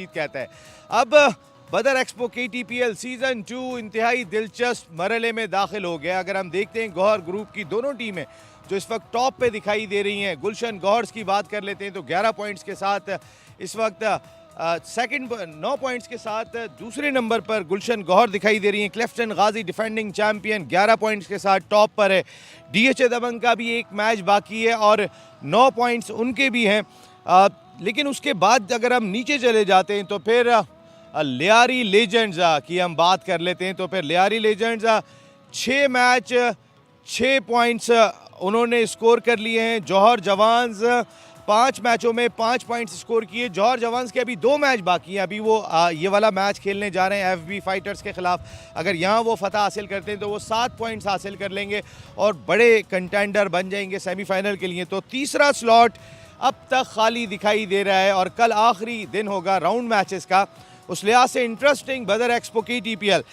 कहता है। अब बदर एक्सपो KTPL सीजन 2 इंतहाई दिलचस्प मरहले में दाखिल हो गया। अगर हम देखते हैं गौहर ग्रुप की दोनों टीमें जो इस वक्त टॉप पे दिखाई दे रही हैं, गुलशन गौहर्स की बात कर लेते हैं तो 11 पॉइंट्स के साथ इस वक्त सेकंड 9 पॉइंट्स के साथ दूसरे नंबर पर गुलशन गौहर दिखाई दे रही हैं। क्लिफ्टन गाजी डिफेंडिंग चैंपियन 11 पॉइंट्स के साथ टॉप पर है। DHA दबंग का भी एक मैच बाकी है और 9 पॉइंट्स उनके भी हैं। लेकिन उसके बाद अगर हम नीचे चले जाते हैं तो फिर लियारी लेजेंड्स की हम बात कर लेते हैं तो फिर लियारी लेजेंड्स 6 मैच 6 पॉइंट्स उन्होंने स्कोर कर लिए हैं। जौहर जवान्स 5 मैचों में 5 पॉइंट्स स्कोर किए। जौहर जवान्स के अभी 2 मैच बाकी हैं। अभी वो ये वाला मैच खेलने जा रहे हैं FB फाइटर्स के ख़िलाफ़। अगर यहाँ वो फतह हासिल करते हैं तो वो 7 पॉइंट्स हासिल कर लेंगे और बड़े कंटेंडर बन जाएंगे सेमीफाइनल के लिए। तो तीसरा स्लॉट अब तक खाली दिखाई दे रहा है और कल आखिरी दिन होगा राउंड मैचेस का। उस लिहाज से इंटरेस्टिंग बदर एक्सपो KTPL।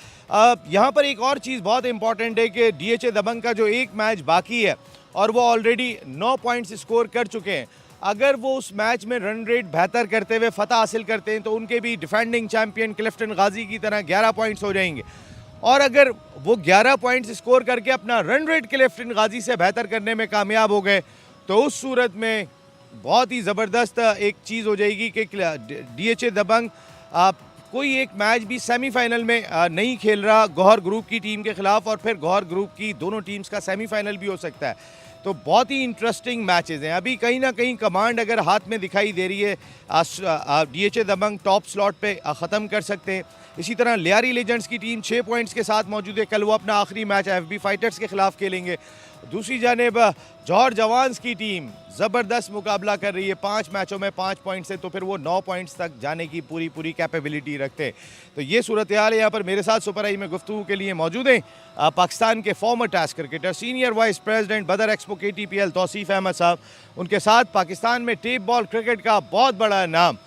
यहाँ पर एक और चीज़ बहुत इंपॉर्टेंट है कि DHA दबंग का जो एक मैच बाकी है और वो ऑलरेडी 9 पॉइंट्स स्कोर कर चुके हैं। अगर वो उस मैच में रन रेट बेहतर करते हुए फतह हासिल करते हैं तो उनके भी डिफेंडिंग चैंपियन क्लिफ्टन गाजी की तरह 11 पॉइंट्स हो जाएंगे। और अगर वो 11 पॉइंट्स स्कोर करके अपना रन रेट क्लिफ्टन गाजी से बेहतर करने में कामयाब हो गए तो उस सूरत में बहुत ही ज़बरदस्त एक चीज़ हो जाएगी कि DHA दबंग कोई एक मैच भी सेमीफाइनल में नहीं खेल रहा गौहर ग्रुप की टीम के ख़िलाफ़ और फिर गौहर ग्रुप की दोनों टीम्स का सेमीफाइनल भी हो सकता है। तो बहुत ही इंटरेस्टिंग मैचेस हैं। अभी कहीं ना कहीं कमांड अगर हाथ में दिखाई दे रही है, DHA दबंग टॉप स्लॉट पे ख़त्म कर सकते हैं। इसी तरह लियारी लेजेंड्स की टीम 6 पॉइंट्स के साथ मौजूद है। कल वो अपना आखिरी मैच FB फाइटर्स के ख़िलाफ़ खेलेंगे। दूसरी जानिब जौहर जवान्स की टीम ज़बरदस्त मुकाबला कर रही है 5 मैचों में 5 पॉइंट्स से, तो फिर वो 9 पॉइंट्स तक जाने की पूरी कैपेबिलिटी रखते हैं। तो ये सूरत हाल है। यहाँ पर मेरे साथ सुपर आई में गुफ्तगू के लिए मौजूद हैं पाकिस्तान के former test cricketer, senior vice president Badar expo KTPL Tauseef Ahmed साहब। उनके साथ पाकिस्तान में टेप बॉल क्रिकेट का बहुत बड़ा नाम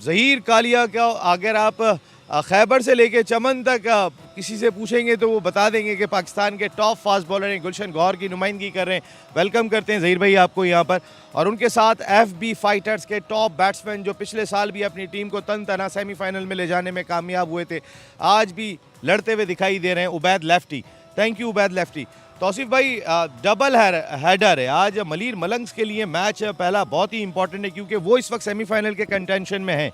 ज़हीर का। अगर आप खैबर से लेके चमन तक किसी से पूछेंगे तो वो बता देंगे कि पाकिस्तान के टॉप फास्ट बॉलर हैं। गुलशन गौहर की नुमाइंदगी कर रहे हैं। वेलकम करते हैं ज़हीर भाई आपको यहाँ पर। और उनके साथ FB फाइटर्स के टॉप बैट्समैन जो पिछले साल भी अपनी टीम को तन तना सेमीफाइनल में ले जाने में कामयाब हुए थे, आज भी लड़ते हुए दिखाई दे रहे हैं, Ubaid lefty. Thank you Ubaid lefty. Tauseef भाई, डबल हेडर है आज मलीर मलंग्स के लिए। मैच पहला बहुत ही इंपॉर्टेंट है क्योंकि वो इस वक्त सेमीफाइनल के कंटेंशन में है।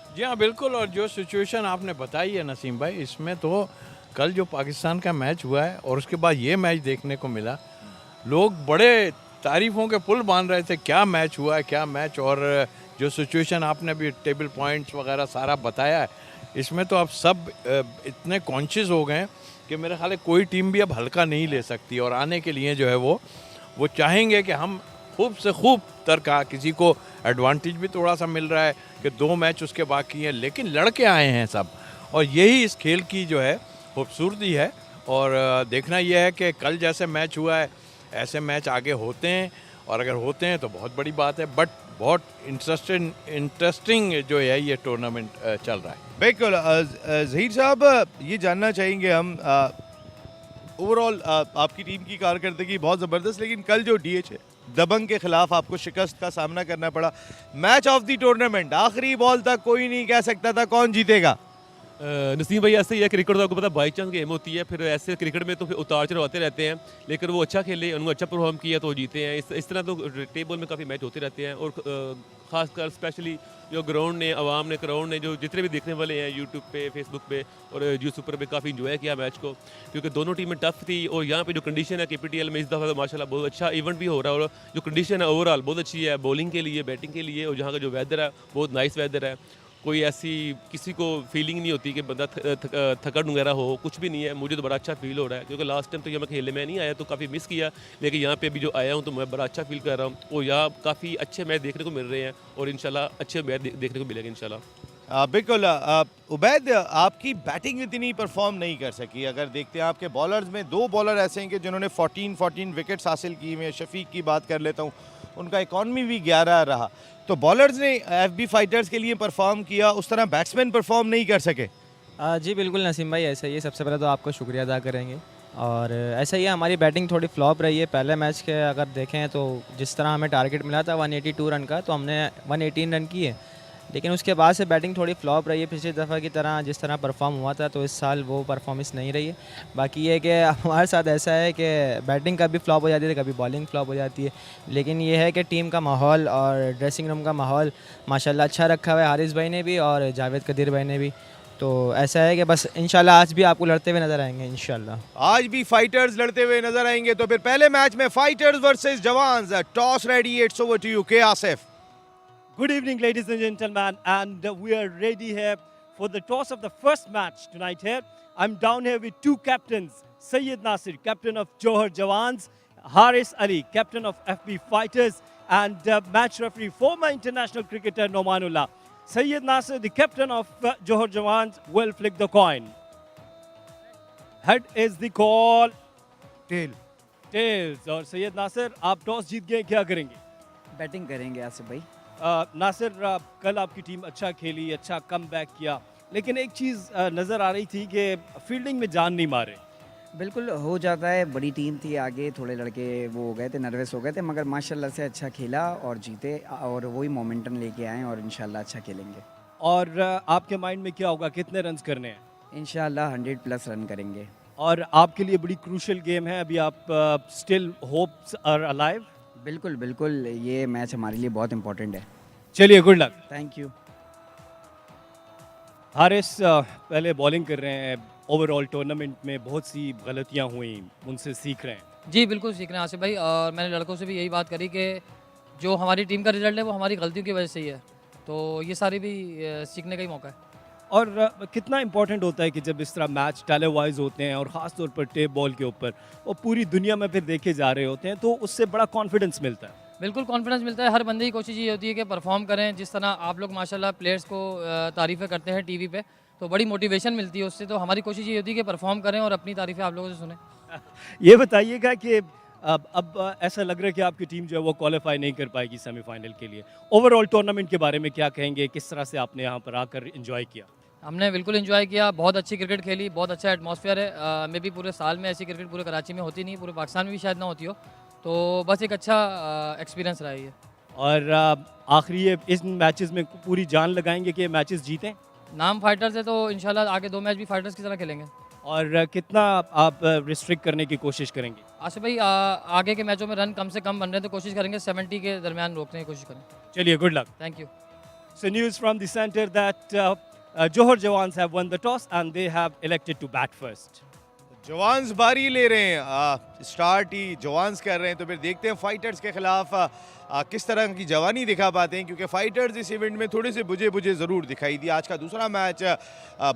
जी हाँ बिल्कुल। और जो सिचुएशन आपने बताई है नसीम भाई, इसमें तो कल जो पाकिस्तान का मैच हुआ है और उसके बाद ये मैच देखने को मिला, लोग बड़े तारीफ़ों के पुल बांध रहे थे। क्या मैच हुआ है, क्या मैच। और जो सिचुएशन आपने भी टेबल पॉइंट्स वगैरह सारा बताया है, इसमें तो आप सब इतने कॉन्शियस हो गए कि मेरे ख्याल है कोई टीम भी अब हल्का नहीं ले सकती। और आने के लिए जो है वो चाहेंगे कि हम खूब से खूब तरका। किसी को एडवांटेज भी थोड़ा सा मिल रहा है कि 2 मैच उसके बाकी हैं, लेकिन लड़के आए हैं सब। और यही इस खेल की जो है खूबसूरती है। और देखना यह है कि कल जैसे मैच हुआ है ऐसे मैच आगे होते हैं, और अगर होते हैं तो बहुत बड़ी बात है। बट बहुत इंटरेस्टिंग जो है ये टूर्नामेंट चल रहा है। बिल्कुल ज़हीर साहब, ये जानना चाहेंगे हम ओवरऑल आपकी टीम की कारकर्दगी बहुत ज़बरदस्त, लेकिन कल जो DHA दबंग के खिलाफ आपको शिकस्त का सामना करना पड़ा। मैच ऑफ द टूर्नामेंट, आखिरी बॉल तक कोई नहीं कह सकता था कौन जीतेगा। नसीम भाई, ऐसे ही है क्रिकेट तो आपको पता बाई चांस गेम होती है। फिर ऐसे क्रिकेट में तो फिर उतार चढ़ाव आते रहते हैं, लेकिन वो अच्छा खेले, उन्होंने अच्छा परफॉर्म किया तो जीते हैं। इस तरह तो टेबल में काफ़ी मैच होते रहते हैं। और ख़ासकर स्पेशली जो ग्राउंड ने, आवाम ने, क्राउड ने, जो जितने भी देखने वाले हैं यूट्यूब पे, फेसबुक पे और यूट्यूब पे काफ़ी इंजॉय किया मैच को, क्योंकि दोनों टीमें टफ थी। और यहाँ पे जो कंडीशन है KTPL में इस दफ़ा तो माशाल्लाह बहुत अच्छा इवेंट भी हो रहा है। और जो कंडीशन है ओवरऑल बहुत अच्छी है, बॉलिंग के लिए, बैटिंग के लिए। और जहाँ का जो वेदर है बहुत नाइस वेदर है। कोई ऐसी किसी को फीलिंग नहीं होती कि बंदा थकन वगैरह हो, कुछ भी नहीं है। मुझे तो बड़ा अच्छा फील हो रहा है क्योंकि लास्ट टाइम तो यहाँ मैं खेलने में नहीं आया तो काफ़ी मिस किया, लेकिन यहाँ पे भी जो आया हूँ तो मैं बड़ा अच्छा फील कर रहा हूँ। और यहाँ काफ़ी अच्छे मैच देखने को मिल रहे हैं और इंशाल्लाह अच्छे मैच देखने को मिलेंगे इंशाल्लाह। बिल्कुल उबैद, आपकी बैटिंग इतनी परफॉर्म नहीं कर सकी। अगर देखते हैं आपके बॉलर्स में 2 बॉलर ऐसे हैं कि जिन्होंने 14 विकेट्स हासिल की हुए हैं। शफीक की बात कर लेता हूँ, उनका इकॉनमी भी 11 रहा। तो बॉलर्स ने FB फाइटर्स के लिए परफॉर्म किया, उस तरह बैट्समैन परफॉर्म नहीं कर सके। जी बिल्कुल नसीम भाई, ऐसा ही है। सबसे पहले तो आपका शुक्रिया अदा करेंगे। और ऐसा ही है, हमारी बैटिंग थोड़ी फ्लॉप रही है। पहले मैच के अगर देखें तो जिस तरह हमें टारगेट मिला था 182 रन का, तो हमने 118 रन किए। लेकिन उसके बाद से बैटिंग थोड़ी फ्लॉप रही है पिछली दफ़ा की तरह, जिस तरह परफॉर्म हुआ था, तो इस साल वो परफॉर्मेंस नहीं रही है। बाकी ये है कि हमारे साथ ऐसा है कि बैटिंग कभी फ्लॉप हो जाती है, कभी बॉलिंग फ्लॉप हो जाती है, लेकिन ये है कि टीम का माहौल और ड्रेसिंग रूम का माहौल माशाल्लाह अच्छा रखा हुआ है हारिस भाई ने भी और जावेद कदीर भाई ने भी। तो ऐसा है कि बस इंशाल्लाह आज भी आपको लड़ते हुए नज़र आएंगे इंशाल्लाह। आज भी फाइटर्स लड़ते हुए नजर आएंगे। तो फिर पहले मैच में fighters versus Jawans, toss ready, it's over to you K Asif. Good evening, ladies and gentlemen, and we are ready here for the toss of the first match tonight here. I'm down here with two captains, Syed Nasir, captain of Johar Jawans, Haris Ali, captain of FB Fighters, and match referee, former international cricketer Nomanullah. Syed Nasir, the captain of Johar Jawans, will flick the coin. Head is the call. Tail Tails. और सैयद नासिर, आप toss जीत गए, क्या करेंगे? Batting करेंगे आसिफ भाई। नासिर, कल आपकी team अच्छा खेली, अच्छा कमबैक किया, लेकिन एक चीज़ नज़र आ रही थी कि फील्डिंग में जान नहीं मारे। बिल्कुल हो जाता है, बड़ी टीम थी, आगे थोड़े लड़के वो हो गए थे, नर्वस हो गए थे, मगर माशाल्लाह से अच्छा खेला और जीते और वही मोमेंटम लेके आए और इंशाल्लाह अच्छा खेलेंगे। और आपके माइंड में क्या होगा, कितने रन्स करने हैं? इंशाल्लाह 100+ रन करेंगे। और आपके लिए बड़ी क्रूशल गेम है, अभी आप स्टिल होप्स आर अलाइव। बिल्कुल बिल्कुल, ये मैच हमारे लिए बहुत इंपॉर्टेंट है। चलिए, good luck. Thank you. Haris पहले बॉलिंग कर रहे हैं, ओवरऑल टूर्नामेंट में बहुत सी गलतियां हुई, उनसे सीख रहे हैं। जी बिल्कुल सीख रहे हैं आसिफ भाई, और मैंने लड़कों से भी यही बात करी कि जो हमारी टीम का रिजल्ट है वो हमारी गलतियों की वजह से ही है, तो ये सारी भी सीखने का ही मौका है। और कितना इम्पोर्टेंट होता है कि जब इस तरह मैच टेलीवाइज होते हैं और ख़ास तौर पर टेप बॉल के ऊपर वो पूरी दुनिया में फिर देखे जा रहे होते हैं, तो उससे बड़ा कॉन्फिडेंस मिलता है। बिल्कुल कॉन्फिडेंस मिलता है, हर बंदे की कोशिश ये होती है कि परफॉर्म करें, जिस तरह आप लोग माशाल्लाह प्लेयर्स को तारीफ़ें करते हैं टीवी पे, तो बड़ी मोटिवेशन मिलती है उससे। तो हमारी कोशिश ये होती है कि परफॉर्म करें और अपनी तारीफ़ें आप लोगों से सुनें। ये बताइएगा कि अब ऐसा लग रहा है कि आपकी टीम जो है वो क्वालिफाई नहीं कर पाएगी सेमीफाइनल के लिए। ओवरऑल टूर्नामेंट के बारे में क्या कहेंगे, किस तरह से आपने यहाँ पर आकर इंजॉय किया? हमने बिल्कुल एंजॉय किया, बहुत अच्छी क्रिकेट खेली, बहुत अच्छा एटमॉस्फेयर है। मे भी पूरे साल में ऐसी क्रिकेट पूरे कराची में होती नहीं, पूरे पाकिस्तान में भी शायद ना होती हो, तो बस एक अच्छा एक्सपीरियंस रहा है। और आखिरी ये इस मैचेस में पूरी जान लगाएंगे कि ये मैचेस जीतें? नाम फाइटर्स है, तो इंशाल्लाह आगे 2 मैच भी फाइटर्स की तरह खेलेंगे। और कितना आप रिस्ट्रिक्ट करने की कोशिश करेंगे? आसिफ भाई, आगे के मैचों में रन कम से कम बन रहे हैं, तो कोशिश करेंगे 70 के दरमियान रोकने की कोशिश करें। चलिए, good luck. Thank you. So news from the center that Johar Jawans have won the toss and they have elected to bat first. Jawans बारी ले रहे हैं, स्टार्ट ही जवान्स कर रहे हैं। तो फिर देखते हैं फाइटर्स के खिलाफ किस तरह की जवानी दिखा पाते हैं, क्योंकि फाइटर्स इस इवेंट में थोड़े से बुझे बुझे ज़रूर दिखाई दिए। आज का दूसरा match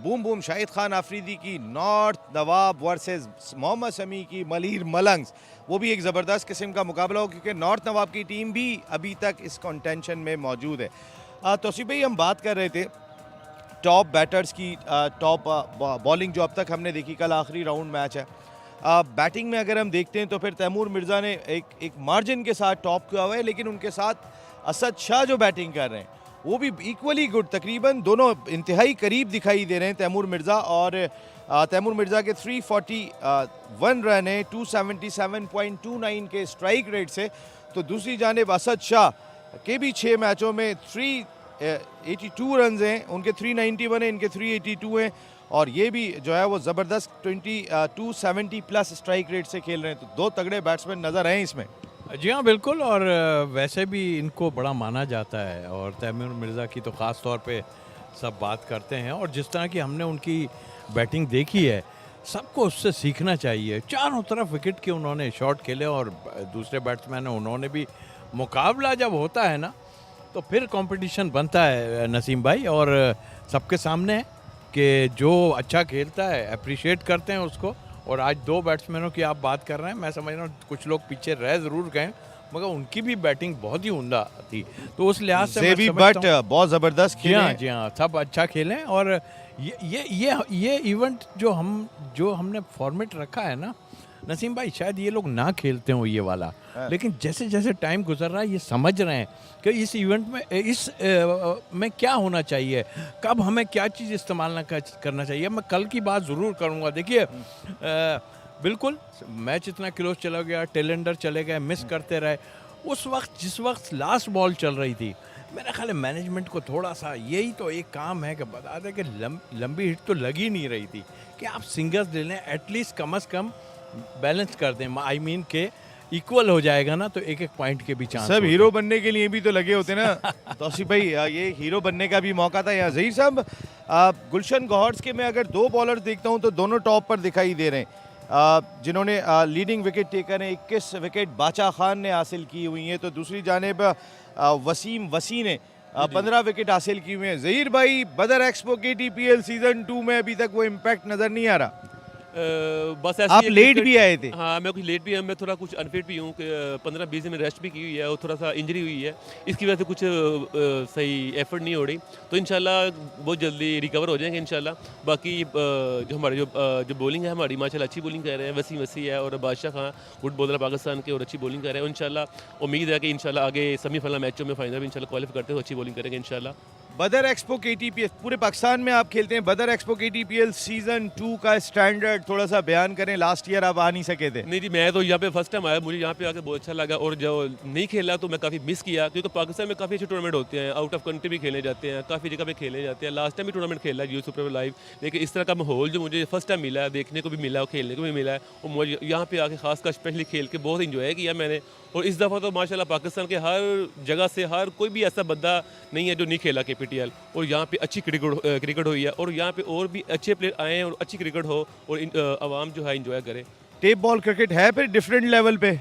boom boom Shahid Khan Afridi की नॉर्थ नवाब वर्सेस मोहम्मद शमी की मलीर मलंग्स, वो भी एक ज़बरदस्त किस्म का मुकाबला हो, क्योंकि नॉर्थ नवाब की टीम भी अभी तक इस कंटेंशन में मौजूद है। तौसीफ भाई, हम बात कर रहे थे टॉप बैटर्स की, टॉप बॉलिंग जो अब तक हमने देखी, कल आखिरी राउंड मैच है। बैटिंग में अगर हम देखते हैं तो फिर तैमूर मिर्ज़ा ने एक मार्जिन के साथ टॉप किया हुआ है, लेकिन उनके साथ असद शाह जो बैटिंग कर रहे हैं वो भी इक्वली गुड, तकरीबन दोनों इंतहाई करीब दिखाई दे रहे हैं तैमूर मिर्ज़ा। और तैमूर मिर्ज़ा के 341 रन है 277.29 के स्ट्राइक रेट से। तो दूसरी जानिब असद शाह के भी 6 मैचों में 382 रन हैं, उनके 391 हैं, इनके 382 हैं, और ये भी जो है वो ज़बरदस्त 270+ स्ट्राइक रेट से खेल रहे हैं। तो 2 तगड़े बैट्समैन नज़र आए इसमें। जी हाँ बिल्कुल, और वैसे भी इनको बड़ा माना जाता है, और तैमूर मिर्ज़ा की तो ख़ास तौर पे सब बात करते हैं, और जिस तरह की हमने उनकी बैटिंग देखी है, सबको उससे सीखना चाहिए। चारों तरफ विकेट के उन्होंने शॉट खेले, और दूसरे बैट्समैन हैं उन्होंने भी। मुकाबला जब होता है ना, तो फिर कंपटीशन बनता है नसीम भाई, और सबके सामने है कि जो अच्छा खेलता है अप्रिशिएट करते हैं उसको। और आज 2 बैट्समैनों की आप बात कर रहे हैं, मैं समझ रहा हूँ कुछ लोग पीछे रह ज़रूर गए, मगर उनकी भी बैटिंग बहुत ही उम्दा थी, तो उस लिहाज से मैं समझता हूँ बहुत ज़बरदस्त खेले। जी हाँ, सब अच्छा खेलें। और ये इवेंट जो हमने फॉर्मेट रखा है ना नसीम भाई, शायद ये लोग ना खेलते हो ये वाला, लेकिन जैसे जैसे टाइम गुजर रहा है ये समझ रहे हैं कि इस इवेंट में में क्या होना चाहिए, कब हमें क्या चीज़ इस्तेमाल करना चाहिए। मैं कल की बात ज़रूर करूँगा। देखिए बिल्कुल मैच इतना क्लोज चला गया, टेलेंडर चले गए, मिस करते रहे। उस वक्त जिस वक्त लास्ट बॉल चल रही थी, मेरा ख्याल है मैनेजमेंट को थोड़ा सा यही तो एक काम है कि बता दें कि लंबी हिट तो लगी नहीं रही थी कि आप सिंगल्स ले लें, एटलीस्ट कम से कम बैलेंस कर दें। आई मीन के इक्वल हो जाएगा ना तो एक एक पॉइंट के भी चांस सब हीरो बनने के लिए भी तो लगे होते ना। तौसीफ भाई ये हीरो बनने का भी मौका था यहाँ। ज़हीर साहब, गुलशन गौहर्स के मैं अगर दो बॉलर्स देखता हूँ तो दोनों टॉप पर दिखाई दे रहे हैं, जिन्होंने लीडिंग विकेट टेकर है। 21 विकेट बाचा खान ने हासिल की हुई हैं, तो दूसरी जानिब वसीम वसी ने 15 विकेट हासिल की हुई हैं। ज़हीर भाई, बदर एक्सपो KTPL सीजन 2 में अभी तक वो इम्पैक्ट नज़र नहीं आ रहा। बस ऐसे आप ही लेट भी आए थे। हाँ, मैं कुछ लेट भी हूँ, मैं थोड़ा कुछ अनफिट भी हूँ। 15-20 दिन में रेस्ट भी की हुई है और थोड़ा सा इंजरी हुई है, इसकी वजह से कुछ सही एफर्ट नहीं हो रही। तो इंशाल्लाह बहुत जल्दी रिकवर हो जाएंगे इंशाल्लाह। बाकी जो हमारे जो बॉलिंग है हमारी माशाल्लाह अच्छी बॉलिंग कर रहे हैं। वसीम वसी है और बादशाह खान गुड बॉलर पाकिस्तान के और अच्छी बॉलिंग कर रहे हैं। इंशाल्लाह उम्मीद है कि इंशाल्लाह आगे सेमीफाइनल मैचों में फाइनल में इंशाल्लाह क्वालिफाई करते हुए अच्छी बॉलिंग करेंगे इंशाल्लाह। बदर एक्सपो KTPL पूरे पाकिस्तान में आप खेलते हैं। बदर एक्सपो KTPL सीजन 2 का स्टैंडर्ड थोड़ा सा बयान करें। लास्ट ईयर आप आ नहीं सके थे। नहीं जी, मैं तो यहाँ पे फर्स्ट टाइम आया, मुझे यहाँ पे आकर बहुत अच्छा लगा। और जो नहीं खेला तो मैं काफ़ी मिस किया, क्योंकि पाकिस्तान में काफ़ी अच्छे टूर्नामेंट होते हैं, आउट ऑफ कंट्री भी खेले जाते हैं, काफ़ी जगह पे खेले जाते हैं। लास्ट टाइम भी टूर्नामेंट खेला है सुपर लाइव, लेकिन इस तरह का माहौल जो मुझे फर्स्ट टाइम मिला है, देखने को भी मिला और खेलने को भी मिला है, और मुझे यहाँ पे आके खासकर स्पेशली खेल के बहुत इंजॉय किया मैंने। और इस दफ़ा तो माशाल्लाह पाकिस्तान के हर जगह से हर कोई भी ऐसा बंदा नहीं है जो नहीं खेला KPTL, और यहाँ पे अच्छी क्रिकेट हुई है, और यहाँ पे और भी अच्छे प्लेयर आए हैं और अच्छी क्रिकेट हो, और आवाम जो है इंजॉय करे। टेप बॉल क्रिकेट है फिर डिफरेंट लेवल पे।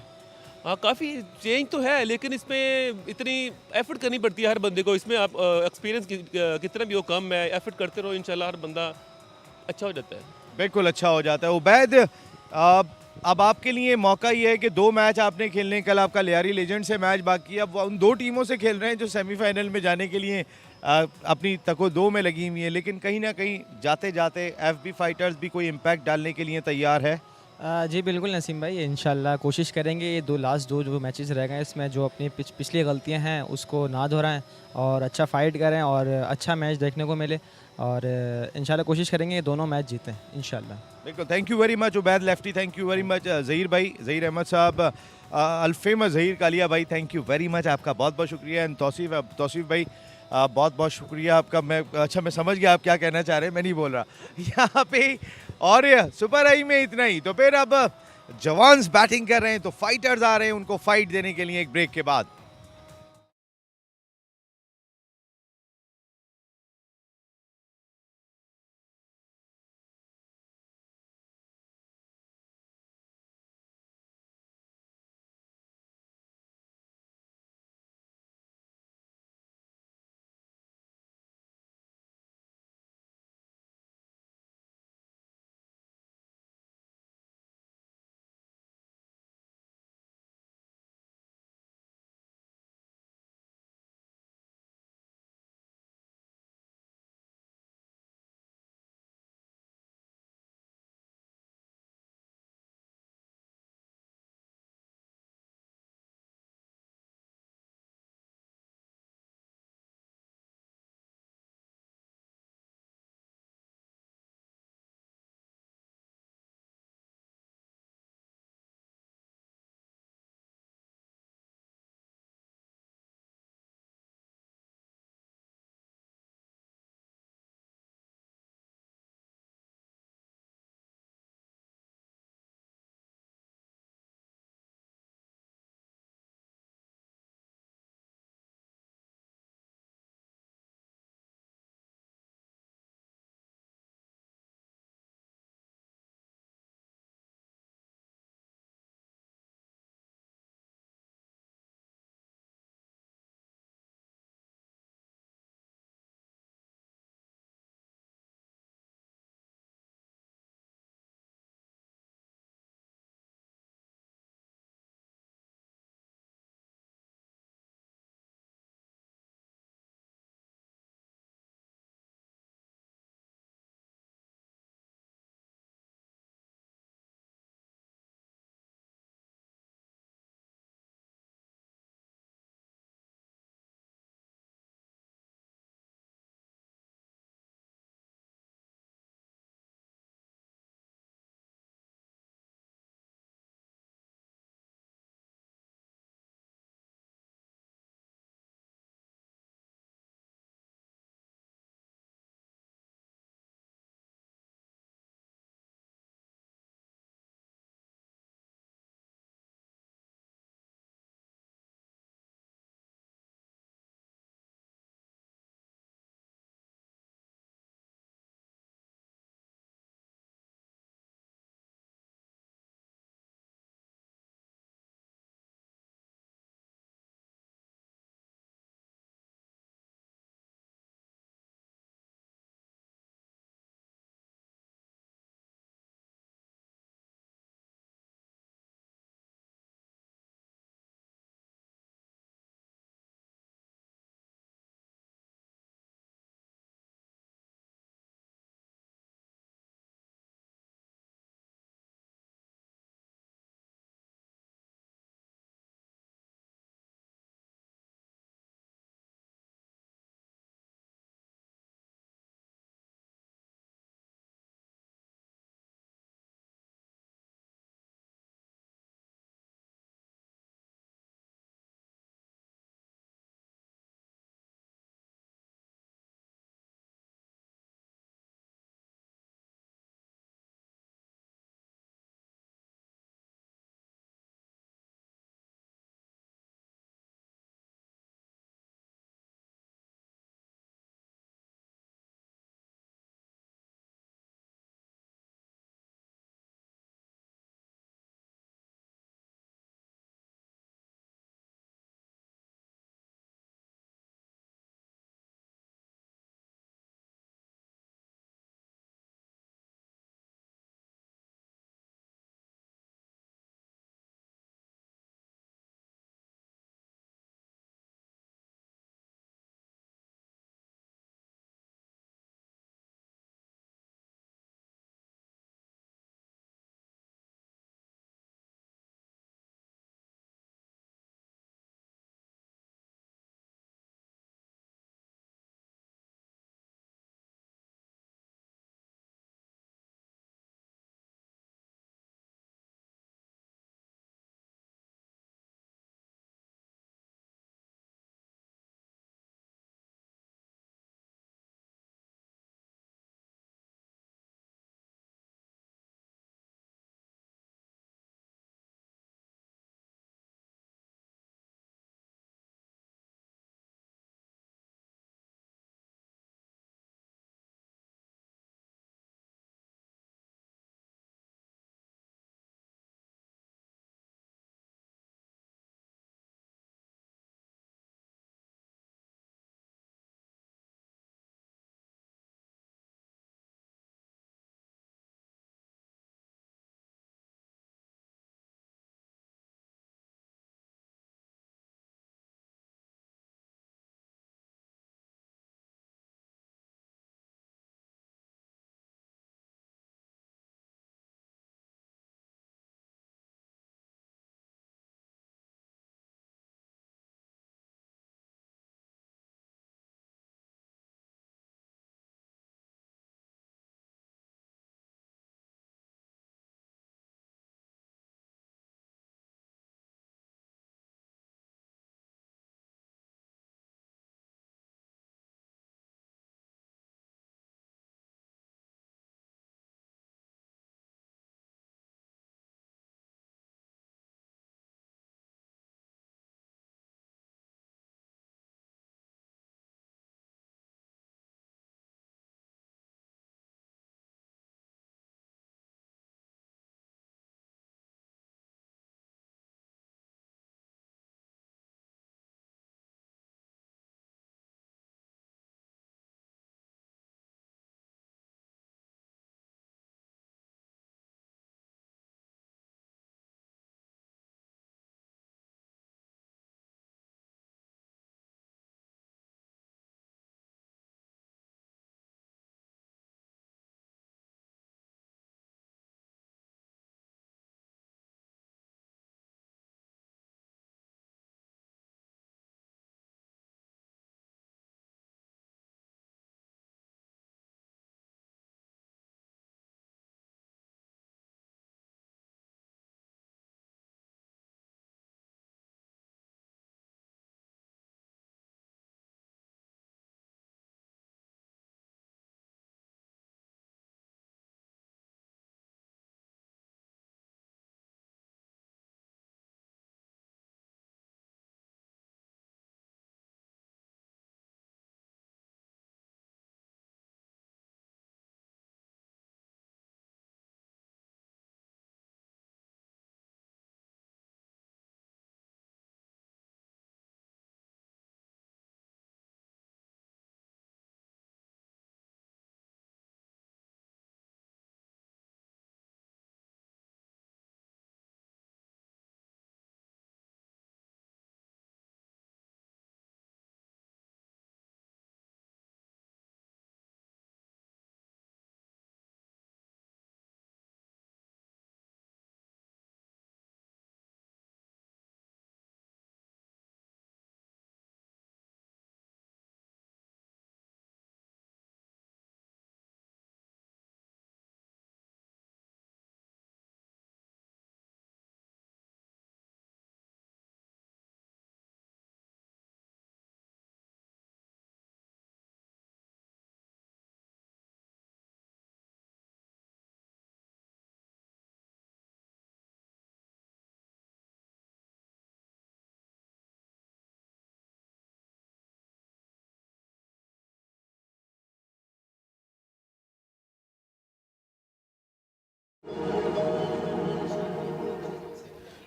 हाँ, काफ़ी चेंज तो है, लेकिन इसमें इतनी एफर्ट करनी पड़ती है हर बंदे को। इसमें आप एक्सपीरियंस कितना भी हो कम है, एफर्ट करते रहो, इंशाल्लाह हर बंदा अच्छा हो जाता है। बिल्कुल अच्छा हो जाता है। उबैद, अब आपके लिए मौका ये है कि 2 मैच आपने खेलने, कल आपका लियारी लेजेंड से मैच बाकी है। अब उन 2 टीमों से खेल रहे हैं जो सेमीफाइनल में जाने के लिए अपनी तको-दो में लगी हुई है, लेकिन कहीं ना कहीं जाते जाते FB फाइटर्स भी कोई इम्पैक्ट डालने के लिए तैयार है। जी बिल्कुल नसीम भाई, इंशाल्लाह कोशिश करेंगे ये लास्ट दो जो मैचेस रह गए इसमें जो अपनी पिछली गलतियां हैं उसको ना दोहराएं और अच्छा फाइट करें और अच्छा मैच देखने को मिले, और इंशाल्लाह कोशिश करेंगे ये दोनों मैच जीतें इंशाल्लाह। बिल्कुल, thank you very much Ubaid lefty, thank you very much Zaheer भाई, ज़हीर अहमद साहब, अल्फेमस ज़हीर कालिया भाई, थैंक यू वेरी मच, आपका बहुत बहुत शुक्रिया। एंड तौसीफ भाई बहुत बहुत शुक्रिया आपका। मैं समझ गया आप क्या कहना चाह रहे हैं, मैं नहीं बोल रहा यहाँ पे। और सुपर आई में इतना ही, तो फिर अब जवान्स बैटिंग कर रहे हैं, तो फाइटर्स आ रहे हैं उनको फाइट देने के लिए एक ब्रेक के बाद।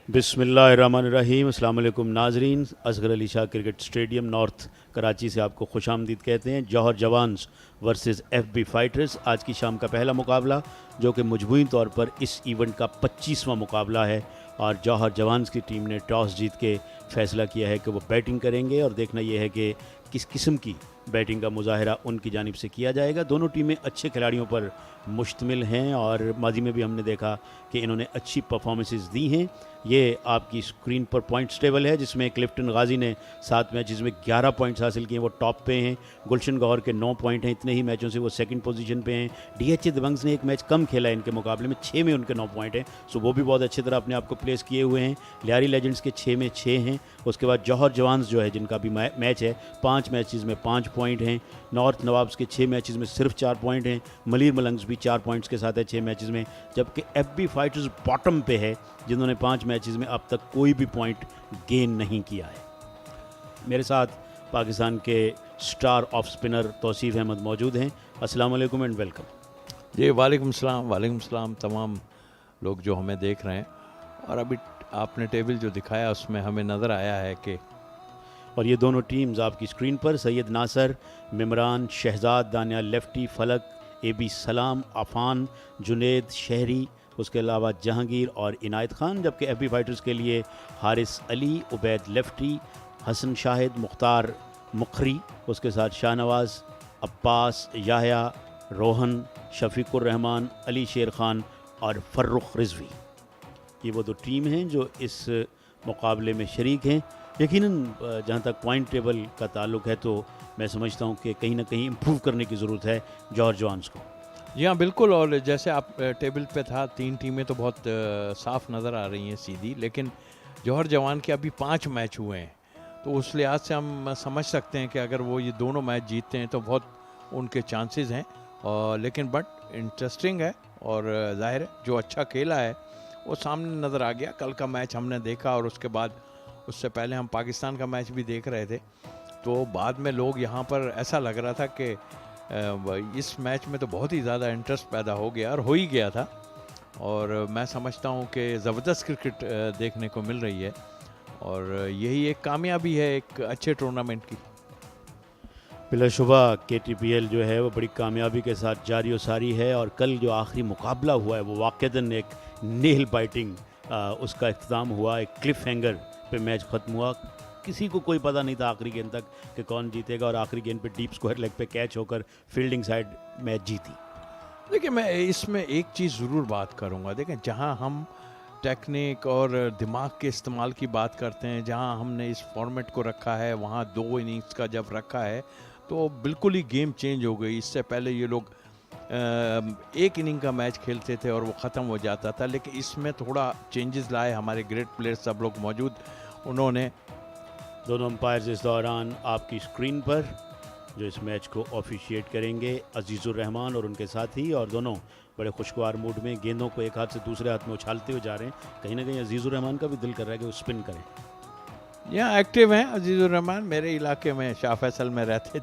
बिस्मिल्लाहिर्रहमानिर्रहीम। अस्सलाम वालेकुम नाजरीन। Asghar Ali Shah cricket stadium north Karachi से आपको खुशामदीद कहते हैं। Johar Jawans versus FB fighters आज की शाम का पहला मुकाबला, जो कि मजमूई तौर पर इस इवेंट का 25वां मुकाबला है। और जौहर जवान्स की टीम ने टॉस जीत के फ़ैसला किया है कि वो बैटिंग करेंगे और देखना यह है कि किस किस्म की बैटिंग का मुजाहरा उनकी जानिब से किया जाएगा। दोनों टीमें अच्छे खिलाड़ियों पर मुश्तमिल हैं और माजी में भी हमने देखा कि इन्होंने अच्छी परफॉर्मेंसेस दी हैं। ये आपकी स्क्रीन पर पॉइंट्स टेबल है, जिसमें 𝐓𝐞𝐚𝐦 ग़ाज़ी ने 7 मैचेस में 11 पॉइंट्स हासिल किए, वो टॉप पे हैं। गुलशन गौहर के 9 पॉइंट हैं, इतने ही मैचों से वो सेकंड पोजीशन पे हैं। DH दबंग्स ने एक मैच कम खेला है इनके मुकाबले में, 6 में उनके 9 पॉइंट हैं, सो वो भी बहुत अच्छी तरह अपने आप को प्लेस किए हुए हैं। लियारी लेजेंड्स के 6 में 6 हैं। उसके बाद जौहर जवान्स जो है, जिनका भी मैच है, 5 मैचेस में 5 पॉइंट हैं। नॉर्थ नवाब्स के 6 मैचेस में सिर्फ 4 पॉइंट हैं। मलीर मलंग्स भी 4 पॉइंट्स के साथ है 6 मैचेस में, जबकि एफबी फाइटर्स बॉटम पे है, जिन्होंने 5 मैचेस में अब तक कोई भी पॉइंट गेन नहीं किया है। मेरे साथ पाकिस्तान के star off spinner Tauseef Ahmed मौजूद हैं। अस्सलाम वालेकुम एंड वेलकम। जी वालेकुम सलाम तमाम लोग जो हमें देख रहे हैं। और अभी आपने टेबल जो दिखाया उसमें हमें नज़र आया है कि और ये दोनों टीम्स आपकी स्क्रीन पर सैयद नासिर, मिमरान, शहजाद, दानियाल, लेफ्टी, फलक, AB सलाम, अफ़ान, जुनैद, शहरी, उसके अलावा जहांगीर और इनायत खान, जबकि एफबी फाइटर्स के लिए हारिस अली, उबैद लेफ्टी, हसन शाहिद, मुख्तार मुखरी, उसके साथ शाहनवाज, अब्बास, याह्या, रोहन, शफीकुर रहमान, अली शेर खान और फर्रुख रिजवी। ये वो दो टीम हैं जो इस मुकाबले में शरीक हैं। यकीनन जहाँ तक पॉइंट टेबल का ताल्लुक़ है, तो मैं समझता हूँ कि कहीं ना कहीं इम्प्रूव करने की ज़रूरत है जौहर जवान्स को। जी हाँ बिल्कुल। और जैसे आप टेबल पे था, 3 टीमें तो बहुत साफ नज़र आ रही हैं सीधी, लेकिन जौहर जवान के अभी 5 मैच हुए हैं, तो उस लिहाज से हम समझ सकते हैं कि अगर वो ये दोनों मैच जीतते हैं तो बहुत उनके चांसेस हैं। और लेकिन बट इंटरेस्टिंग है, और ज़ाहिर है जो अच्छा खेला है वो सामने नज़र आ गया। कल का मैच हमने देखा, और उसके बाद उससे पहले हम पाकिस्तान का मैच भी देख रहे थे, तो बाद में लोग यहाँ पर ऐसा लग रहा था कि इस मैच में तो बहुत ही ज़्यादा इंटरेस्ट पैदा हो गया, और हो ही गया था। और मैं समझता हूँ कि ज़बरदस्त क्रिकेट देखने को मिल रही है, और यही एक कामयाबी है एक अच्छे टूर्नामेंट की। बिलाशुबा KTPL जो है वो बड़ी कामयाबी के साथ जारी और सारी है, और कल जो आखिरी मुकाबला हुआ है वो वाक़ईतन एक नेल बाइटिंग उसका इख्तिताम हुआ। एक क्लिफ हैंगर पे मैच ख़त्म हुआ। किसी को कोई पता नहीं था आखिरी गेंद तक कि कौन जीतेगा, और आखिरी गेंद पे डीप स्क्वायर लेग पे कैच होकर फील्डिंग साइड मैच जीती। देखिए, मैं इसमें एक चीज़ ज़रूर बात करूँगा। देखें, जहाँ हम टेक्निक और दिमाग के इस्तेमाल की बात करते हैं, जहाँ हमने इस फॉर्मेट को रखा है, वहाँ 2 इनिंग्स का जब रखा है तो बिल्कुल ही गेम चेंज हो गई। इससे पहले ये लोग 1 इनिंग का मैच खेलते थे और वो ख़त्म हो जाता था, लेकिन इसमें थोड़ा चेंजेस लाए। हमारे ग्रेट प्लेयर्स सब लोग मौजूद, उन्होंने दोनों अंपायर्स इस दौरान आपकी स्क्रीन पर जो इस मैच को ऑफिशिएट करेंगे, अजीज़ुर रहमान और उनके साथी, और दोनों बड़े खुशगवार मूड में गेंदों को एक हाथ से दूसरे हाथ में उछालते हुए जा रहे हैं। कहीं ना कहीं अजीज़ुर रहमान का भी दिल कर रहा है कि वो स्पिन करें। यहाँ एक्टिव हैं अजीज़ुर रहमान। मेरे इलाके में शाह फैसल में रहते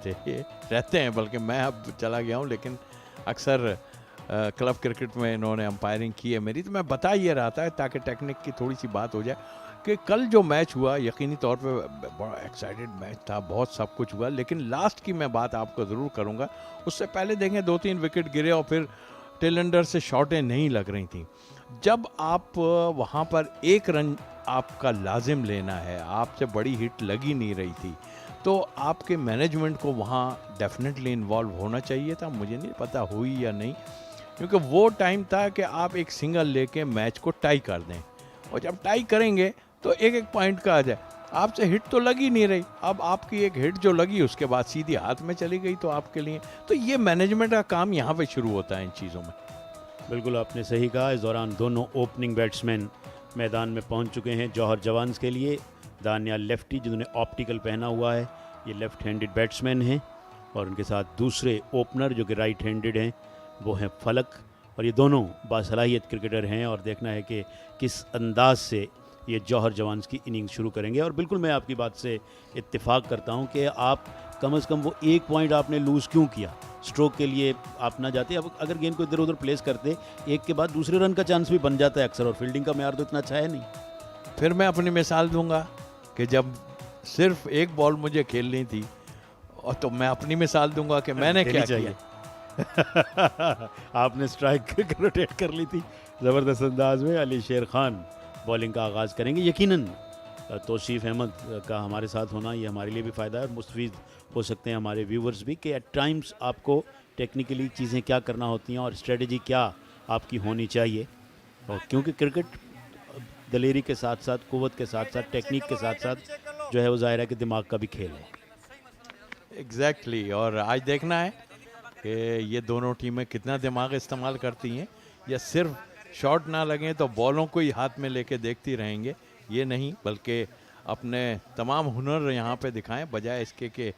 हैं, बल्कि मैं अब चला गया हूँ, लेकिन अक्सर क्लब क्रिकेट में इन्होंने अंपायरिंग की है मेरी। तो मैं बता ये रहा था, ताकि टेक्निक की थोड़ी सी बात हो जाए, कि कल जो मैच हुआ यकीनी तौर पे बड़ा एक्साइटेड मैच था, बहुत सब कुछ हुआ, लेकिन लास्ट की मैं बात आपको ज़रूर करूँगा। उससे पहले देखें 2-3 विकेट गिरे और फिर टेल एंडर से शॉटें नहीं लग रही थी। जब आप वहाँ पर 1 रन आपका लाजिम लेना है, आपसे बड़ी हिट लगी नहीं रही थी, तो आपके मैनेजमेंट को वहाँ डेफिनेटली इन्वॉल्व होना चाहिए था। मुझे नहीं पता हुई या नहीं, क्योंकि वो टाइम था कि आप एक सिंगल लेके मैच को टाई कर दें, और जब टाई करेंगे तो 1-1 पॉइंट का आ जाए। आपसे हिट तो लगी नहीं रही, अब आपकी एक हिट जो लगी उसके बाद सीधी हाथ में चली गई, तो आपके लिए तो ये मैनेजमेंट का काम यहाँ पे शुरू होता है इन चीज़ों में। बिल्कुल आपने सही कहा। इस दौरान दोनों ओपनिंग बैट्समैन मैदान में पहुंच चुके हैं। जौहर जवान्स के लिए दानियाल लेफ्टी, जिन्होंने ऑप्टिकल पहना हुआ है, ये लेफ़्ट हैंडेड बैट्समैन हैं, और उनके साथ दूसरे ओपनर जो कि राइट हैंडेड हैं वो हैं फलक, और ये दोनों बासलाहियत क्रिकेटर हैं, और देखना है कि किस अंदाज से ये जौहर जवान्स की इनिंग्स शुरू करेंगे। और बिल्कुल मैं आपकी बात से इत्तेफाक करता हूँ कि आप कम से कम वो 1 पॉइंट आपने लूज़ क्यों किया? स्ट्रोक के लिए आप ना जाते, अब अगर गेंद को इधर उधर प्लेस करते, एक के बाद दूसरे रन का चांस भी बन जाता है अक्सर, और फील्डिंग का म्यार तो इतना अच्छा है नहीं। फिर मैं अपनी मिसाल दूंगा कि जब सिर्फ एक बॉल मुझे खेलनी थी, और तो मैं अपनी मिसाल दूंगा कि मैंने क्या किया। आपने स्ट्राइक रोटेट कर ली थी ज़बरदस्त अंदाज में। अली शेर खान बॉलिंग का आगाज़ करेंगे। यकीनन तौसीफ अहमद का हमारे साथ होना ये हमारे लिए भी फ़ायदा है, और मुस्तफ़ीद हो सकते हैं हमारे व्यूवर्स भी, कि एट टाइम्स आपको टेक्निकली चीज़ें क्या करना होती हैं और स्ट्रेटजी क्या आपकी होनी चाहिए। और क्योंकि क्रिकेट दलेरी के साथ साथ, क़ुव्वत के साथ साथ, टेक्निक के साथ साथ जो है वो ज़ाहिर है कि दिमाग का भी खेल है। एग्जैक्टली और आज देखना है कि ये दोनों टीमें कितना दिमाग इस्तेमाल करती हैं, या सिर्फ शॉट ना लगें तो बॉलों को ही हाथ में लेके देखती रहेंगे, ये नहीं, बल्कि अपने तमाम हुनर यहाँ पे दिखाएं, बजाय इसके कि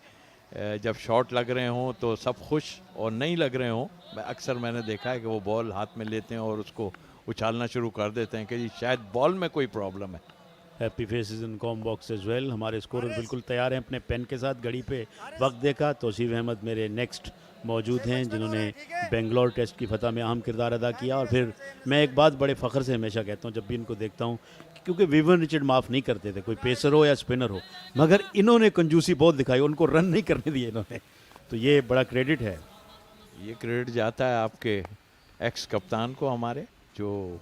जब शॉट लग रहे हों तो सब खुश, और नहीं लग रहे हों अक्सर मैंने देखा है कि वो बॉल हाथ में लेते हैं और उसको उछालना शुरू कर देते हैं कि जी शायद बॉल में कोई प्रॉब्लम है। हैप्पी फेसेस इन कॉम बॉक्स एज वेल। हमारे स्कोरर बिल्कुल तैयार हैं अपने पेन के साथ। घड़ी पे वक्त देखा, तौसीफ अहमद मेरे नेक्स्ट मौजूद हैं, जिन्होंने बेंगलोर टेस्ट की फतह में अहम किरदार अदा किया। और फिर मैं एक बात बड़े फ़ख्र से हमेशा कहता हूँ जब भी इनको देखता हूँ, क्योंकि विवन रिचर्ड माफ़ नहीं करते थे, कोई पेसर हो या स्पिनर हो, मगर इन्होंने कंजूसी बहुत दिखाई, उनको रन नहीं करने दिए इन्होंने, तो ये बड़ा क्रेडिट है। ये क्रेडिट जाता है आपके एक्स कप्तान को हमारे, जो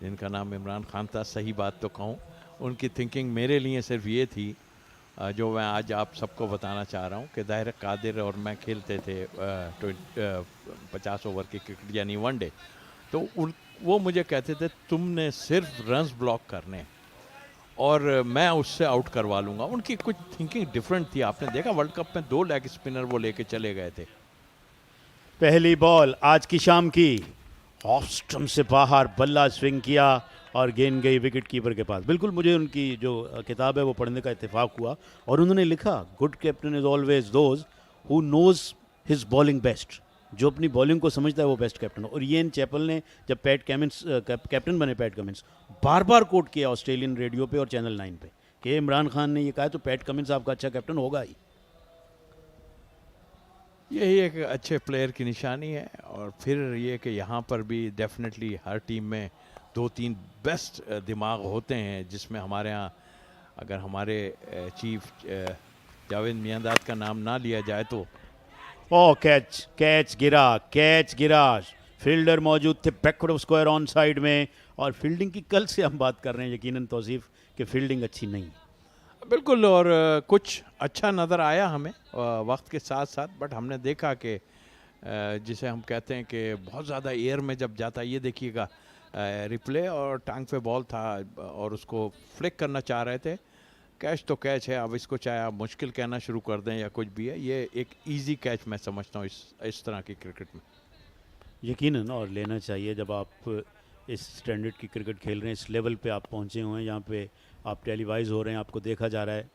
जिनका नाम इमरान खान था। सही बात तो कहूँ, उनकी थिंकिंग मेरे लिए सिर्फ ये थी जो मैं आज आप सबको बताना चाह रहा हूँ कि दाहिर कादिर और मैं खेलते थे 50 ओवर की क्रिकेट यानी वनडे, तो वो मुझे कहते थे तुमने सिर्फ रन्स ब्लॉक करने और मैं उससे आउट करवा लूँगा। उनकी कुछ थिंकिंग डिफरेंट थी। आपने देखा वर्ल्ड कप में 2 लेग स्पिनर वो लेके चले गए थे। पहली बॉल आज की शाम की, ऑफ स्टंप से बाहर बल्ला स्विंग किया और गेंद गई विकेट कीपर के पास। बिल्कुल मुझे उनकी जो किताब है वो पढ़ने का इत्तेफाक हुआ, और उन्होंने लिखा good captain is always those who knows his bowling best, जो अपनी बॉलिंग को समझता है वो बेस्ट कैप्टन हो। और ये इन चैपल ने जब पैट कमिंस कैप्टन बने, पैट कमिंस बार बार कोट किया ऑस्ट्रेलियन रेडियो पे और चैनल 9 पे कि इमरान खान ने ये कहा, तो पैट कमिंस आपका अच्छा कैप्टन होगा ही। यही एक अच्छे प्लेयर की निशानी है। और फिर ये कि यहाँ पर भी डेफिनेटली हर टीम में 2-3 बेस्ट दिमाग होते हैं, जिसमें हमारे यहाँ अगर हमारे चीफ जावेद मियांदाद का नाम ना लिया जाए तो ओ कैच गिरा, फील्डर मौजूद थे बैकवर्ड स्क्वायर ऑन साइड में, और फील्डिंग की कल से हम बात कर रहे हैं यकीनन तौसीफ कि फील्डिंग अच्छी नहीं। बिल्कुल, और कुछ अच्छा नज़र आया हमें वक्त के साथ साथ, बट हमने देखा कि जिसे हम कहते हैं कि बहुत ज़्यादा एयर में जब जाता है, ये देखिएगा रिप्ले और टांग पे बॉल था और उसको फ्लिक करना चाह रहे थे। कैच तो कैच है, अब इसको चाहे आप मुश्किल कहना शुरू कर दें या कुछ भी है, ये एक इजी कैच मैं समझता हूँ इस तरह की क्रिकेट में। यकीनन, और लेना चाहिए जब आप इस स्टैंडर्ड की क्रिकेट खेल रहे हैं, इस लेवल पे आप पहुँचे हुए हैं, यहाँ पे आप टेलीवाइज हो रहे हैं, आपको देखा जा रहा है।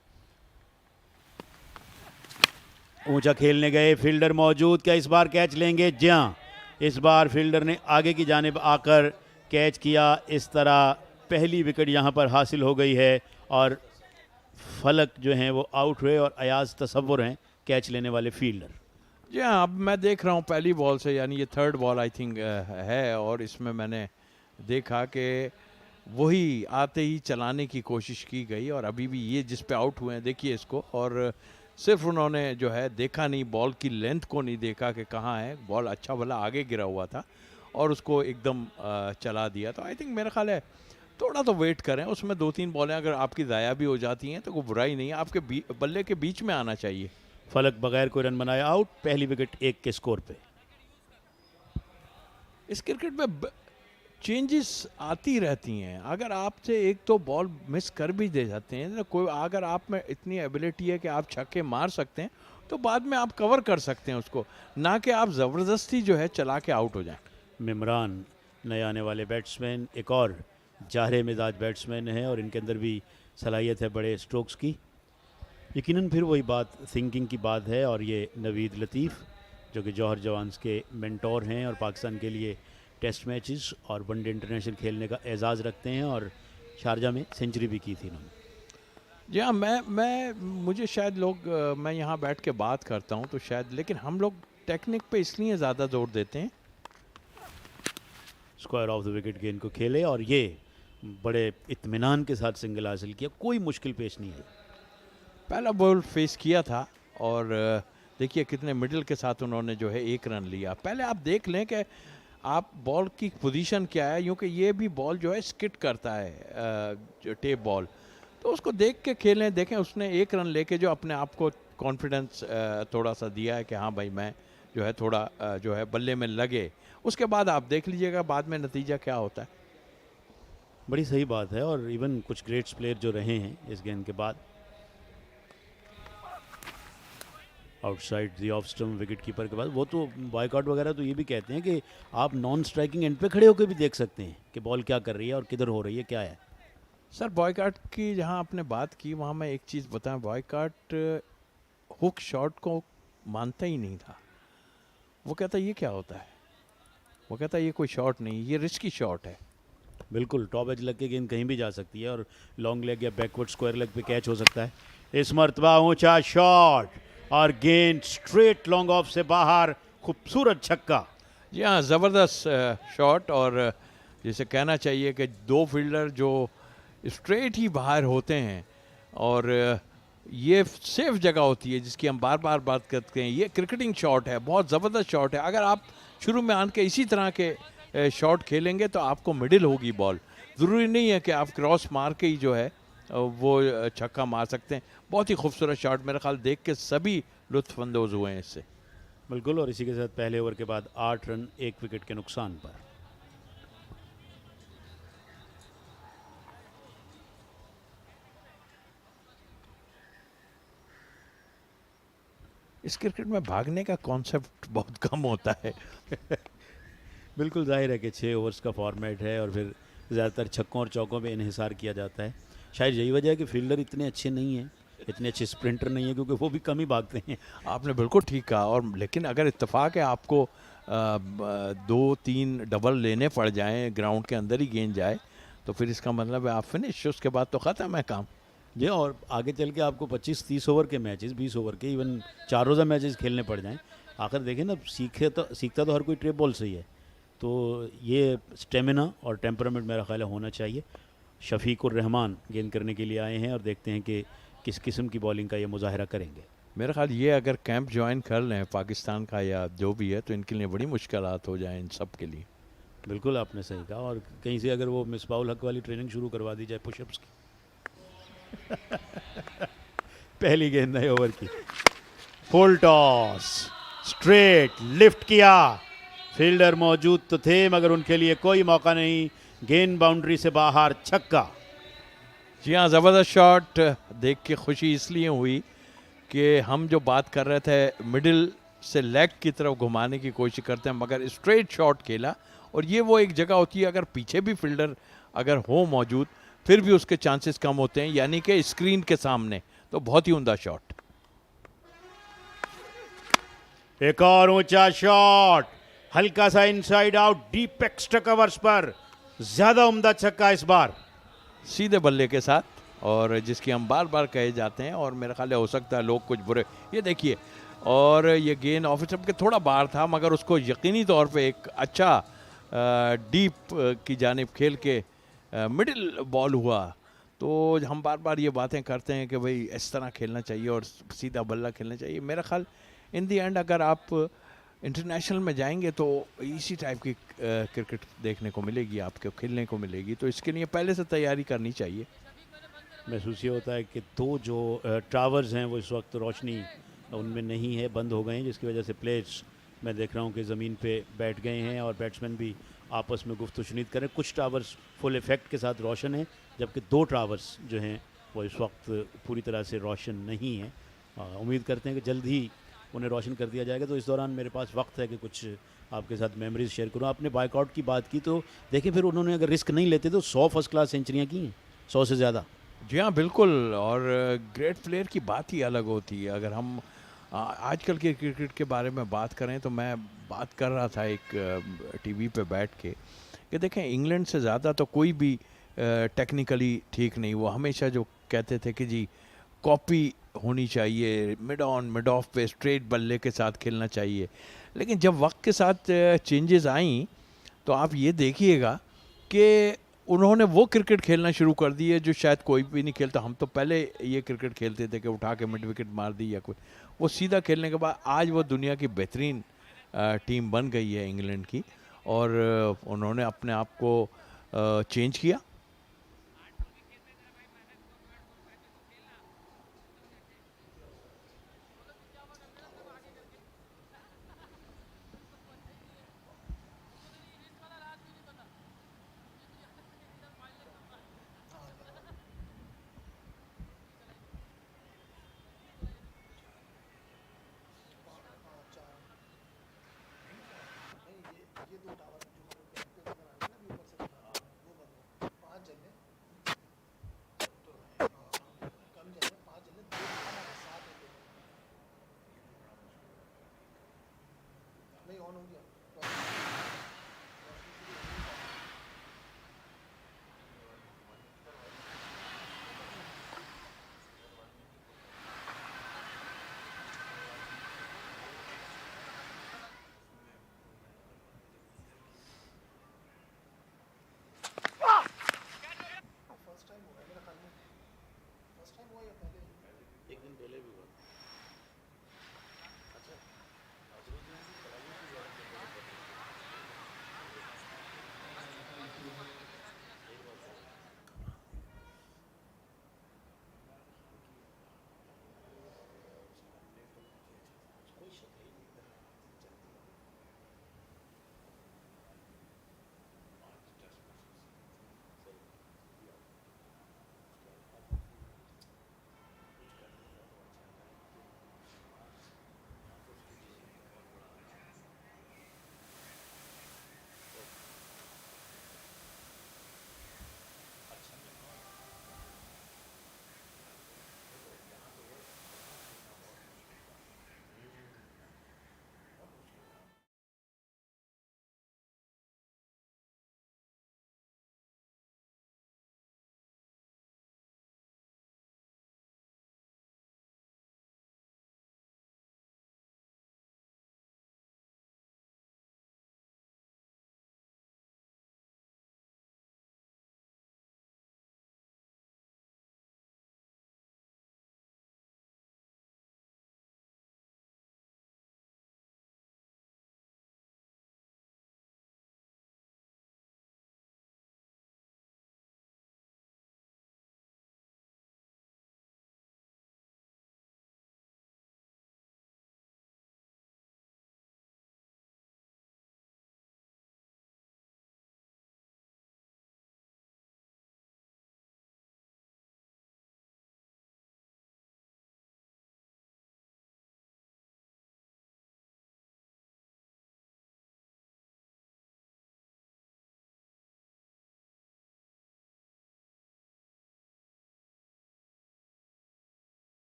ऊंचा खेलने गए, फील्डर मौजूद, क्या इस बार कैच लेंगे? जी हाँ, इस बार फील्डर ने आगे की जानिब आकर कैच किया। इस तरह पहली विकेट यहाँ पर हासिल हो गई है और फलक जो हैं वो आउट हुए और अयाज तसव्वुर हैं कैच लेने वाले फील्डर। जी हाँ, अब मैं देख रहा हूँ पहली बॉल से, यानी ये 3rd बॉल आई थिंक है, और इसमें मैंने देखा कि वही आते ही चलाने की कोशिश की गई, और अभी भी ये जिस पे आउट हुए हैं देखिए इसको, और सिर्फ उन्होंने जो है देखा नहीं, बॉल की लेंथ को नहीं देखा कि कहाँ है बॉल, अच्छा भला आगे गिरा हुआ था और उसको एकदम चला दिया। तो आई थिंक मेरा ख्याल है थोड़ा तो वेट करें, उसमें 2-3 बॉलें अगर आपकी ज़ाया भी हो जाती हैं तो कोई बुराई नहीं है, आपके बल्ले के बीच में आना चाहिए। फलक बगैर कोई रन बनाया आउट, पहली विकेट 1 के स्कोर पे। इस क्रिकेट में चेंजेस आती रहती हैं, अगर आपसे एक तो बॉल मिस कर भी दे जाते हैं तो कोई, अगर आप में इतनी एबिलिटी है कि आप छक्के मार सकते हैं तो बाद में आप कवर कर सकते हैं उसको, ना कि आप ज़बरदस्ती जो है चला के आउट हो जाएं। मिमरान नए आने वाले बैट्समैन, एक और जाहरे मिजाज बैट्समैन है और इनके अंदर भी सलाहियत है बड़े स्ट्रोक्स की। यकीनन फिर वही बात थिंकिंग की बात है, और ये नवीद लतीफ़ जो कि जौहर जवान्स के मेंटोर हैं और पाकिस्तान के लिए टेस्ट मैचेस और वनडे इंटरनेशनल खेलने का एजाज़ रखते हैं, और शारजा में सेंचुरी भी की थी इन्होंने। जी हाँ, मैं मुझे शायद लोग मैं यहाँ बैठ के बात करता हूँ तो शायद, लेकिन हम लोग टेक्निक पे इसलिए ज़्यादा जोर देते हैं। स्क्वायर ऑफ द विकेट गेंद को खेले और ये बड़े इत्मीनान के साथ सिंगल हासिल किया, कोई मुश्किल पेश नहीं है। पहला बॉल फेस किया था और देखिए कितने मिडिल के साथ उन्होंने जो है 1 रन लिया। पहले आप देख लें कि आप बॉल की पोजीशन क्या है, क्योंकि ये भी बॉल जो है स्किट करता है जो टेप बॉल, तो उसको देख के खेलें। देखें उसने 1 रन लेके जो अपने आप को कॉन्फिडेंस थोड़ा सा दिया है कि हाँ भाई मैं जो है थोड़ा जो है बल्ले में लगे, उसके बाद आप देख लीजिएगा बाद में नतीजा क्या होता है। बड़ी सही बात है, और इवन कुछ ग्रेट्स प्लेयर जो रहे हैं इस गेंद के बाद। Outside the off stump wicket keeper के बाद, वो तो बॉयकॉट वगैरह तो ये भी कहते हैं कि आप नॉन स्ट्राइकिंग एंड पे खड़े होकर भी देख सकते हैं कि बॉल क्या कर रही है और किधर हो रही है, क्या है। सर बॉयकॉट की जहाँ आपने बात की वहाँ मैं एक चीज़ बताऊँ, बॉयकॉट हुक शॉट को मानता ही नहीं था। वो कहता ये क्या होता है, वो कहता ये कोई शॉट नहीं, ये रिस्की शॉट है। बिल्कुल, टॉप एज लग के गेंद कहीं भी जा सकती है और लॉन्ग लेग या बैकवर्ड स्क्वायर लेग पे कैच हो सकता है। इस मरतबा ऊंचा शॉट और गेंद स्ट्रेट लॉन्ग ऑफ से बाहर, खूबसूरत छक्का। जी हाँ, ज़बरदस्त शॉट, और जैसे कहना चाहिए कि 2 फील्डर जो स्ट्रेट ही बाहर होते हैं और ये सेफ जगह होती है जिसकी हम बार बार बात करते हैं। ये क्रिकेटिंग शॉट है, बहुत ज़बरदस्त शॉट है। अगर आप शुरू में आन के इसी तरह के शॉट खेलेंगे तो आपको मिडिल होगी बॉल, ज़रूरी नहीं है कि आप क्रॉस मार के ही जो है वो छक्का मार सकते हैं। बहुत ही खूबसूरत शॉट, मेरा ख्याल देख के सभी लुत्फ़अंदोज़ हुए हैं इससे। बिल्कुल, और इसी के साथ पहले ओवर के बाद 8 रन 1 विकेट के नुकसान पर। इस क्रिकेट में भागने का कॉन्सेप्ट बहुत कम होता है। बिल्कुल जाहिर है कि 6 ओवर्स का फॉर्मेट है और फिर ज़्यादातर छक्कों और चौकों पे इन्हिसार किया जाता है। शायद यही वजह है कि फील्डर इतने अच्छे नहीं हैं, इतने अच्छे स्प्रिंटर नहीं हैं, क्योंकि वो भी कम ही भागते हैं। आपने बिल्कुल ठीक कहा, और लेकिन अगर इत्तेफाक है आपको 2-3 डबल लेने पड़ जाएं, ग्राउंड के अंदर ही गेंद जाए, तो फिर इसका मतलब है आप फिनिश, उसके बाद तो ख़त्म है काम। जी, और आगे चल के आपको 25-30 ओवर के मैचेस, 20 ओवर के, इवन 4 रोज़ा मैचेस खेलने पड़ जाएं। आखिर देखें ना, सीखता तो हर कोई ट्रेप बॉल से ही है, तो ये स्टेमिना और टेम्परामेंट मेरा ख्याल है होना चाहिए। शफीक और रहमान गेंद करने के लिए आए हैं और देखते हैं कि किस किस्म की बॉलिंग का ये मुजाहरा करेंगे। मेरा ख्याल ये अगर कैंप ज्वाइन कर लें पाकिस्तान का या जो भी है, तो इनके लिए बड़ी मुश्किलात हो जाए इन सब के लिए। बिल्कुल आपने सही कहा, और कहीं से अगर वो मिसबाउल हक वाली ट्रेनिंग शुरू करवा दी जाए पुशअप्स की। पहली गेंद नए ओवर की, फुल टॉस, स्ट्रेट लिफ्ट किया, फील्डर मौजूद तो थे मगर उनके लिए कोई मौका नहीं, गेंद बाउंड्री से बाहर, छक्का। जी हाँ, ज़बरदस्त शॉट। देख के खुशी इसलिए हुई कि हम जो बात कर रहे थे मिडिल से लेग की तरफ घुमाने की कोशिश करते हैं, मगर स्ट्रेट शॉट खेला, और ये वो एक जगह होती है अगर पीछे भी फील्डर अगर हो मौजूद फिर भी उसके चांसेस कम होते हैं, यानी कि स्क्रीन के सामने, तो बहुत ही उम्दा शॉट। एक और ऊंचा शॉट, हल्का सा inside out, deep extra covers पर, ज्यादा उम्दा छक्का इस बार, सीधे बल्ले के साथ, और जिसकी हम बार बार कहे जाते हैं, और मेरा ख्याल है हो सकता है लोग कुछ बुरे, ये देखिए, और ये गेंद ऑफ स्टंप के थोड़ा बाहर था, मगर उसको यकीनी तौर पे एक अच्छा डीप की जानिब खेल के मिडिल बॉल हुआ। तो हम बार बार ये बातें करते हैं कि भाई इस तरह खेलना चाहिए और सीधा बल्ला खेलना चाहिए। मेरा ख्याल इन दी एंड अगर आप इंटरनेशनल में जाएंगे तो इसी टाइप की क्रिकेट देखने को मिलेगी, आपको खेलने को मिलेगी, तो इसके लिए पहले से तैयारी करनी चाहिए। महसूस ये होता है कि 2 जो टावर्स हैं वो इस वक्त रोशनी उनमें नहीं है, बंद हो गए हैं, जिसकी वजह से प्लेयर्स मैं देख रहा हूँ कि ज़मीन पे बैठ गए हैं और बैट्समैन भी आपस में गुफ्तशुनीद करें। कुछ टावर्स फुल इफेक्ट के साथ रोशन है, जबकि 2 टावर्स जो हैं वो इस वक्त पूरी तरह से रोशन नहीं हैं। उम्मीद करते हैं कि जल्द ही उन्हें रोशन कर दिया जाएगा। तो इस दौरान मेरे पास वक्त है कि कुछ आपके साथ मेमोरीज शेयर करूँ। आपने बाइकआउट की बात की, तो देखिए फिर उन्होंने अगर रिस्क नहीं लेते तो 100 फर्स्ट क्लास सेंचुरियाँ की हैं, 100 से ज़्यादा। जी हाँ बिल्कुल, और ग्रेट प्लेयर की बात ही अलग होती है। अगर हम आजकल के क्रिकेट के बारे में बात करें तो मैं बात कर रहा था एक टीवी पे बैठ के कि देखें इंग्लैंड से ज़्यादा तो कोई भी टेक्निकली ठीक नहीं। वो हमेशा जो कहते थे कि जी कॉपी होनी चाहिए, मिड ऑफ पे स्ट्रेट बल्ले के साथ खेलना चाहिए, लेकिन जब वक्त के साथ चेंजेस आई तो आप ये देखिएगा कि उन्होंने वो क्रिकेट खेलना शुरू कर दी है जो शायद कोई भी नहीं खेलता। हम तो पहले ये क्रिकेट खेलते थे कि उठा के मिड विकेट मार दी या कोई, वो सीधा खेलने के बाद आज वो दुनिया की बेहतरीन टीम बन गई है इंग्लैंड की, और उन्होंने अपने आप को चेंज किया।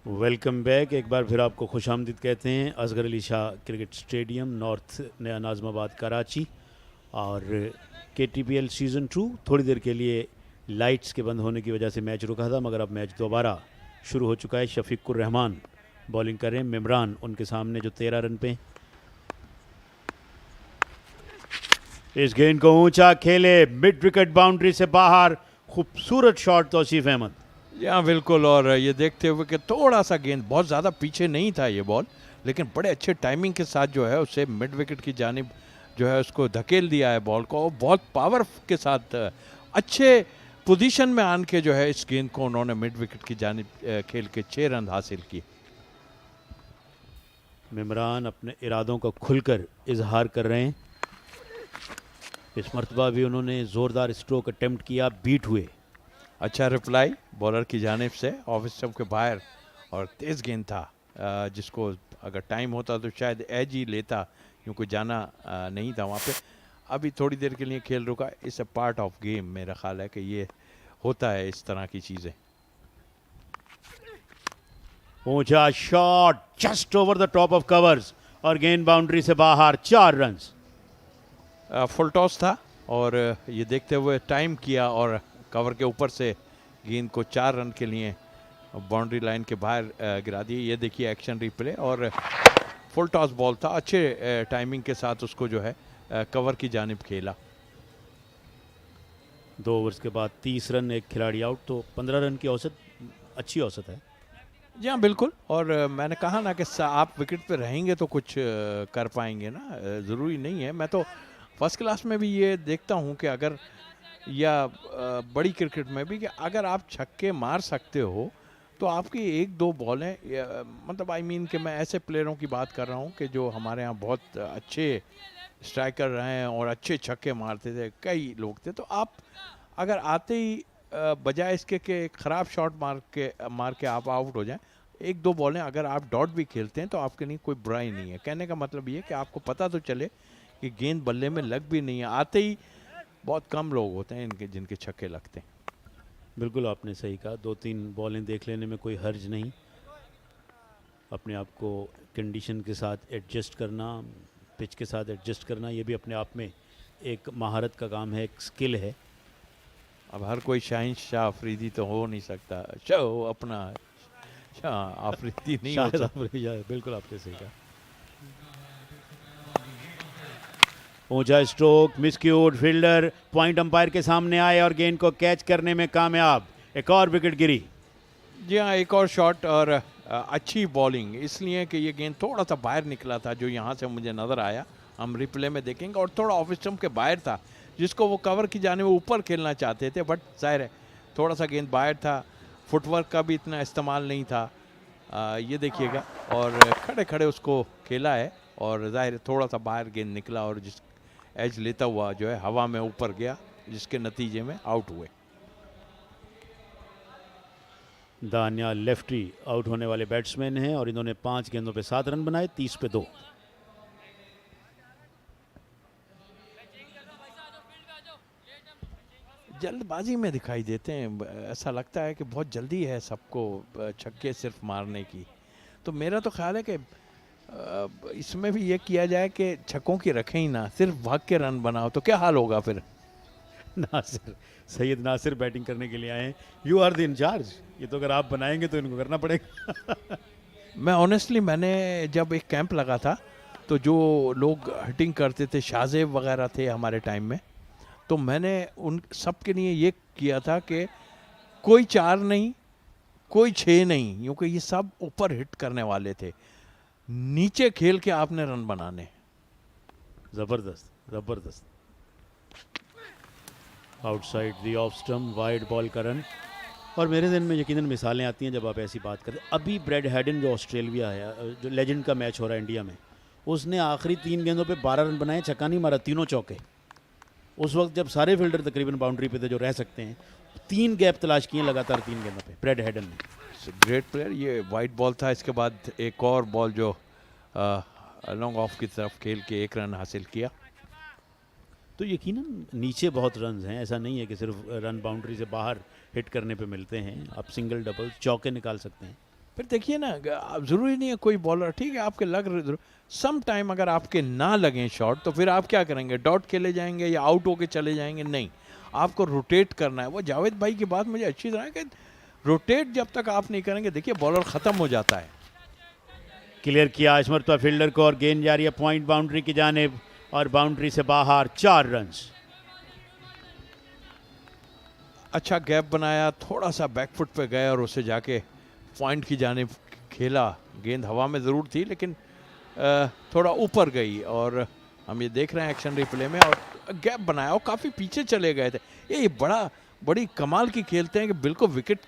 Welcome back. एक बार फिर आपको खुशामदीद कहते हैं Asghar Ali Shah cricket stadium, north नया नाज़माबाद, कराची। और KTPL सीज़न 2 थोड़ी देर के लिए लाइट्स के बंद होने की वजह से मैच रुका था, मगर अब मैच दोबारा शुरू हो चुका है। शफीक रहमान बॉलिंग कर रहे हैं, मिमरान उनके सामने जो 13 रन पे। इस गेंद को ऊंचा खेले, मिड विकेट बाउंड्री से बाहर, खूबसूरत शॉट तौसीफ अहमद। हाँ बिल्कुल, और ये देखते हुए कि थोड़ा सा गेंद बहुत ज़्यादा पीछे नहीं था ये बॉल, लेकिन बड़े अच्छे टाइमिंग के साथ जो है उसे मिड विकेट की जानिब जो है उसको धकेल दिया है बॉल को, और बहुत पावर के साथ अच्छे पोजीशन में आन के जो है इस गेंद को उन्होंने मिड विकेट की जानिब खेल के 6 रन हासिल किए। मिमरान अपने इरादों का खुलकर इजहार कर रहे हैं। इस मरतबा भी उन्होंने ज़ोरदार स्ट्रोक अटेम्प्ट किया, बीट हुए। अच्छा रिप्लाई बॉलर की जानिब से ऑफ स्टंप के बाहर, और तेज़ गेंद था जिसको अगर टाइम होता तो शायद एज ही लेता, क्योंकि जाना नहीं था वहाँ पे। अभी थोड़ी देर के लिए खेल रुका। It's a part of game, मेरा ख्याल है कि ये होता है इस तरह की चीज़ें। ऊंचा shot just over the top of covers और गेंद बाउंड्री से बाहर, 4 रन। फुल टॉस था और ये देखते हुए टाइम किया और कवर के ऊपर से गेंद को 4 रन के लिए बाउंड्री लाइन के बाहर गिरा दिए। ये देखिए एक्शन रिप्ले, और फुल टॉस बॉल था, अच्छे टाइमिंग के साथ उसको जो है कवर की जानिब खेला। 2 ओवर्स के बाद 30 रन, एक खिलाड़ी आउट, तो 15 रन की औसत अच्छी औसत है। जी हाँ बिल्कुल, और मैंने कहा ना कि आप विकेट पे रहेंगे तो कुछ कर पाएंगे ना, ज़रूरी नहीं है। मैं तो फर्स्ट क्लास में भी ये देखता हूँ कि अगर, या बड़ी क्रिकेट में भी, कि अगर आप छक्के मार सकते हो तो आपकी 1-2 बॉलें, मतलब आई मीन कि मैं ऐसे प्लेयरों की बात कर रहा हूँ कि जो हमारे यहाँ बहुत अच्छे स्ट्राइकर रहे हैं और अच्छे छक्के मारते थे, कई लोग थे, तो आप अगर आते ही बजाय इसके कि ख़राब शॉट मार के आप आउट हो जाएं, 1-2 बॉलें अगर आप डॉट भी खेलते हैं तो आपके लिए कोई बुराई नहीं है। कहने का मतलब ये कि आपको पता तो चले कि गेंद बल्ले में लग भी नहीं है। आते ही बहुत कम लोग होते हैं इनके जिनके छक्के लगते हैं। बिल्कुल आपने सही कहा, 2-3 बॉलें देख लेने में कोई हर्ज नहीं। अपने आप को कंडीशन के साथ एडजस्ट करना, पिच के साथ एडजस्ट करना, ये भी अपने आप में एक महारत का काम है, एक स्किल है। अब हर कोई शाह अफरीदी तो हो नहीं सकता, शो अपना शाह अफरीदी नहीं होता। बिल्कुल आपने सही कहा। ऊंचा स्ट्रोक, मिसक्यूड, फील्डर पॉइंट अंपायर के सामने आए और गेंद को कैच करने में कामयाब। एक और विकेट गिरी। जी हाँ, एक और शॉट और अच्छी बॉलिंग, इसलिए कि ये गेंद थोड़ा सा बाहर निकला था, जो यहाँ से मुझे नज़र आया, हम रिप्ले में देखेंगे, और थोड़ा ऑफ स्टंप के बाहर था, जिसको वो कवर की जाने में ऊपर खेलना चाहते थे, बट जाहिर है थोड़ा सा गेंद बाहर था, फुटवर्क का भी इतना इस्तेमाल नहीं था। ये देखिएगा, और खड़े खड़े उसको खेला है, और जाहिर थोड़ा सा बाहर गेंद निकला और जिस एज लेता हुआ जो है हवा में ऊपर गया, जिसके नतीजे में आउट हुए। दानियाल लेफ्टी आउट होने वाले बैट्समैन हैं और इन्होंने 5 गेंदों पे 7 रन बनाए, 30 पे 2। जल्दबाजी में दिखाई देते हैं, ऐसा लगता है कि बहुत जल्दी है सबको छक्के सिर्फ मारने की। तो मेरा तो ख्याल है कि इसमें भी ये किया जाए कि छक्कों की रखें ही ना, सिर्फ भाग के रन बनाओ, तो क्या हाल होगा फिर। नासिर, सैयद नासिर बैटिंग करने के लिए आए हैं। यू आर द इंचार्ज, ये तो अगर आप बनाएंगे तो इनको करना पड़ेगा। मैं ऑनेस्टली, मैंने जब एक कैंप लगा था तो जो लोग हिटिंग करते थे, शाहजेब वगैरह थे हमारे टाइम में, तो मैंने उन सब के लिए ये किया था कि कोई 4 नहीं, कोई 6 नहीं, क्योंकि ये सब ऊपर हिट करने वाले थे, नीचे खेल के आपने रन बनाने। ज़बरदस्त ज़बरदस्त। Outside the off stump, wide ball का रन। और मेरे दिन में यकीनन मिसालें आती हैं जब आप ऐसी बात करते हैं। अभी ब्रैड हैडन जो ऑस्ट्रेलिया है, जो लेजेंड का मैच हो रहा है इंडिया में, उसने आखिरी 3 गेंदों पे 12 रन बनाए, छक्का नहीं मारा, तीनों चौके। उस वक्त जब सारे फील्डर तकरीबन बाउंड्री पे थे जो रह सकते हैं, 3 गैप तलाश किए लगातार 3 गेंदों पे ब्रैड हैडन ने। Great player. ये वाइट बॉल था, इसके बाद एक और बॉल जो लॉन्ग ऑफ की तरफ खेल के 1 रन हासिल किया। तो यकीनन नीचे बहुत रन्स हैं, ऐसा नहीं है कि सिर्फ रन बाउंड्री से बाहर हिट करने पे मिलते हैं। आप सिंगल, डबल, चौके निकाल सकते हैं। फिर देखिए ना, अब ज़रूरी नहीं है कोई बॉलर, ठीक है आपके लग सम टाइम अगर आपके ना लगें शॉट तो फिर आप क्या करेंगे, डॉट खेले जाएंगे या आउट होके चले जाएंगे? नहीं, आपको रोटेट करना है। वो जावेद भाई की बात मुझे अच्छी तरह कि रोटेट जब तक आप नहीं करेंगे, देखिए बॉलर ख़त्म हो जाता है। क्लियर किया इस मरतबा फील्डर को और गेंद जा रही है पॉइंट बाउंड्री की जानिब और बाउंड्री से बाहर 4 रन्स। अच्छा गैप बनाया, थोड़ा सा बैकफुट पे गए और उसे जाके पॉइंट की जानिब खेला। गेंद हवा में ज़रूर थी लेकिन थोड़ा ऊपर गई और हम ये देख रहे हैं एक्शन रिप्ले में, और गैप बनाया और काफ़ी पीछे चले गए थे। ये बड़ी कमाल की खेलते हैं कि बिल्कुल विकेट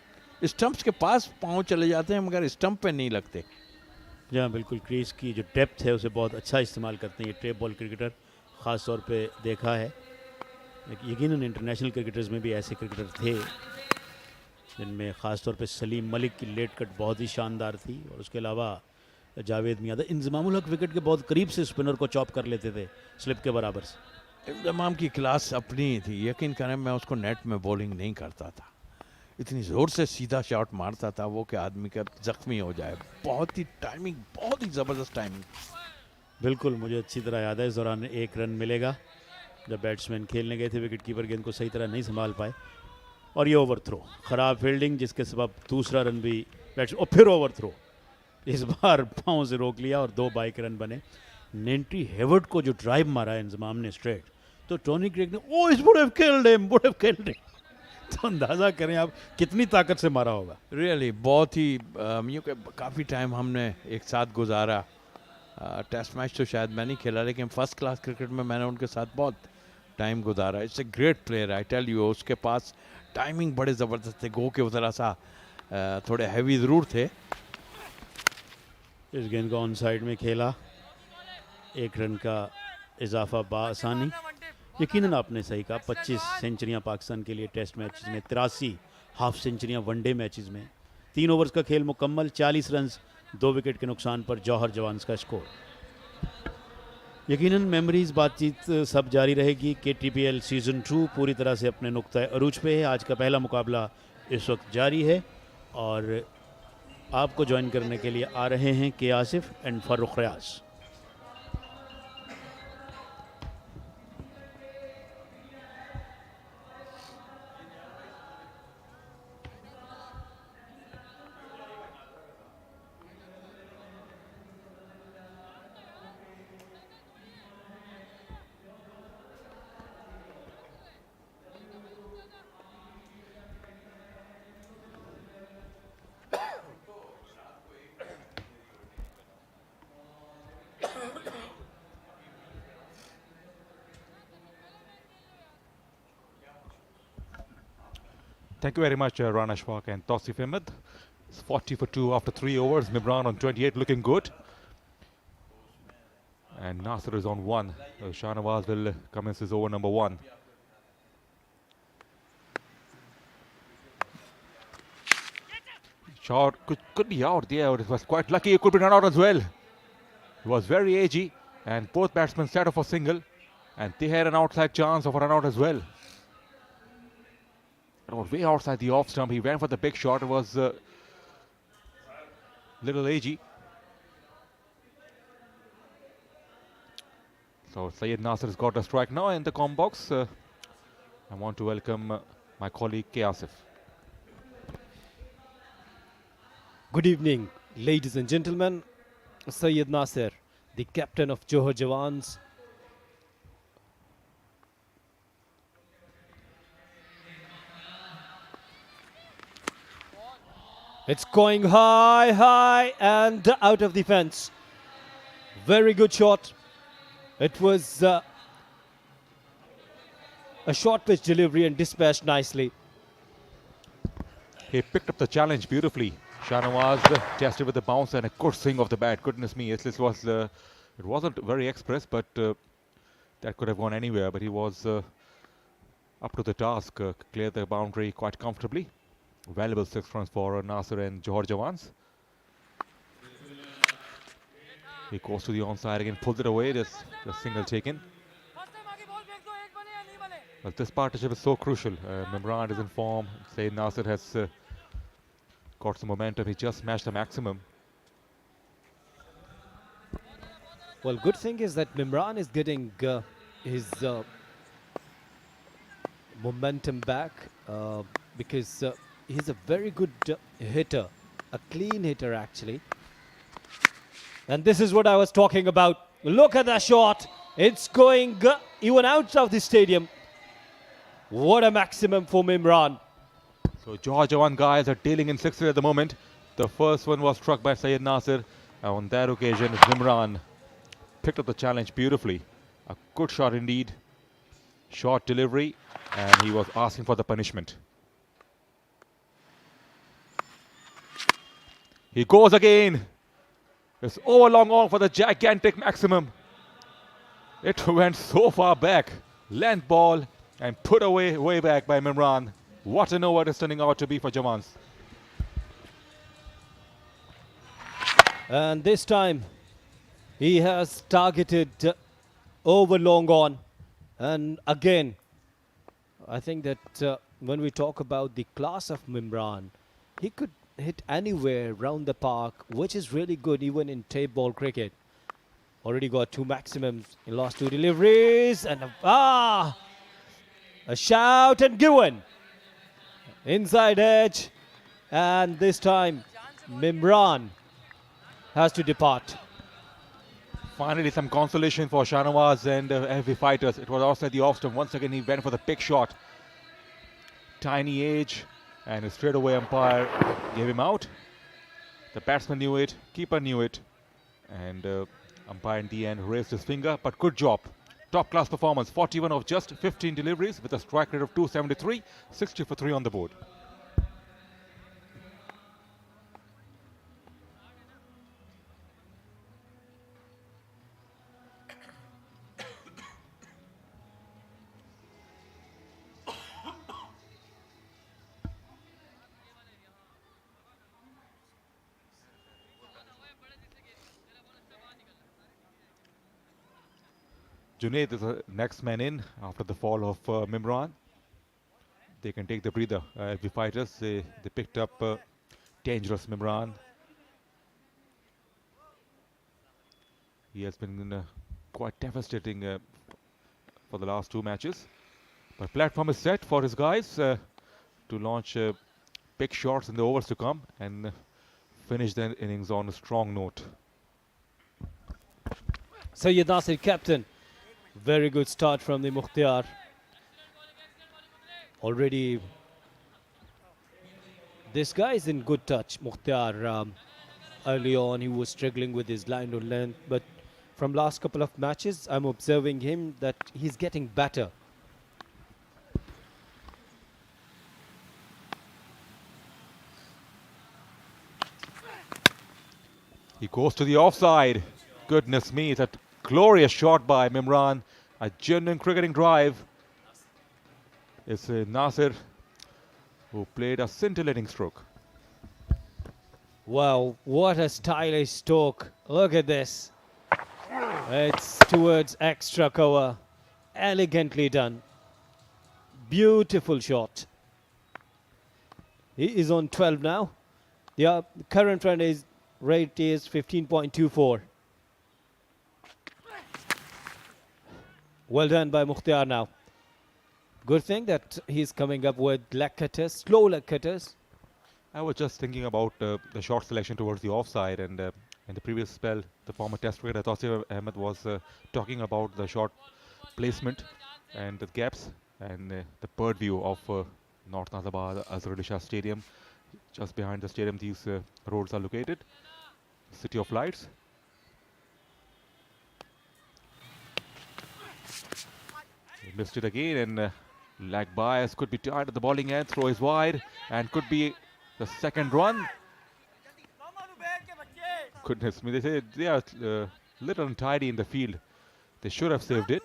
स्टंप्स के पास पाँव चले जाते हैं मगर स्टंप पे नहीं लगते। जहाँ बिल्कुल क्रीज की जो डेप्थ है उसे बहुत अच्छा इस्तेमाल करते हैं ये ट्रेप बॉल क्रिकेटर, ख़ास तौर पे देखा है। यकीनन इंटरनेशनल क्रिकेटर्स में भी ऐसे क्रिकेटर थे जिनमें ख़ास तौर पे सलीम मलिक की लेट कट बहुत ही शानदार थी, और उसके अलावा जावेद मियां इंजमामुल हक विकेट के बहुत करीब से स्पिनर को चॉप कर लेते थे स्लिप के बराबर से। इंजमाम की क्लास अपनी थी, यकीन करें मैं उसको नेट में बॉलिंग नहीं करता था, इतनी ज़ोर से सीधा शॉट मारता था वो कि आदमी का ज़ख्मी हो जाए। बहुत ही टाइमिंग, बहुत ही ज़बरदस्त टाइमिंग। बिल्कुल मुझे अच्छी तरह याद है इस दौरान 1 रन मिलेगा जब बैट्समैन खेलने गए थे, विकेट कीपर गेंद को सही तरह नहीं संभाल पाए और ये ओवर थ्रो, ख़राब फील्डिंग जिसके सबब दूसरा रन भी बैट्समैन, और फिर ओवर थ्रो, इस बार पाँव से रोक लिया और 2 बाइक रन बने। नेंटी हेवर्ड को जो ड्राइव मारा है इंजमाम ने स्ट्रेट, तो टोनी क्रेग ने ओ इस वुड हैव किल्ड हिम, तो अंदाज़ा करें आप कितनी ताकत से मारा होगा। रियली बहुत ही काफ़ी टाइम हमने एक साथ गुजारा। टेस्ट मैच तो शायद मैं नहीं खेला लेकिन फर्स्ट क्लास क्रिकेट में मैंने उनके साथ बहुत टाइम गुजारा। It's a great player, I tell you. उसके पास टाइमिंग बड़े ज़बरदस्त थे, गो के ज़रा सा थोड़े हैवी ज़रूर थे। इस गेंद को ऑन साइड में खेला, 1 रन का इजाफा बासानी। यकीनन आपने सही कहा, 25 सेंचुरियां पाकिस्तान के लिए टेस्ट मैचेस में, 83 हाफ सेंचुरियां वनडे मैचेस में। 3 ओवर्स का खेल मुकम्मल, 40 रन 2 विकेट के नुकसान पर जौहर जवान्स का स्कोर। यकीनन मेमोरीज बातचीत सब जारी रहेगी। KTPL सीज़न 2 पूरी तरह से अपने नुक्ता अरूज पे है। आज का पहला मुकाबला इस वक्त जारी है और आपको ज्वाइन करने के लिए आ रहे हैं K Asif and Farooq Riaz. Thank you very much, Rana Ashfaq and Tausif Ahmed. It's 40 for 2 after 3 overs. Mimran on 28, looking good. And Nasir is on 1. Shahnawaz will commence his over number 1. Shot could be out there. It was quite lucky. It could be run out as well. It was very edgy, and both batsmen set off for single, and they had an outside chance of a run out as well. Way outside the off stump, he went for the big shot. It was little edgy. So Syed Nasir has got a strike now in the com box. I want to welcome my colleague K. Asif. Good evening, ladies and gentlemen. Syed Nasir, the captain of Johar Jawans. It's going high and out of the fence. Very good shot. It was a short pitch delivery and dispatched nicely. He picked up the challenge beautifully. Shahnawaz tested with the bounce and a good swing of the bat. Goodness me, yes, this was it wasn't very express, but that could have gone anywhere. But he was up to the task, cleared the boundary quite comfortably. Valuable 6 runs for Nasir and Johar Jawans. He goes to the onside again, pulls it away. There's a single taken. But this partnership is so crucial. Mimran is in form. Syed Nasir has got some momentum. He just smashed the maximum. Well, good thing is that Mimran is getting his momentum back because he's a very good hitter, a clean hitter actually. And this is what I was talking about. Look at that shot. It's going even out of the stadium. What a maximum for Mimran. So Johar Jawan guys are dealing in sixes at the moment. The first one was struck by Syed Nasir. And on that occasion, Mimran picked up the challenge beautifully. A good shot indeed. Short delivery. And he was asking for the punishment. He goes again. It's over long on for the gigantic maximum. It went so far back. Length ball and put away way back by Mimran. What an over it is turning out to be for Jawans. And this time he has targeted over long on. And again, I think that when we talk about the class of Mimran, he could hit anywhere round the park, which is really good even in tape ball cricket. Already got 2 maximums in last 2 deliveries. And a shout and given. Inside edge. And this time Mimran has to depart. Finally some consolation for Shahnawaz and FB Fighters. It was outside the off stump. Once again he went for the big shot. Tiny age. And a straightaway umpire gave him out. The batsman knew it, keeper knew it, and umpire in the end raised his finger. But good job. Top class performance. 41 of just 15 deliveries with a strike rate of 273, 60 for 3 on the board. Junaid is the next man in after the fall of Mimran. They can take the breather. FB Fighters, they picked up dangerous Mimran. He has been quite devastating for the last 2 matches. But platform is set for his guys to launch big shots in the overs to come and finish the innings on a strong note. Syed Nasir, captain. Very good start from the Mukhtar. Already, this guy is in good touch. Mukhtar, early on he was struggling with his line on length, but from last couple of matches, I'm observing him that he's getting better. He goes to the offside. Goodness me, that glorious shot by Mimran. A genuine cricketing drive. It's Nasir who played a scintillating stroke. Wow, what a stylish stroke. Look at this. It's towards extra cover. Elegantly done. Beautiful shot. He is on 12 now. The current rate is 15.24. Well done by Mukhtar now. Good thing that he's coming up with leg cutters, slow leg cutters. I was just thinking about the shot selection towards the offside, and in the previous spell, the former test cricketer Tassawer Ahmed was talking about the shot placement and the gaps and the bird view of North Nazabad Azhar Ali Shah Stadium. Just behind the stadium, these roads are located. City of Lights. He missed it again, and lag bias could be tied at the bowling end. Throw is wide and could be the second run. Goodness me, they say they are little untidy in the field. They should have saved it.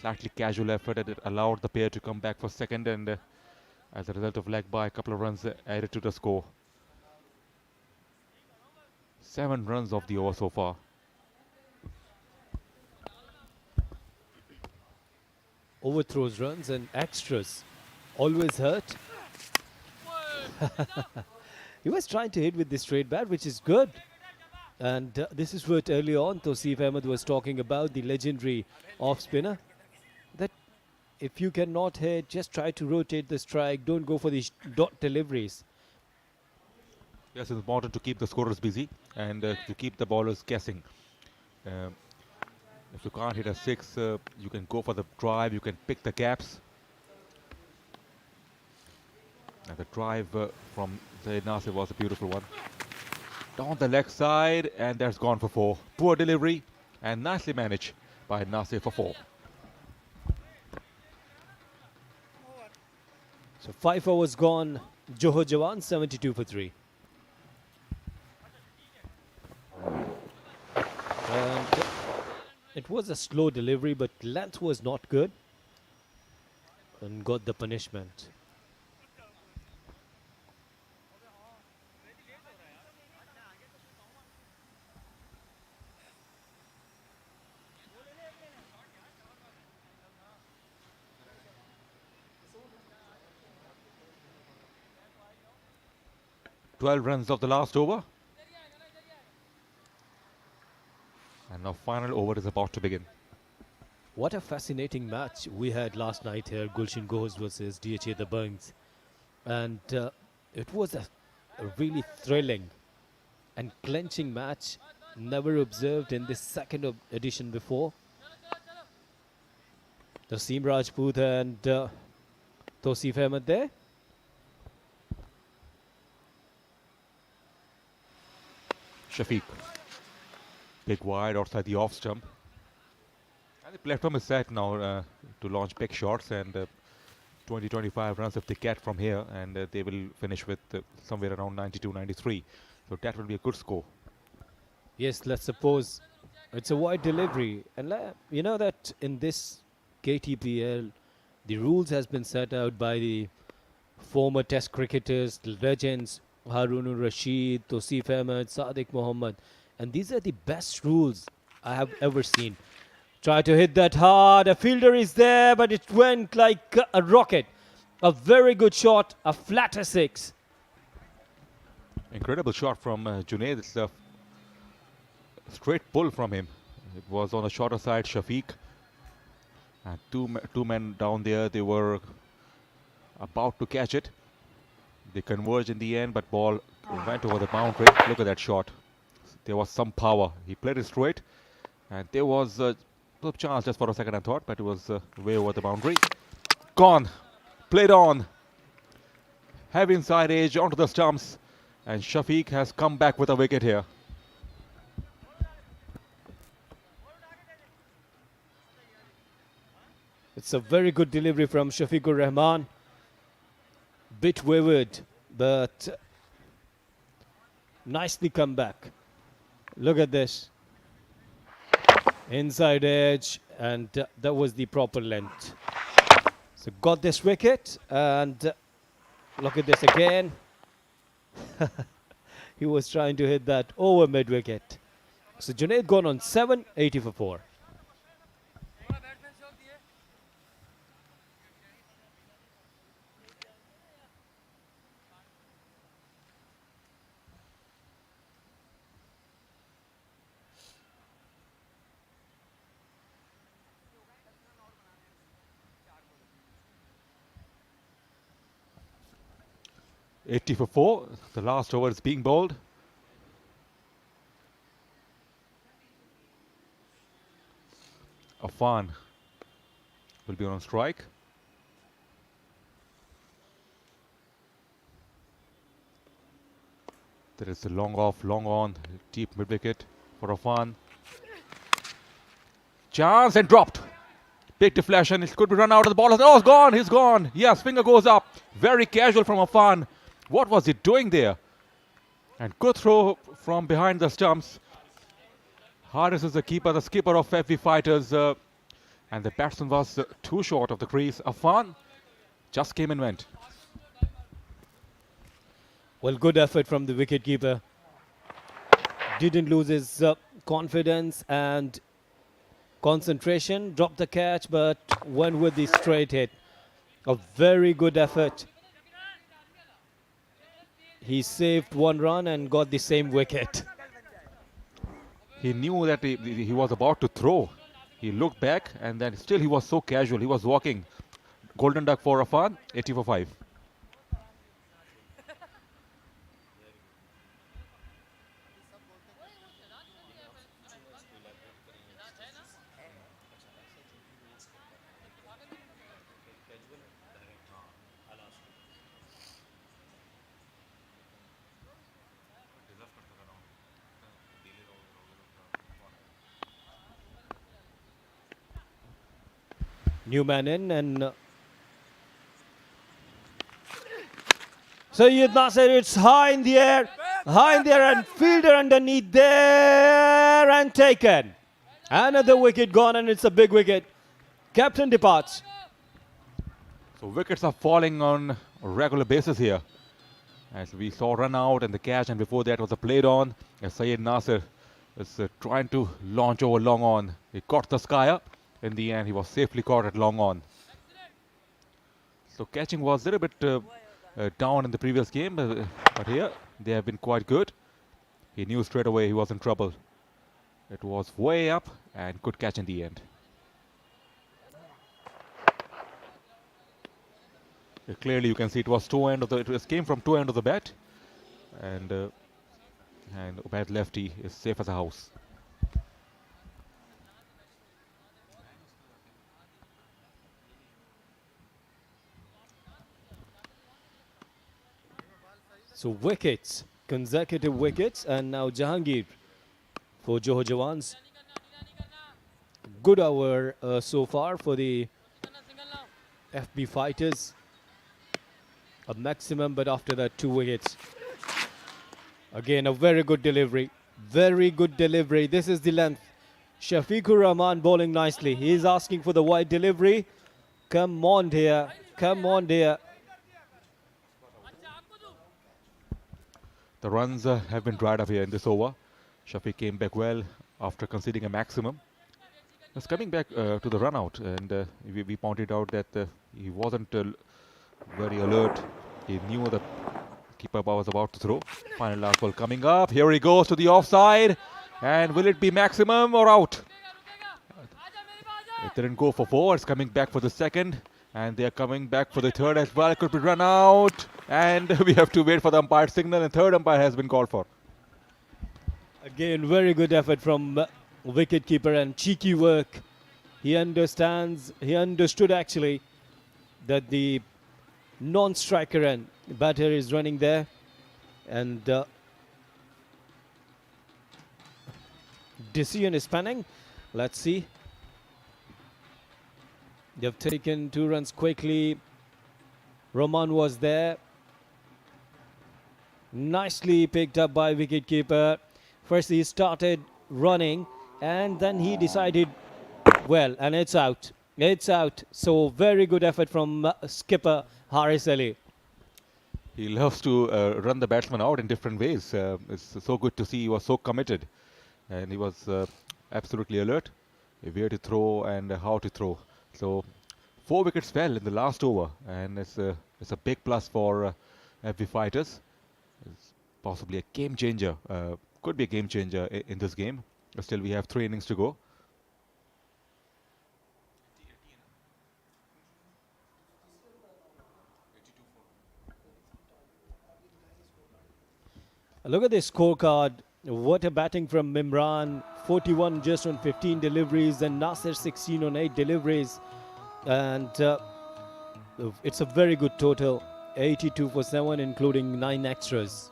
Slightly casual effort, and it allowed the pair to come back for second, and as a result of lag by, a couple of runs added to the score. 7 runs off the over so far. Overthrows runs and extras always hurt. He was trying to hit with the straight bat, which is good. And this is what earlier on Tausif Ahmed was talking about, the legendary off spinner. That if you cannot hit, just try to rotate the strike. Don't go for these dot deliveries. Yes, it's important to keep the scorers busy and to keep the bowlers guessing. If you can't hit a six, you can go for the drive, you can pick the gaps. And the drive from Syed Nasir was a beautiful one. Down the leg side, and that's gone for four. Poor delivery, and nicely managed by Nasir for four. So 5 overs gone. Johar Jawans 72 for 3. And it was a slow delivery, but length was not good. And got the punishment. Runs of the last over. And now final over is about to begin. What a fascinating match we had last night here, Gulshan Ghosh versus DHA The Bungs. And it was a really thrilling and clenching match, never observed in this second edition before. Waseem Rajput and Tausif Ahmed there. Shafiq. Big wide outside the off stump. And the platform is set now to launch big shots and 20-25 runs if they get from here, and they will finish with somewhere around 92-93. So that will be a good score. Yes, let's suppose it's a wide delivery. And you know that in this KTPL, the rules has been set out by the former test cricketers, the legends, Harun Rashid, Tausif Ahmed, Sadiq Mohammed. And these are the best rules I have ever seen. Try to hit that hard. A fielder is there, but it went like a rocket. A very good shot, a flatter six. Incredible shot from Junaid. It's a straight pull from him. It was on the shorter side, Shafiq. And two men down there, they were about to catch it. They converged in the end, but ball went over the boundary. Look at that shot. There was some power. He played it straight, and there was a chance just for a second, I thought, but it was way over the boundary. Gone. Played on. Heavy inside edge onto the stumps, and Shafiq has come back with a wicket here. It's a very good delivery from Shafiqur Rehman. Bit wavered, but nicely come back. Look at this. Inside edge, and that was the proper length. So got this wicket, and look at this again. He was trying to hit that over mid-wicket. So Junaid gone on 7, 80 for 4. For 4. The last over is being bowled. Affan will be on strike. There is a long off, long on, deep mid wicket for Affan. Chance and dropped. Big deflection. It could be run out of the ball. Oh, it's gone. He's gone. Yes, finger goes up. Very casual from Affan. What was he doing there? And good throw from behind the stumps. Haris is the keeper, the skipper of FV Fighters. And the batsman was too short of the crease. Affan just came and went. Well, good effort from the wicketkeeper. Didn't lose his confidence and concentration. Dropped the catch, but went with the straight hit. A very good effort. he saved one run and got the same wicket. He knew that he was about to throw. He looked back and then still he was so casual. He was walking. Golden duck for Affan, 80 for 5. New man in and Syed Nasir, it's high in the air and fielder underneath there and taken. Another wicket gone and it's a big wicket. Captain departs. So wickets are falling on a regular basis here. As we saw run out and the catch, and before that was a played on. As Syed Nasir is trying to launch over long on. He caught the sky up. In the end, he was safely caught at long on. So catching was a little bit down in the previous game, but here they have been quite good. He knew straight away he was in trouble. It was way up and good catch in the end. Clearly you can see it was it came from two end of the bat, and Ubaid Lefti is safe as a house. So wickets, consecutive wickets, and now Jahangir for Johar Jawans. Good hour so far for the FB fighters. A maximum, but after that 2 wickets. Again, a very good delivery. Very good delivery. This is the length. Shafiqur Rahman bowling nicely. He is asking for the wide delivery. Come on, dear. Come on, dear. The runs have been dried up here in this over. Shafiq came back well after conceding a maximum. Just coming back to the run out, and we pointed out that he wasn't very alert. He knew the keeper was about to throw. Final last ball coming up. Here he goes to the offside. And will it be maximum or out? It didn't go for 4. It's coming back for the second. And they are coming back for the third as well. It could be run out. And we have to wait for the umpire signal. And third umpire has been called for. Again, very good effort from wicketkeeper and cheeky work. He understands, he understood actually that the non-striker and batter is running there. And decision is spanning. Let's see. They've taken 2 runs quickly. Rahman was there. Nicely picked up by wicketkeeper. First he started running and then he decided, well, and it's out. It's out. So very good effort from skipper Haris Ali. He loves to run the batsman out in different ways. It's so good to see he was so committed. And he was absolutely alert. Where to throw and how to throw. So 4 wickets fell in the last over, and it's a big plus for FB fighters. It's possibly a game changer. Could be a game changer in this game. Still, we have 3 innings to go. Look at this scorecard. What a batting from Mimran. 41 just on 15 deliveries, and Nasir 16 on 8 deliveries. And it's a very good total. 82 for 7, including 9 extras.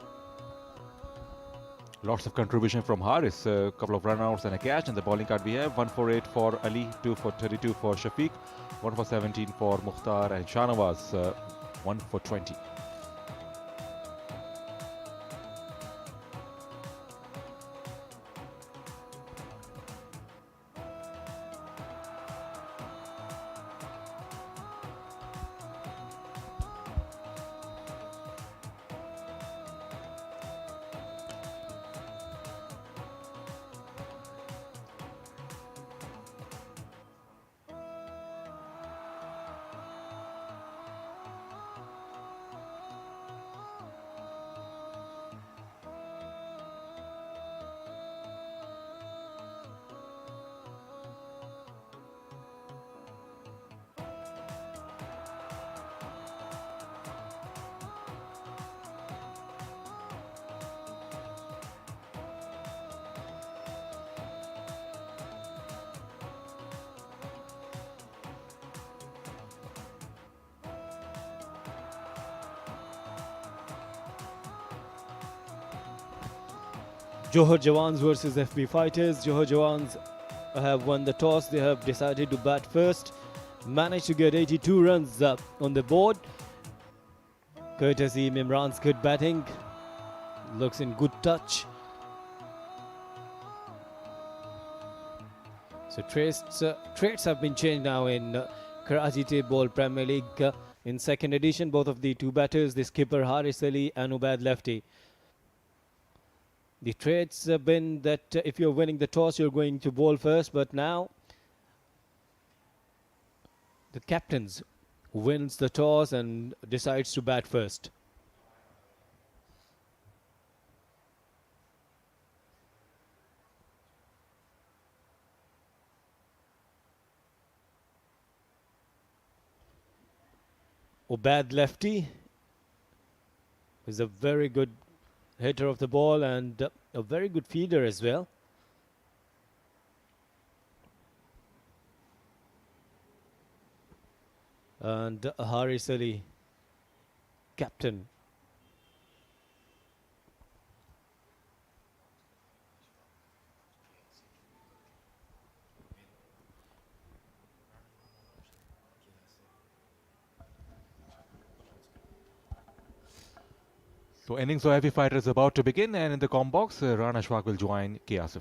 Lots of contribution from Haris. A couple of runouts and a catch. And the bowling card we have 1 for 8 for Ali, 2 for 32 for Shafiq, 1 for 17 for Mukhtar, and Shahnawaz 1 for 20. Johar Jawans versus FB Fighters. Johar Jawans have won the toss. They have decided to bat first. Managed to get 82 runs on the board. Courtesy Mimran's good batting. Looks in good touch. So traits have been changed now in Karachi Table Premier League in second edition. Both of the two batters, the skipper 𝐅𝐿 and Ubaid Lefti. The traits have been that if you're winning the toss, you're going to bowl first. But now the captains wins the toss and decides to bat first. Ubaid Lefti is a very good hitter of the ball and a very good feeder as well. And 𝐅𝐿, captain. So innings of heavy fighter is about to begin, and in the com box, Rana Ashfaq will join 𝐶.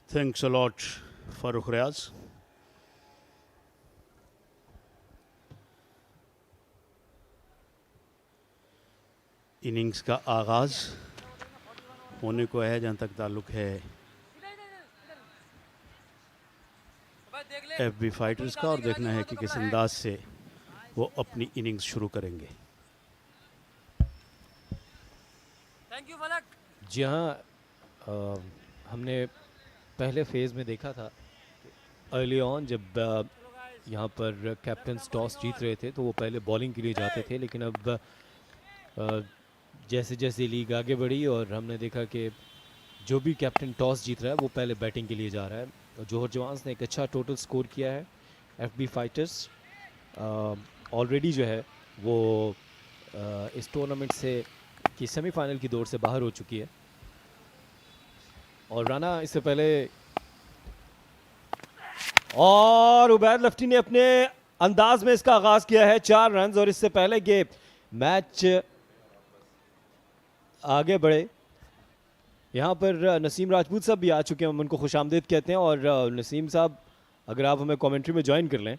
Thanks a lot, Farooq Riaz. Innings का आगाज़ होने को है जहाँ तक ताल्लुक़ है FB fighters का, और देखना है कि किस अंदाज से वो अपनी इनिंग्स शुरू करेंगे। जी हाँ, हमने पहले फेज़ में देखा था अर्ली ऑन जब यहाँ पर कैप्टन्स टॉस जीत रहे थे तो वो पहले बॉलिंग के लिए जाते थे, लेकिन अब जैसे जैसे लीग आगे बढ़ी और हमने देखा कि जो भी कैप्टन टॉस जीत रहा है वो पहले बैटिंग के लिए जा रहा है। और जोहर जवान्स ने एक अच्छा टोटल स्कोर किया है। FB फाइटर्स ऑलरेडी जो है वो इस टूर्नामेंट से की सेमीफाइनल की दौर से बाहर हो चुकी है। और राना इससे पहले और उबैद लफ्टी ने अपने अंदाज में इसका आगाज़ किया है 4 रन, और इससे पहले कि मैच आगे बढ़े यहाँ पर नसीम राजपूत साहब भी आ चुके हैं, हम उनको खुशामदीद कहते हैं। और नसीम साहब अगर आप हमें कमेंट्री में ज्वाइन कर लें।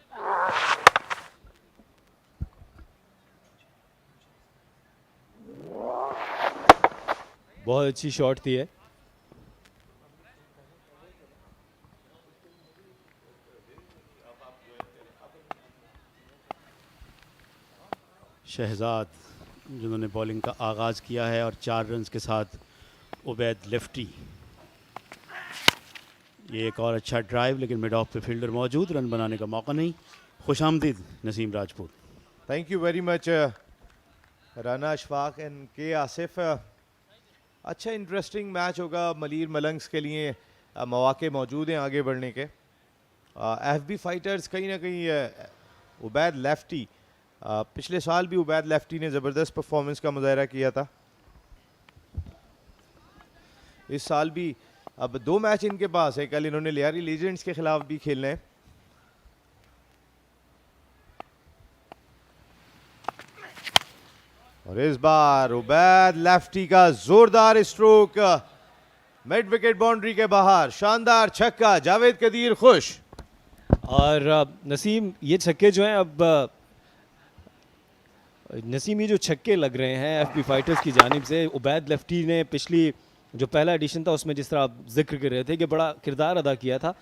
बहुत अच्छी शॉट थी है। शहजाद जिन्होंने बॉलिंग का आगाज़ किया है और 4 रन्स के साथ उबैद लेफ्टी। ये एक और अच्छा ड्राइव, लेकिन मिड ऑफ पे फील्डर मौजूद, रन बनाने का मौका नहीं। खुशामदीद Naseem Rajput. Thank you very much Rana Ashfaq and के आसिफ। अच्छा इंटरेस्टिंग मैच होगा मलीर मलंग्स के लिए, मौके मौजूद हैं आगे बढ़ने के। FB फाइटर्स कहीं ना कहीं उबैद लेफ्टी, पिछले साल भी उबैद लेफ्टी ने ज़बरदस्त परफॉर्मेंस का मुजाहरा किया था। इस साल भी अब 2 मैच इनके पास है, कल इन्होंने लियारी लीजेंड्स के खिलाफ भी खेलने हैं। और इस बार उबैद लेफ्टी का जोरदार स्ट्रोक मिड विकेट बाउंड्री के बाहर, शानदार छक्का, जावेद कदीर खुश। और नसीम ये छक्के जो हैं अब नसीम ये जो छक्के लग रहे हैं FB फाइटर्स की जानिब से, उबैद लेफ्टी ने पिछली जो पहला एडिशन था उसमें जिस तरह आप जिक्र कर रहे थे कि बड़ा किरदार अदा किया था,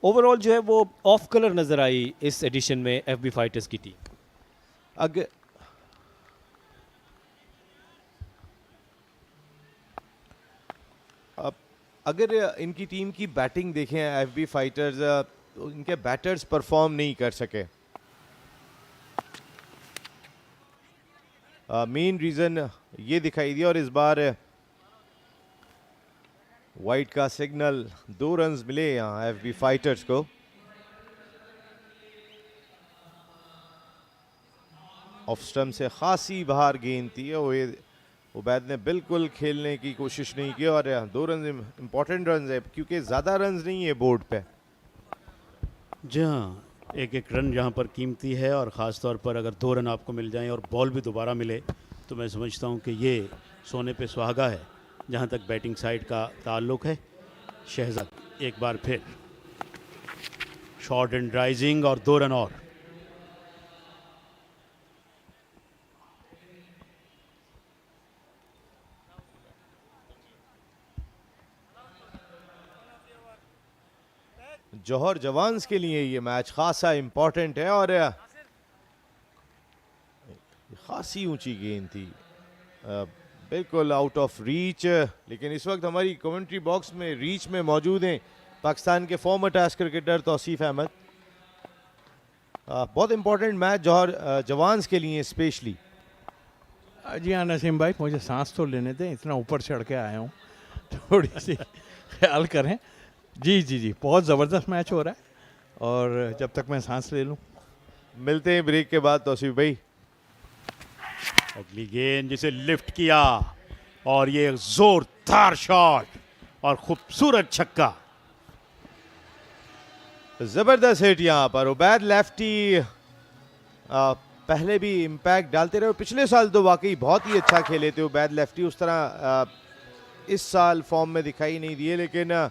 ओवरऑल जो है वो ऑफ कलर नज़र आई इस एडिशन में FB फाइटर्स की टीम। अगर इनकी टीम की बैटिंग देखें FB फाइटर्स, तो इनके बैटर्स परफॉर्म नहीं कर सके। मेन रीज़न ये दिखाई दिया। और इस बार वाइट का सिग्नल, 2 रन्स मिले यहाँ FB फाइटर्स को। ऑफ स्टम्प से खासी बाहर गेंद थी। उबैद ने बिल्कुल खेलने की कोशिश नहीं की और 2 रन इंपॉर्टेंट रन है क्योंकि ज़्यादा रन नहीं है बोर्ड पे। जी हाँ, एक एक रन जहाँ पर कीमती है और ख़ास तौर पर अगर 2 रन आपको मिल जाएं और बॉल भी दोबारा मिले तो मैं समझता हूँ कि ये सोने पे सुहागा है जहाँ तक बैटिंग साइड का ताल्लुक़ है। शहजाद एक बार फिर शॉर्ट एंड राइजिंग और 2 रन और। जौहर जवान्स के लिए ये मैच खासा इंपॉर्टेंट है और खासी ऊंची गेंद थी, बिल्कुल आउट ऑफ रीच। लेकिन इस वक्त हमारी कमेंट्री बॉक्स में रीच में मौजूद हैं पाकिस्तान के former test cricketer Tauseef Ahmed. बहुत इंपॉर्टेंट मैच जौहर जवान्स के लिए स्पेशली। जी हाँ नसीम भाई, मुझे सांस तो लेने दें, इतना ऊपर चढ़ के आया हूँ, थोड़ी सी ख्याल करें। जी जी जी, बहुत ज़बरदस्त मैच हो रहा है और जब तक मैं सांस ले लूँ। मिलते हैं ब्रेक के बाद तौसीफ भाई। अगली गेंद जिसे लिफ्ट किया और ये जोरदार शॉट और खूबसूरत छक्का। जबरदस्त हिट यहाँ पर। उबैद लेफ्टी पहले भी इम्पैक्ट डालते रहे, पिछले साल तो वाकई बहुत ही अच्छा खेले थे उबैद लेफ्टी। उस तरह इस साल फॉर्म में दिखाई नहीं दिए, लेकिन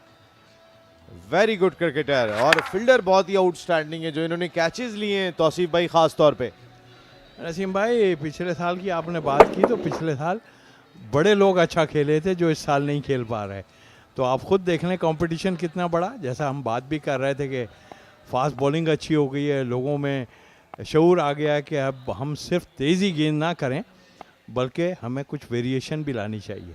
वेरी गुड क्रिकेटर और फील्डर बहुत ही आउटस्टैंडिंग है जो इन्होंने कैचेस लिए हैं तौसीफ भाई खास तौर पे। नसीम भाई, पिछले साल की आपने बात की तो पिछले साल बड़े लोग अच्छा खेले थे जो इस साल नहीं खेल पा रहे। तो आप खुद देख लें कंपटीशन कितना बड़ा। जैसा हम बात भी कर रहे थे कि फास्ट बॉलिंग अच्छी हो गई है, लोगों में शऊर आ गया है कि अब हम सिर्फ तेज़ी गेंद ना करें बल्कि हमें कुछ वेरिएशन भी लानी चाहिए।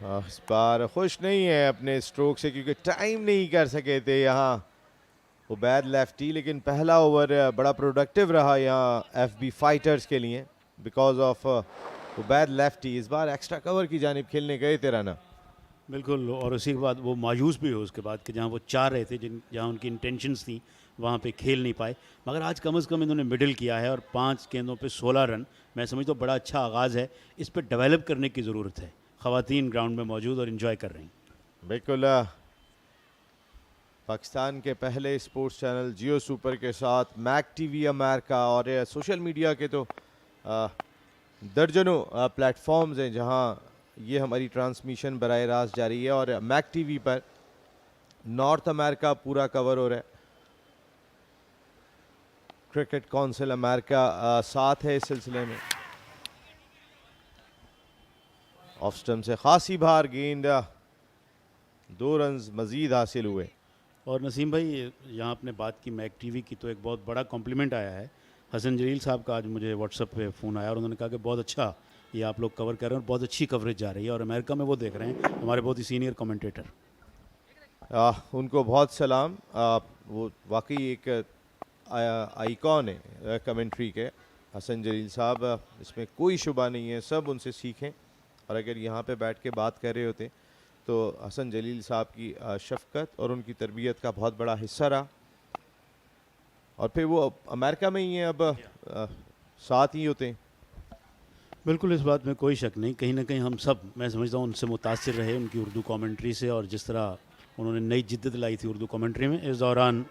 इस बार खुश नहीं है अपने स्ट्रोक से क्योंकि टाइम नहीं कर सके थे यहाँ उबैद लेफ्टी। लेकिन पहला ओवर बड़ा प्रोडक्टिव रहा यहाँ एफबी फाइटर्स के लिए बिकॉज ऑफ उबैद लेफ्टी। इस बार एक्स्ट्रा कवर की जानिब खेलने गए थे राना। बिल्कुल, और उसी के बाद वो मायूस भी हो उसके बाद कि जहाँ वो चाह रहे थे, जहाँ उनकी इंटेंशंस थी वहाँ पे खेल नहीं पाए। मगर आज कम से कम इन्होंने मिडिल किया है और 5 गेंदों पे 16 रन, मैं समझता हूँ बड़ा अच्छा आगाज़ है। इस पर डेवलप करने की ज़रूरत है। ख़वातीन ग्राउंड में मौजूद और इन्जॉय कर रही हैं। बिल्कुल, पाकिस्तान के पहले स्पोर्ट्स चैनल जियो सुपर के साथ मैक टीवी अमेरिका और सोशल मीडिया के तो दर्जनों प्लेटफॉर्म्स हैं जहां ये हमारी ट्रांसमिशन बराह रास्त जारी है। और मैक टीवी पर नॉर्थ अमेरिका पूरा कवर हो रहा है, क्रिकेट काउंसिल अमेरिका साथ है इस सिलसिले में। ऑफ स्टम्प से खासी बाहर गेंद, 2 रन मजीद हासिल हुए। और नसीम भाई, यहाँ आपने बात की मैक टीवी की, तो एक बहुत बड़ा कॉम्प्लीमेंट आया है हसन जलील साहब का। आज मुझे व्हाट्सएप पे फ़ोन आया और उन्होंने कहा कि बहुत अच्छा ये आप लोग कवर कर रहे हैं और बहुत अच्छी कवरेज जा रही है और अमेरिका में वो देख रहे हैं हमारे बहुत ही सीनियर कमेंटेटर। उनको बहुत सलाम। वो वाकई एक आइकॉन है कमेंट्री के हसन जलील साहब, इसमें कोई शुबा नहीं है। सब उनसे सीखें और अगर यहाँ पे बैठ के बात कर रहे होते तो हसन जलील साहब की शफकत और उनकी तरबियत का बहुत बड़ा हिस्सा रहा। और फिर वो अमेरिका में ही हैं, अब साथ ही होते हैं। बिल्कुल, इस बात में कोई शक नहीं। कहीं ना कहीं हम सब, मैं समझता हूँ, उनसे मुतासिर रहे उनकी उर्दू कमेंट्री से और जिस तरह उन्होंने नई जिद्दत लाई थी उर्दू कमेंट्री में। इस दौरान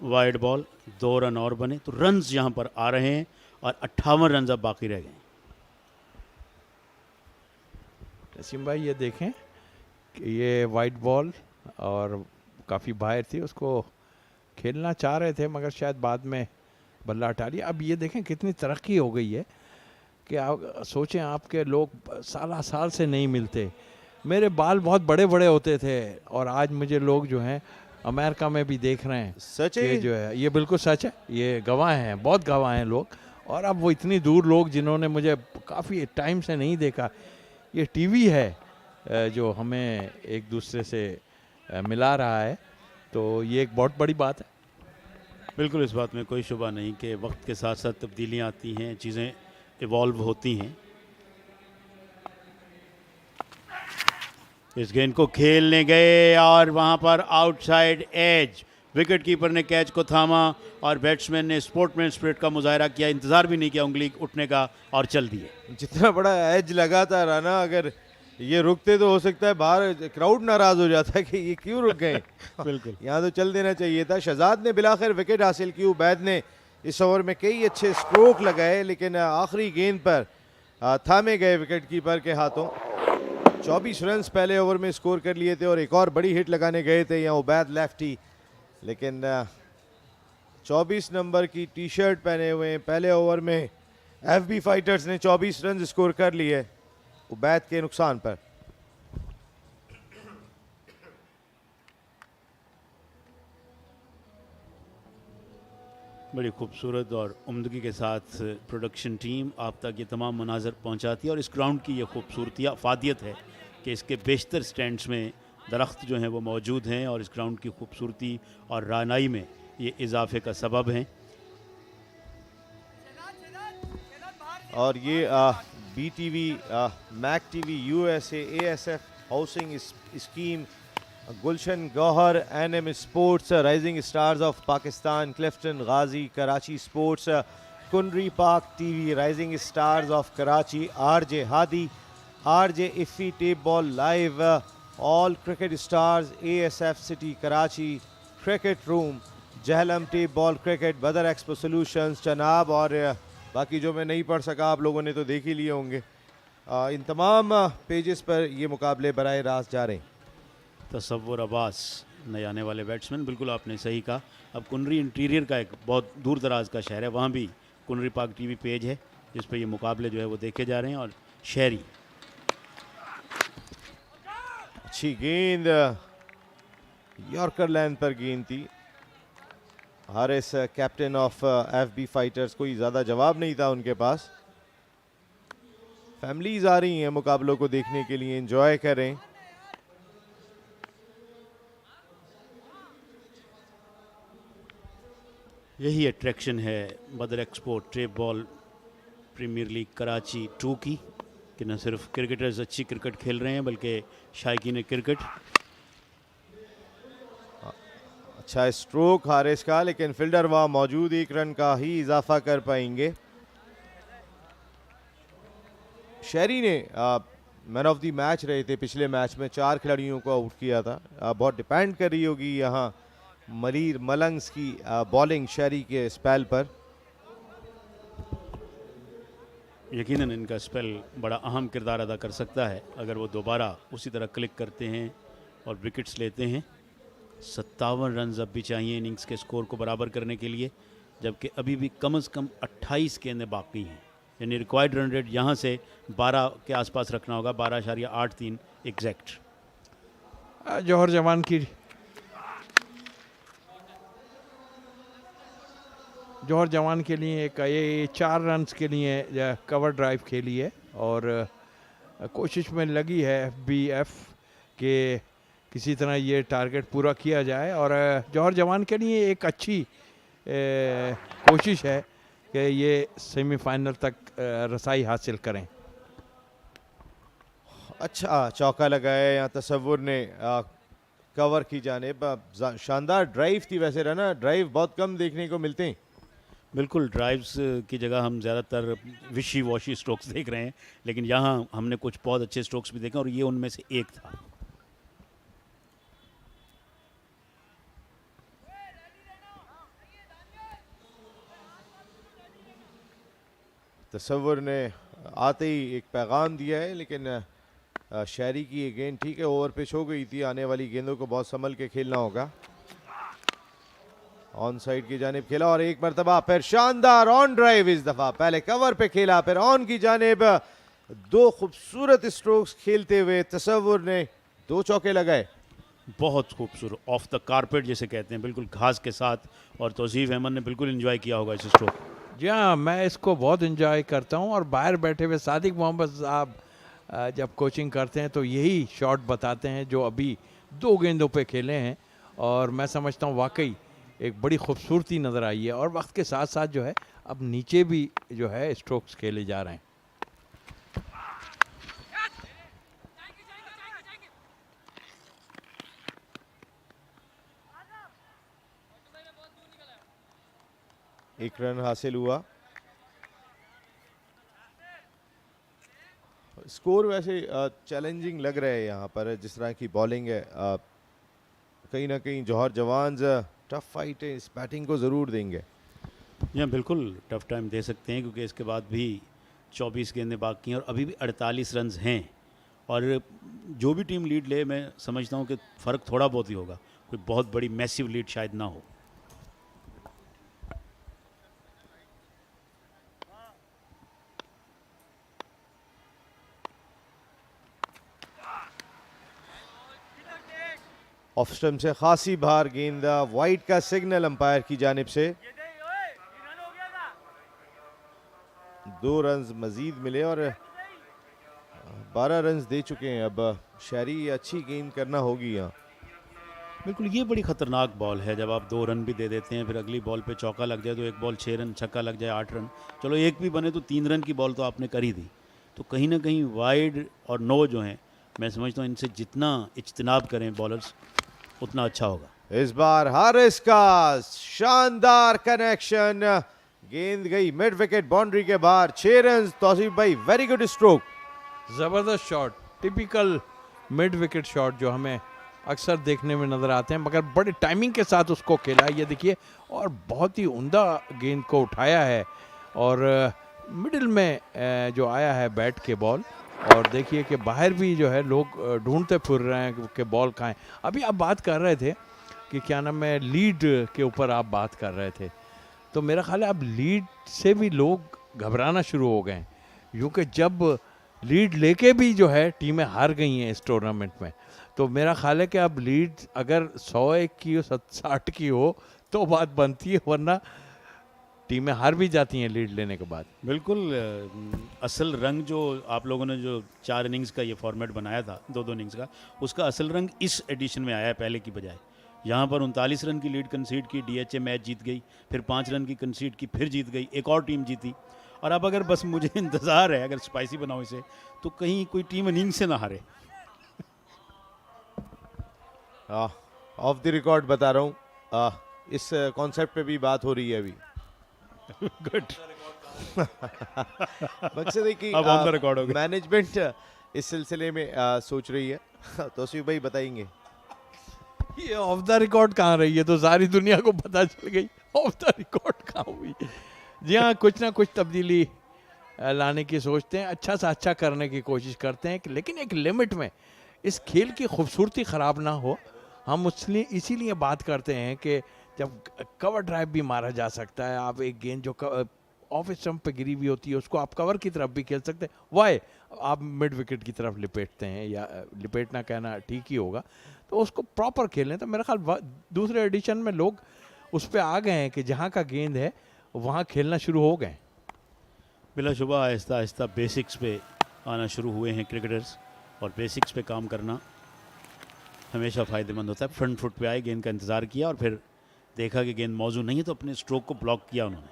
वाइड बॉल, 2 रन और बने, तो रन्स यहाँ पर आ रहे हैं और 58 रन अब बाकी रह गए। नसीम भाई ये देखें कि ये वाइट बॉल और काफ़ी बाहर थी, उसको खेलना चाह रहे थे मगर शायद बाद में बल्ला हटा लिया। अब ये देखें कितनी तरक्की हो गई है कि आप सोचें, आपके लोग साल से नहीं मिलते। मेरे बाल बहुत बड़े बड़े होते थे और आज मुझे लोग जो हैं अमेरिका में भी देख रहे हैं। सच है जो है ये बिल्कुल सच है, ये गवाह हैं, बहुत गवाह हैं लोग। और अब वो इतनी दूर लोग जिन्होंने मुझे काफ़ी टाइम से नहीं देखा, ये टीवी है जो हमें एक दूसरे से मिला रहा है, तो ये एक बहुत बड़ी बात है। बिल्कुल, इस बात में कोई शुबा नहीं कि वक्त के साथ साथ तब्दीलियाँ आती हैं, चीज़ें इवॉल्व होती हैं। इस गेंद को खेलने गए और वहाँ पर आउटसाइड एज विकेट कीपर ने कैच को थामा और बैट्समैन ने स्पोर्टमैन स्पिरिट का मुजाहरा किया, इंतज़ार भी नहीं किया उंगली उठने का और चल दिए। जितना बड़ा एज लगा था राना, अगर ये रुकते तो हो सकता है बाहर क्राउड नाराज हो जाता है कि ये क्यों रुक गए। बिल्कुल, यहाँ तो चल देना चाहिए था। शहजाद ने बिलाखिर विकेट हासिल की। उबैद ने इस ओवर में कई अच्छे स्ट्रोक लगाए, लेकिन आखिरी गेंद पर थामे गए विकेट कीपर के हाथों। 24 रन पहले ओवर में स्कोर कर लिए थे और एक और बड़ी हिट लगाने गए थे यहाँ उबैद लेफ्टी, लेकिन 24 नंबर की टी शर्ट पहने हुए हैं। पहले ओवर में एफबी फाइटर्स ने 24 रन स्कोर कर लिए उबैद के नुकसान पर। बड़ी खूबसूरत और उम्दगी के साथ प्रोडक्शन टीम आप तक ये तमाम मनाजर पहुंचाती है और इस ग्राउंड की ये खूबसूरती अफादियत है कि इसके बेशतर स्टैंड्स में दरख्त जो हैं वो मौजूद हैं और इस ग्राउंड की खूबसूरती और रानाई में ये इजाफे का सबब हैं। और ये BTV, Mac TV, USA, ASF housing scheme, Gulshan Gohar, NM sports, rising stars of Pakistan, Clifton Ghazi, Karachi sports, Kunri Pak TV, rising stars of Karachi, RJ Hadi, RJ Iffi tape ball live, all cricket stars, ASF city Karachi, cricket room, Jhelum tape ball cricket, Badar expo solutions, Chenab और बाकी जो मैं नहीं पढ़ सका आप लोगों ने तो देख ही लिए होंगे। इन तमाम पेजेस पर ये मुकाबले बराह रास्त जा रहे हैं। तसव्वुर अब्बास नए आने वाले बैट्समैन, बिल्कुल आपने सही कहा। अब कुनरी इंटीरियर का एक बहुत दूर दराज का शहर है, वहाँ भी कुनरी पाक टीवी पेज है जिस पर ये मुकाबले जो है वो देखे जा रहे हैं। और शहरी अच्छी गेंद, यॉर्कर लाइन पर गेंद थी। Haris captain of FB fighters, कोई ज़्यादा जवाब नहीं था उनके पास। फैमिलीज आ रही हैं मुकाबलों को देखने के लिए, एंजॉय करें। यही अट्रैक्शन है Badar expo tape ball premier league Karachi 2 की, कि न सिर्फ क्रिकेटर्स अच्छी क्रिकेट खेल रहे हैं बल्कि शायकीन क्रिकेट। अच्छा स्ट्रोक हारिस का, लेकिन फील्डर वहाँ मौजूद, 1 रन का ही इजाफा कर पाएंगे। शहरी ने मैन ऑफ द मैच रहे थे पिछले मैच में, 4 खिलाड़ियों को आउट किया था। बहुत डिपेंड कर रही होगी यहाँ मलीर मलंग्स की बॉलिंग शहरी के स्पेल पर। यकीनन इनका स्पेल बड़ा अहम किरदार अदा कर सकता है अगर वो दोबारा उसी तरह क्लिक करते हैं और विकेट्स लेते हैं। 57 रन अब भी चाहिए इनिंग्स के स्कोर को बराबर करने के लिए, जबकि अभी भी कम से कम 28 गेंदें बाकी हैं। यानी रिक्वायर्ड रन रेट यहाँ से 12 के आसपास रखना होगा, 12.83 एग्जैक्ट। जौहर जवान की जौहर जवान के लिए एक ये 4 रन्स के लिए कवर ड्राइव खेली है और कोशिश में लगी है FBF के किसी तरह ये टारगेट पूरा किया जाए। और जौहर जवान के लिए एक अच्छी कोशिश है कि ये सेमीफाइनल तक रसाई हासिल करें। अच्छा चौका लगाया यहाँ तसव्वुर ने कवर की जानिब। शानदार ड्राइव थी वैसे, रना ड्राइव बहुत कम देखने को मिलते हैं। बिल्कुल, ड्राइव्स की जगह हम ज़्यादातर विशी वॉशी स्ट्रोक्स देख रहे हैं, लेकिन यहाँ हमने कुछ बहुत अच्छे स्ट्रोक्स भी देखे और ये उनमें से एक था। तसव्वुर ने आते ही एक पैगाम दिया है, लेकिन शहरी की ये गेंद ठीक है, ओवर पिच हो गई थी। आने वाली गेंदों को बहुत संभल के खेलना होगा। ऑन साइड की जानिब खेला और एक मरतबा फिर शानदार ऑन ड्राइव, इस दफा पहले कवर पे खेला फिर ऑन की जानिब। 2 खूबसूरत स्ट्रोक्स खेलते हुए तसव्वुर ने 2 चौके लगाए। बहुत खूबसूरत ऑफ द कारपेट जिसे कहते हैं, बिल्कुल घास के साथ। और तौसीफ अहमद ने बिल्कुल एंजॉय किया होगा इस स्ट्रोक। जी हाँ, मैं इसको बहुत एंजॉय करता हूँ और बाहर बैठे हुए सादिक मोहम्मद साहब जब कोचिंग करते हैं तो यही शॉट बताते हैं जो अभी 2 गेंदों पे खेले हैं और मैं समझता हूँ वाकई एक बड़ी खूबसूरती नज़र आई है। और वक्त के साथ साथ जो है अब नीचे भी जो है स्ट्रोक्स खेले जा रहे हैं। एक रन हासिल हुआ। स्कोर वैसे चैलेंजिंग लग रहा है यहाँ पर, जिस तरह की बॉलिंग है। कहीं ना कहीं जौहर जवान्स टफ फाइट है, इस बैटिंग को ज़रूर देंगे। यहाँ बिल्कुल टफ टाइम दे सकते हैं, क्योंकि इसके बाद भी 24 गेंदें बाकी हैं और अभी भी 48 रन हैं। और जो भी टीम लीड ले, मैं समझता हूँ कि फ़र्क थोड़ा बहुत ही होगा, कोई बहुत बड़ी मैसिव लीड शायद ना हो। ऑफ स्टंप से खासी बाहर गेंद, वाइड का सिग्नल अंपायर की जानिब से। 2 रन मजीद मिले और 12 रन दे चुके हैं। अब शहरी अच्छी गेंद करना होगी यहाँ। बिल्कुल, ये बड़ी ख़तरनाक बॉल है जब आप 2 रन भी दे देते हैं, फिर अगली बॉल पे चौका लग जाए तो एक बॉल 6 रन, छक्का लग जाए 8 रन। चलो एक भी बने तो 3 रन की बॉल तो आपने कर ही दी। तो कहीं ना कहीं वाइड और नो जो हैं, मैं समझता हूँ इनसे जितना इज्तनाब करें बॉलर्स उतना अच्छा होगा। इस बार हारिस का शानदार कनेक्शन, गेंद गई मिड विकेट बाउंड्री के बाहर। 6 रन। तौसीफ भाई वेरी गुड स्ट्रोक, ज़बरदस्त shot, typical mid wicket shot जो हमें अक्सर देखने में नज़र आते हैं, मगर बड़े टाइमिंग के साथ उसको खेला है, ये देखिए, और बहुत ही उम्दा गेंद को उठाया है और मिडिल में जो आया है बैट के बॉल। और देखिए कि बाहर भी जो है लोग ढूंढते फिर रहे हैं कि बॉल खाएं। अभी आप बात कर रहे थे कि क्या नाम है, लीड के ऊपर आप बात कर रहे थे, तो मेरा ख्याल है अब लीड से भी लोग घबराना शुरू हो गए हैं, क्योंकि जब लीड लेके भी जो है टीमें हार गई हैं इस टूर्नामेंट में, तो मेरा ख्याल है कि अब लीड अगर 101 की हो, 60 की हो तो बात बनती है, वरना टीमें हार भी जाती हैं लीड लेने के बाद। बिल्कुल, असल रंग जो आप लोगों ने जो 4 इनिंग्स का ये फॉर्मेट बनाया था, 2-2 इनिंग्स का, उसका असल रंग इस एडिशन में आया है पहले की बजाय। यहाँ पर 39 रन की लीड कंसीड की, डीएचए मैच जीत गई, फिर 5 रन की कंसीड की, फिर जीत गई, एक और टीम जीती। और अब अगर बस मुझे इंतज़ार है, अगर स्पाइसी बनाओ इसे, तो कहीं कोई टीम इनिंग से ना हारे। ऑफ द रिकॉर्ड बता रहा हूँ, इस कॉन्सेप्ट पे भी बात हो रही है अभी। गुड। मकसद है कि अब ऑन द रिकॉर्ड हो गया। मैनेजमेंट इस सिलसिले में सोच रही है। तौसीफ भाई बताएंगे। ये ऑफ द रिकॉर्ड कहाँ रही है, तो सारी दुनिया को पता चल गई ऑफ द रिकॉर्ड कहाँ हुई। जी हाँ, कुछ ना कुछ तब्दीली लाने की सोचते हैं, अच्छा से अच्छा करने की कोशिश करते हैं, लेकिन एक लिमिट में। इस खेल की खूबसूरती ख़राब ना हो, हम इसीलिए बात करते हैं कि जब कवर ड्राइव भी मारा जा सकता है, आप एक गेंद जो ऑफ स्टंप पे गिरी हुई होती है उसको आप कवर की तरफ भी खेल सकते हैं, वाई आप मिड विकेट की तरफ लिपेटते हैं, या लिपेटना कहना ठीक ही होगा, तो उसको प्रॉपर खेलें। तो मेरा ख्याल दूसरे एडिशन में लोग उस पर आ गए हैं कि जहाँ का गेंद है वहाँ खेलना शुरू हो गए। बिलाशुबा आहिस्ता आहिस्ता बेसिक्स पे आना शुरू हुए हैं क्रिकेटर्स, और बेसिक्स पे काम करना हमेशा फ़ायदेमंद होता है। फ्रंट फुट पे आए, गेंद का इंतज़ार किया और फिर देखा कि गेंद मौजूद नहीं है, तो अपने स्ट्रोक को ब्लॉक किया उन्होंने,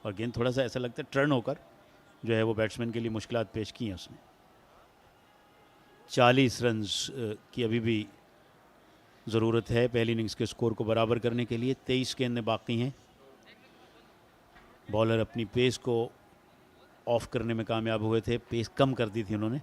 और गेंद थोड़ा सा ऐसा लगता है टर्न होकर जो है वो बैट्समैन के लिए मुश्किलात पेश की हैं उसने। 40 रन की अभी भी ज़रूरत है पहली इनिंग्स के स्कोर को बराबर करने के लिए। 23 गेंदें बाकी हैं। बॉलर अपनी पेस को ऑफ करने में कामयाब हुए थे, पेस कम कर दी थी उन्होंने।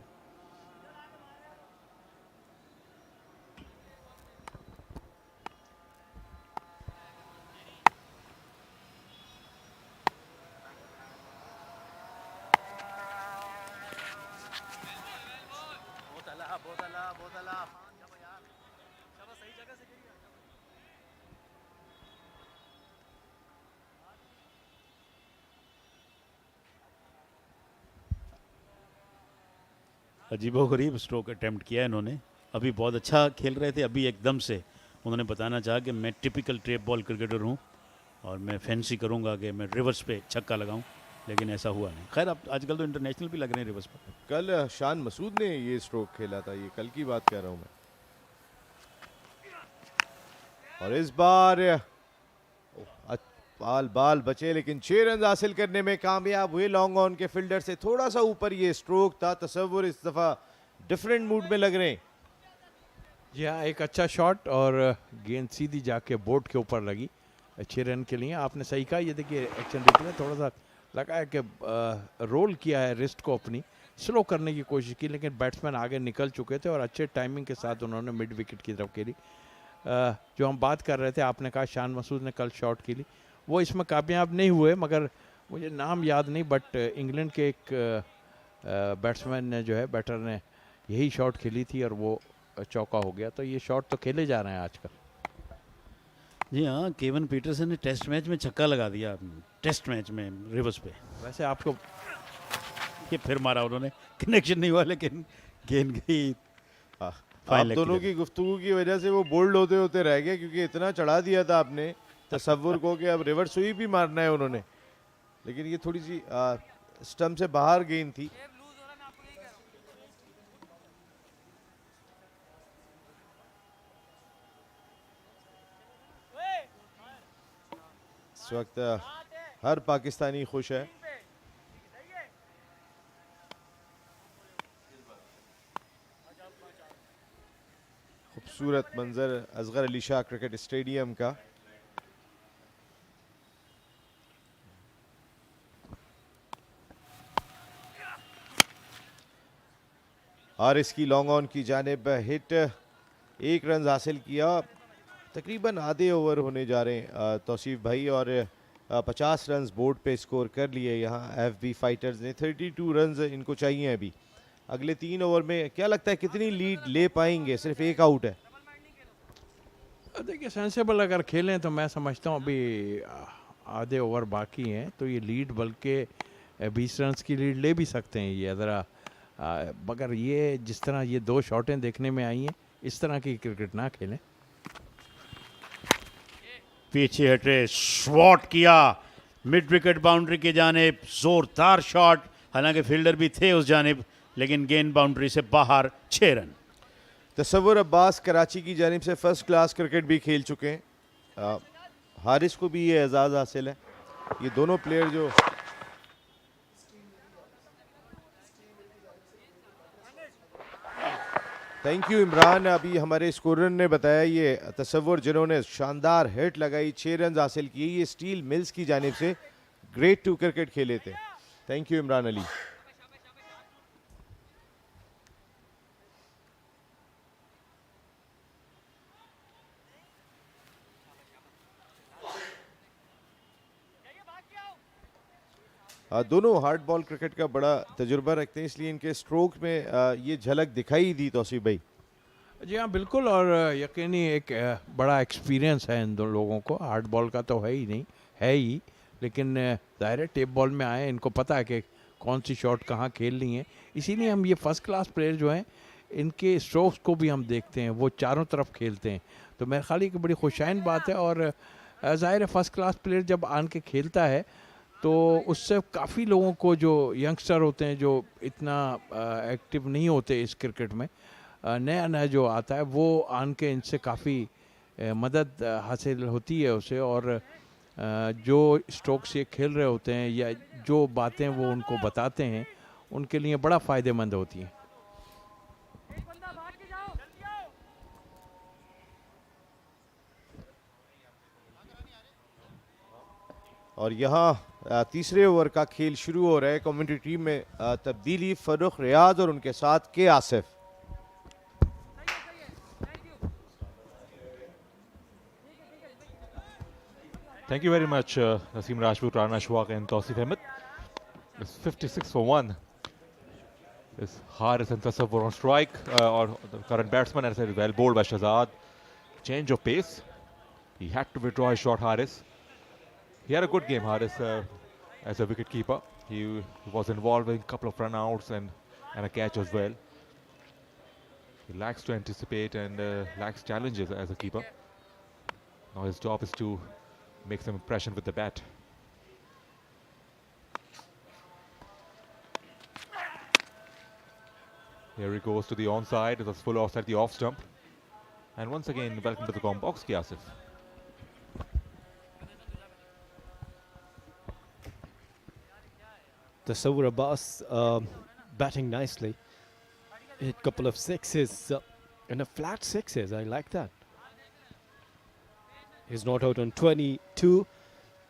अजीबोगरीब स्ट्रोक अटैम्प्ट किया इन्होंने। अभी बहुत अच्छा खेल रहे थे, अभी एकदम से उन्होंने बताना चाहा कि मैं टिपिकल ट्रेप बॉल क्रिकेटर हूँ और मैं फैंसी करूँगा कि मैं रिवर्स पे छक्का लगाऊँ, लेकिन ऐसा हुआ नहीं। खैर अब आजकल तो इंटरनेशनल भी लग रहे हैं रिवर्स पर। कल शान मसूद ने ये स्ट्रोक खेला था, ये कल की बात कह रहा हूँ मैं। और इस बार बाल बचे, लेकिन 6 रन हासिल करने में कामयाब हुए। लॉन्ग ऑन के फील्डर से थोड़ा सा ऊपर ये स्ट्रोक था। तसव्वुर इस दफा डिफरेंट मूड में लग रहे हैं। जी हाँ, एक अच्छा शॉट और गेंद सीधी जाके बोर्ड के ऊपर लगी। अच्छे रन के लिए। आपने सही कहा, ये देखिए एक्शन देखिए, थोड़ा सा लगा है कि रोल किया है रिस्ट को, अपनी स्लो करने की कोशिश की, लेकिन बैट्समैन आगे निकल चुके थे और अच्छे टाइमिंग के साथ उन्होंने मिड विकेट की तरफ खेली। जो हम बात कर रहे थे, आपने कहा शान मसूद ने कल शॉट खेली, वो इसमें कामयाब नहीं हुए, मगर मुझे नाम याद नहीं, बट इंग्लैंड के एक बैट्समैन ने जो है, बैटर ने यही शॉट खेली थी और वो चौका हो गया। तो ये शॉट तो खेले जा रहे हैं आजकल। जी हाँ, केवन पीटरसन ने टेस्ट मैच में छक्का लगा दिया, टेस्ट मैच में रिवर्स पे। वैसे आपको ये फिर मारा उन्होंने, कनेक्शन नहीं हुआ, लेकिन गेंद गई। आप दोनों की गुफ्तगू की वजह से वो बोल्ड होते होते रह गए, क्योंकि इतना चढ़ा दिया था आपने तसव्वुर को कि अब रिवर्स स्वीप भी मारना है उन्होंने, लेकिन ये थोड़ी सी स्टंप से बाहर गेंद थी। इस वक्त हर पाकिस्तानी खुश है। खूबसूरत मंजर असगर अली शाह क्रिकेट स्टेडियम का। और इसकी लॉन्ग ऑन की जानिब हिट, 1 रन हासिल किया। तकरीबन आधे ओवर होने जा रहे हैं तौसीफ भाई, और 50 रन बोर्ड पे स्कोर कर लिए यहाँ एफबी फाइटर्स ने। 32 रन इनको चाहिए अभी अगले 3 ओवर में। क्या लगता है कितनी लीड ले पाएंगे? सिर्फ 1 आउट है। देखिए सेंसेबल अगर खेलें तो मैं समझता हूँ अभी आधे ओवर बाकी हैं, तो ये लीड बल्कि 20 रन की लीड ले भी सकते हैं ये ज़रा, मगर ये जिस तरह ये 2 शॉटें देखने में आई हैं, इस तरह की क्रिकेट ना खेलें। पीछे हटे, शॉट किया मिड विकेट बाउंड्री की जानिब, जोरदार शॉट, हालांकि फील्डर भी थे उस जानिब, लेकिन गेंद बाउंड्री से बाहर। 6 रन। तस्सवुर अब्बास कराची की जानिब से फर्स्ट क्लास क्रिकेट भी खेल चुके हैं। हारिस को भी ये एजाज़ हासिल है। ये दोनों प्लेयर जो थैंक यू इमरान, अभी हमारे स्कोरर ने बताया ये तस्सवुर जिन्होंने शानदार हिट लगाई, 6 रन हासिल किए, ये स्टील मिल्स की जानिब से ग्रेट 2 क्रिकेट खेले थे। Thank you Imran Ali. दोनों हार्ड बॉल क्रिकेट का बड़ा तजुर्बा रखते हैं, इसलिए इनके स्ट्रोक में ये झलक दिखाई दी तौसीफ भाई। जी हाँ बिल्कुल, और यकीनी एक बड़ा एक्सपीरियंस है इन दो लोगों को। हार्ड बॉल का तो है ही नहीं, है ही, लेकिन ज़ाहिर है टेप बॉल में आए, इनको पता है कि कौन सी शॉट कहाँ खेलनी है। इसीलिए हम ये फर्स्ट क्लास प्लेयर जो हैं, इनके स्ट्रोक्स को भी हम देखते हैं, वो चारों तरफ खेलते हैं। तो मेरे ख्याल की बड़ी खुशाइन बात है, और ज़ाहिर है फर्स्ट क्लास प्लेयर जब आन के खेलता है तो उससे काफ़ी लोगों को, जो यंगस्टर होते हैं जो इतना एक्टिव नहीं होते इस क्रिकेट में, नया नया जो आता है, वो आन के इनसे काफ़ी मदद हासिल होती है उसे, और जो स्ट्रोक्स ये खेल रहे होते हैं या जो बातें वो उनको बताते हैं, उनके लिए बड़ा फ़ायदेमंद होती हैं। और यहाँ तीसरे ओवर का खेल शुरू हो रहा है। कमेंट्री टीम में तब्दीली, फरुख रियाज और उनके साथ K Asif. Thank you very much, Naseem Rajput, Rana Ashwaq and Tausif Ahmed. It's 56 for 1. It's Haris and Tassawer on strike, or the current batsman, as I said, well bowled by Shehzad. Change of pace. He had to withdraw his shot, Haris. He had a good game, Haris, as a wicket keeper. He was involved in a couple of run outs and a catch as well. He likes to anticipate and likes challenges as a keeper. Now his job is to make some impression with the bat. Here he goes to the onside. It was full offside, the off stump. And once again, welcome to the com box, Asif. Tassawer Abbas batting nicely. Hit a couple of sixes and a flat sixes. I like that. He's not out on 22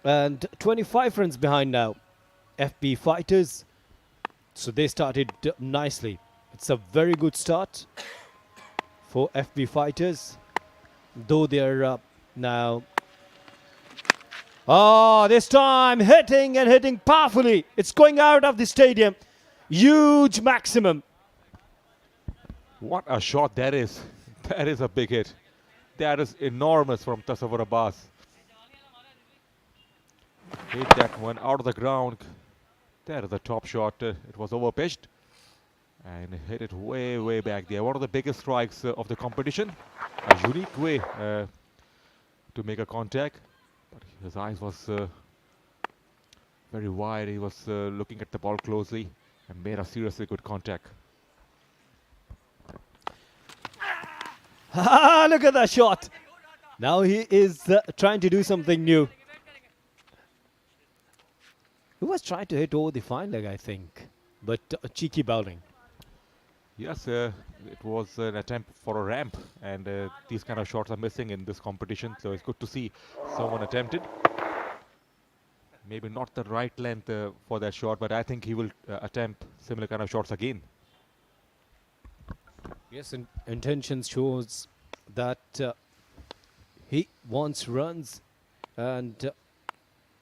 and 25 runs behind now. FB Fighters. So they started nicely. It's a very good start for FB Fighters, though they're up now. Oh, this time hitting and hitting powerfully. It's going out of the stadium. Huge maximum. What a shot that is. That is a big hit. That is enormous from Tassawer Abbas. Hit that one out of the ground. That is a top shot. It was overpitched and hit it way, way back there. One of the biggest strikes of the competition. A unique way to make a contact. But his eyes was very wide. He was looking at the ball closely and made a seriously good contact. Look at that shot. Now he is trying to do something new. He was trying to hit over the fine leg, I think, but cheeky bowling. Yes, it was an attempt for a ramp, and these kind of shots are missing in this competition, so it's good to see someone attempted. Maybe not the right length for that shot, but I think he will attempt similar kind of shots again. Yes, intentions shows that he wants runs, and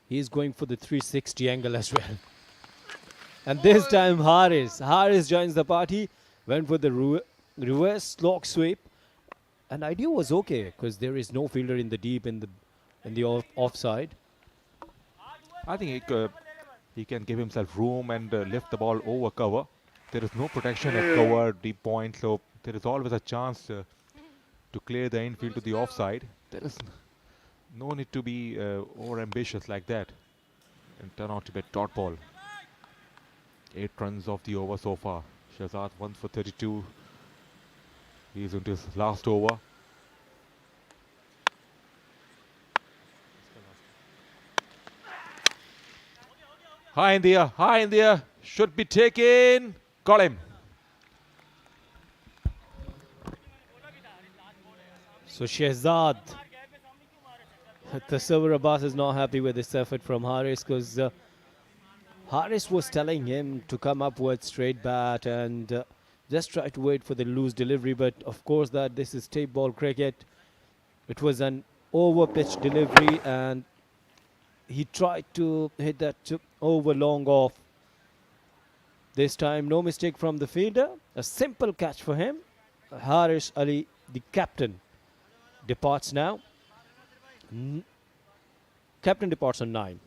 he's going for the 360 angle as well. And this time Haris joins the party, went for the reverse lock sweep, and idea was okay because there is no fielder in the deep in the offside. I think he can give himself room and lift the ball over cover. There is no protection at cover, deep point, so there is always a chance to clear the infield to the offside. There is no need to be over ambitious like that and turn out to be a dot ball. 8 runs off the over so far. Shehzad 1 for 32. He's into his last over. High in the air, should be taken. Got him. So Shehzad, Tassawer Abbas is not happy with this effort from Haris because Haris was telling him to come up with straight bat and just try to wait for the loose delivery. But of course that this is tape ball cricket. It was an over pitch delivery and he tried to hit that over long off. This time no mistake from the fielder. A simple catch for him. Haris Ali, the captain, departs now. Captain departs on 9.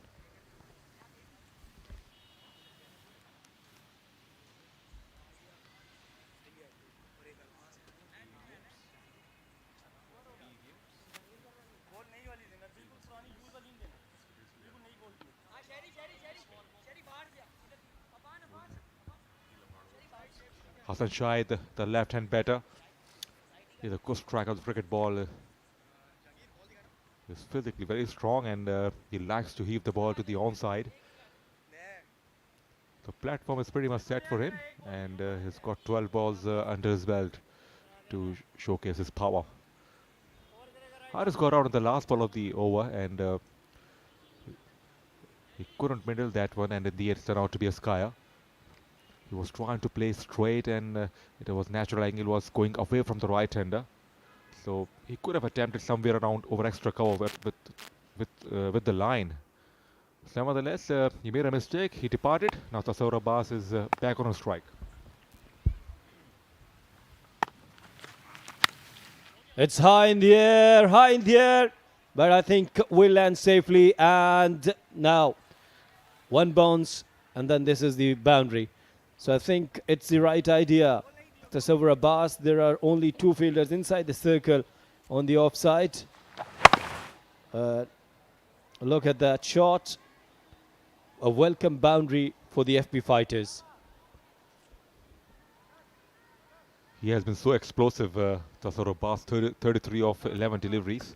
Hassan Syed, the left-hand batter. He's a good striker of the cricket ball. He's physically very strong and he likes to heave the ball to the onside. The platform is pretty much set for him and he's got 12 balls under his belt to showcase his power. Haris got out on the last ball of the over and he couldn't middle that one, and in the end it turned out to be a skyer. He was trying to play straight and it was natural angle was going away from the right-hander. So he could have attempted somewhere around over extra cover with the line. So nevertheless, he made a mistake. He departed. Now Tassawer Abbas is back on a strike. It's high in the air, but I think we'll land safely. And now one bounce, and then this is the boundary. So I think it's the right idea. Tassawer Abbas, there are only 2 fielders inside the circle on the offside. Look at that shot. A welcome boundary for the FB Fighters. He has been so explosive, Tassawer Abbas, 33 of 11 deliveries.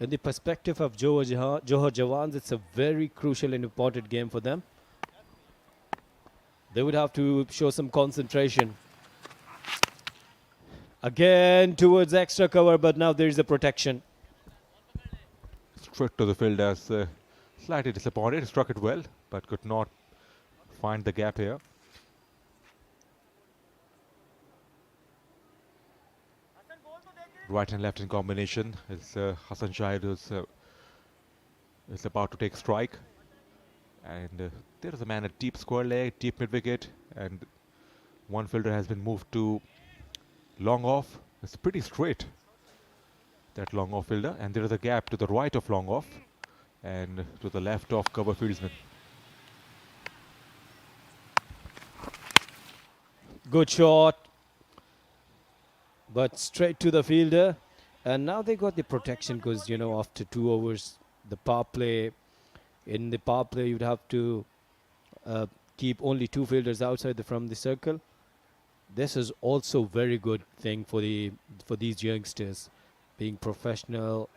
In the perspective of Johar Jawans, it's a very crucial and important game for them. They would have to show some concentration. Again towards extra cover, but now there is a protection. straight to the field as slightly disappointed. He struck it well, but could not find the gap here. Right and left in combination is Hassan Shahid, who's is about to take strike. And there is a man at deep square leg, deep mid wicket, and one fielder has been moved to long off. It's pretty straight, that long off fielder, and there is a gap to the right of long off and to the left of cover fieldsman. Good shot, but straight to the fielder. And now they got the protection because, you know, after 2 overs, the power play, in the power play, you'd have to keep only 2 fielders outside from the circle. This is also very good thing for these youngsters, being professional.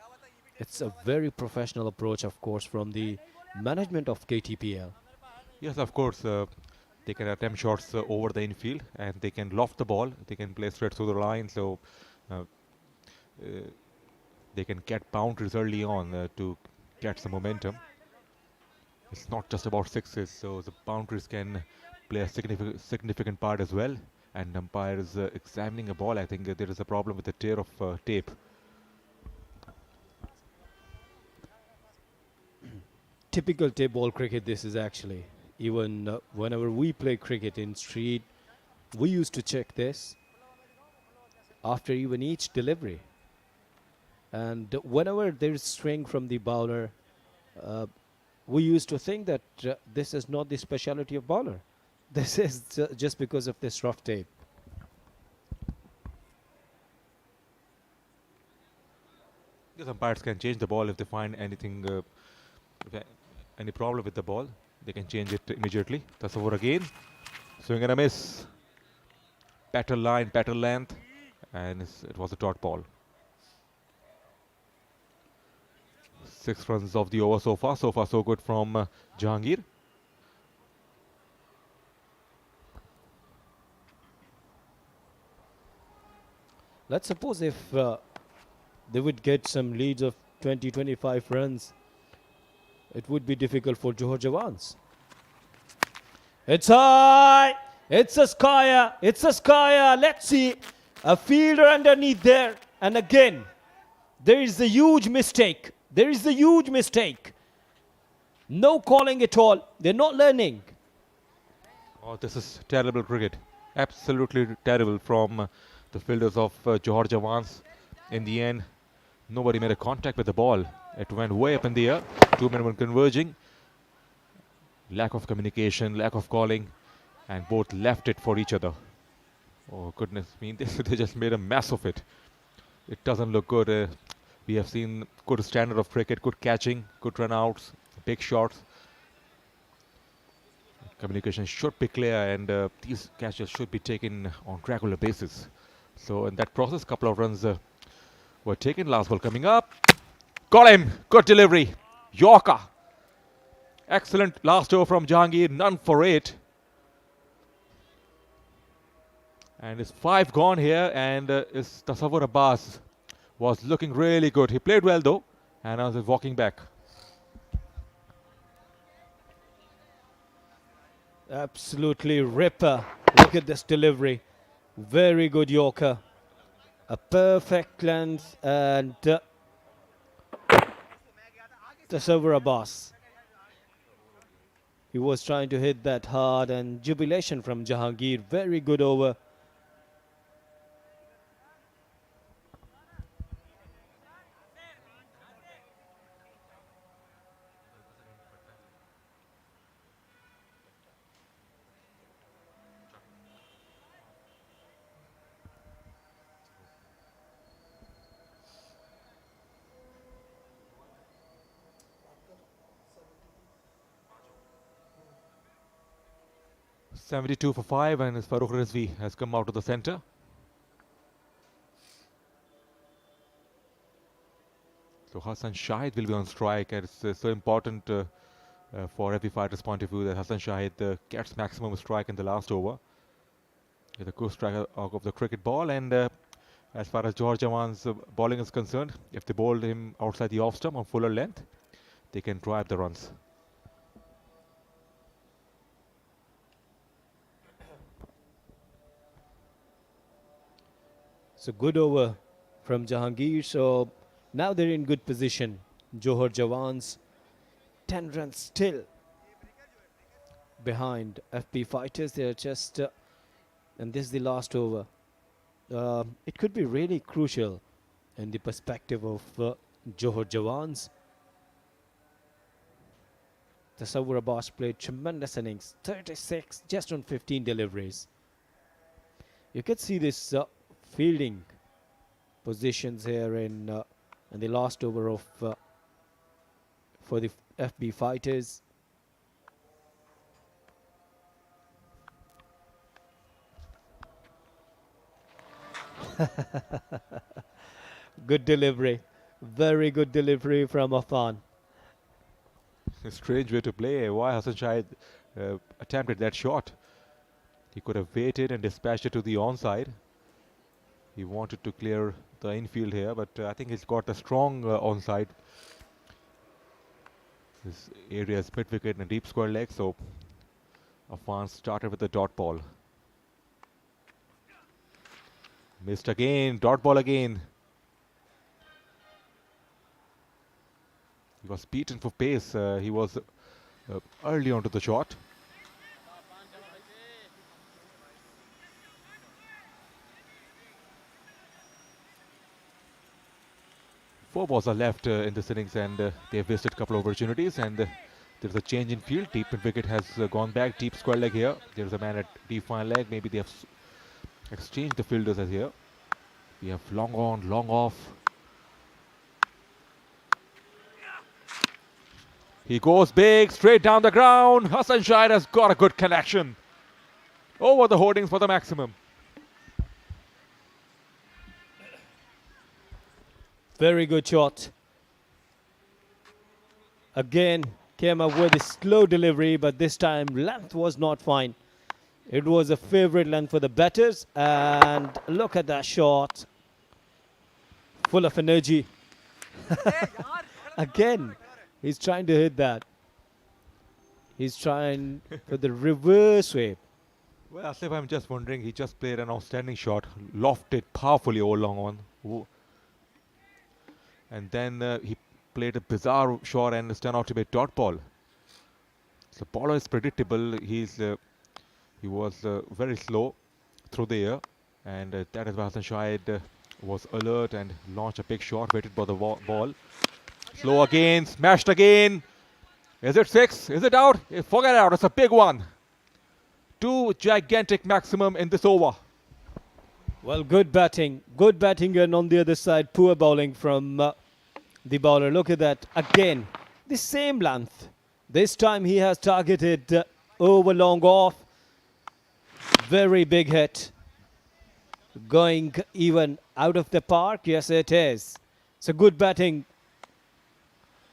It's a very professional approach, of course, from the management of KTPL. Yes, of course. They can attempt shots over the infield, and they can loft the ball. They can play straight through the line, so they can get boundaries early on to get some momentum. It's not just about sixes, so the boundaries can play a significant part as well. And umpires examining a ball, I think there is a problem with the tear of tape. Typical tape ball cricket this is actually. Even whenever we play cricket in street, we used to check this after even each delivery. And whenever there is swing from the bowler, we used to think that this is not the speciality of bowler. This is just because of this rough tape. Yes, umpires can change the ball if they find anything, any problem with the ball. They can change it immediately. Tassawer again. Swing and a miss. Better line, better length. And it was a dot ball. 6 runs of the over so far. So far, so good from Jahangir. Let's suppose if they would get some leads of 20-25 runs, it would be difficult for Johar Jawans. It's high! It's a Skyer! It's a Skyer! Let's see. A fielder underneath there. And again, there is a huge mistake. There is a huge mistake. No calling at all. They're not learning. Oh, this is terrible cricket. Absolutely terrible from the fielders of Johar Jawans. In the end, nobody made a contact with the ball. It went way up in the air. 2 men were converging. Lack of communication, lack of calling, and both left it for each other. Oh goodness me, they just made a mess of it. It doesn't look good. We have seen good standard of cricket, good catching, good run-outs, big shots. Communication should be clear, and these catches should be taken on regular basis. So in that process, couple of runs were taken. Last ball coming up. Got him. Good delivery. Yorker. Excellent last over from Jahangir. None for 8. And it's 5 gone here, and it's Tassawer Abbas was looking really good. He played well though, and now he's walking back. Absolutely ripper. Look at this delivery. Very good Yorker. A perfect length, and Tassawer Abbas. He was trying to hit that hard, and jubilation from Jahangir. Very good over. .72 for 5, and Farooq Rizvi has come out of the center. So Hassan Shahid will be on strike, and it's so important for every fighter's point of view that Hassan Shahid gets maximum strike in the last over. He's a good striker of the cricket ball, and As far as Johar Jawans' bowling is concerned, if they bowled him outside the off stump on fuller length, they can drive the runs. So good over from Jahangir. So now they're in good position. Johar Jawans, 10 runs still behind FP Fighters. They're just, and this is the last over. It could be really crucial in the perspective of Johar Jawans. Tassawer Abbas played tremendous innings, 36, just on 15 deliveries. You can see this fielding positions here in the last over of for the FB Fighters. Good delivery, very good delivery from Affan. A strange way to play. Why hasn't Syed attempted that shot? He could have waited and dispatched it to the onside. He wanted to clear the infield here, but I think he's got a strong onside. This area is mid-wicket and a deep square leg, so Affan started with the dot ball. Missed again, dot ball again. He was beaten for pace. He was early onto the shot. Four balls are left in this innings, and they have wasted a couple of opportunities. And there's a change in field. Deep mid wicket has gone back. Deep square leg here. There's a man at deep fine leg. Maybe they have exchanged the fielders as here. We have long on, long off. He goes big, straight down the ground. Hassan Syed has got a good connection. Over the hoardings for the maximum. Very good shot. Again, came up with a slow delivery, but this time length was not fine. It was a favorite length for the batters, and look at that shot. Full of energy. Again, he's trying to hit that. He's trying for the reverse way. Well, Asif, I'm just wondering, he just played an outstanding shot, lofted powerfully over long on. And then he played a bizarre shot and it's turned out to be a dot ball. So bowler is predictable. He was very slow through the air, and that is why Hassan Syed was alert and launched a big shot, waited for the ball. Slow again, smashed again. Is it six? Is it out? Forget it out. It's a big one. 2 gigantic maximum in this over. Well, good batting. Good batting, and on the other side, poor bowling from the bowler. Look at that. Again, the same length. This time he has targeted over long off. Very big hit. Going even out of the park. Yes, it is. It's a good batting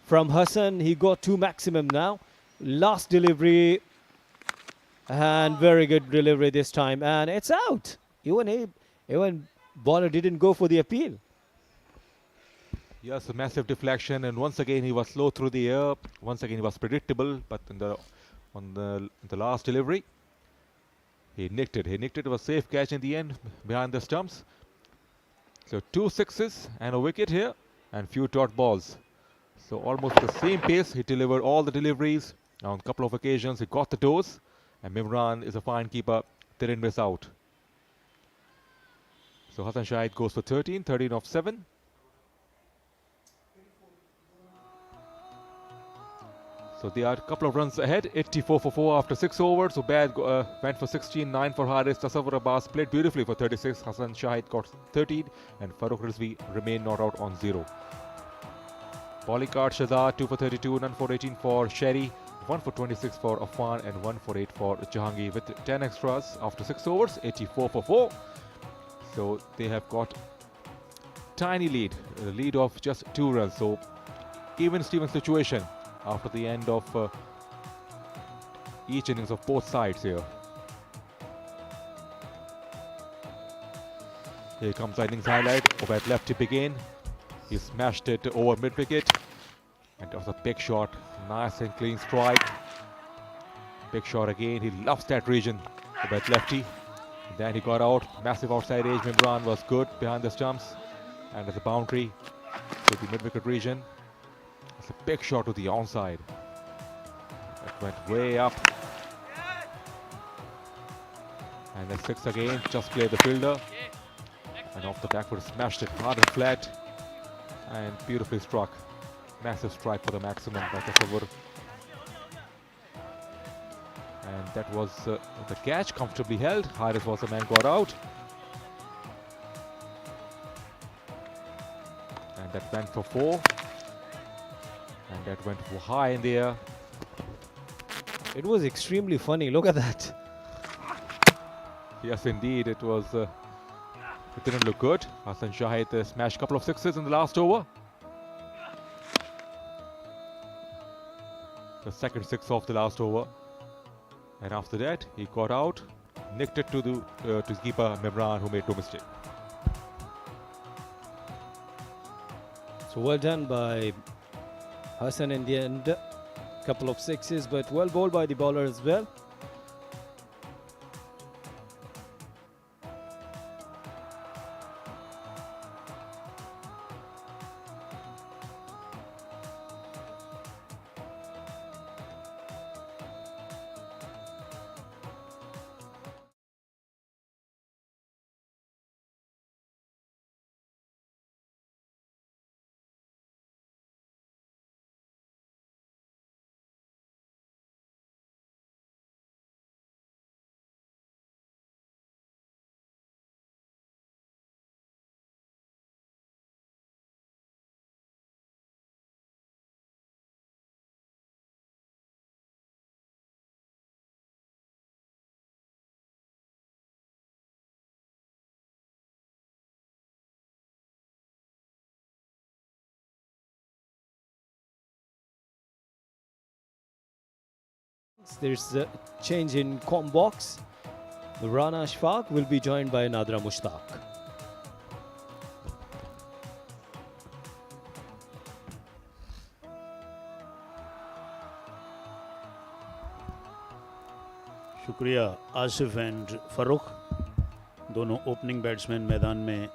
from Hassan. He got 2 maximum now. Last delivery. And very good delivery this time. And it's out. Even bowler didn't go for the appeal. Yes, a massive deflection, and once again he was slow through the air. Once again he was predictable, but on the last delivery, he nicked it. It was a safe catch in the end behind the stumps. So 2 sixes and a wicket here, and few dot balls. So almost the same pace. He delivered all the deliveries on a couple of occasions. He got the dose, and Mimran is a fine keeper. They didn't miss out. So Hassan Syed goes for 13 of 7. So they are a couple of runs ahead, 84 for 4 after 6 overs. Ubaid went for 16, 9 for Haris. Tassawer Abbas played beautifully for 36. Hassan Syed got 13, and Farooq Rizvi remained not out on 0. Bowling card Shehzad 2 for 32, none for 18 for Sherry, 1 for 26 for Affan, and 1 for 8 for Jahangir with 10 extras after 6 overs, 84 for 4. So they have got tiny lead, a lead of just 2 runs. So even Steven situation after the end of each innings of both sides here. Here comes the innings highlight. Ubaid left tip again. He smashed it over mid-wicket. And that was a big shot. Nice and clean strike. Big shot again. He loves that region. Ubaid lefty. Then he got out. Massive outside edge. Mimran was good behind the stumps. And as a boundary to the mid-wicket region. It's a big shot to the onside. That went way up. And then six again. Just cleared the fielder. And off the backward, smashed it hard and flat. And beautifully struck. Massive strike for the maximum by Tassawer. And that was the catch, comfortably held. Hardest was the man got out. And that went for 4. And that went high in the air. It was extremely funny. Look at that. Yes, indeed, it was. It didn't look good. Hassan Shahid smashed a couple of sixes in the last over. The second six of the last over. And after that, he got out, nicked it to his keeper Mimran, who made no mistake. So well done by Hassan in the end. Couple of sixes, but well bowled by the bowler as well. There's a change in com box. Rana Ashfaq will be joined by Nadra Mushtaq. शुक्रिया Asif and Farooq, दोनों opening batsman मैदान में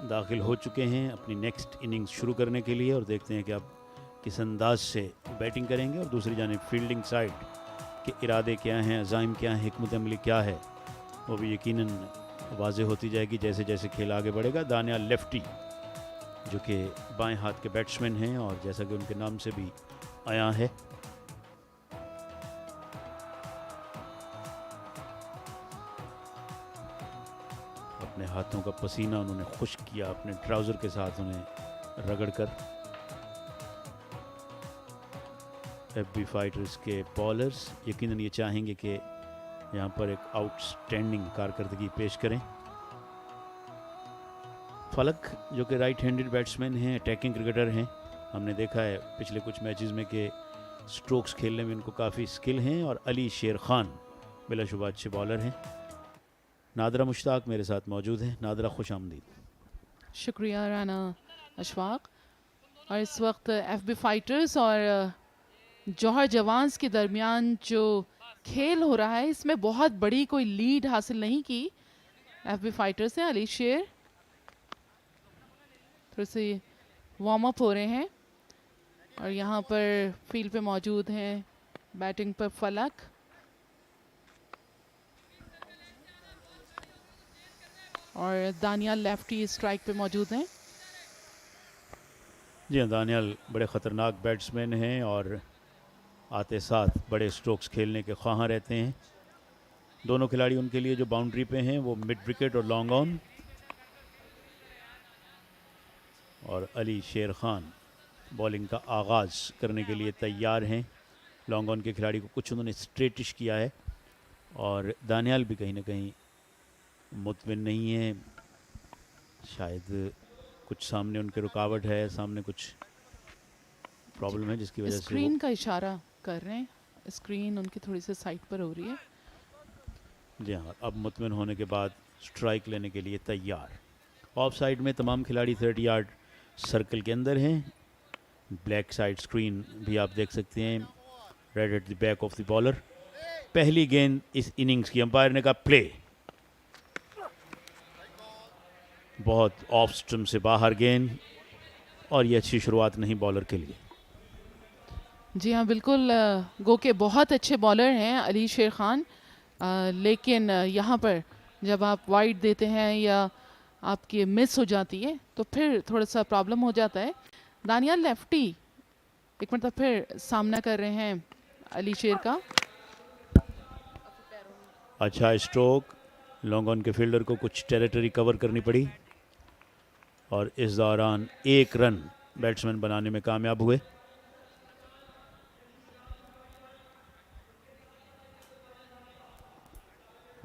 दाखिल हो चुके हैं अपनी next innings शुरू करने के लिए, और देखते हैं कि अब किस अंदाज से बैटिंग करेंगे और दूसरी जानिब फील्डिंग साइड के इरादे क्या हैं, अज़ाइम क्या हैं, हिकमत अमली क्या है, वो भी यकीनन वाज़ेह होती जाएगी जैसे जैसे खेल आगे बढ़ेगा। दानियाल लेफ्टी जो कि बाएं हाथ के बैट्समैन हैं और जैसा कि उनके नाम से भी आया है, अपने हाथों का पसीना उन्होंने खुश्क किया अपने ट्राउज़र के साथ उन्हें रगड़ कर। एफबी फाइटर्स के बॉलर्स यकीनन ये चाहेंगे कि यहाँ पर एक आउटस्टैंडिंग कारकर्दगी पेश करें। फलक जो कि राइट हैंडेड बैट्समैन हैं, अटैकिंग क्रिकेटर हैं, हमने देखा है पिछले कुछ मैचेस में कि स्ट्रोक्स खेलने में उनको काफ़ी स्किल हैं, और अली शेर खान बिलाशुबा अच्छे बॉलर हैं। नादरा मुश्ताक मेरे साथ मौजूद हैं। नादरा खुश आमदीद। शुक्रिया राना अशफाक। और इस वक्त एफबी फाइटर्स और जौहर जवान्स के दरमियान जो खेल हो रहा है, इसमें बहुत बड़ी कोई लीड हासिल नहीं की एफबी फाइटर्स हैं। अली शेर थोड़े से वार्म अप हो रहे हैं और यहाँ पर फील्ड पे मौजूद हैं बैटिंग पर फलक और दानियाल लेफ्टी स्ट्राइक पे मौजूद हैं। जी हाँ, दानियाल बड़े ख़तरनाक बैट्समैन हैं और आते साथ बड़े स्ट्रोक्स खेलने के ख्वाहां रहते हैं। दोनों खिलाड़ी उनके लिए जो बाउंड्री पे हैं वो मिड विकेट और लॉन्ग ऑन, और अली शेर खान बॉलिंग का आगाज़ करने के लिए तैयार हैं। लॉन्ग ऑन के खिलाड़ी को कुछ उन्होंने स्ट्रेटिश किया है, और दानियाल भी कहीं ना कहीं मुतमिन नहीं है, शायद कुछ सामने उनके रुकावट है, सामने कुछ प्रॉब्लम है जिसकी वजह से स्क्रीन का इशारा कर रहे हैं। स्क्रीन उनकी थोड़ी सी साइड पर हो रही है। जी हाँ, अब मुतमिन होने के बाद स्ट्राइक लेने के लिए तैयार। ऑफ साइड में तमाम खिलाड़ी 30 यार्ड सर्कल के अंदर हैं। ब्लैक साइड स्क्रीन भी आप देख सकते हैं, red at the back of the bowler. पहली गेंद इस इनिंग्स की, अंपायर ने कहा प्ले। बहुत ऑफ स्टम्प से बाहर गेंद, और ये अच्छी शुरुआत नहीं बॉलर के लिए। जी हाँ बिल्कुल, गो के बहुत अच्छे बॉलर हैं अली शेर खान, लेकिन यहाँ पर जब आप वाइड देते हैं या आपकी मिस हो जाती है तो फिर थोड़ा सा प्रॉब्लम हो जाता है। दानियाल लेफ्टी एक मतलब फिर सामना कर रहे हैं अली शेर का। अच्छा स्ट्रोक, लॉन्ग ऑन के फील्डर को कुछ टेरिटरी कवर करनी पड़ी, और इस दौरान एक रन बैट्समैन बनाने में कामयाब हुए।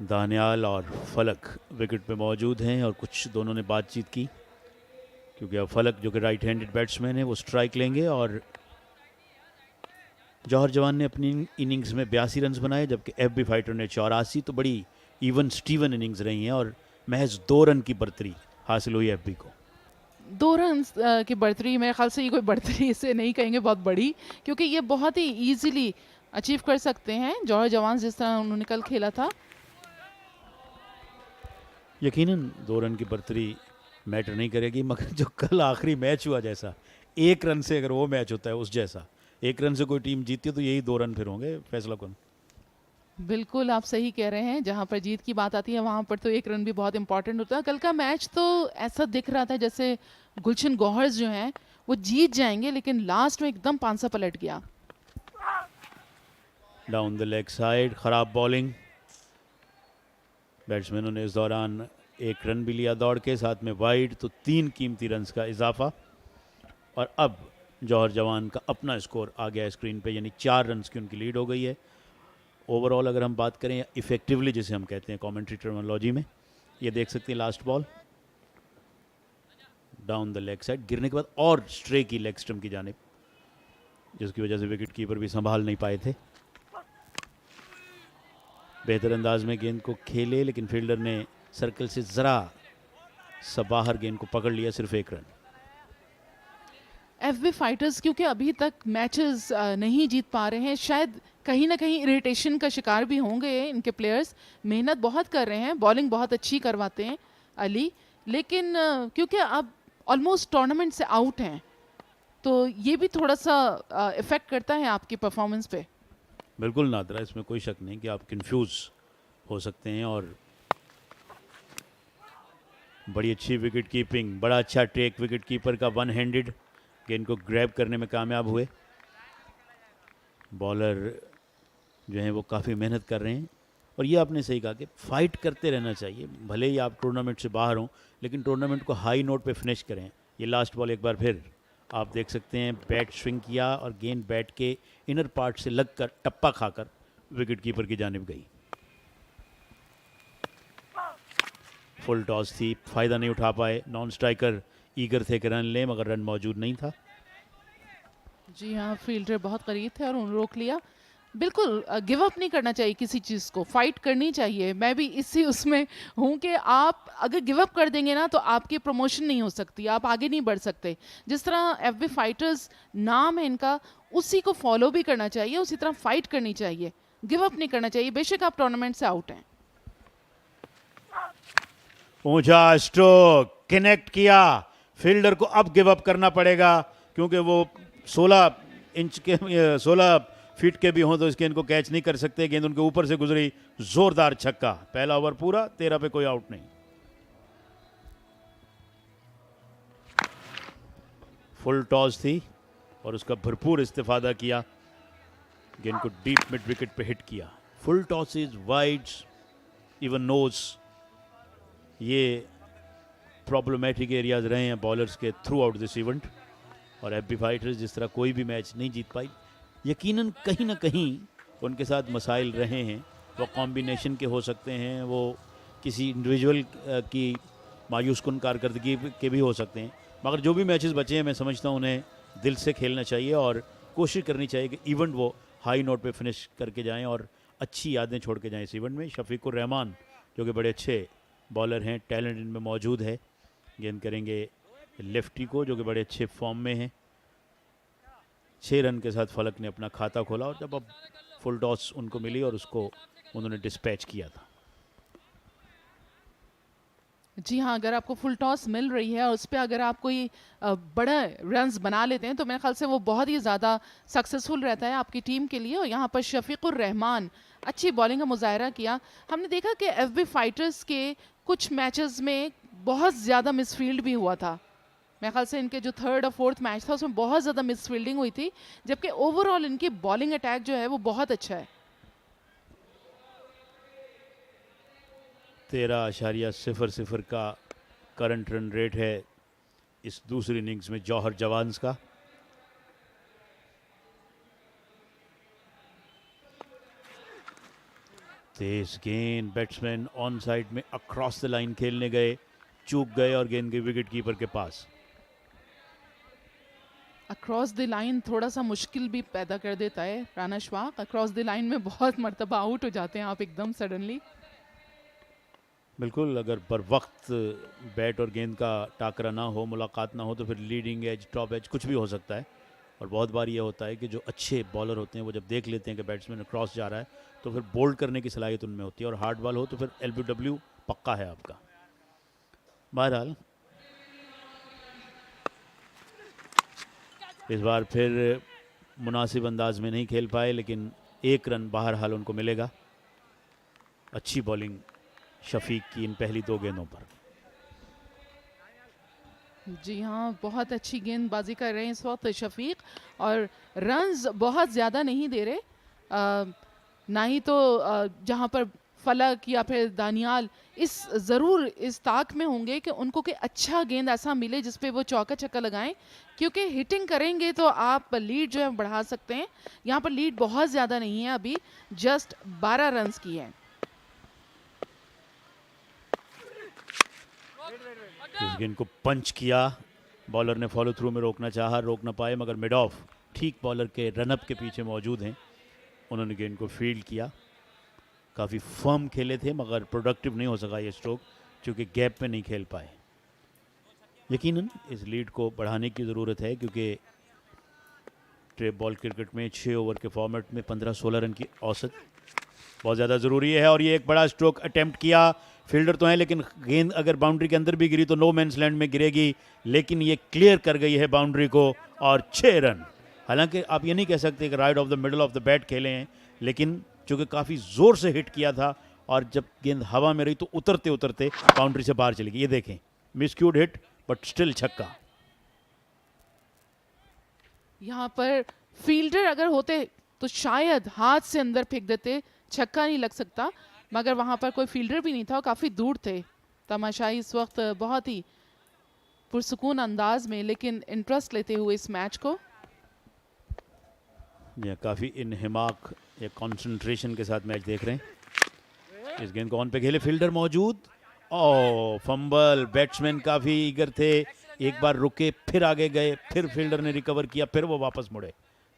दानियाल और फलक विकेट पे मौजूद हैं, और कुछ दोनों ने बातचीत की, क्योंकि अब फलक जो कि राइट हैंडेड बैट्समैन है वो स्ट्राइक लेंगे। और जौहर जवान ने अपनी इनिंग्स में 82 रन बनाए, जबकि एफबी फाइटर ने 84। तो बड़ी इवन स्टीवन इनिंग्स रही हैं, और महज 2 रन की बढ़तरी हासिल हुई एफबी को। 2 रन की बढ़तरी, मेरे ख्याल से ये कोई बढ़तरी इसे नहीं कहेंगे बहुत बड़ी, क्योंकि ये बहुत ही ईजिली अचीव कर सकते हैं जौहर जवान जिस तरह उन्होंने कल खेला था। यकीनन 2 रन की बढ़तरी मैटर नहीं करेगी, मगर जो कल आखिरी मैच हुआ जैसा, 1 रन से अगर वो मैच होता है उस जैसा, 1 रन से कोई टीम जीतती है तो यही 2 रन फिर होंगे फैसला कौन। बिल्कुल आप सही कह रहे हैं, जहाँ पर जीत की बात आती है वहाँ पर तो 1 रन भी बहुत इंपॉर्टेंट होता है। कल का मैच तो ऐसा दिख रहा था जैसे गुलशन गौहर जो हैं वो जीत जाएंगे, लेकिन लास्ट में एकदम पांसा पलट गया। डाउन द लेग साइड, खराब बॉलिंग। बैट्समैनों ने इस दौरान 1 रन भी लिया दौड़ के, साथ में वाइड, तो 3 कीमती रन्स का इजाफा। और अब जौहर जवान का अपना स्कोर आ गया है स्क्रीन पे, यानी 4 रन्स की उनकी लीड हो गई है। ओवरऑल अगर हम बात करें इफेक्टिवली, जिसे हम कहते हैं कमेंट्री टर्मिनोलॉजी में, ये देख सकते हैं last ball down the leg side, गिरने के बाद और स्ट्रे की लेग स्टम्प की जानिब, जिसकी वजह से विकेट कीपर भी संभाल नहीं पाए थे। बेहतर अंदाज में गेंद को खेले, लेकिन फील्डर ने सर्कल से ज़रा सा बाहर गेंद को पकड़ लिया, सिर्फ 1 रन। एफबी फाइटर्स क्योंकि अभी तक मैचेस नहीं जीत पा रहे हैं, शायद कहीं ना कहीं इरिटेशन का शिकार भी होंगे इनके प्लेयर्स। मेहनत बहुत कर रहे हैं, बॉलिंग बहुत अच्छी करवाते हैं अली, लेकिन क्योंकि अब ऑलमोस्ट टूर्नामेंट से आउट हैं तो ये भी थोड़ा सा इफ़ेक्ट करता है आपकी परफॉर्मेंस पे। बिल्कुल नादरा, इसमें कोई शक नहीं कि आप कंफ्यूज हो सकते हैं। और बड़ी अच्छी विकेट कीपिंग, बड़ा अच्छा टेक विकेट कीपर का, 1 हैंडेड गेंद को ग्रैब करने में कामयाब हुए। बॉलर जो हैं वो काफ़ी मेहनत कर रहे हैं, और ये आपने सही कहा कि फ़ाइट करते रहना चाहिए, भले ही आप टूर्नामेंट से बाहर हों, लेकिन टूर्नामेंट को हाई नोट पे फिनिश करें। ये लास्ट बॉल एक बार फिर आप देख सकते हैं, बैट स्विंग किया और गेंद बैट के इनर पार्ट से लगकर टप्पा खाकर विकेट कीपर की जानिब गई। फुल टॉस थी, फ़ायदा नहीं उठा पाए, नॉन स्ट्राइकर ईगर थे कि रन लें, मगर रन मौजूद नहीं था। जी हाँ, फील्डर बहुत करीब थे और उन्होंने रोक लिया। बिल्कुल गिव अप नहीं करना चाहिए किसी चीज़ को, फाइट करनी चाहिए। मैं भी इसी उसमें हूँ कि आप अगर गिव अप कर देंगे ना तो आपकी प्रमोशन नहीं हो सकती, आप आगे नहीं बढ़ सकते। जिस तरह एफबी फाइटर्स नाम है इनका, उसी को फॉलो भी करना चाहिए, उसी तरह फाइट करनी चाहिए, गिव अप नहीं करना चाहिए, बेशक आप टूर्नामेंट से आउट हैं। ऊंचा स्ट्रोक कनेक्ट किया, फील्डर को अब गिव अप करना पड़ेगा, क्योंकि वो 16 फीट के भी हों तो इस गेंद को कैच नहीं कर सकते। गेंद उनके ऊपर से गुजरी, जोरदार छक्का। पहला ओवर पूरा, 13 पे कोई आउट नहीं। फुल टॉस थी और उसका भरपूर इस्तेफादा किया, गेंद को डीप मिड विकेट पे हिट किया। Full tosses, wides, even noes, ये प्रॉब्लमेटिक एरियाज रहे हैं बॉलर्स के थ्रू आउट दिस इवेंट। और एफबी फाइटर्स जिस तरह कोई भी मैच नहीं जीत पाई, यकीनन कहीं ना कहीं उनके साथ मसाइल रहे हैं। वो कॉम्बिनेशन के हो सकते हैं, वो किसी इंडिविजुअल की मायूस कुन कारकर्दगी के भी हो सकते हैं, मगर जो भी मैचेस बचे हैं मैं समझता हूँ उन्हें दिल से खेलना चाहिए और कोशिश करनी चाहिए कि इवेंट वो हाई नोट पे फिनिश करके जाएं और अच्छी यादें छोड़ के जाएं इस इवेंट में। शफीक और रहमान जो कि बड़े अच्छे बॉलर हैं, टैलेंट इनमें मौजूद है। गेंद करेंगे लेफ्टी को, जो कि बड़े अच्छे फॉर्म में हैं। 6 रन के साथ फलक ने अपना खाता खोला और जब अब फुल टॉस उनको मिली और उसको उन्होंने डिस्पैच किया था। जी हाँ, अगर आपको फुल टॉस मिल रही है और उस पर अगर आप कोई बड़ा रन्स बना लेते हैं तो मेरे ख्याल से वो बहुत ही ज़्यादा सक्सेसफुल रहता है आपकी टीम के लिए। और यहाँ पर शफीक और रहमान अच्छी बॉलिंग का मुजाहरा किया। हमने देखा कि एफबी फाइटर्स के कुछ मैचेस में बहुत ज़्यादा मिसफील्ड भी हुआ था। मेरे ख्याल से इनके जो 3rd और 4th मैच था उसमें बहुत ज़्यादा मिसफील्डिंग हुई थी, जबकि ओवरऑल इनकी बॉलिंग अटैक जो है वो बहुत अच्छा है। 13.00 का करंट रन रेट है इस दूसरी इनिंग्स में जौहर जवान्स का। तेज गेंद, बैट्समैन ऑन साइड में अक्रॉस द लाइन खेलने गए, चूक गए और गेंद के विकेट कीपर के पास। अक्रॉस द लाइन थोड़ा सा मुश्किल भी पैदा कर देता है Rana Ashfaq. Across the line में बहुत मर्तबा आउट हो जाते हैं आप एकदम सडनली। बिल्कुल, अगर बर वक्त बैट और गेंद का टाकरा ना हो, मुलाकात ना हो, तो फिर लीडिंग एज, टॉप एज कुछ भी हो सकता है। और बहुत बार ये होता है कि जो अच्छे बॉलर होते हैं वो जब देख लेते हैं कि बैट्समैन क्रॉस जा रहा है तो फिर बोल्ड करने की सलाहियत उनमें होती है, और हार्ड बॉल हो तो फिर LBW पक्का है आपका। बहरहाल इस बार फिर मुनासिब अंदाज में नहीं खेल पाए, लेकिन 1 रन बहरहाल उनको मिलेगा। अच्छी बॉलिंग शफीक की इन पहली 2 गेंदों पर। जी हाँ, बहुत अच्छी गेंदबाजी कर रहे हैं इस वक्त शफीक, और रन्स बहुत ज़्यादा नहीं दे रहे। ना ही तो जहाँ पर फलक या फिर दानियाल ज़रूर इस ताक में होंगे कि उनको कि अच्छा गेंद ऐसा मिले जिस पे वो चौका छक्का लगाएं, क्योंकि हिटिंग करेंगे तो आप लीड जो है बढ़ा सकते हैं। यहाँ पर लीड बहुत ज़्यादा नहीं है, अभी जस्ट 12 रन्स की है। इस गेंद को पंच किया, बॉलर ने फॉलो थ्रू में रोकना चाहा, रोक ना पाए, मगर मिड ऑफ ठीक बॉलर के रनअप के पीछे मौजूद हैं। उन्होंने गेंद को फील्ड किया, काफ़ी फर्म खेले थे मगर प्रोडक्टिव नहीं हो सका ये स्ट्रोक, क्योंकि गैप में नहीं खेल पाए। यकीनन इस लीड को बढ़ाने की ज़रूरत है, क्योंकि ट्रेप बॉल क्रिकेट में 6 ओवर के फॉर्मेट में 15-16 रन की औसत बहुत ज़्यादा ज़रूरी है। और ये एक बड़ा स्ट्रोक अटेम्प्ट किया, फील्डर तो है लेकिन गेंद अगर बाउंड्री के अंदर भी गिरी तो नो मैंस लैंड में गिरेगी, लेकिन ये क्लियर कर गई है बाउंड्री को और 6 रन। हालांकि आप ये नहीं कह सकते कि right of the middle of the bat खेले हैं, लेकिन चूँकि काफ़ी ज़ोर से हिट किया था और जब गेंद हवा में रही तो उतरते उतरते बाउंड्री से बाहर चली गई। ये देखें, मिसक्यूड हिट बट स्टिल छक्का। यहाँ पर फील्डर अगर होते तो शायद हाथ से अंदर फेंक देते, छक्का नहीं लग सकता, मगर वहाँ पर कोई फील्डर भी नहीं था और काफ़ी दूर थे। तमाशाई इस वक्त बहुत ही पुरसुकून अंदाज में लेकिन इंटरेस्ट लेते हुए इस मैच को, ये काफ़ी इनहिमाक या कंसंट्रेशन के साथ मैच देख रहे हैं। इस गेंद को ऑन पे खेले, फील्डर मौजूद, ओ फंबल, बैट्समैन काफ़ी ईगर थे, एक बार रुके फिर आगे गए, फिर फील्डर ने रिकवर किया, फिर वो वापस मुड़े।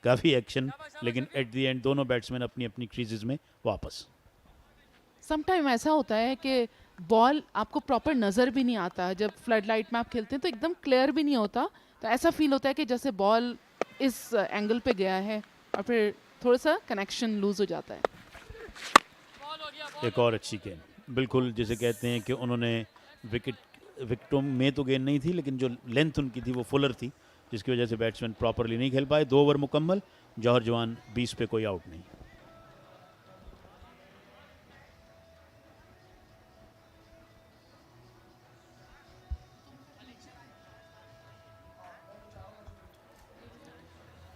काफ़ी एक्शन, लेकिन एट द एंड दोनों बैट्समैन अपनी अपनी क्रीजेज में वापस। समटाइम ऐसा होता है कि बॉल आपको प्रॉपर नज़र भी नहीं आता, जब फ्लड लाइट में आप खेलते हैं तो एकदम क्लियर भी नहीं होता, तो ऐसा फील होता है कि जैसे बॉल इस एंगल पे गया है और फिर थोड़ा सा कनेक्शन लूज हो जाता है। एक और अच्छी गेंद, बिल्कुल जिसे कहते हैं कि उन्होंने विकेटों में तो गेंद नहीं थी, लेकिन जो लेंथ उनकी थी वो फुलर थी, जिसकी वजह से बैट्समैन प्रॉपरली नहीं खेल पाए। 2 ओवर मुकम्मल, जौहर जवान 20 पे कोई आउट नहीं।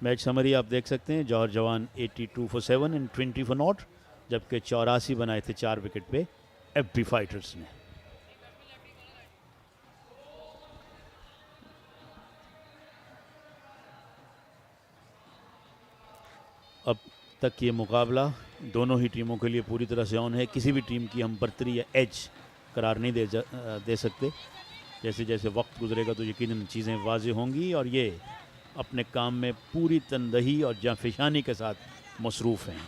मैच समरी आप देख सकते हैं, जौहर जवान 82 फॉर 7 एंड 20 फॉर नॉट, जबकि 84 बनाए थे 4 विकेट पे एफबी फाइटर्स ने। अब तक ये मुकाबला दोनों ही टीमों के लिए पूरी तरह से ऑन है, किसी भी टीम की हम बर्तरी या एज करार नहीं दे सकते। जैसे जैसे वक्त गुजरेगा तो यकीनन चीज़ें वाज़ेह होंगी, और ये अपने काम में पूरी तनदही और जाफिशानी के साथ मसरूफ़ हैं।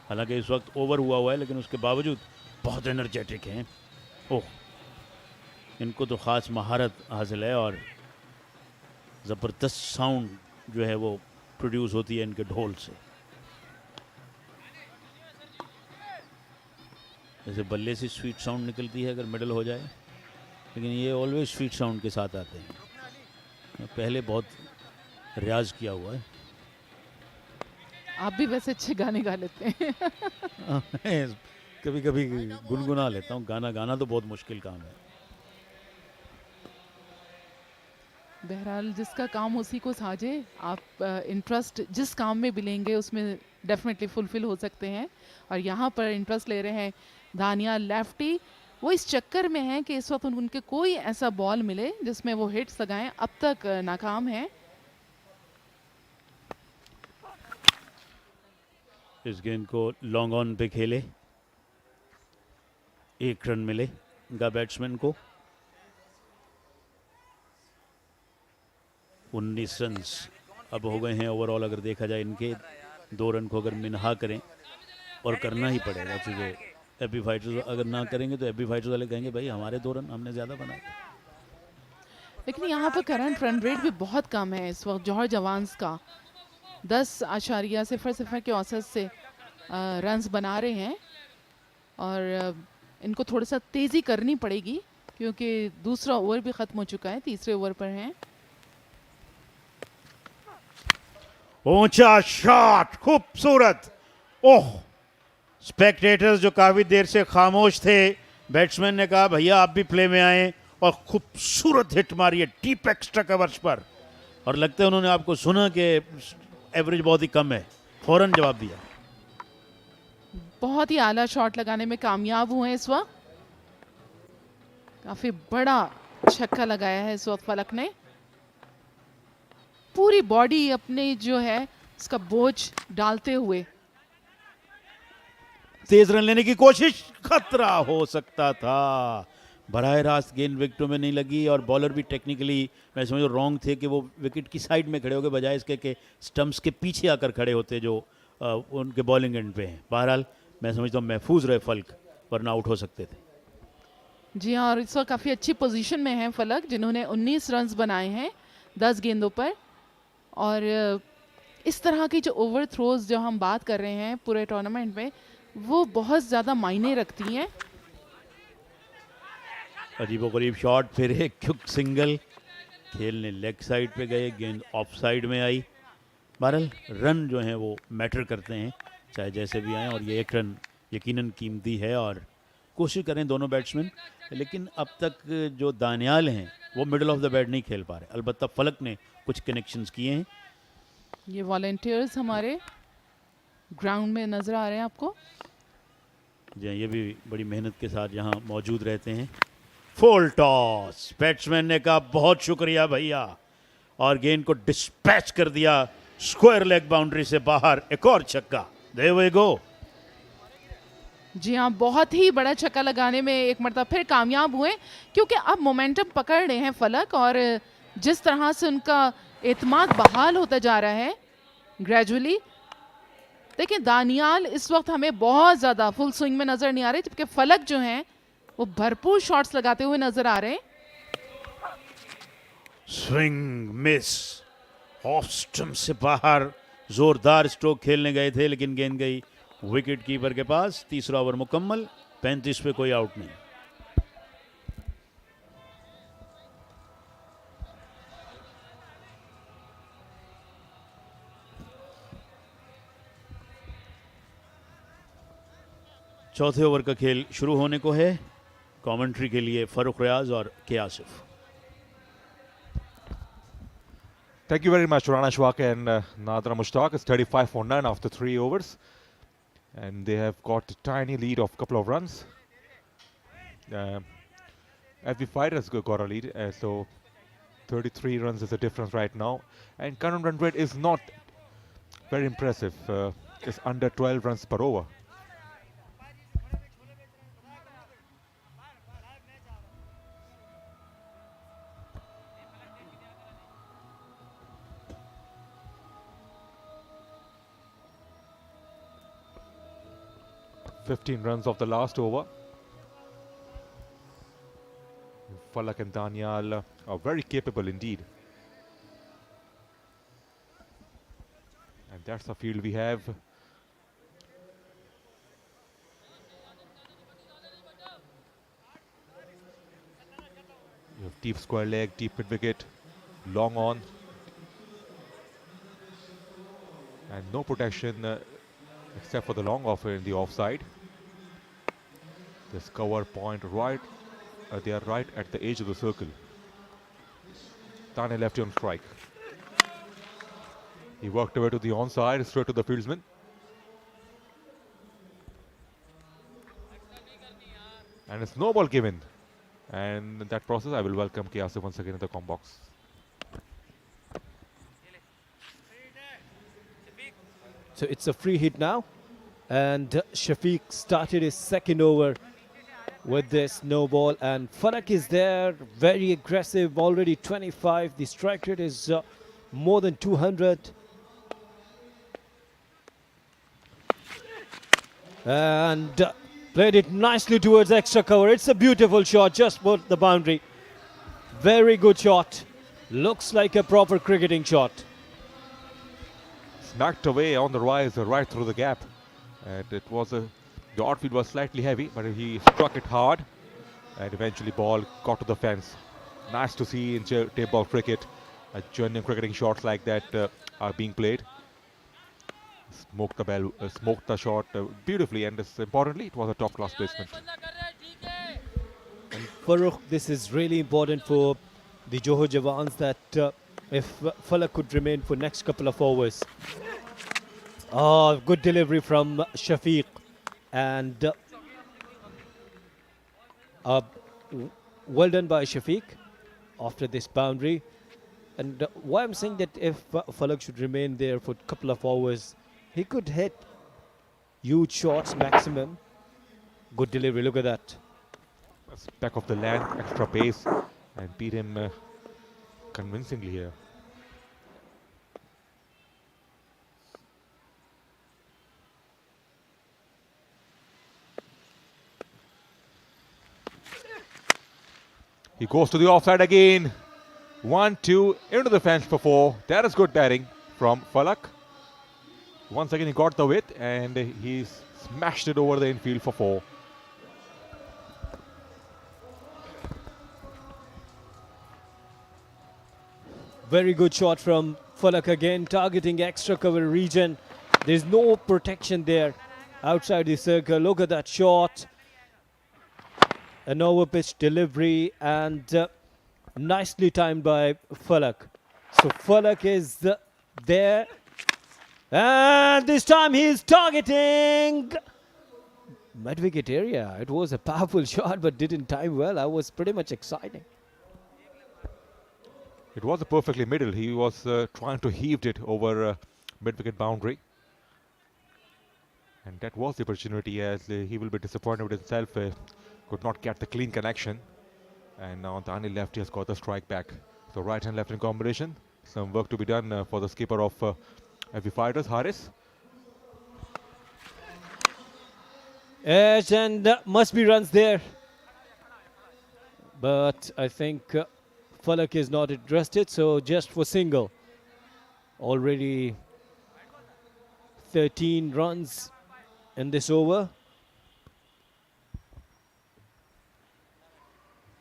हालांकि इस वक्त ओवर हुआ है, लेकिन उसके बावजूद बहुत एनर्जेटिक हैं। ओह, इनको तो ख़ास महारत हासिल है और ज़बरदस्त साउंड जो है वो प्रोड्यूस होती है इनके ढोल से। जैसे बल्ले से स्वीट साउंड निकलती है अगर मिडल हो जाए, लेकिन ये ऑलवेज स्वीट साउंड के साथ आते हैं। पहले बहुत रियाज किया हुआ है। आप भी वैसे अच्छे गाने गा लेते हैं। कभी कभी गुनगुना लेता हूँ, गाना गाना तो बहुत मुश्किल काम है। बहरहाल जिसका काम उसी को साझे, आप इंटरेस्ट जिस काम में भी लेंगे उसमें डेफिनेटली फुलफिल हो सकते हैं। और यहाँ पर इंटरेस्ट ले रहे हैं दानियाल लेफ्टी। वो इस चक्कर में हैं कि इस वक्त उनके कोई ऐसा बॉल मिले जिसमें वो हिट्स लगाएं, अब तक नाकाम हैं। इस गेंद को लॉन्ग ऑन पे खेले, 1 रन मिलेगा बैट्समैन को। 19 रन अब हो गए हैं ओवरऑल। अगर देखा जाए इनके 2 रन को अगर मिनहा करें, और करना ही पड़ेगा क्योंकि एफबी फाइटर्स अगर ना करेंगे तो एफबी फाइटर्स वाले कहेंगे भाई हमारे 2 रन हमने ज़्यादा बनाए। लेकिन यहाँ पर करंट रन रेट भी बहुत कम है इस वक्त जौहर जवान्स का। 10.00 के औसत से रन्स बना रहे हैं और इनको थोड़ा सा तेज़ी करनी पड़ेगी क्योंकि दूसरा ओवर भी ख़त्म हो चुका है, तीसरे ओवर पर हैं। ऊंचा शॉट, खूबसूरत। ओह, स्पेक्टेटर्स जो काफ़ी देर से खामोश थे, बैट्समैन ने कहा भैया आप भी प्ले में आए और खूबसूरत हिट मारी है डीप एक्स्ट्रा कवर्स पर। और लगता है उन्होंने आपको सुना कि एवरेज बहुत ही कम है, फौरन जवाब दिया। बहुत ही आला शॉट लगाने में कामयाब हुए हैं इस वक्त। काफ़ी बड़ा छक्का लगाया है इस वक्त फलक ने। पूरी बॉडी अपने जो है इसका बोझ डालते हुए तेज रन लेने की कोशिश, खतरा हो सकता था। बराह रास्त गेंद विकेटों में नहीं लगी और बॉलर भी टेक्निकली मैं समझ रॉन्ग थे कि वो विकेट की साइड में खड़े हो गए बजाय इसके कि स्टंप्स के पीछे आकर खड़े होते जो उनके बॉलिंग एंड पे हैं। बहरहाल मैं समझता हूँ महफूज रहे फलक, वरना आउट हो सकते थे। जी हाँ, और इस वक्त काफ़ी अच्छी पोजीशन में हैं फलक, जिन्होंने 19 रन्स बनाए हैं 10 गेंदों पर। और इस तरह की जो ओवर थ्रोज जो हम बात कर रहे हैं पूरे टूर्नामेंट में, वो बहुत ज़्यादा मायने रखती हैं। अजीबोगरीब शॉट, फिर एक क्विक सिंगल, खेलने लेग साइड पे गए, गेंद ऑफ साइड में आई। बहरहाल रन जो हैं वो मैटर करते हैं चाहे जैसे भी आए, और ये 1 रन यकीनन कीमती है। और कोशिश करें दोनों बैट्समैन, लेकिन अब तक जो दानियाल हैं वो मिडल ऑफ द बैट नहीं खेल पा रहे। अलबत्ता फलक ने कुछ कनेक्शंस किए हैं। ये वॉलंटियर्स हमारे ग्राउंड में नज़र आ रहे हैं आपको। जी, ये भी बड़ी मेहनत के साथ यहाँ मौजूद रहते हैं। फुल टॉस, बैट्समैन ने कहा बहुत शुक्रिया भैया, और गेंद को डिस्पैच कर दिया स्क्वायर लेग बाउंड्री से बाहर। एक और छक्का, देयर वी गो। जी हाँ, बहुत ही बड़ा छक्का लगाने में एक मरतबा फिर कामयाब हुए, क्योंकि अब मोमेंटम पकड़ रहे हैं फलक, और जिस तरह से उनका एतमाद बहाल होता जा रहा है ग्रेजुअली। देखिए दानियाल इस वक्त हमें बहुत ज़्यादा फुल स्विंग में नज़र नहीं आ रहे, जबकि फलक जो हैं वो भरपूर शॉट्स लगाते हुए नज़र आ रहे हैं। स्विंग मिस, ऑफ स्टंप से बाहर। जोरदार स्ट्रोक खेलने गए थे लेकिन गेंद गई विकेट कीपर के पास। तीसरा ओवर मुकम्मल, 35 पे कोई आउट नहीं। चौथे ओवर का खेल शुरू होने को है। कमेंट्री के लिए फरूख रियाज और के Asif. Thank you very much, Rana Shwak and Nadra Mushtaq. It's 35 for none after 3 overs. And they have got a tiny lead of a couple of runs. Every fighter has got a lead, so 33 runs is the difference right now. And current run rate is not very impressive. It's under 12 runs per over. ...15 runs of the last over. Falak and Daniyal are very capable indeed. And that's the field we have. You have deep square leg, deep mid wicket, long on. And no protection except for the long off in the offside. This cover point right, they are right at the edge of the circle. Tane lefty on strike. He worked away to the onside, straight to the fieldsman. And it's no ball given. And in that process, I will welcome KTPL once again in the com box. So it's a free hit now. And Shafiq started his second over with this no ball. And Falak is there, very aggressive, already 25. The strike rate is more than 200. And played it nicely towards extra cover. It's a beautiful shot, just for the boundary. Very good shot. Looks like a proper cricketing shot. Smacked away on the rise, right through the gap. And it was the outfield was slightly heavy, but he struck it hard. And eventually ball got to the fence. Nice to see in table cricket, genuine cricketing shots like that are being played. Smoked the shot beautifully, and importantly, it was a top-class placement. And Farooq, this is really important for the Johar Jawans that if Falak could remain for next couple of overs. Oh, good delivery from Shafiq, and well done by Shafiq after this boundary. And why I'm saying that if Falak should remain there for a couple of overs, he could hit huge shots maximum. Good delivery, look at that. That's back of the land, extra pace, and beat him convincingly here. He goes to the offside again. 1-2 into the fence for 4. That is good batting from Falak. Once again, he got the width and he smashed it over the infield for 4. Very good shot from Falak again, targeting extra cover region. There's no protection there outside the circle. Look at that shot. An overpitch delivery and nicely timed by Falak. So Falak is there. And this time he's targeting mid-wicket area. It was a powerful shot but didn't time well. I was pretty much exciting. It was a perfectly middle. He was trying to heave it over mid-wicket boundary. And that was the opportunity, as he will be disappointed with himself. Could not get the clean connection. And now Daniyal Lefti has got the strike back. So right and left in combination. Some work to be done for the skipper of FB Fighters, Haris. Edge and must be runs there. But I think Falak is not addressed it, so just for single. Already 13 runs in this over.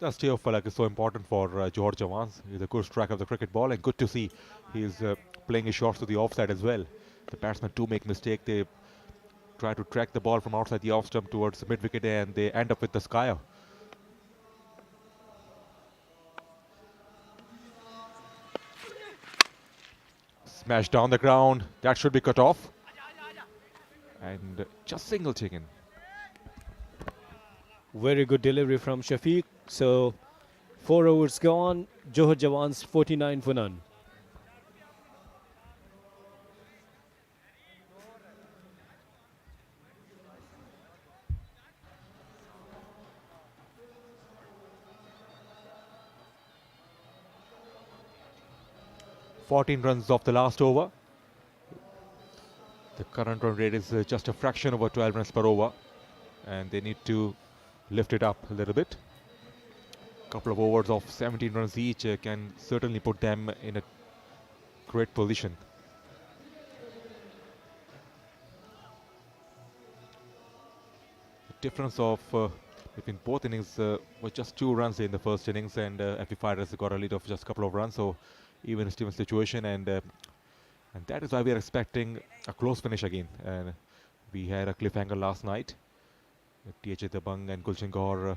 The stay of Falak is so important for Johar Jawans. He's a good striker of the cricket ball, and good to see he's playing his shots to the offside as well. The batsmen do make mistake. They try to track the ball from outside the off stump towards the mid-wicket, and they end up with the skyer. Smash down the ground. That should be cut off. And just single taken. Very good delivery from Shafiq. So 4 overs gone. Johar Jawans 49 for none. Runs off the last over. The current run rate is just a fraction over 12 runs per over, and they need to lift it up a little bit. couple of overs of 17 runs each can certainly put them in a great position. The difference of between both innings was just 2 runs in the first innings, and FB Fighters got a lead of just a couple of runs, so even Steven situation, and that is why we are expecting a close finish again. And we had a cliffhanger last night. THA Dabang and 𝐓𝐞𝐚𝐦 𝐅𝐁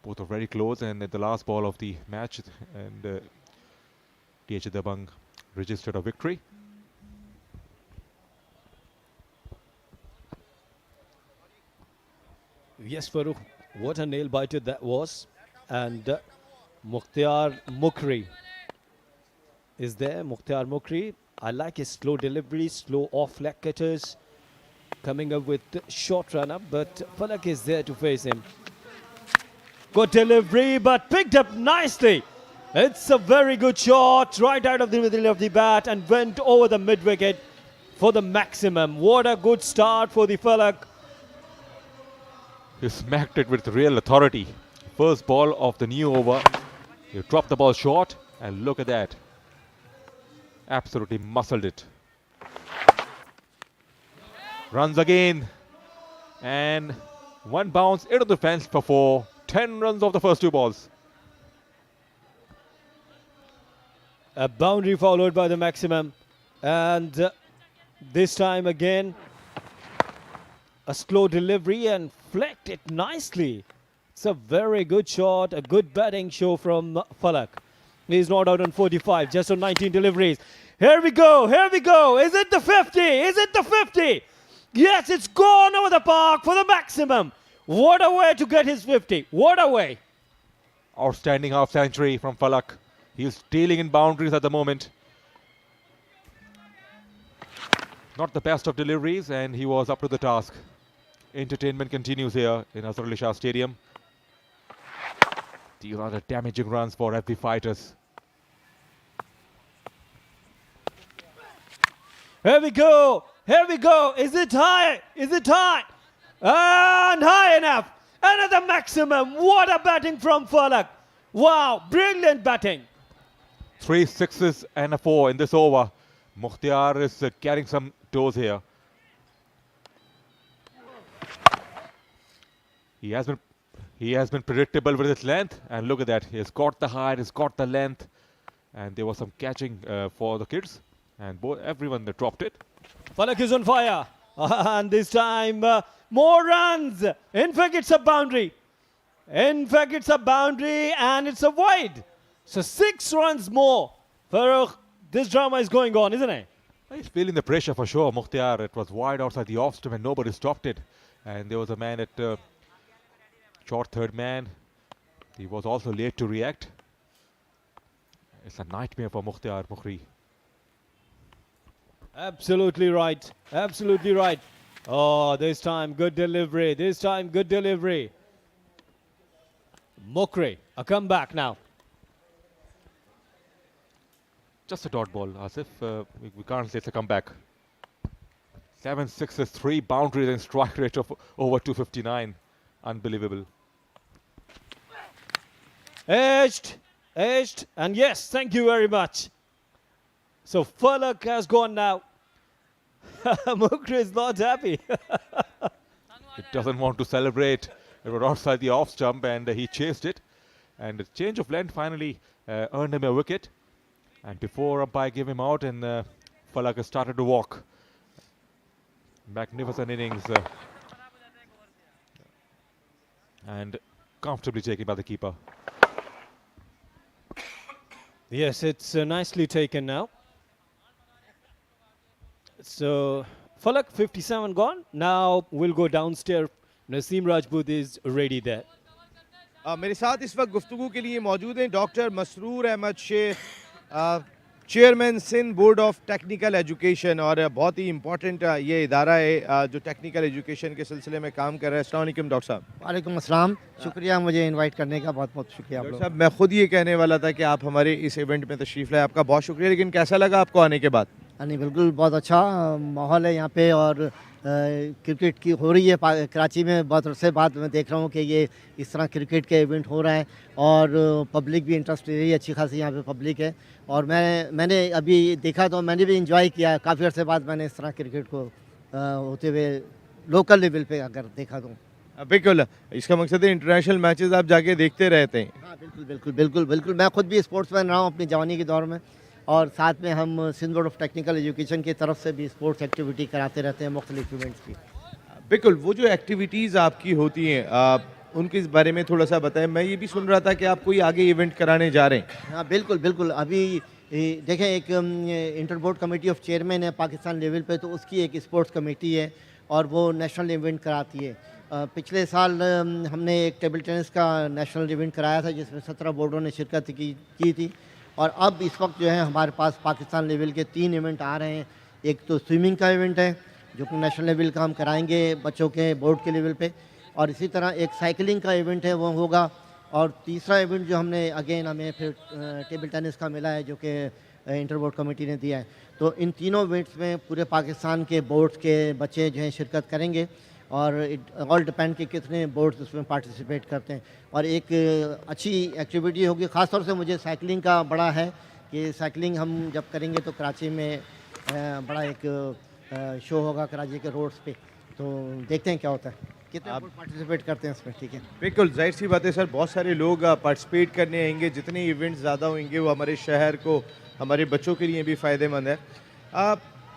both are very close, and at the last ball of the match, and THA Dabang registered a victory. Yes, Farooq, what a nail biter that was. And Mukhtar Mukri is there. Mukhtar Mukri, I like his slow delivery, slow off leg cutters, coming up with short run up, but Falak is there to face him. Good delivery, but picked up nicely. It's a very good shot, right out of the middle of the bat, and went over the mid wicket for the maximum. What a good start for the Falak. He smacked it with real authority. First ball of the new over. He dropped the ball short, and look at that. Absolutely muscled it. Runs again. And one bounce into the fence for 4. 10 runs off the first 2 balls. A boundary followed by the maximum. And this time again, a slow delivery and flecked it nicely. It's a very good shot, a good batting show from Falak. He's not out on 45, just on 19 deliveries. Here we go, here we go. Is it the 50? Is it the 50? Yes, it's gone over the park for the maximum. What a way to get his 50. What a way. Outstanding half century from Falak. He's dealing in boundaries at the moment. Not the best of deliveries, and he was up to the task. Entertainment continues here in Azhar Ali Shah Stadium. These are the damaging runs for FB Fighters. Here we go. Here we go. Is it high? Is it high? And high enough. Another maximum. What a batting from Falak. Wow, brilliant batting. 3 6s and a 4 in this over. Mukhtar is carrying some toes here. He has been predictable with his length, and look at that. He has got the height, he's got the length, and there was some catching for the kids, and everyone that dropped it. Falak is on fire, and this time more runs. In fact, it's a boundary. In fact, it's a boundary, and it's a wide. So 6 runs more. Farooq, this drama is going on, isn't it? He's feeling the pressure for sure, Mukhtar. It was wide outside the off stump and nobody stopped it. And there was a man at short third man. He was also late to react. It's a nightmare for Mukhtar Mukri. Absolutely right. Absolutely right. Oh, this time good delivery. This time good delivery. Mukri, a comeback now. Just a dot ball, Asif. We can't say it's a comeback. 7 6s, 3 boundaries, and strike rate of over 259. Unbelievable. Edged, and yes, thank you very much. So Falak has gone now. Mukri is not happy. He doesn't want to celebrate. It was outside the off stump, and he chased it. And the change of length finally earned him a wicket. And before umpire gave him out, and Falak has started to walk. Magnificent innings. And comfortably taken by the keeper. Yes, it's nicely taken now. So Falak 57 gone. Now we'll go downstairs. Naseem Rajput is ready there. मेरे साथ इस वक्त गुफ्तगू के लिए मौजूद हैं doctor Masroor Ahmed Sheikh, chairman Sindh board of technical education, और बहुत ही इम्पोर्टेंट ये इदारा है जो टेक्निकल एजुकेशन के सिलसिले में काम कर रहा है। अस्सलाम वालेकुम डॉक्टर साहब। वालेकुम अस्सलाम, शुक्रिया मुझे इनवाइट करने का, बहुत बहुत शुक्रिया। डॉक्टर साहब, मैं खुद ये कहने वाला था कि आप हमारे इस इवेंट में तशरीफ़ लाए, आपका बहुत शुक्रिया। लेकिन कैसा लगा आपको आने के बाद? नहीं, बिल्कुल बहुत अच्छा माहौल है यहाँ पे, और क्रिकेट की हो रही है कराची में। बहुत अरसे बाद मैं देख रहा हूँ कि ये इस तरह क्रिकेट के इवेंट हो रहा है और पब्लिक भी इंटरेस्ट ले रही है, अच्छी खासी यहाँ पे पब्लिक है। और मैंने अभी देखा तो मैंने भी इंजॉय किया, काफ़ी अरसे बाद मैंने इस तरह क्रिकेट को होते हुए लोकल लेवल पे अगर देखा तो। बिल्कुल, इसका मकसद है इंटरनेशनल मैचेस आप जाके देखते रहते हैं। हाँ बिल्कुल बिल्कुल बिल्कुल बिल्कुल। मैं खुद भी स्पोर्ट्समैन रहा हूँ अपनी जवानी के दौर में, और साथ में हम Sindh board of technical education की तरफ से भी स्पोर्ट्स एक्टिविटी कराते रहते हैं, मुख्तलिफ इवेंट्स की। बिल्कुल, वो जो एक्टिविटीज़ आपकी होती हैं आप उनके बारे में थोड़ा सा बताएं। मैं ये भी सुन रहा था कि आप कोई आगे इवेंट कराने जा रहे हैं। हाँ बिल्कुल बिल्कुल। अभी देखें, एक inter board committee of chairman है पाकिस्तान लेवल पे, तो उसकी एक स्पोर्ट्स कमेटी है और वो नेशनल इवेंट कराती है। पिछले साल हमने एक टेबल टेनिस का नेशनल इवेंट कराया था जिसमें 17 बोर्डों ने शिरकत की थी। और अब इस वक्त जो है हमारे पास पाकिस्तान लेवल के 3 इवेंट आ रहे हैं। एक तो स्विमिंग का इवेंट है जो कि नेशनल लेवल का हम कराएंगे बच्चों के बोर्ड के लेवल पे, और इसी तरह एक साइकिलिंग का इवेंट है वो होगा। और तीसरा इवेंट जो हमने अगेन हमें फिर टेबल टेनिस का मिला है जो कि इंटर बोर्ड कमेटी ने दिया है। तो इन तीनों इवेंट्स में पूरे पाकिस्तान के बोर्ड्स के बच्चे जो हैं शिरकत करेंगे, और इट ऑल डिपेंड कि कितने बोर्ड्स उसमें पार्टिसिपेट करते हैं। और एक अच्छी एक्टिविटी होगी, ख़ासतौर से मुझे साइकिलिंग का बड़ा है कि साइकिलिंग हम जब करेंगे तो कराची में बड़ा एक शो होगा कराची के रोड्स पे, तो देखते हैं क्या होता है, कितने आप पार्टिसिपेट करते हैं इसमें। ठीक है, बिल्कुल जाहिर सी बात है सर, बहुत सारे लोग पार्टिसिपेट करने आएंगे। जितने इवेंट्स ज़्यादा होंगे वो हमारे शहर को, हमारे बच्चों के लिए भी फ़ायदेमंद है।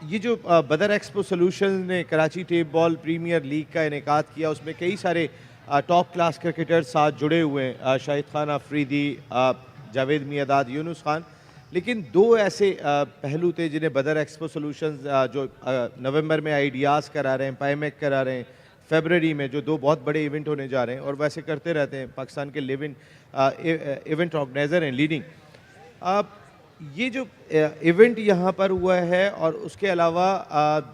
ये जो बदर एक्सपो सॉल्यूशंस ने Karachi tape ball premier league का इनेकाद किया, उसमें कई सारे टॉप क्लास क्रिकेटर्स साथ जुड़े हुए हैं, शाहिद खान अफरीदी, जावेद मियादाद, यूनुस खान। लेकिन 2 ऐसे पहलू थे जिन्हें बदर एक्सपो सॉल्यूशंस जो नवंबर में आइडियाज़ करा रहे हैं, पाइमेक करा रहे हैं, फरवरी में जो 2 बहुत बड़े इवेंट होने जा रहे हैं और वैसे करते रहते हैं, पाकिस्तान के लिविंग इवेंट ऑर्गेनाइज़र हैं, लीडिंग। ये जो इवेंट यहाँ पर हुआ है और उसके अलावा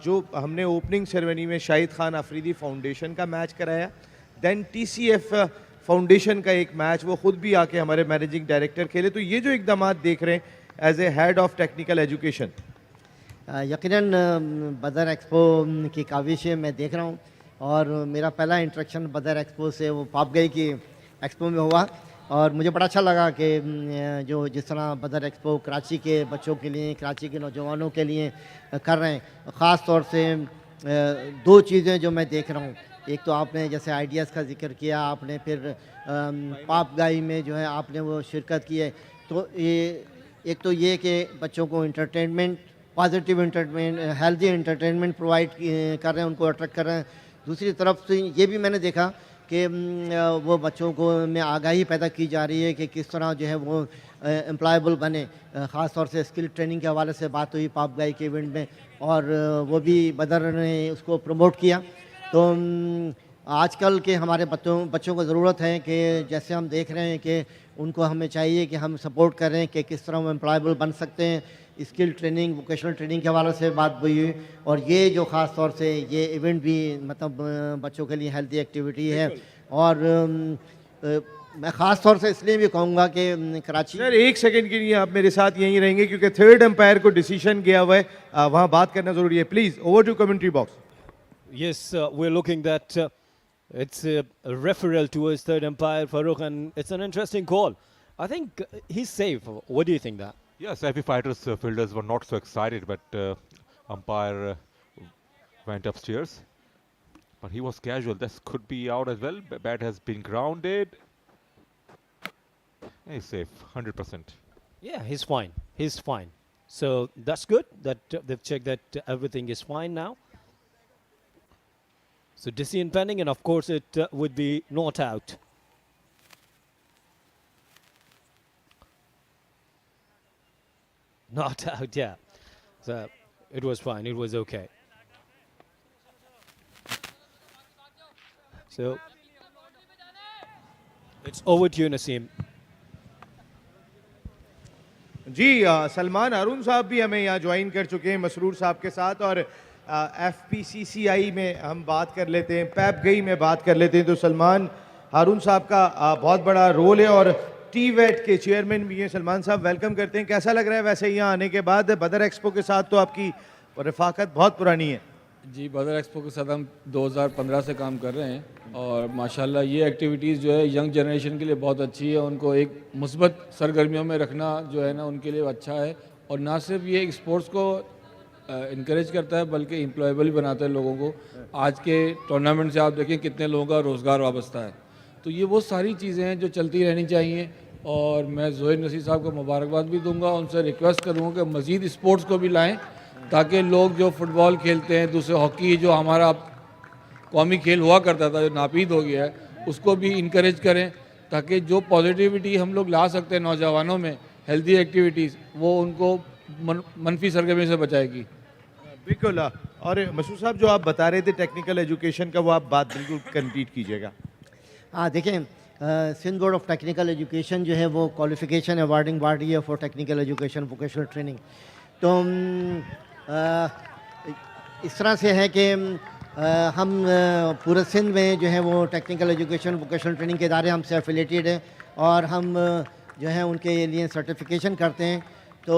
जो हमने ओपनिंग सेरेमनी में शाहिद खान अफरीदी फाउंडेशन का मैच कराया, देन TCF फाउंडेशन का एक मैच वो खुद भी आके हमारे मैनेजिंग डायरेक्टर खेले। तो ये जो इकदाम देख रहे हैं as a head of technical education, यकीनन बदर एक्सपो की काविशें मैं देख रहा हूँ, और मेरा पहला इंटरेक्शन बदर एक्सपो से वो पाप गई की एक्सपो में हुआ, और मुझे बड़ा अच्छा लगा कि जो जिस तरह बदर एक्सपो कराची के बच्चों के लिए, कराची के नौजवानों के लिए कर रहे हैं। ख़ास तौर से 2 चीज़ें जो मैं देख रहा हूँ, एक तो आपने जैसे आइडियाज़ का जिक्र किया, आपने फिर पाप गाई में जो है आपने वो शिरकत की है। तो ये एक तो ये कि बच्चों को entertainment, positive entertainment, healthy entertainment provide कर रहे हैं, उनको अट्रैक्ट कर रहे हैं। दूसरी तरफ से ये भी मैंने देखा कि वो बच्चों को में आगाही पैदा की जा रही है कि किस तरह जो है वो एम्प्लॉयबल बने। ख़ास तौर से स्किल ट्रेनिंग के हवाले से बात हुई पाप गाई के इवेंट में, और वो भी बदर ने उसको प्रमोट किया। तो आजकल के हमारे बच्चों को ज़रूरत है कि जैसे हम देख रहे हैं कि उनको हमें चाहिए कि हम सपोर्ट करें कि किस तरह वो एम्प्लॉयबल बन सकते हैं। स्किल ट्रेनिंग, वोकेशनल ट्रेनिंग के हवाले से बात हुई, और ये जो ख़ास तौर से ये इवेंट भी मतलब बच्चों के लिए हेल्दी एक्टिविटी है। और मैं ख़ास तौर से इसलिए भी कहूँगा कि कराची सर 1 सेकंड के लिए आप मेरे साथ यहीं रहेंगे क्योंकि 3rd एम्पायर को डिसीजन गया हुआ है, वहाँ बात करना ज़रूरी है। Please over to commentary box. Yes, we're looking that it's a referral towards 3rd umpire, Farooq, and it's an interesting call. I think he's safe. What do you think that? Yes, every fighters fielders were not so excited, but umpire went upstairs. But he was casual. This could be out as well. Bat has been grounded. He's safe, 100%. Yeah, he's fine. He's fine. So that's good that they've checked that everything is fine now. So decision pending, and of course it would be not out. Not out, yeah. So it was fine. It was okay. So it's over to you, Naseem. जी सलमान अरुण साहब भी हमें यहाँ join कर चुके हैं मसरूर साहब के साथ, और FPCCI में हम बात कर लेते हैं, पैप गई में बात कर लेते हैं। तो सलमान हारून साहब का बहुत बड़ा रोल है और TVET के चेयरमैन भी हैं। सलमान साहब वेलकम करते हैं, कैसा लग रहा है वैसे यहाँ आने के बाद? बदर एक्सपो के साथ तो आपकी रफाकत बहुत पुरानी है। जी बदर एक्सपो के साथ हम 2015 से काम कर रहे हैं और माशाल्लाह ये एक्टिविटीज़ जो है यंग जनरेशन के लिए बहुत अच्छी है। उनको एक मुस्बत सरगर्मियों में रखना जो है ना उनके लिए अच्छा है और ना सिर्फ ये स्पोर्ट्स को इनक्रेज करता है बल्कि एम्प्लॉयबल भी बनाता है लोगों को। आज के टूर्नामेंट से आप देखें कितने लोगों का रोज़गार वाबस्ता है। तो ये वो सारी चीज़ें हैं जो चलती रहनी चाहिए और मैं ज़ोहर नसीर साहब को मुबारकबाद भी दूंगा। उनसे रिक्वेस्ट करूँगा कि मज़ीद स्पोर्ट्स को भी लाएँ ताकि लोग जो फुटबॉल खेलते हैं, दूसरे हॉकी जो हमारा कौमी खेल हुआ करता था जो नापीद हो गया है, उसको भी इनक्रेज करें ताकि जो पॉजिटिविटी हम लोग ला सकते हैं नौजवानों में, हेल्दी एक्टिविटीज़, वो उनको मनफी सरगर्मी से बचाएगी। बिल्कुल। और मसूद साहब जो आप बता रहे थे टेक्निकल एजुकेशन का, वो आप बात बिल्कुल कंप्लीट कीजिएगा। हाँ देखें, Sindh board of technical education जो है वो क्वालिफिकेशन अवार्डिंग बॉडी है for technical education vocational training. तो इस तरह से है कि हम पूरे सिंध में जो है वो टेक्निकल एजुकेशन वोकेशनल ट्रेनिंग के इदारे हमसे एफिलेटेड हैं और हम जो है उनके लिए सर्टिफिकेशन करते हैं। तो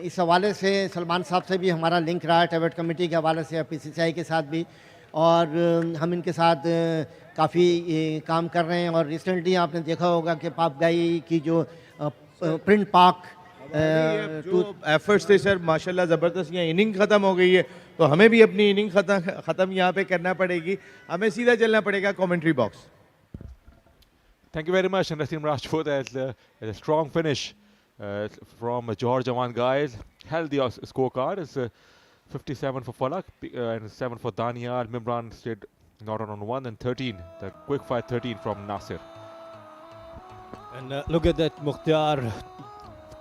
इस हवाले से सलमान साहब से भी हमारा लिंक रहा है, टेबेट कमेटी के हवाले से PCCI के साथ भी, और हम इनके साथ काफ़ी काम कर रहे हैं। और रिसेंटली आपने देखा होगा कि पापगाई की जो प्रिंट पार्क जो एफर्ट्स थे सर माशाल्लाह ज़बरदस्त, यहाँ इनिंग ख़त्म हो गई है तो हमें भी अपनी इनिंग ख़त्म यहाँ पे करना पड़ेगी, हमें सीधा चलना पड़ेगा commentary box. Thank you very much, Nasim Rajput, as a strong finish from Johar Jawan guys. Held the scorecard. It's 57 for Falak and 7 for Daniyal. Mimran stayed not on 1 and 13. The quick fire 13 from Nasir. And look at that, Mukhtar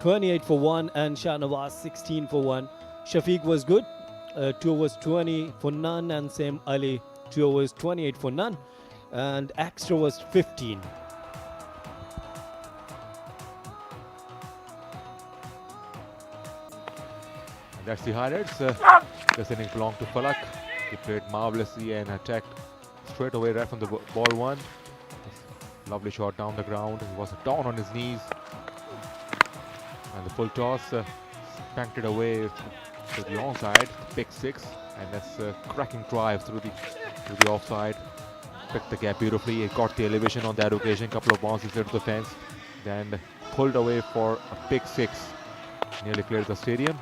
28 for 1 and Shahnawaz 16 for 1. Shafiq was good, 2 overs 20 for none, and same Ali 2 overs 28 for none, and extra was 15. And that's the highlights. This inning belonged to Falak. He played marvelously and attacked straight away right from the ball one. Lovely shot down the ground. He was down on his knees. And the full toss spanked it away to the onside, pick 6, and that's a cracking drive through the offside. Picked the gap beautifully. He got the elevation on that occasion. Couple of bounces into the fence, then pulled away for a pick 6. Nearly cleared the stadium,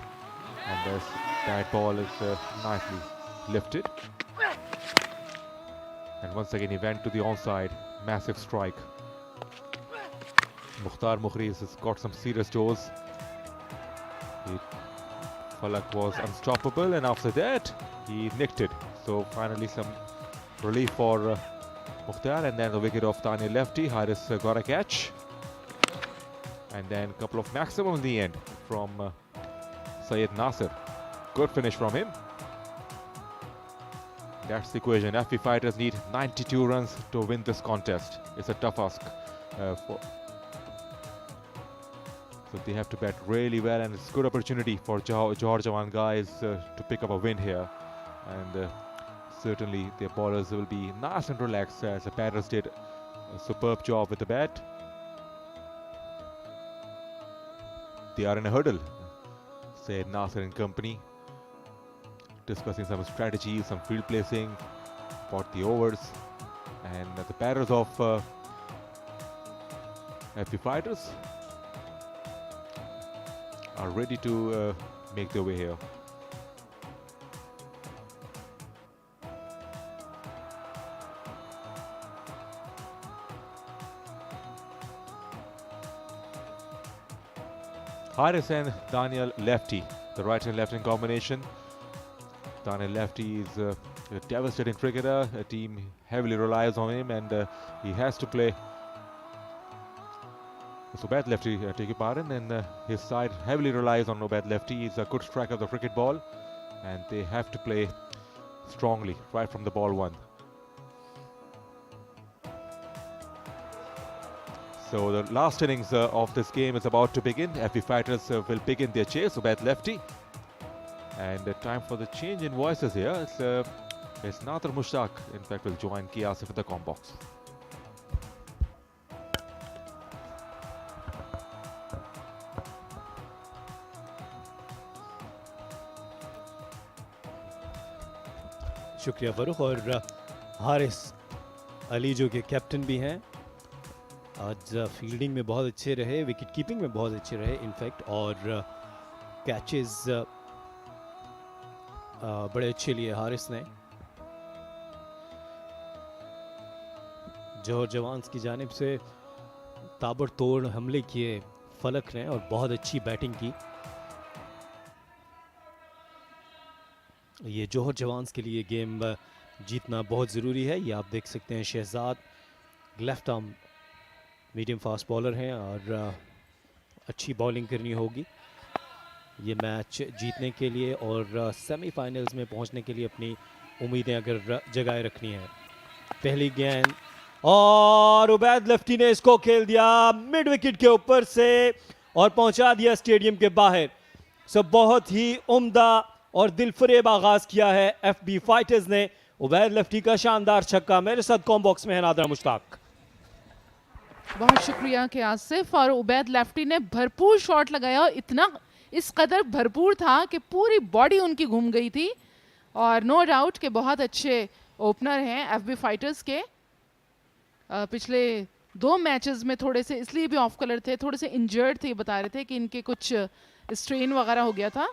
and that ball is nicely lifted. And once again he went to the onside. Massive strike. Mukhtar Mukhris has got some serious toes. Falak was unstoppable, and after that he nicked it. So finally some relief for Mukhtar, and then the wicket of Daniyal Lefti. Haris got a catch, and then a couple of maximum in the end from Syed Nasir. Good finish from him. That's the equation. FB fighters need 92 runs to win this contest. It's a tough ask. So they have to bat really well, and it's a good opportunity for Johar Jawan guys to pick up a win here. And certainly their bowlers will be nice and relaxed, as the batters did a superb job with the bat. They are in a hurdle. Said Nasir and company, discussing some strategies, some field placing, about the overs, and the batters of FP fighters are ready to make their way here. Haris and Daniyal Lefti, the right and left hand combination. Daniyal Lefti is a devastating cricketer. A team heavily relies on him, and he has to play. So Ubaid Lefti, take your pardon, and his side heavily relies on Ubaid Lefti. He's a good striker of the cricket ball, and they have to play strongly right from the ball one. So the last innings of this game is about to begin. FB fighters will begin their chase. Ubaid Lefti, and time for the change in voices here. It's Nader Mushtaq, in fact, will join 𝐓𝐞𝐚𝐦 in the com box. शुक्रिया फ़ारूक। और हारिस अली जो कि captain भी हैं, आज fielding में बहुत अच्छे रहे, विकेट कीपिंग में बहुत अच्छे रहे इनफैक्ट, और कैचेस बड़े अच्छे लिए हारिस ने। जौहर जवान्स की जानिब से ताबड़तोड़ हमले किए फलक ने और बहुत अच्छी बैटिंग की। ये जौहर जवान्स के लिए गेम जीतना बहुत ज़रूरी है। ये आप देख सकते हैं Shahzad left arm medium fast bowler हैं और अच्छी बॉलिंग करनी होगी ये मैच जीतने के लिए और सेमीफाइनल्स में पहुंचने के लिए अपनी उम्मीदें अगर जगाए रखनी है। पहली गेंद और उबैद लेफ्टी ने इसको खेल दिया मिड विकेट के ऊपर से और पहुंचा दिया स्टेडियम के बाहर। सब बहुत ही उम्दा और दिलफरेब आगाज किया है एफबी फाइटर्स ने। उबैद लेफ्टी का शानदार छक्का। मेरे साथ कॉम बॉक्स में है नादरा मुश्ताक। बहुत शुक्रिया के आसिफ। और उबैद लेफ्टी ने भरपूर शॉट लगाया, इतना इस कदर भरपूर था कि पूरी बॉडी उनकी घूम गई थी। और नो डाउट के बहुत अच्छे ओपनर हैं एफबी फाइटर्स के। पिछले 2 मैचेस में थोड़े से इसलिए भी ऑफ कलर थे, थोड़े से इंजर्ड थे, बता रहे थे कि इनके कुछ स्ट्रेन वगैरह हो गया था।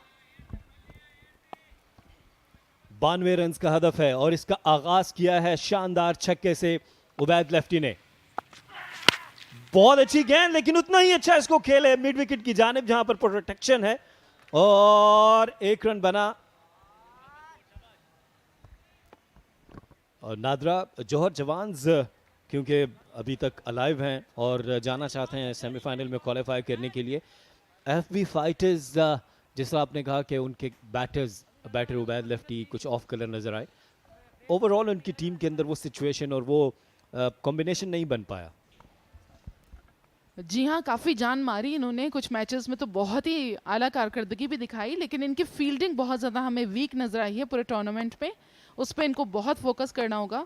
92 रन का हदफ है और इसका आगाज किया है शानदार छक्के से उबैद लेफ्टी ने। बहुत अच्छी गेंद, लेकिन उतना ही अच्छा इसको खेले मिड विकेट की जानिब जहां पर प्रोटेक्शन है और 1 रन बना। और नादरा जौहर जवान्स क्योंकि अभी तक अलाइव हैं और जाना चाहते हैं सेमीफाइनल में क्वालिफाई करने के लिए। एफबी फाइटर्स जिस तरह आपने कहा कि उनके बैटर उबैद लेफ्टी कुछ ऑफ कलर नजर आए। ओवरऑल उनकी टीम के अंदर वो सिचुएशन और वो कॉम्बिनेशन नहीं बन पाया। जी हाँ, काफ़ी जान मारी इन्होंने कुछ मैचेस में, तो बहुत ही आला कारकर्दगी भी दिखाई, लेकिन इनकी फील्डिंग बहुत ज़्यादा हमें वीक नजर आई है पूरे टूर्नामेंट में। उस पर इनको बहुत फोकस करना होगा।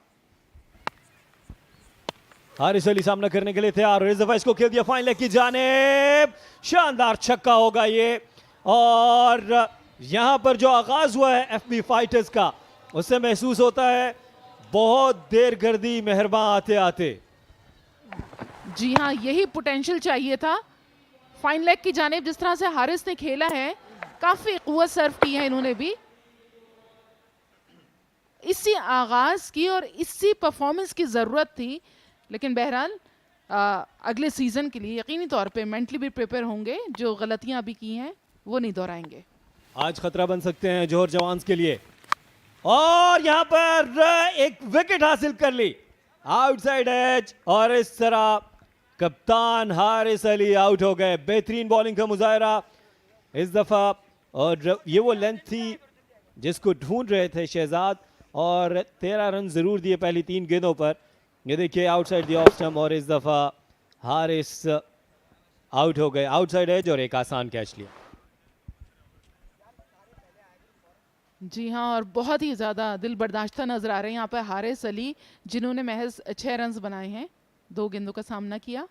हारिस अली सामना करने के लिए तैयार। इसको खेल दिया फाइन लेग की जानिब, शानदार छक्का होगा ये। और यहां पर जो आगाज हुआ है एफबी फाइटर्स का, उससे महसूस होता है बहुत देर कर दी मेहरबान आते आते। जी हाँ, यही पोटेंशियल चाहिए था। फाइन लेग की जानिब जिस तरह से हारिस ने खेला है, काफी कुव्वत सर्व की है इन्होंने भी। इसी आगाज की और इसी परफॉर्मेंस की जरूरत थी, लेकिन बहरहाल अगले सीजन के लिए यकीनी तौर पे मेंटली भी प्रिपेयर होंगे। जो गलतियां अभी की हैं वो नहीं दोहराएंगे। आज खतरा बन सकते हैं जौहर जवान्स के लिए। और यहां पर एक विकेट हासिल कर ली आउटसाइड एज और इस तरह कप्तान हारिस अली आउट हो गए। बेहतरीन बॉलिंग का मुजाहरा इस दफा और ये वो लेंथ थी जिसको ढूंढ रहे थे शहजाद और 13 रन जरूर दिए पहली 3 गेंदों पर। ये देखिए आउटसाइड द ऑफ स्टंप और इस दफा हारिस आउट हो गए आउटसाइड एज और एक आसान कैच लिया। जी हाँ, और बहुत ही ज़्यादा दिल बर्दाश्ता नजर आ रहे हैं यहाँ पर हारिस अली, जिन्होंने महज 6 रन बनाए हैं, 2 गेंदों का सामना किया।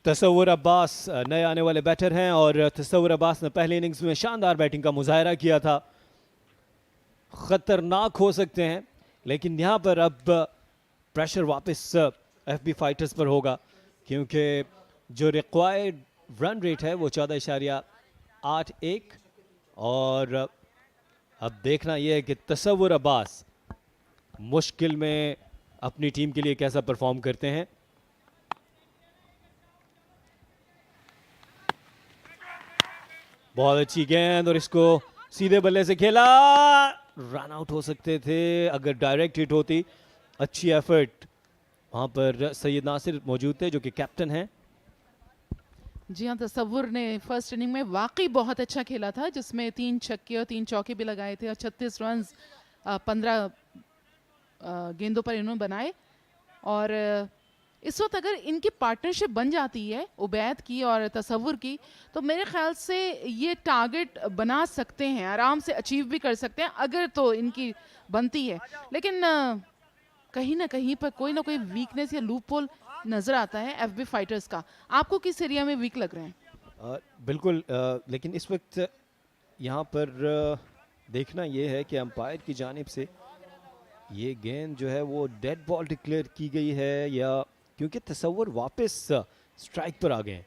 तस्सवर अब्बास नए आने वाले बैटर हैं और तस्सवर अब्बास ने पहले इनिंग्स में शानदार बैटिंग का मुजाहरा किया था। खतरनाक हो सकते हैं, लेकिन यहाँ पर अब प्रेशर वापस एफबी फाइटर्स पर होगा क्योंकि जो रिक्वायर्ड रन रेट है वो 14.81 और अब देखना यह है कि तस्सवर अब्बास मुश्किल में अपनी टीम के लिए कैसा परफॉर्म करते हैं। बहुत अच्छी गेंद और इसको सीधे बल्ले से खेला, रन आउट हो सकते थे अगर डायरेक्ट हिट होती। अच्छी एफर्ट वहां पर सैयद नासिर मौजूद थे जो कि कैप्टन हैं। जी हाँ, तस्सवर ने फर्स्ट इनिंग में वाकई बहुत अच्छा खेला था, जिसमें 3 छक्के और 3 चौके भी लगाए थे और 36 रन 15 गेंदों पर इन्होंने बनाए। और इस वक्त अगर इनकी पार्टनरशिप बन जाती है उबैद की और तस्सवर की, तो मेरे ख्याल से ये टारगेट बना सकते हैं, आराम से अचीव भी कर सकते हैं अगर तो इनकी बनती है। लेकिन कहीं ना कहीं पर कोई ना कोई वीकनेस या लूप होल नज़र आता है एफबी फाइटर्स का। आपको किस एरिया में वीक लग रहे हैं? बिल्कुल, लेकिन इस वक्त यहाँ पर देखना ये है कि अंपायर की जानिब से ये गेंद जो है वो डेड बॉल डिक्लेयर की गई है या क्योंकि तसव्वुर वापस स्ट्राइक पर आ गए हैं।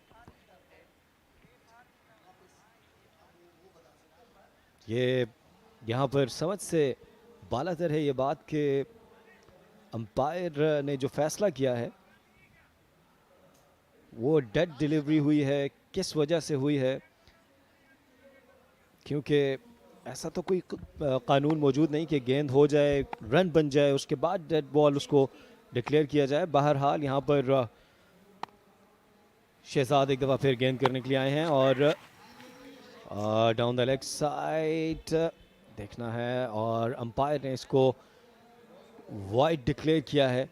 ये यहाँ पर समझ से बालातर है ये बात कि अंपायर ने जो फैसला किया है वो डेड डिलीवरी हुई है। किस वजह से हुई है, क्योंकि ऐसा तो कोई कानून मौजूद नहीं कि गेंद हो जाए, रन बन जाए, उसके बाद डेड बॉल उसको डिक्लेयर किया जाए। बहरहाल यहाँ पर शहजाद एक दफ़ा फिर गेंद करने के लिए आए हैं और डाउन द लेग साइड देखना है और अंपायर ने इसको वाइड डिक्लेयर किया है।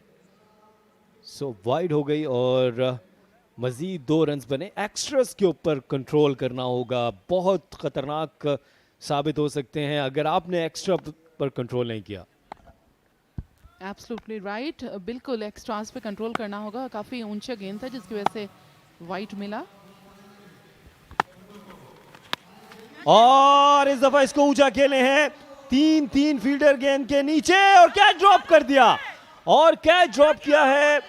सो वाइड हो गई और मज़ीद 2 रन्स बने। एक्स्ट्रास के ऊपर कंट्रोल करना होगा, बहुत ख़तरनाक साबित हो सकते हैं अगर आपने एक्स्ट्रा पर कंट्रोल नहीं किया। एब्सोल्युटली राइट, बिल्कुल एक्स्ट्रास पे कंट्रोल करना होगा। काफ़ी ऊंचा गेंद था जिसकी वजह से वाइट मिला और इस दफा इसको ऊंचा खेले हैं 3-3 फील्डर गेंद के नीचे और कैच ड्रॉप कर दिया और कैच ड्रॉप किया है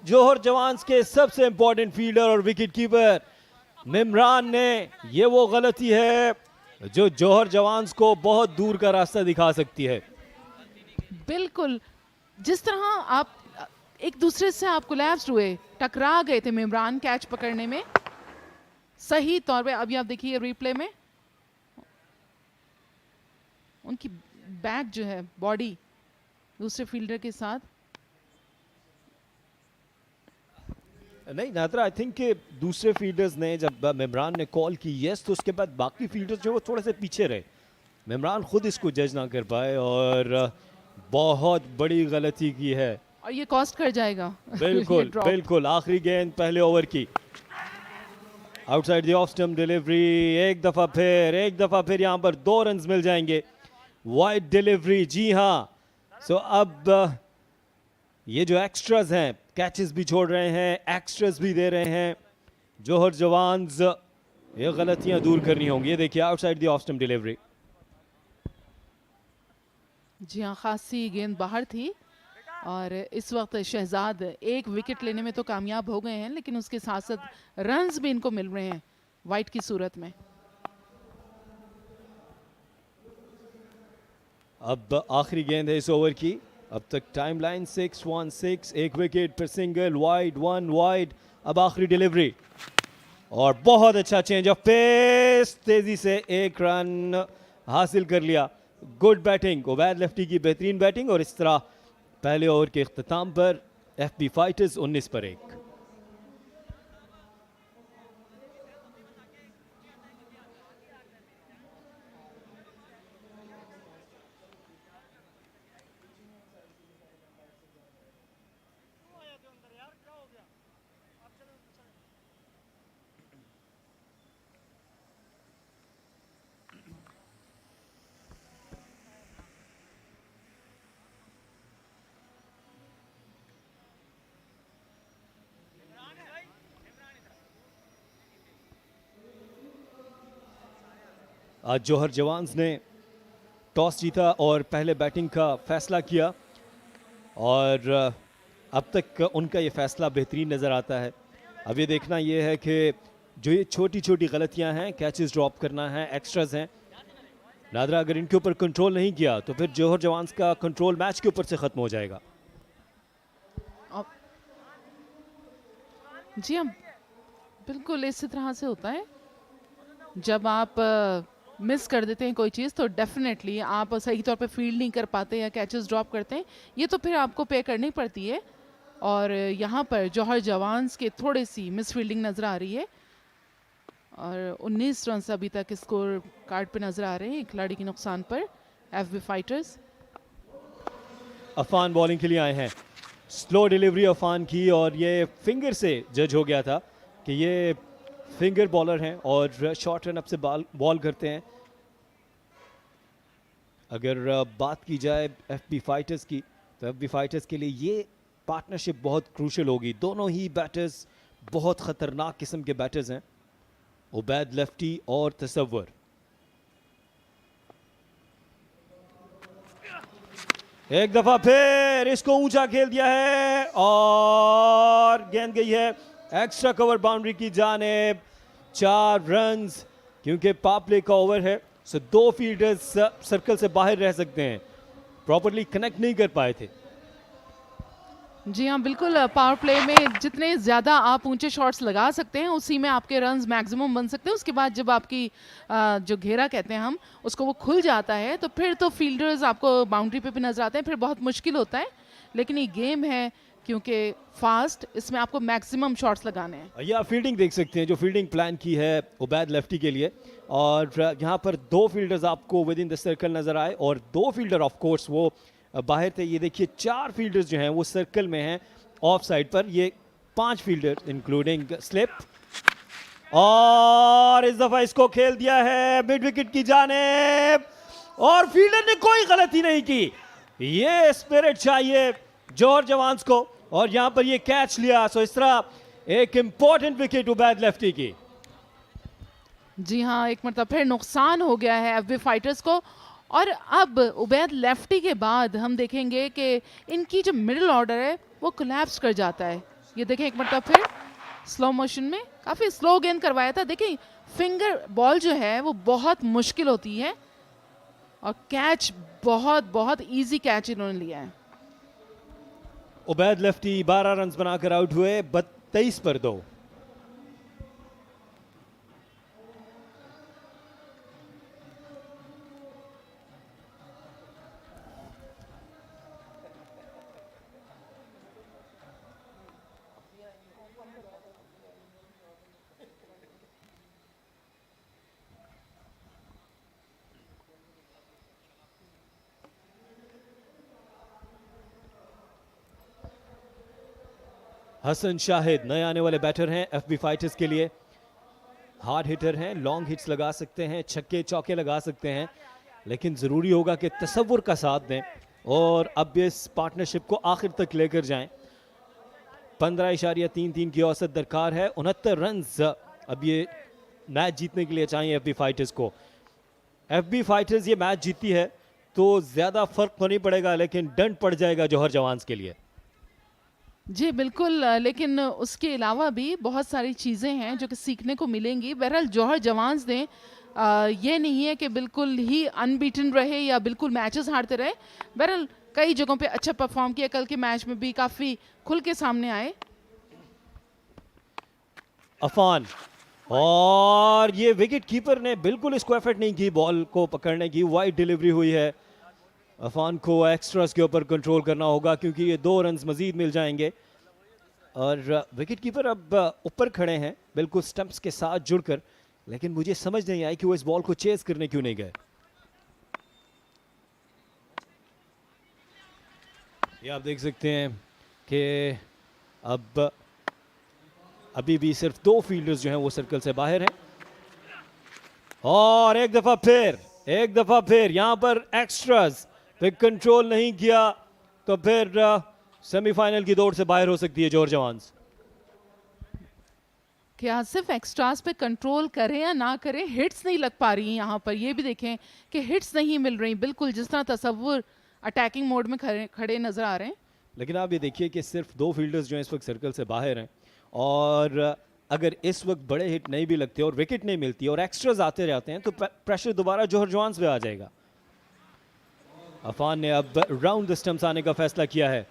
जौहर जवान्स के सबसे इंपॉर्टेंट फील्डर और विकेट कीपर मिमरान ने। ये वो गलती है जो जौहर जवान्स को बहुत दूर का रास्ता दिखा सकती है। बिल्कुल, जिस तरह आप एक दूसरे से आप कोलैप्स हुए, टकरा गए थे मिमरान कैच पकड़ने में सही तौर पे। अभी आप देखिए रिप्ले में उनकी बैक जो है बॉडी दूसरे फील्डर के साथ नहीं नादरा, आई थिंक कि दूसरे फील्डर्स ने जब मिमरान ने कॉल की यस तो उसके बाद बाकी फील्डर्स जो वो थोड़े से पीछे रहे। मिमरान खुद इसको जज ना कर पाए और बहुत बड़ी गलती की है और ये कॉस्ट कर जाएगा। बिल्कुल बिल्कुल। आखिरी गेंद पहले ओवर की, outside the off stump delivery. एक दफा फिर यहाँ पर 2 रन्स मिल जाएंगे। वाइड डिलीवरी, जी हाँ। सो अब ये जो एक्स्ट्रास हैं, कैचेस भी छोड़ रहे हैं, एक्स्ट्रास भी दे रहे हैं जौहर जवान्स। ये गलतियां दूर करनी होंगी। ये देखिए outside the off stump delivery. जी हाँ, खासी गेंद बाहर थी और इस वक्त शहजाद एक विकेट लेने में तो कामयाब हो गए हैं लेकिन उसके साथ साथ रन्स भी इनको मिल रहे हैं वाइट की सूरत में। अब आखिरी गेंद है इस ओवर की। अब तक टाइम लाइन 6-1-6, एक विकेट पर सिंगल, वाइड 1 वाइड। अब आखिरी डिलीवरी और बहुत अच्छा चेंज ऑफ पेस, तेजी से 1 रन हासिल कर लिया। गुड बैटिंग, उबैद लेफ्टी की बेहतरीन बैटिंग और इस तरह पहले ओवर के इख्तिताम पर एफबी फाइटर्स 19 पर 1। आज जौहर जवान्स ने टॉस जीता और पहले बैटिंग का फैसला किया और अब तक उनका ये फैसला बेहतरीन नज़र आता है। अब ये देखना ये है कि जो ये छोटी छोटी गलतियां हैं, कैचेस ड्रॉप करना है, एक्स्ट्रास हैं, नादरा अगर इनके ऊपर कंट्रोल नहीं किया तो फिर जौहर जवान्स का कंट्रोल मैच के ऊपर से ख़त्म हो जाएगा। जी हाँ, बिल्कुल इसी तरह से होता है। जब आप मिस कर देते हैं कोई चीज़ तो डेफिनेटली आप सही तौर पे फील्ड नहीं कर पाते या कैचेस ड्रॉप करते हैं, ये तो फिर आपको पे करनी पड़ती है। और यहाँ पर जौहर जवान्स के थोड़ी सी मिस फील्डिंग नज़र आ रही है और 19 रन अभी तक स्कोर कार्ड पे नज़र आ रहे हैं खिलाड़ी के नुकसान पर एफबी फाइटर्स। अफान बॉलिंग के लिए आए हैं। स्लो डिलीवरी अफान की और ये फिंगर से जज हो गया था कि ये फिंगर बॉलर हैं और शॉर्ट रन अप से बॉल करते हैं। अगर बात की जाए एफबी फाइटर्स की तो एफबी फाइटर्स के लिए ये पार्टनरशिप बहुत क्रूशल होगी। दोनों ही बैटर्स बहुत ख़तरनाक किस्म के बैटर्स हैं, उबैद लेफ्टी और तसव्वुर। एक दफा फिर इसको ऊंचा खेल दिया है और गेंद गई है एक्स्ट्रा कवर बाउंड्री की जानिब। 4 रन्स, क्योंकि पावर प्ले का ओवर है, सो 2 फील्डर्स सर्कल से बाहर रह सकते हैं, प्रॉपर्ली कनेक्ट नहीं कर पाए थे। जी हाँ, बिल्कुल। पावर प्ले में जितने ज़्यादा आप ऊंचे शॉट्स लगा सकते हैं उसी में आपके रन्स मैक्सिमम बन सकते हैं। उसके बाद जब आपकी जो घेरा कहते हैं हम उसको, वो खुल जाता है तो फिर तो फील्डर्स आपको बाउंड्री पे भी नजर आते हैं, फिर बहुत मुश्किल होता है। लेकिन ये गेम है क्योंकि फास्ट, इसमें आपको मैक्सिमम शॉट्स लगाने हैं। या फील्डिंग देख सकते हैं, जो फील्डिंग प्लान की है उबैद लेफ्टी के लिए, और यहाँ पर 2 फील्डर्स आपको विद इन द सर्कल नजर आए और 2 फील्डर ऑफ कोर्स वो बाहर थे। ये देखिए 4 फील्डर्स जो हैं वो सर्कल में हैं ऑफ साइड पर, ये 5 फील्डर इंक्लूडिंग स्लिप, और इस दफा इसको खेल दिया है मिड विकेट की जानिब और फील्डर ने कोई गलती नहीं की। ये स्पिरिट चाहिए जौहर जवान्स को, और यहाँ पर ये कैच लिया। सो इस तरह एक इंपॉर्टेंट विकेट उबैद लेफ्टी की। जी हाँ, एक मतलब फिर नुकसान हो गया है एफबी फाइटर्स को। और अब उबैद लेफ्टी के बाद हम देखेंगे कि इनकी जो मिडिल ऑर्डर है वो कोलैप्स कर जाता है। ये देखें एक मतलब फिर स्लो मोशन में काफ़ी स्लो गेंद करवाया था। देखें फिंगर बॉल जो है वो बहुत मुश्किल होती है और कैच बहुत बहुत इजी कैच इन्होंने लिया है। उबैद लेफ्टी 12 रन बनाकर आउट हुए 23 पर 2। हसन शाहिद नए आने वाले बैटर हैं एफबी फाइटर्स के लिए। हार्ड हिटर हैं, लॉन्ग हिट्स लगा सकते हैं, छक्के चौके लगा सकते हैं, लेकिन ज़रूरी होगा कि तसव्वुर का साथ दें और अब इस पार्टनरशिप को आखिर तक लेकर जाएं। 15.33 की औसत दरकार है, 69 रन अब ये मैच जीतने के लिए चाहिए एफबी फाइटर्स को। एफबी फाइटर्स ये मैच जीती है तो ज़्यादा फ़र्क तो नहीं पड़ेगा, लेकिन डंड पड़ जाएगा जौहर जवान्स के लिए। जी बिल्कुल, लेकिन उसके अलावा भी बहुत सारी चीज़ें हैं जो कि सीखने को मिलेंगी। बहरहाल जौहर जवान्स ने ये नहीं है कि बिल्कुल ही अनबीटन रहे या बिल्कुल मैचेस हारते रहे। बहरहाल कई जगहों पे अच्छा परफॉर्म किया, कल के मैच में भी काफ़ी खुल के सामने आए। अफान, और ये विकेट कीपर ने बिल्कुल इसको एफर्ट नहीं की बॉल को पकड़ने की। वाइड डिलीवरी हुई है। अफान को एक्स्ट्रास के ऊपर कंट्रोल करना होगा क्योंकि ये 2 रन मजीद मिल जाएंगे। और विकेट कीपर अब ऊपर खड़े हैं बिल्कुल स्टंप्स के साथ जुड़कर, लेकिन मुझे समझ नहीं आई कि वो इस बॉल को चेस करने क्यों नहीं गए। ये आप देख सकते हैं कि अब अभी भी सिर्फ 2 फील्डर्स जो हैं वो सर्कल से बाहर हैं। और एक दफा फिर यहां पर एक्स्ट्रास पे कंट्रोल नहीं किया तो फिर सेमीफाइनल की दौड़ से बाहर हो सकती है जौहर जवान्स। क्या सिर्फ एक्स्ट्रास पे कंट्रोल करें या ना करें, हिट्स नहीं लग पा रही हैं यहाँ पर। ये भी देखें कि हिट्स नहीं मिल रही, बिल्कुल जिस तरह तसव्वुर अटैकिंग मोड में खड़े नजर आ रहे हैं। लेकिन आप ये देखिए कि सिर्फ 2 फील्डर्स जो हैं इस वक्त सर्कल से बाहर हैं, और अगर इस वक्त बड़े हिट नहीं भी लगते और विकेट नहीं मिलती और एक्स्ट्रास आते जाते हैं तो प्रेशर दोबारा जौहर जवान्स पे आ जाएगा। अफान ने अब राउंड द स्टंप्स आने का फैसला किया है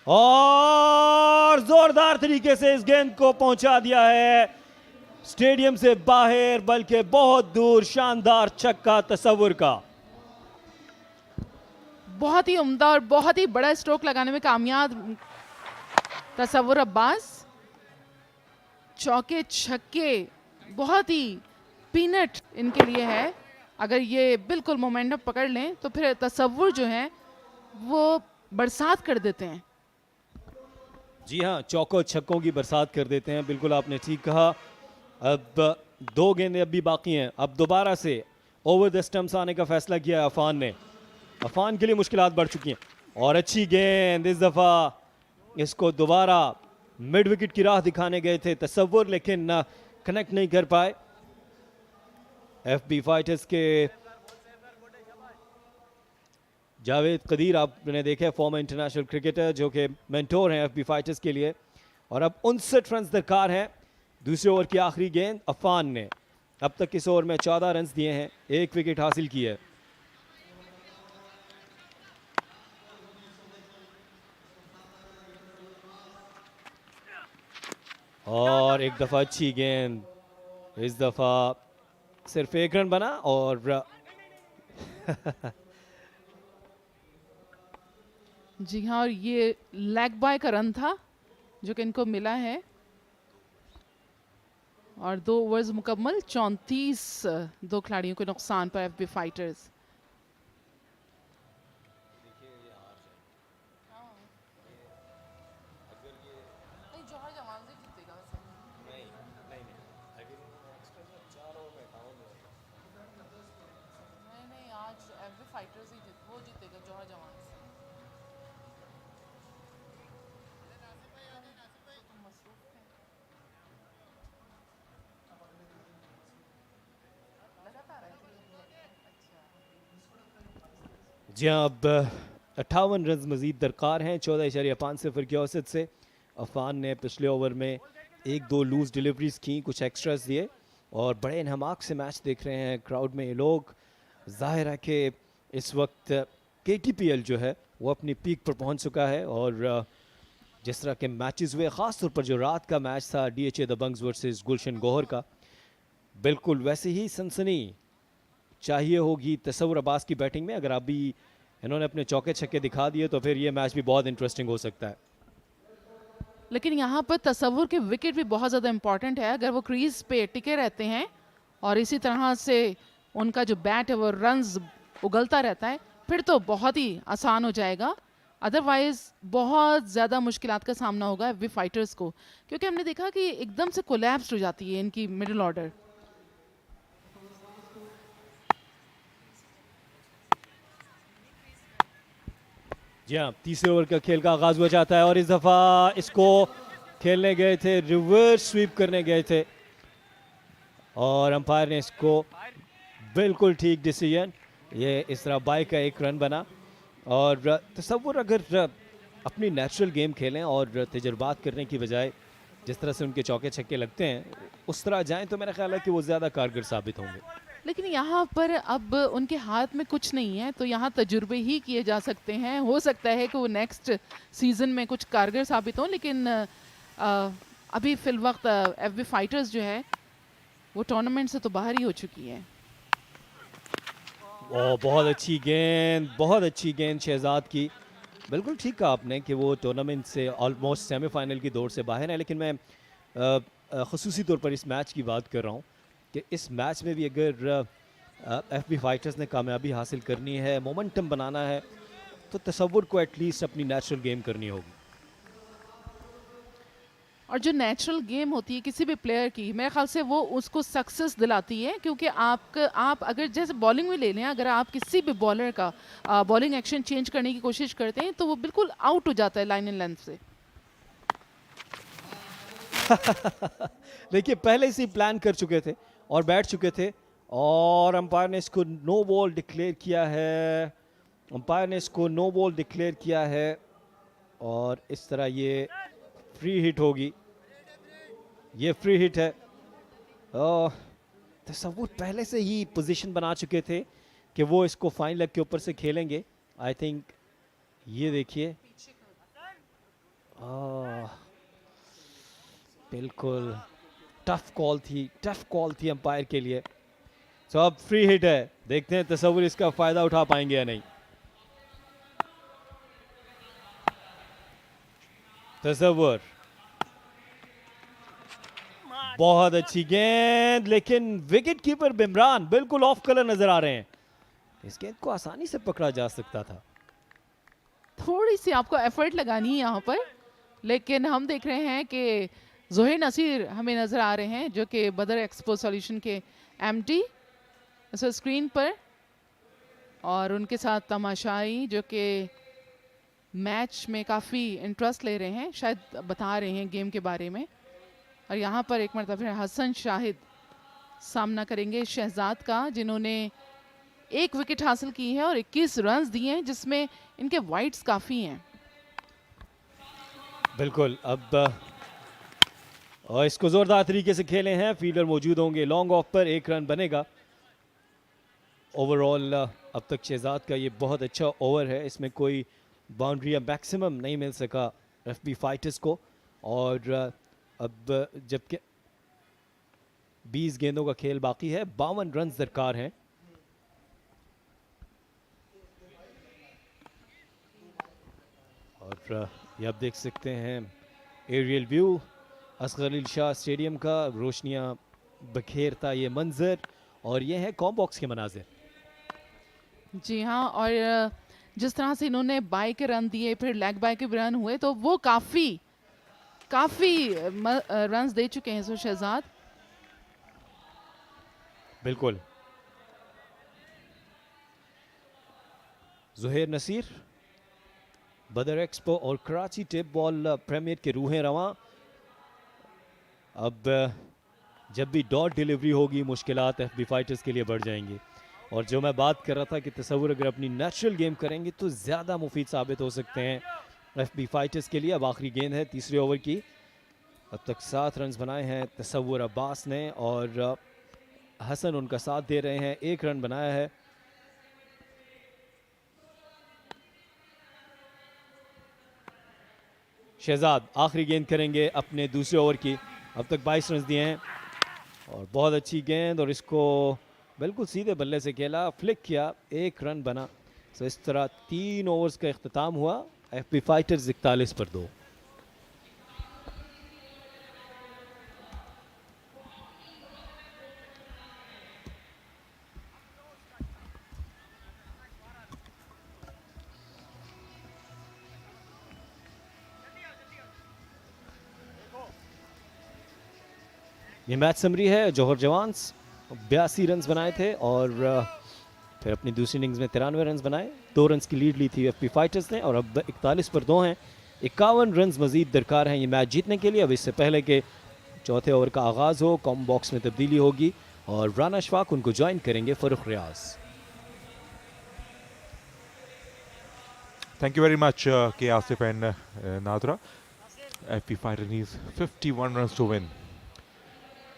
और जोरदार तरीके से इस गेंद को पहुंचा दिया है स्टेडियम से बाहर, बल्कि बहुत दूर। शानदार छक्का तसव्वुर का। बहुत ही उम्दा और बहुत ही बड़ा स्ट्रोक लगाने में कामयाब तसव्वुर अब्बास। चौके छक्के बहुत ही पीनट इनके लिए है। अगर ये बिल्कुल मोमेंटम पकड़ लें तो फिर तसव्वुर जो है वो बरसात कर देते हैं। जी हाँ, चौकों छक्कों की बरसात कर देते हैं, बिल्कुल आपने ठीक कहा। अब 2 गेंदें अभी बाकी हैं। अब दोबारा से ओवर द स्टंप्स आने का फैसला किया अफान ने। अफान के लिए मुश्किलात बढ़ चुकी हैं। और अच्छी गेंद इस दफ़ा, इसको दोबारा मिड विकेट की राह दिखाने गए थे तसव्वुर, लेकिन कनेक्ट नहीं कर पाए। एफबी फाइटर्स के जावेद कदीर आपने देखा, फॉर्मर इंटरनेशनल क्रिकेटर जो कि मेंटोर हैं एफबी फाइटर्स के लिए। और अब 59 रन दरकार हैं। दूसरे ओवर की आखिरी गेंद, अफान ने अब तक इस ओवर में 14 रन दिए हैं, 1 विकेट हासिल की है। और एक दफ़ा अच्छी गेंद, इस दफ़ा सिर्फ 1 रन बना। और जी हाँ, और ये लेग बाय का रन था जो कि इनको मिला है। और 2 ओवर्स मुकम्मल, 34 दो खिलाड़ियों के नुकसान पर एफबी फाइटर्स। जी हाँ, अब 58 रन मजीद दरकार हैं 14.5 की औसत से। अफान ने पिछले ओवर में 1-2 लूज डिलीवरीज की, कुछ एक्स्ट्रास दिए और बड़े इन्हमाक से मैच देख रहे हैं क्राउड में ये लोग। जाहिर है कि इस वक्त KTPL जो है वो अपनी पीक पर पहुंच चुका है। और जिस तरह के मैचेस हुए, ख़ास तौर पर जो रात का मैच था DHA दबंग्स वर्सेस गुलशन गौहर का, बिल्कुल वैसे ही सनसनी चाहिए होगी तसव्वुर अब्बास की बैटिंग में। अगर अभी इन्होंने अपने चौके छक्के दिखा दिए तो फिर ये मैच भी बहुत इंटरेस्टिंग हो सकता है। लेकिन यहाँ पर तसव्वुर के विकेट भी बहुत ज़्यादा इंपॉर्टेंट है। अगर वो क्रीज पे टिके रहते हैं और इसी तरह से उनका जो बैट है वो रन्स उगलता रहता है, फिर तो बहुत ही आसान हो जाएगा। अदरवाइज बहुत ज़्यादा मुश्किलात का सामना होगा एफबी फाइटर्स को, क्योंकि हमने देखा कि एकदम से कोलैप्स हो जाती है इनकी मिडिल ऑर्डर। जी हाँ, तीसरे ओवर का खेल का आगाज हुआ जाता है और इस दफ़ा इसको खेलने गए थे, रिवर्स स्वीप करने गए थे और अंपायर ने इसको बिल्कुल ठीक डिसीजन, ये इस तरह बाई का 1 रन बना। और तसव्वुर अगर अपनी नेचुरल गेम खेलें और तजुर्बात करने की बजाय जिस तरह से उनके चौके छक्के लगते हैं उस तरह जाएं तो मेरा ख्याल है कि वो ज़्यादा कारगर साबित होंगे। लेकिन यहाँ पर अब उनके हाथ में कुछ नहीं है, तो यहाँ तजुर्बे ही किए जा सकते हैं। हो सकता है कि वो नेक्स्ट सीज़न में कुछ कारगर साबित हों, लेकिन अभी फिल वक्त एफबी फाइटर्स जो है वो टूर्नामेंट से तो बाहर ही हो चुकी है। बहुत अच्छी गेंद, बहुत अच्छी गेंद शहजाद की। बिल्कुल ठीक कहा आपने कि वो टूर्नामेंट से ऑलमोस्ट सेमीफाइनल की दौड़ से बाहर है, लेकिन मैं ख़ुसूसी तौर पर इस मैच की बात कर रहा हूँ कि इस मैच में भी अगर एफबी फाइटर्स ने कामयाबी हासिल करनी है, मोमेंटम बनाना है, तो तसव्वुर को एटलीस्ट अपनी नेचुरल गेम करनी होगी। और जो नेचुरल गेम होती है किसी भी प्लेयर की, मेरे ख्याल से वो उसको सक्सेस दिलाती है, क्योंकि आप अगर जैसे बॉलिंग में ले लें, अगर आप किसी भी बॉलर का बॉलिंग एक्शन चेंज करने की कोशिश करते हैं तो वो बिल्कुल आउट हो जाता है लाइन एंड लेंथ से। देखिए, पहले से ही प्लान कर चुके थे और बैठ चुके थे और अंपायर ने इसको नो बॉल डिक्लेयर किया है। अंपायर ने इसको नो बॉल डिक्लेयर किया है और इस तरह ये फ्री हिट होगी। ये फ्री हिट है। तसव्वुर पहले से ही पोजीशन बना चुके थे कि वो इसको फाइन लेग के ऊपर से खेलेंगे। आई थिंक ये देखिए, बिल्कुल टफ कॉल थी अंपायर के लिए। तो अब फ्री हिट है, देखते हैं तसव्वुर इसका फायदा उठा पाएंगे या नहीं। तसव्वुर, बहुत अच्छी गेंद, लेकिन विकेट कीपर मिमरान बिल्कुल ऑफ कलर नजर आ रहे हैं। इस गेंद को आसानी से पकड़ा जा सकता था। थोड़ी सी आपको एफर्ट लगानी है यहाँ पर, लेकिन हम देख रहे हैं कि जोहर नसीर हमें नज़र आ रहे हैं, जो कि बदर एक्सपो सॉल्यूशन के MD। स्क्रीन पर और उनके साथ तमाशाई जो कि मैच में काफ़ी इंटरेस्ट ले रहे हैं, शायद बता रहे हैं गेम के बारे में। और यहाँ पर एक मरतबा फिर हसन शाहिद सामना करेंगे शहजाद का, जिन्होंने 1 विकेट हासिल की है और 21 रन्स दिए हैं, जिसमें इनके वाइड्स काफ़ी हैं। बिल्कुल, अब और इसको ज़ोरदार तरीके से खेले हैं, फील्डर मौजूद होंगे, लॉन्ग ऑफ पर 1 रन बनेगा। ओवरऑल अब तक शहजाद का ये बहुत अच्छा ओवर है, इसमें कोई बाउंड्री या मैक्सिमम नहीं मिल सका एफबी फाइटर्स को। और अब जबकि 20 गेंदों का खेल बाकी है, 52 रन दरकार हैं। और ये आप देख सकते हैं aerial view Asghar Ali Shah stadium का, रोशनियां बखेरता ये मंजर, और ये है कॉम बॉक्स के मनाजिर। जी हाँ, और जिस तरह से इन्होंने बाई के रन दिए, फिर लेग बाई के रन हुए, तो वो काफ़ी रन्स दे चुके हैं शहजाद। बिल्कुल, ज़ुहैर नसीर, बदर एक्सपो और कराची टेप बॉल प्रीमियर के रूहें रवां। अब जब भी डॉट डिलीवरी होगी, मुश्किलात एफबी फाइटर्स के लिए बढ़ जाएंगी। और जो मैं बात कर रहा था कि तसव्वुर अगर अपनी नेचुरल गेम करेंगे तो ज़्यादा मुफीद साबित हो सकते हैं एफबी फाइटर्स के लिए। अब आखिरी गेंद है तीसरे ओवर की। अब तक 7 रन बनाए हैं तसव्वुर अब्बास ने, और हसन उनका साथ दे रहे हैं, 1 रन बनाया है। शहजाद आखिरी गेंद करेंगे अपने दूसरे ओवर की। अब तक 22 रन दिए हैं और बहुत अच्छी गेंद, और इसको बिल्कुल सीधे बल्ले से खेला, फ्लिक किया, 1 रन बना। तो इस तरह 3 ओवर्स का इख्तिताम हुआ, एफबी फाइटर्स 41 पर 2। ये मैच समरी है। जौहर जवान्स 82 रन बनाए थे और फिर अपनी दूसरी इनिंग्स में 93 रन बनाए। 2 रन की लीड ली थी एफपी फाइटर्स ने, और अब 41 पर 2 हैं। 51 रन मजीद दरकार हैं ये मैच जीतने के लिए। अब इससे पहले कि चौथे ओवर का आगाज़ हो, कॉम बॉक्स में तब्दीली होगी और राना अशफाक उनको ज्वाइन करेंगे फरुख रियाज। Thank you very much, K. Asif and Nadra. FP Fighter needs 51 runs to win.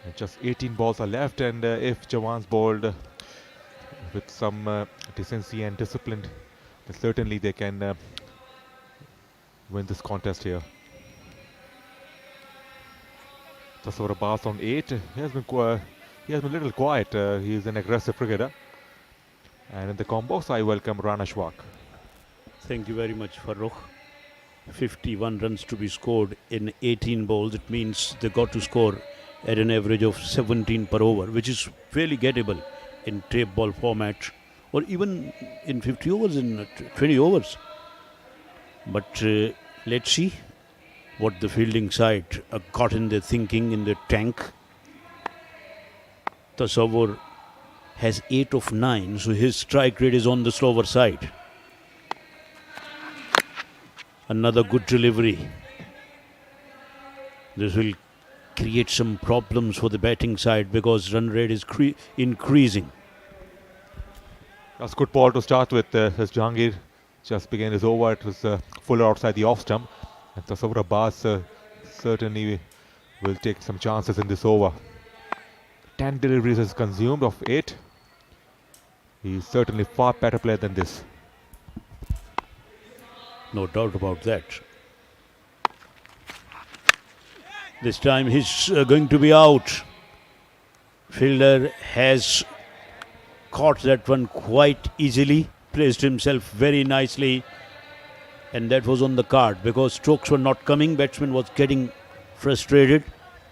And just 18 balls are left, and if Jawans bowled with some decency and discipline, then certainly they can win this contest here. Tassawer Abbas on 8. He has been a little quiet. He is an aggressive cricketer. And in the combo, I welcome Rana Ashfaq. Thank you very much, Farooq. 51 runs to be scored in 18 balls. It means they got to score at an average of 17 per over, which is fairly gettable in tape ball format, or even in 50 overs, in 20 overs. But let's see what the fielding side got in their thinking in the tank. Tassawer has 8 of 9, so his strike rate is on the slower side. Another good delivery. This will create some problems for the batting side because run rate is increasing. That's a good ball to start with. As Jahangir just began his over, it was fuller outside the off stump. And Tassawer Abbas certainly will take some chances in this over. 10 deliveries is consumed of 8. He's certainly far better player than this. No doubt about that. This time he's going to be out. Fielder has caught that one quite easily, placed himself very nicely, and that was on the card because strokes were not coming. Batsman was getting frustrated,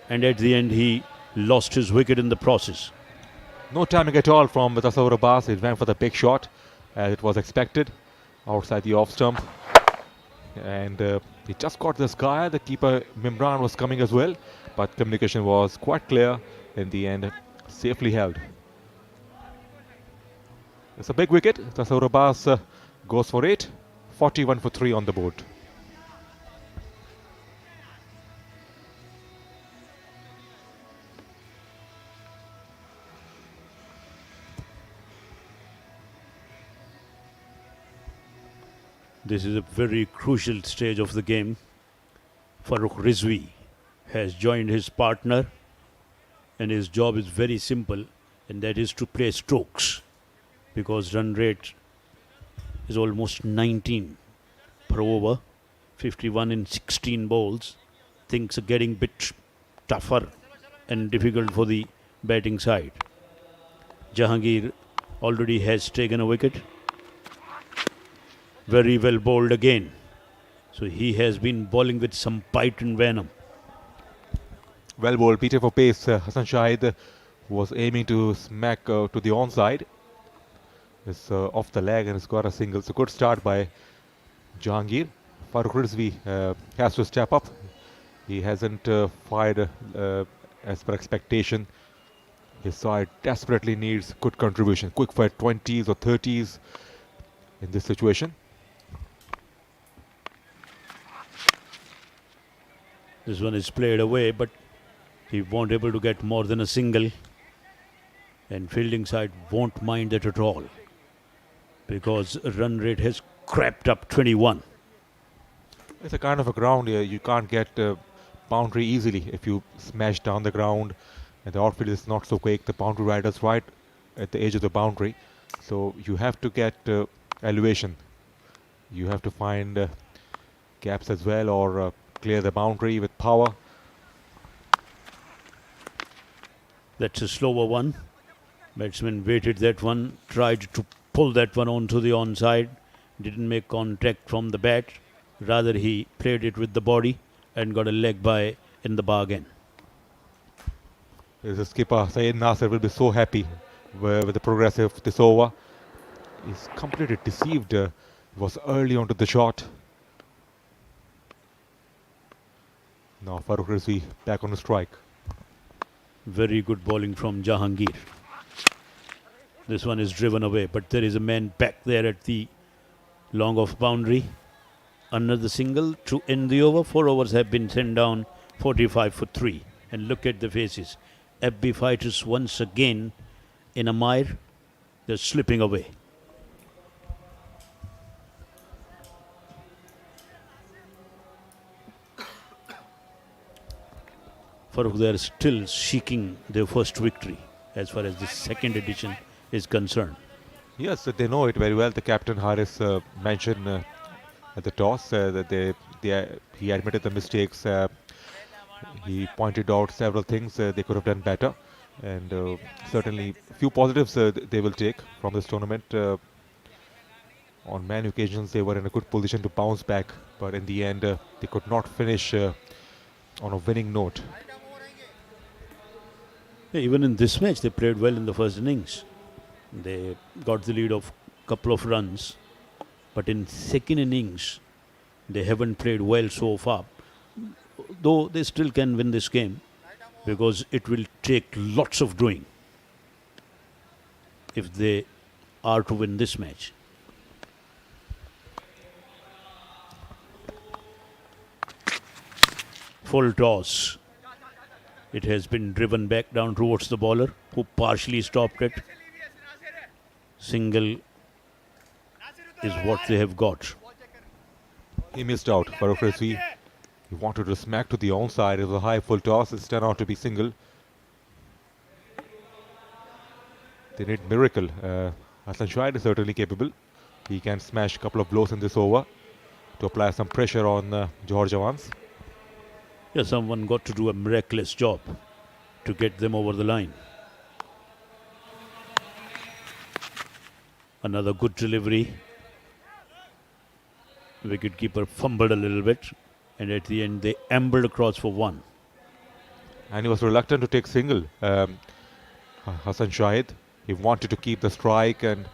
and at the end he lost his wicket in the process. No timing at all from Tassawer Abbas. He went for the big shot as it was expected, outside the off stump. And he just got this guy. The keeper Mimran was coming as well, but communication was quite clear in the end, safely held. It's a big wicket. Tassawer Abbas goes for 8. 41 for 3 on the board. This is a very crucial stage of the game. Farooq Rizvi has joined his partner, and his job is very simple, and that is to play strokes, because run rate is almost 19 per over, 51 in 16 balls. Things are getting a bit tougher and difficult for the batting side. Jahangir already has taken a wicket. Very well bowled again. So he has been bowling with some bite and venom. Well bowled, Peter for pace. Hassan Shahid was aiming to smack to the onside. It's off the leg and it's got a single. So good start by Jahangir. Farooq Rizvi has to step up. He hasn't fired as per expectation. His side desperately needs good contribution. Quick fire 20s or 30s in this situation. This one is played away, but he won't able to get more than a single. And fielding side won't mind that at all, because run rate has crept up 21. It's a kind of a ground here. You can't get boundary easily if you smash down the ground and the outfield is not so quick. The boundary rider's right at the edge of the boundary. So you have to get elevation. You have to find gaps as well, or clear the boundary with power. That's a slower one. Batsman waited that one, tried to pull that one onto the onside, didn't make contact from the bat. Rather he played it with the body and got a leg by in the bargain. The skipper Syed Nasir will be so happy with the progress of this over. He's completely deceived. Was early onto the shot. Now Farooq Rizvi back on the strike. Very good bowling from Jahangir. This one is driven away, but there is a man back there at the long off boundary. Another single to end the over. 4 overs have been sent down, 45 for 3. And look at the faces. FB fighters once again in a mire. They're slipping away. Farooq, they are still seeking their first victory as far as the second edition is concerned. Yes, they know it very well. The captain Haris mentioned at the toss that he admitted the mistakes. He pointed out several things they could have done better, and certainly a few positives they will take from this tournament. On many occasions they were in a good position to bounce back, but in the end they could not finish on a winning note. Yeah, even in this match they played well in the first innings. They got the lead of a couple of runs, but in second innings they haven't played well so far, though they still can win this game, because it will take lots of doing if they are to win this match. Full toss. It has been driven back down towards the bowler, who partially stopped it. Single is what they have got. He missed out. Farooq Rizvi, he wanted to smack to the onside. It was a high full toss. It's turned out to be single. They need miracle. Hassan Shahid is certainly capable. He can smash a couple of blows in this over to apply some pressure on Johar Jawans. Yeah, someone got to do a miraculous job to get them over the line. Another good delivery. Wicketkeeper fumbled a little bit, and at the end they ambled across for 1. And he was reluctant to take single. Hassan Shahid, he wanted to keep the strike, and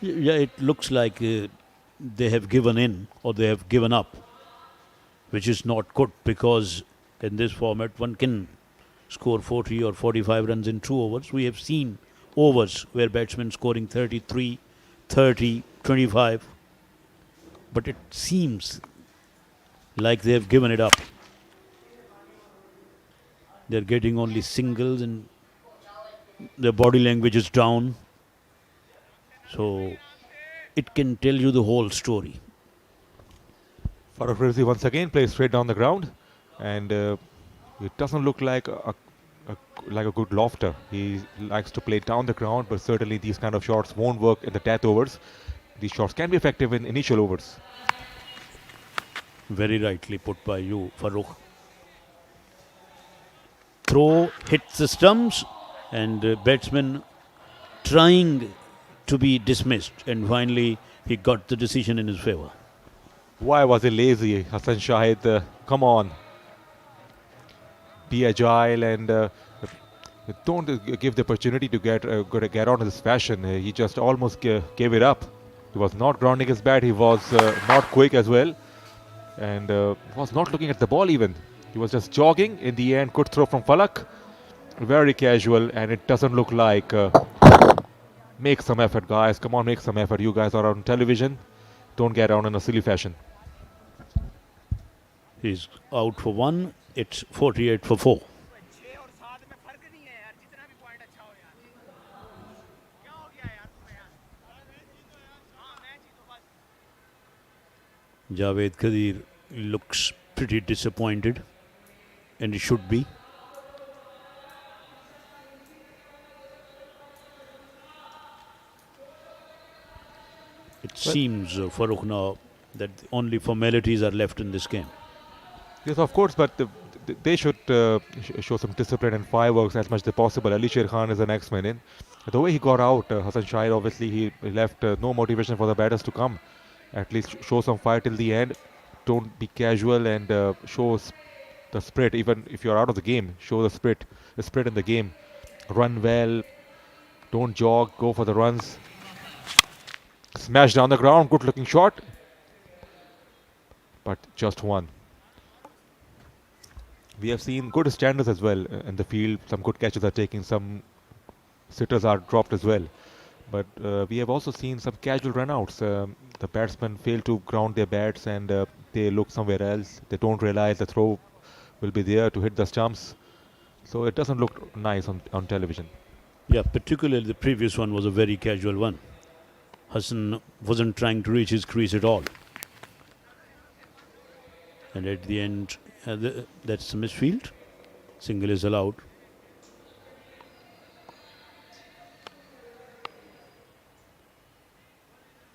yeah, it looks like they have given in, or they have given up, which is not good, because in this format one can score 40 or 45 runs in 2 overs. We have seen overs where batsmen scoring 33, 30, 25, but it seems like they have given it up. They're getting only singles and their body language is down. So it can tell you the whole story. Farooq once again plays straight down the ground, and it doesn't look like a good lofter. He likes to play down the ground, but certainly these kind of shots won't work in the death overs. These shots can be effective in initial overs. Very rightly put by you, Farooq. Throw hits the stumps, and batsman trying to be dismissed, and finally he got the decision in his favour. Why was he lazy, Hassan Shahid? Come on. Be agile and don't give the opportunity to get on in this fashion. He just almost gave it up. He was not grounding his bat. He was not quick as well, and was not looking at the ball even. He was just jogging. In the end, good throw from Falak. Very casual, and it doesn't look like... make some effort, guys. Come on, make some effort. You guys are on television. Don't get on in a silly fashion. He's out for one. It's 48 for 4. Javed Khadir looks pretty disappointed, and he should be. It seems, Farooq, now that only formalities are left in this game. Yes, of course, but they should show some discipline and fireworks as much as possible. Ali Sher Khan is the next man in. The way he got out, Hassan Shahid, obviously he left no motivation for the batters to come. At least show some fire till the end. Don't be casual and show the spirit. Even if you're out of the game, show the spirit in the game. Run well. Don't jog. Go for the runs. Smash down the ground. Good looking shot. But just one. We have seen good standards as well in the field. Some good catches are taken. Some sitters are dropped as well. But we have also seen some casual runouts. The batsmen fail to ground their bats and they look somewhere else. They don't realize the throw will be there to hit the stumps. So it doesn't look nice on television. Yeah, particularly the previous one was a very casual one. Hassan wasn't trying to reach his crease at all. And at the end, that's a misfield. Single is allowed.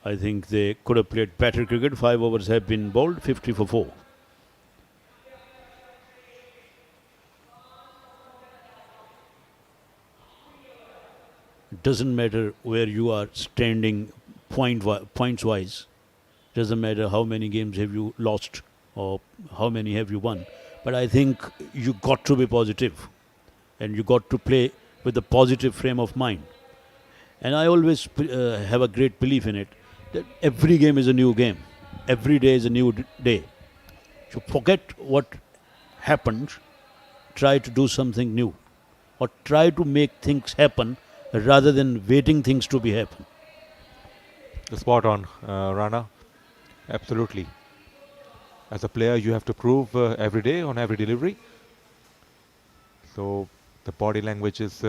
I think they could have played better cricket. 5 overs have been bowled, 50 for 4. It doesn't matter where you are standing points wise. Doesn't matter how many games have you lost or how many have you won. But I think you got to be positive and you got to play with a positive frame of mind. And I always have a great belief in it, that every game is a new game. Every day is a new day. So forget what happened, try to do something new or try to make things happen rather than waiting things to be happen. Spot on, Rana. Absolutely. As a player, you have to prove every day on every delivery. So the body language is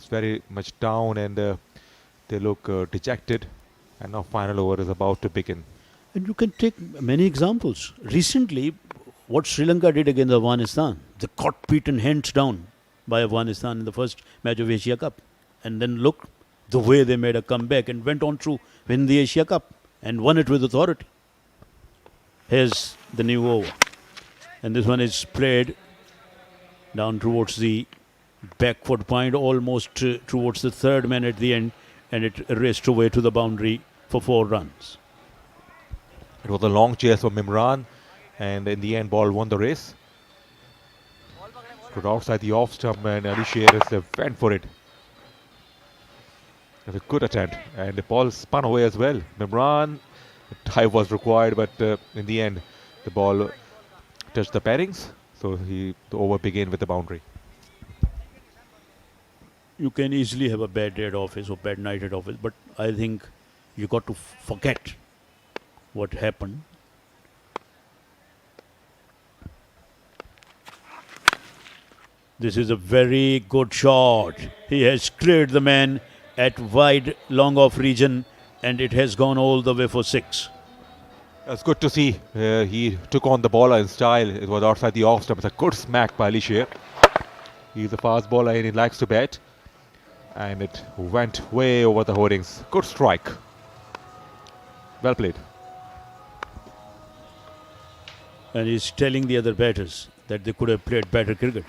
very much down and they look dejected. And now final over is about to begin. And you can take many examples. Recently, what Sri Lanka did against Afghanistan, they got beaten hands down by Afghanistan in the first match of Asia Cup. And then look, the way they made a comeback and went on to win the Asia Cup and won it with authority. Here's the new over. And this one is played down towards the backward point, almost towards the third man at the end, and it raced away to the boundary for 4 runs. It was a long chase for Mimran, and in the end, ball won the race. Stood outside the off stump, and Ali Sher went for it. It was a good attempt, and the ball spun away as well. Mimran, dive was required, but in the end, the ball touched the paddings, so the over began with the boundary. You can easily have a bad day at office or bad night at office, but I think You got to forget what happened. This is a very good shot. He has cleared the man at wide long off region, and it has gone all the way for 6. It's good to see. He took on the bowler in style. It was outside the off stump. It's a good smack by Ali Sher. He's a fast bowler and he likes to bat. And it went way over the hoardings. Good strike. Well played. And he's telling the other batters that they could have played better cricket.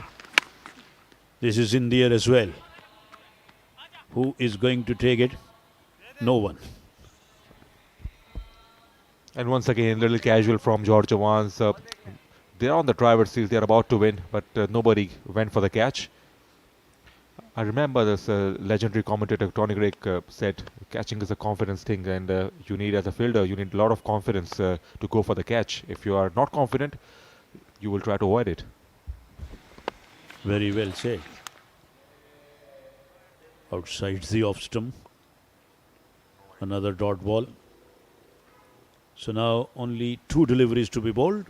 This is in the air as well. Who is going to take it? No one. And once again, little casual from Johar Jawans. They're on the driver's seat. They're about to win, but nobody went for the catch. I remember this legendary commentator Tony Gregg said, catching is a confidence thing, and you need, as a fielder, you need a lot of confidence to go for the catch. If you are not confident, you will try to avoid it. Very well said. Outside the off stump. Another dot ball. So now only 2 deliveries to be bowled,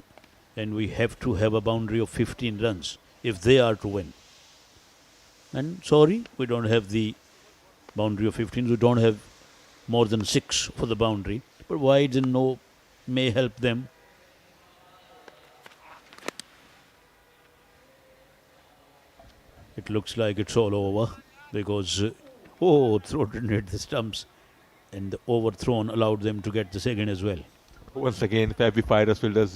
and we have to have a boundary of 15 runs if they are to win. And sorry, we don't have the boundary of 15. We don't have more than 6 for the boundary. But wides and no may help them. It looks like it's all over because, throw didn't hit the stumps, and the overthrown allowed them to get the second as well. Once again, FB Fighters fielders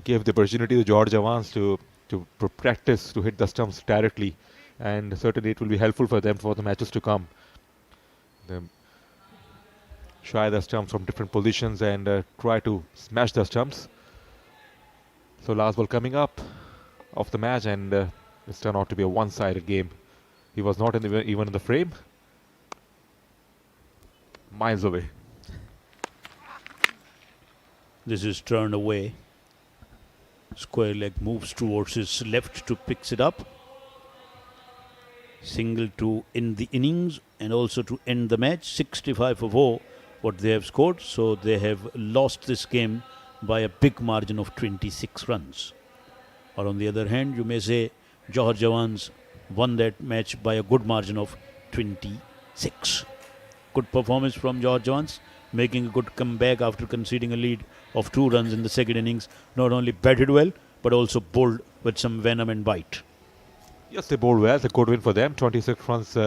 gave the opportunity to Johar Jawans to practice to hit the stumps directly, and certainly it will be helpful for them for the matches to come. They try the stumps from different positions and try to smash the stumps. So last ball coming up of the match, and it's turned out to be a one-sided game. He was not even in the frame. Miles away. This is turned away. Square leg moves towards his left to picks it up. Single to end the innings and also to end the match. 65 for 4 what they have scored. So they have lost this game by a big margin of 26 runs. Or on the other hand, you may say Johar Jawans won that match by a good margin of 26. Good performance from Johar Jawans, making a good comeback after conceding a lead of 2 runs in the second innings. Not only batted well, but also bowled with some venom and bite. Yes, they bowled well. It's a good win for them. 26 runs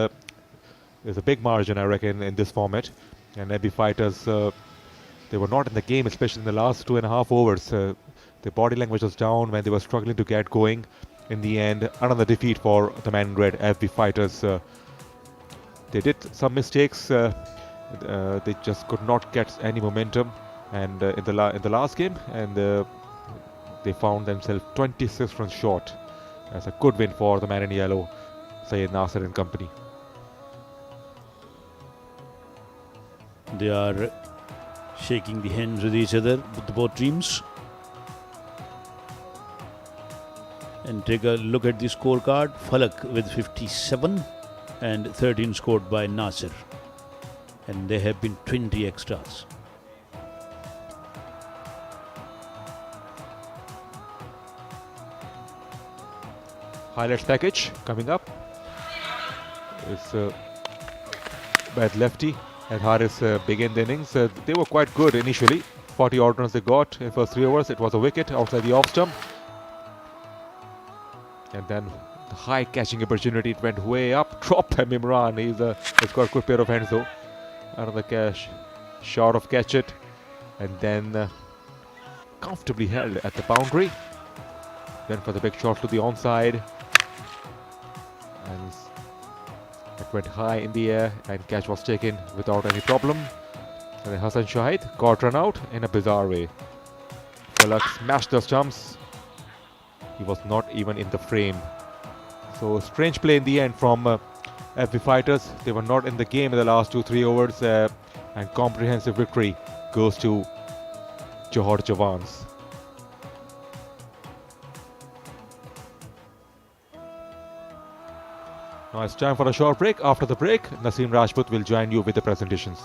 is a big margin, I reckon, in this format. And FB Fighters, they were not in the game, especially in the last 2.5 overs. The body language was down when they were struggling to get going. In the end, another defeat for the man in red, FB Fighters. They did some mistakes. They just could not get any momentum, and in the last game, and they found themselves 26 runs short. That's a good win for the man in yellow, Syed, Nasir and company. They are shaking the hands with each other, with both teams. And take a look at the scorecard. Falak with 57 and 13 scored by Nasir. And there have been 20 extras. Highlights package coming up. It's by Lefti and Harris began the innings. They were quite good initially. 40 odd runs they got in first 3 overs. It was a wicket outside the off stump. And then the high catching opportunity, it went way up. Dropped by Mimran. He's got a good pair of hands though. Another catch, short of catch it, and then comfortably held at the boundary. Then for the big shot to the onside, and it went high in the air, and catch was taken without any problem. And then Hassan Shahid got run out in a bizarre way. Falak smashed the stumps. He was not even in the frame. So strange play in the end from FB Fighters. They were not in the game in the last 2-3 overs, and comprehensive victory goes to Johar Jawans. Now it's time for a short break. After the break, Naseem Rajput will join you with the presentations.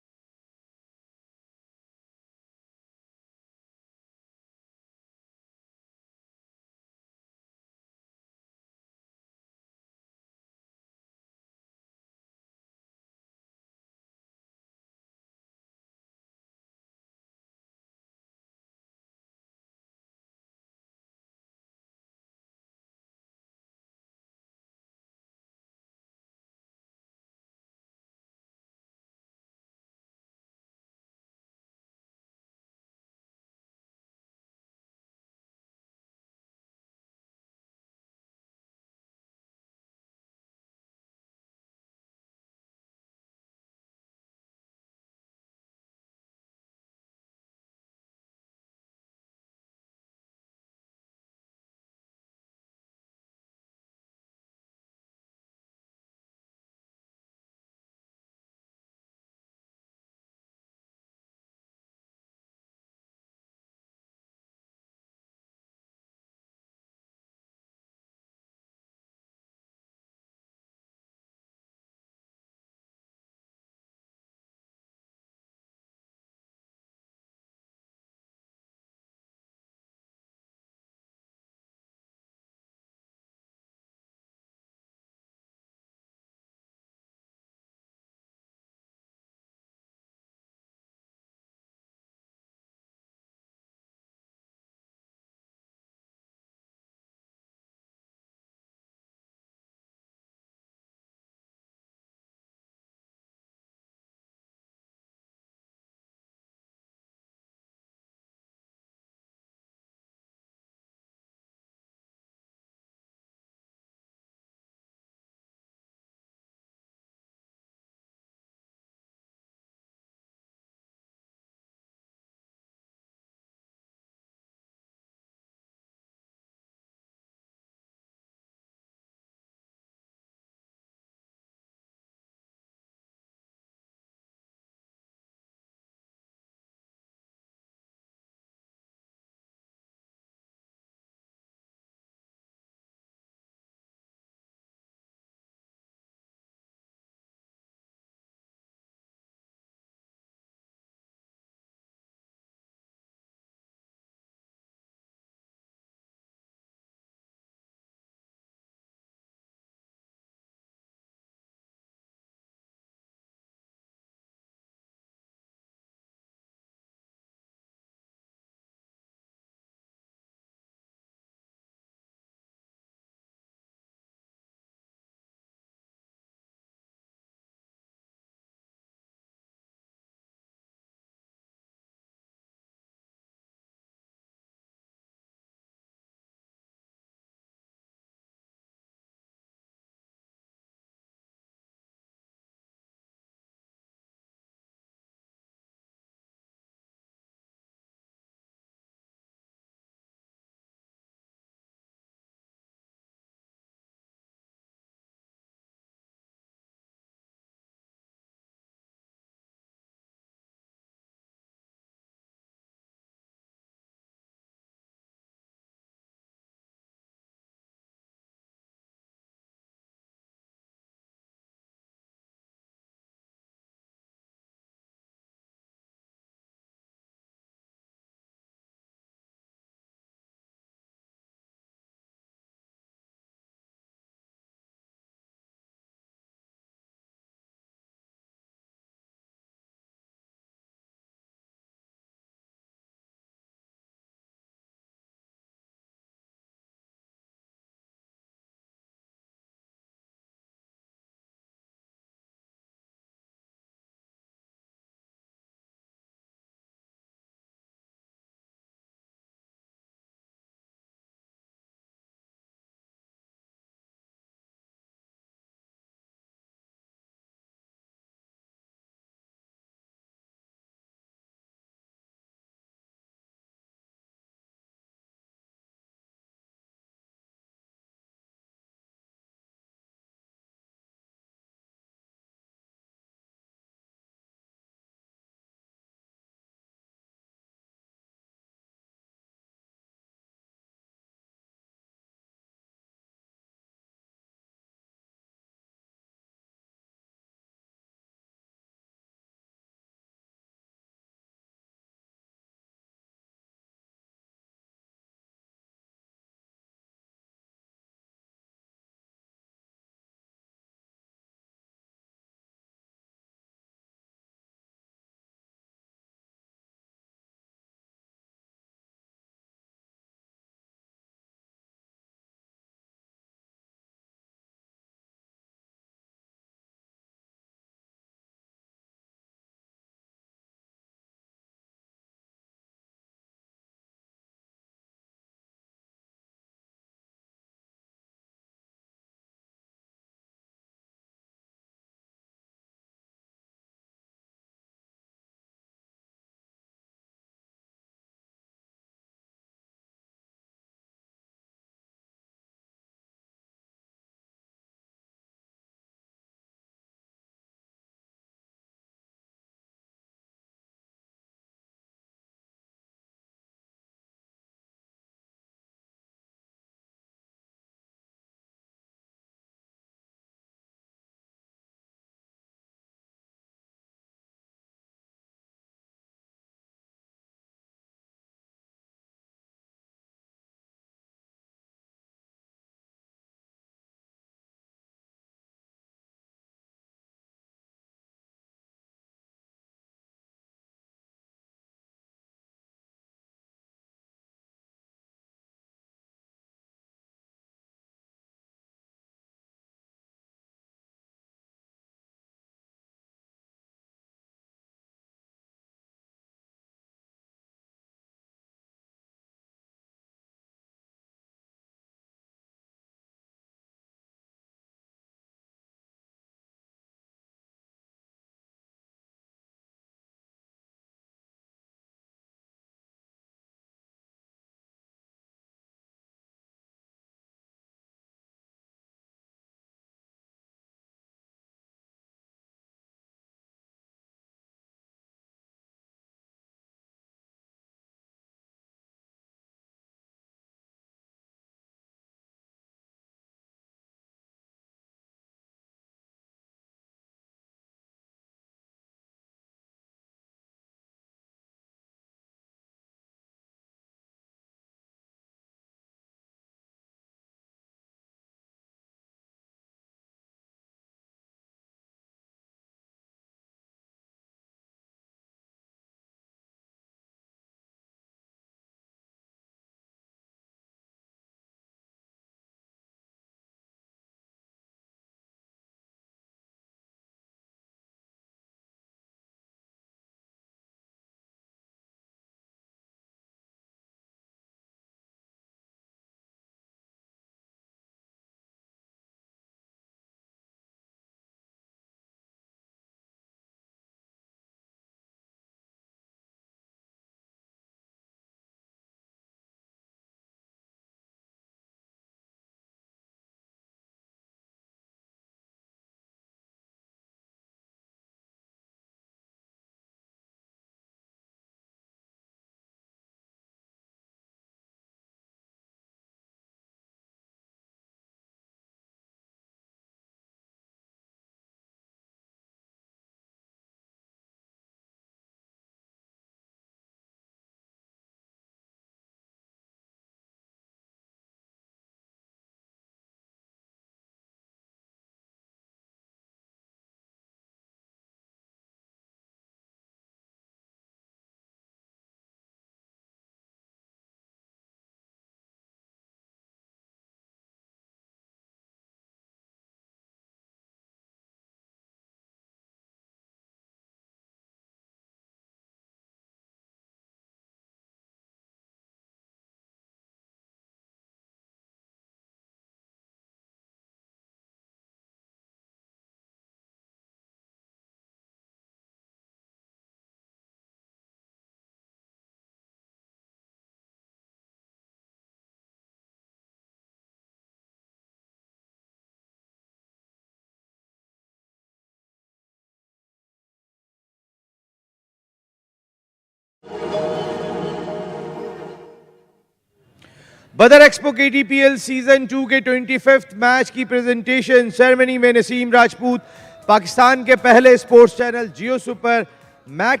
बदर expo KTPL season 2 के 25th match की presentation ceremony में नसीम राजपूत पाकिस्तान के पहले sports channel Geo super, Mac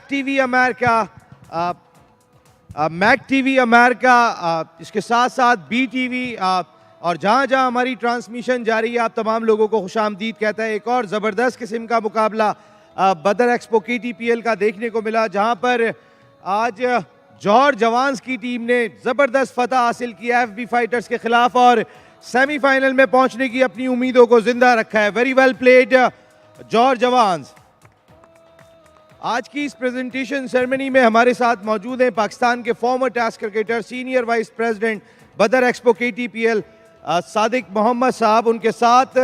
TV America, इसके साथ साथ BTV और जहां जहां हमारी ट्रांसमिशन जारी है आप तमाम लोगों को खुशामदीद कहता है। एक और ज़बरदस्त किस्म का मुकाबला बदर एक्सपो KTPL का देखने को मिला, जहां पर आज जौहर जवान्स की टीम ने ज़बरदस्त फतह हासिल किया FB फाइटर्स के खिलाफ और सेमीफाइनल में पहुंचने की अपनी उम्मीदों को जिंदा रखा है। वेरी वेल प्लेड जौहर जवान्स। आज की इस प्रेजेंटेशन सेरेमनी में हमारे साथ मौजूद हैं पाकिस्तान के former test cricketer, senior vice president Badar expo KTPL Sadiq Mohammad साहब, उनके साथ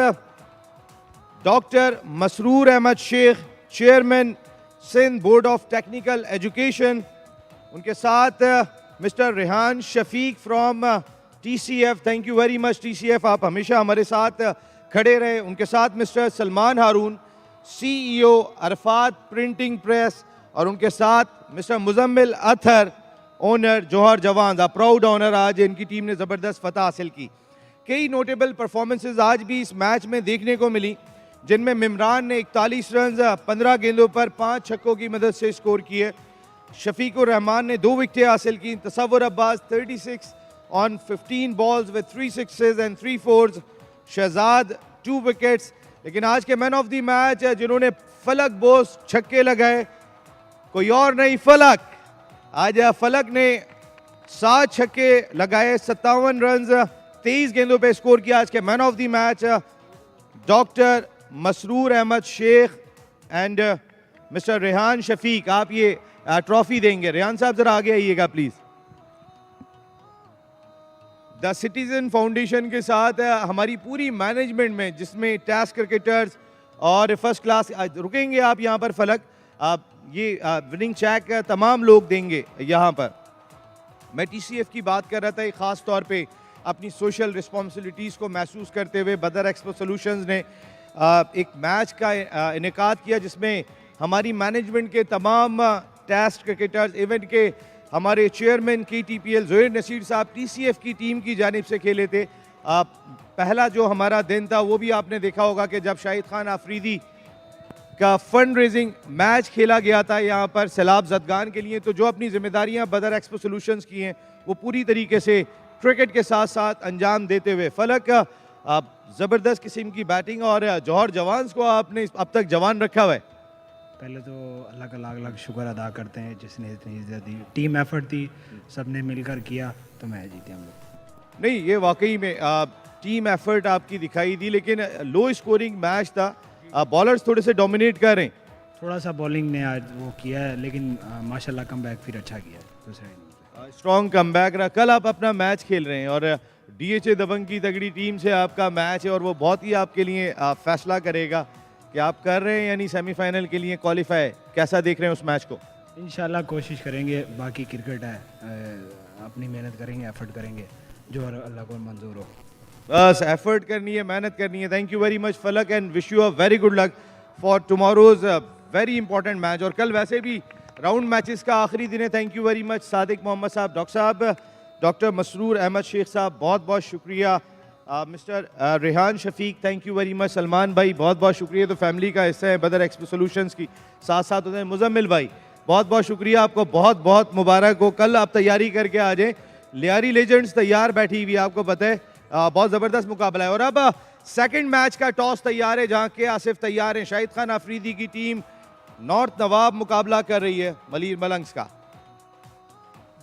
doctor Masroor Ahmed Sheikh, chairman Sindh board of technical education, उनके साथ mister Rehan Shafiq from TCF, thank you very much TCF, आप हमेशा हमारे साथ खड़े रहे। उनके साथ mister Salman Haroon, CEO Arafat printing press, और उनके साथ mister Muzammil Athar, owner Johar Jawans, proud owner. आज इनकी टीम ने ज़बरदस्त फतह हासिल की। कई नोटेबल परफॉर्मेंसेज आज भी इस मैच में देखने को मिली, जिनमें मिमरान ने 41 रन 15 गेंदों पर 5 छक्कों की मदद से स्कोर किए। शफीक और रहमान ने 2 विकेटें हासिल की। Tassawar Abbas 36 on 15 balls with 3 sixes and 3 fours. Shahzad 2 wickets. लेकिन आज के मैन ऑफ द मैच जिन्होंने फलक बोस छक्के लगाए, कोई और नहीं, फलक। आज फलक ने 7 छक्के लगाए, 57 रन 23 गेंदों पे स्कोर किया। आज के man of the match doctor Masroor Ahmed Sheikh and mister Rehan Shafiq. आप ये ट्रॉफी देंगे। रेहान साहब जरा आगे आइएगा प्लीज। द सिटीजन फाउंडेशन के साथ हमारी पूरी मैनेजमेंट में, जिसमें टेस्ट क्रिकेटर्स और फर्स्ट क्लास, रुकेंगे आप यहाँ पर फलक, आप ये विनिंग चेक तमाम लोग देंगे यहाँ पर। मैं TCF की बात कर रहा था, ख़ास तौर पे अपनी सोशल रिस्पॉन्सिबिलिटीज़ को महसूस करते हुए बदर एक्सपो सॉल्यूशंस ने एक मैच का इनेकाद किया, जिसमें हमारी मैनेजमेंट के तमाम टेस्ट क्रिकेटर्स, इवेंट के हमारे चेयरमैन KTPL ज़ोहर नसीर साहब TCF की टीम की जानिब से खेले थे। पहला जो हमारा दिन था वो भी आपने देखा होगा कि जब शाहिद खान आफरीदी का फंड रेजिंग मैच खेला गया था यहाँ पर सैलाब जदगान के लिए, तो जो अपनी जिम्मेदारियाँ बदर एक्सपो सॉल्यूशंस की हैं वो पूरी तरीके से क्रिकेट के साथ साथ अंजाम देते हुए। फलक ज़बरदस्त किस्म की बैटिंग, और जौहर जवान्स को आपने अब तक जवान रखा हुआ है। पहले तो अल्लाह का लाख लाख शुक्र अदा करते हैं जिसने इतनी इज्जत दी। टीम एफर्ट थी, सब ने मिलकर किया तो मैच जीते हम लोग। नहीं, ये वाकई में टीम एफर्ट आपकी दिखाई दी, लेकिन लो स्कोरिंग मैच था। बॉलर्स थोड़े से डोमिनेट कर रहे हैं। थोड़ा सा बॉलिंग ने आज वो किया है, लेकिन माशाल्लाह कमबैक फिर अच्छा किया दूसरे। स्ट्रॉन्ग कमबैक रहा। कल आप अपना मैच खेल रहे हैं और DHA दबंग की तगड़ी टीम से आपका मैच है, और वो बहुत ही आपके लिए फैसला करेगा कि आप कर रहे हैं यानी सेमीफाइनल के लिए क्वालिफाई। कैसा देख रहे हैं उस मैच को? इंशाल्लाह कोशिश करेंगे, बाकी क्रिकेट है, अपनी मेहनत करेंगे, एफर्ट करेंगे, जो अल्लाह को मंजूर हो। बस एफर्ट करनी है, मेहनत करनी है। थैंक यू वेरी मच फलक and wish you a very good luck for tomorrow's very important match. और कल वैसे भी राउंड मैचेस का आखिरी दिन है। Thank you very much Sadiq Mohammad साहब, डॉक्टर मसरूर अहमद शेख साहब, बहुत बहुत शुक्रिया। Mister Rehan Shafiq, thank you very much. Salman भाई, बहुत बहुत शुक्रिया, तो फैमिली का हिस्सा है बदर एक्सपो सॉल्यूशंस की। साथ साथ होते हैं मुजम्मिल भाई, बहुत बहुत शुक्रिया, आपको बहुत बहुत मुबारक हो। कल आप तैयारी करके आ जाएँ, लियारी लेजेंड्स तैयार बैठी हुई, आपको पता है बहुत ज़बरदस्त मुकाबला है। और अब सेकंड मैच का टॉस तैयार है, जहाँ के आसिफ तैयार हैं। शाहिद खान आफरीदी की टीम नॉर्थ नवाब मुकाबला कर रही है मलीर मलंग्स का।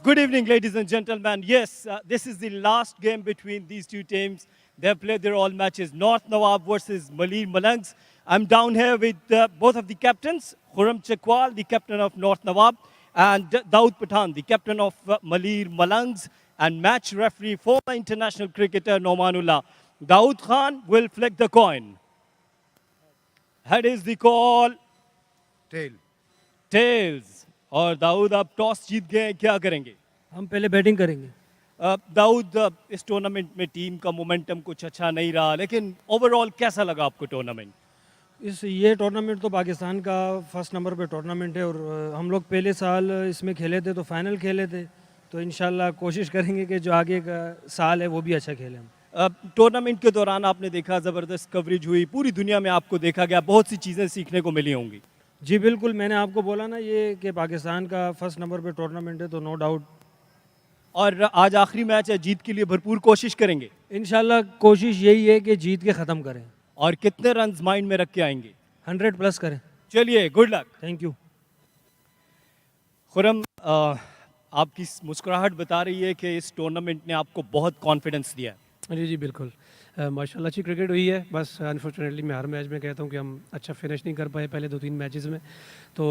Good evening, ladies and gentlemen. Yes, this is the last game between these two teams. They have played their all matches. North Nawab versus Maleer Malangs. I'm down here with both of the captains, 𝐓𝐞𝐚𝐦 𝐅𝐁, the captain of North Nawab, and Dawood Pathan, the captain of Maleer Malangs, and match referee, former international cricketer Nomanullah. Dawood Khan will flick the coin. Head is the call. Tails. और दाऊद, आप toss जीत गए, क्या करेंगे? हम पहले batting करेंगे। दाऊद, इस tournament में टीम का मोमेंटम कुछ अच्छा नहीं रहा, लेकिन ओवरऑल कैसा लगा आपको टूर्नामेंट? ये टूर्नामेंट तो पाकिस्तान का फर्स्ट नंबर पे टूर्नामेंट है, और हम लोग पहले साल इसमें खेले थे तो फाइनल खेले थे, तो इंशाल्लाह कोशिश करेंगे कि जो आगे का साल है वो भी अच्छा खेलें हम। टूर्नामेंट के दौरान आपने देखा ज़बरदस्त कवरेज हुई, पूरी दुनिया में आपको देखा गया, बहुत सी चीज़ें सीखने को मिली होंगी। जी बिल्कुल, मैंने आपको बोला ना ये कि पाकिस्तान का फर्स्ट नंबर पे टूर्नामेंट है, तो नो डाउट। और आज आखिरी मैच है, जीत के लिए भरपूर कोशिश करेंगे। इंशाल्लाह कोशिश यही है कि जीत के ख़त्म करें। और कितने रन्स माइंड में रख के आएंगे? 100 प्लस करें। चलिए, good luck. Thank you. Khurram, आपकी मुस्कुराहट बता रही है कि इस टूर्नामेंट ने आपको बहुत कॉन्फिडेंस दिया है। जी बिल्कुल, माशाल्लाह अच्छी क्रिकेट हुई है। बस अनफॉर्चुनेटली मैं हर मैच में कहता हूँ कि हम अच्छा फिनिश नहीं कर पाए पहले 2-3 मैचेस में, तो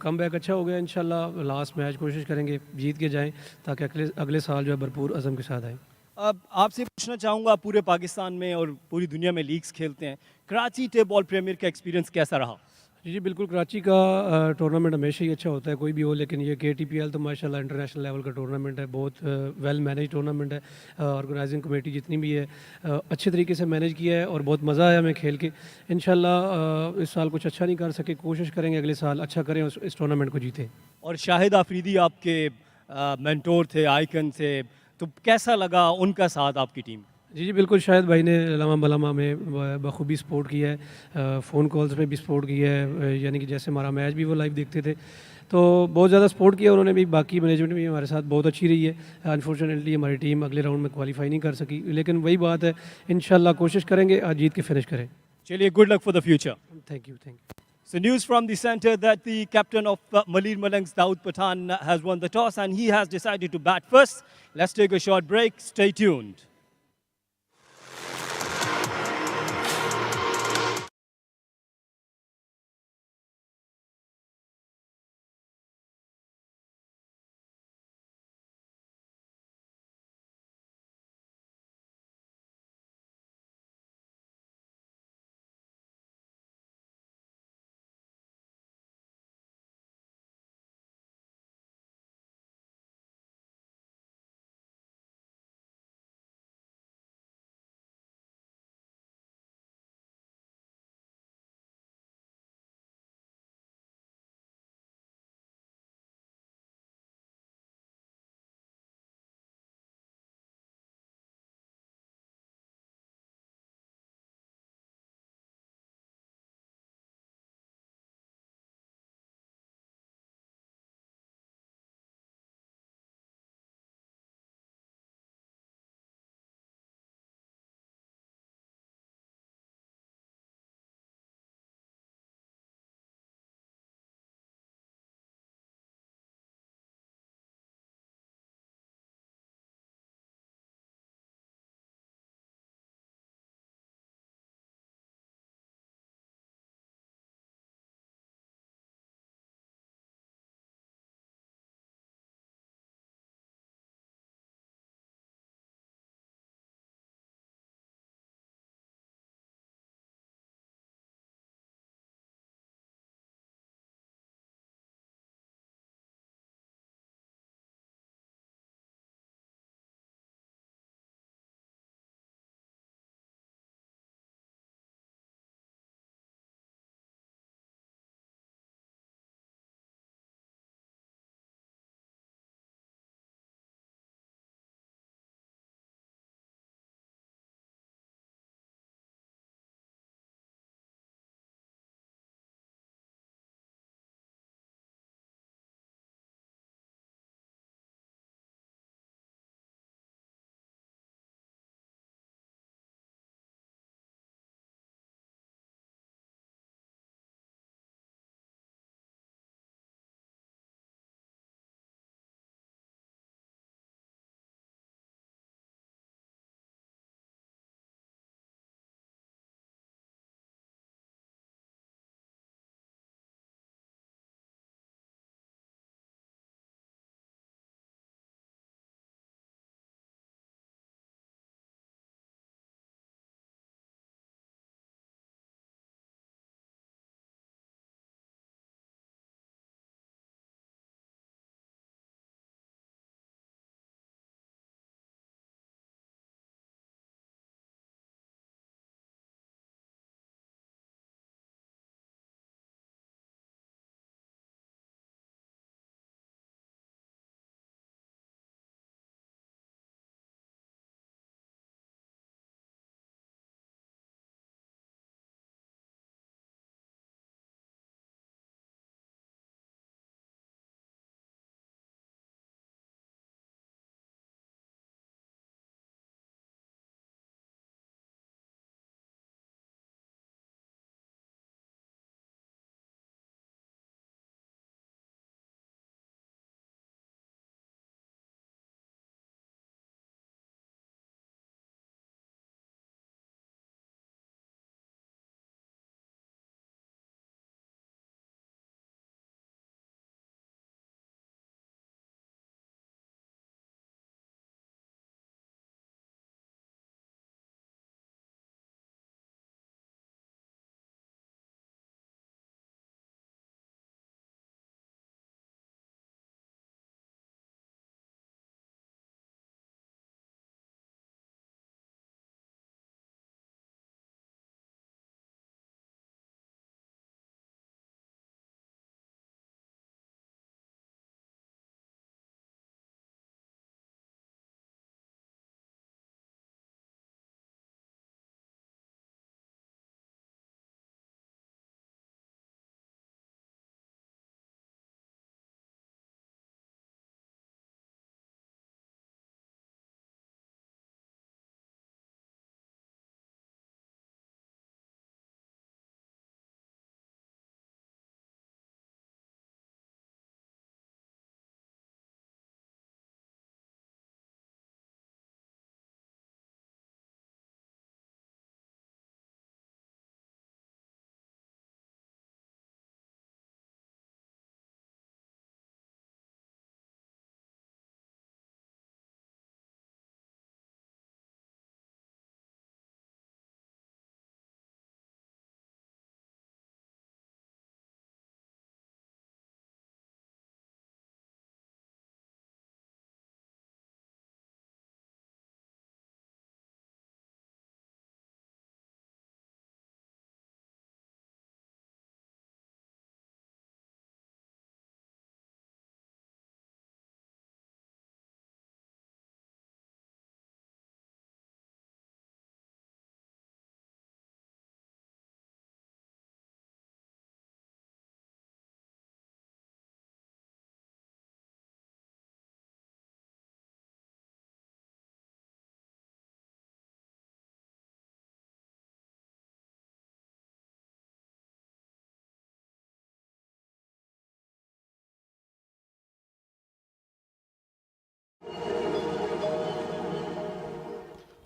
कम बैक अच्छा हो गया। इंशाल्लाह लास्ट मैच कोशिश करेंगे जीत के जाएं ताकि अगले साल जो है भरपूर अज़म के साथ आएँ। अब आपसे पूछना चाहूँगा, पूरे पाकिस्तान में और पूरी दुनिया में लीग्स खेलते हैं, कराची टेप बॉल प्रीमियर का एक्सपीरियंस कैसा रहा? जी बिल्कुल, कराची का टूर्नामेंट हमेशा ही अच्छा होता है, कोई भी हो, लेकिन ये KTPL तो माशाल्लाह इंटरनेशनल लेवल का टूर्नामेंट है, बहुत वेल मैनेज टूर्नामेंट है। ऑर्गेनाइजिंग कमेटी जितनी भी है अच्छे तरीके से मैनेज किया है और बहुत मज़ा आया हमें खेल के। इंशाल्लाह इस साल कुछ अच्छा नहीं कर सके, कोशिश करेंगे अगले साल अच्छा करें, इस टूर्नामेंट को जीतें। और शाहिद आफरीदी आपके मेंटोर थे, आइकन थे, तो कैसा लगा उनका साथ आपकी टीम? जी बिल्कुल, शाहिद भाई ने लम्हा बलम्हा में बखूबी सपोर्ट किया है, फ़ोन कॉल्स में भी सपोर्ट किया है, यानी कि जैसे हमारा मैच भी वो लाइव देखते थे, तो बहुत ज़्यादा सपोर्ट किया उन्होंने भी। बाकी मैनेजमेंट भी हमारे साथ बहुत अच्छी रही है। अनफॉर्चुनेटली हमारी टीम अगले राउंड में क्वालिफाई नहीं कर सकी, लेकिन वही बात है, इंशाल्लाह कोशिश करेंगे आज जीत के फिनिश करें। चलिए, good luck for the future. Thank you, thank you. So news from the center that the captain of Malir Malang's Daud Pathan has won the toss and he has decided to bat first. Let's take a short break. Stay tuned.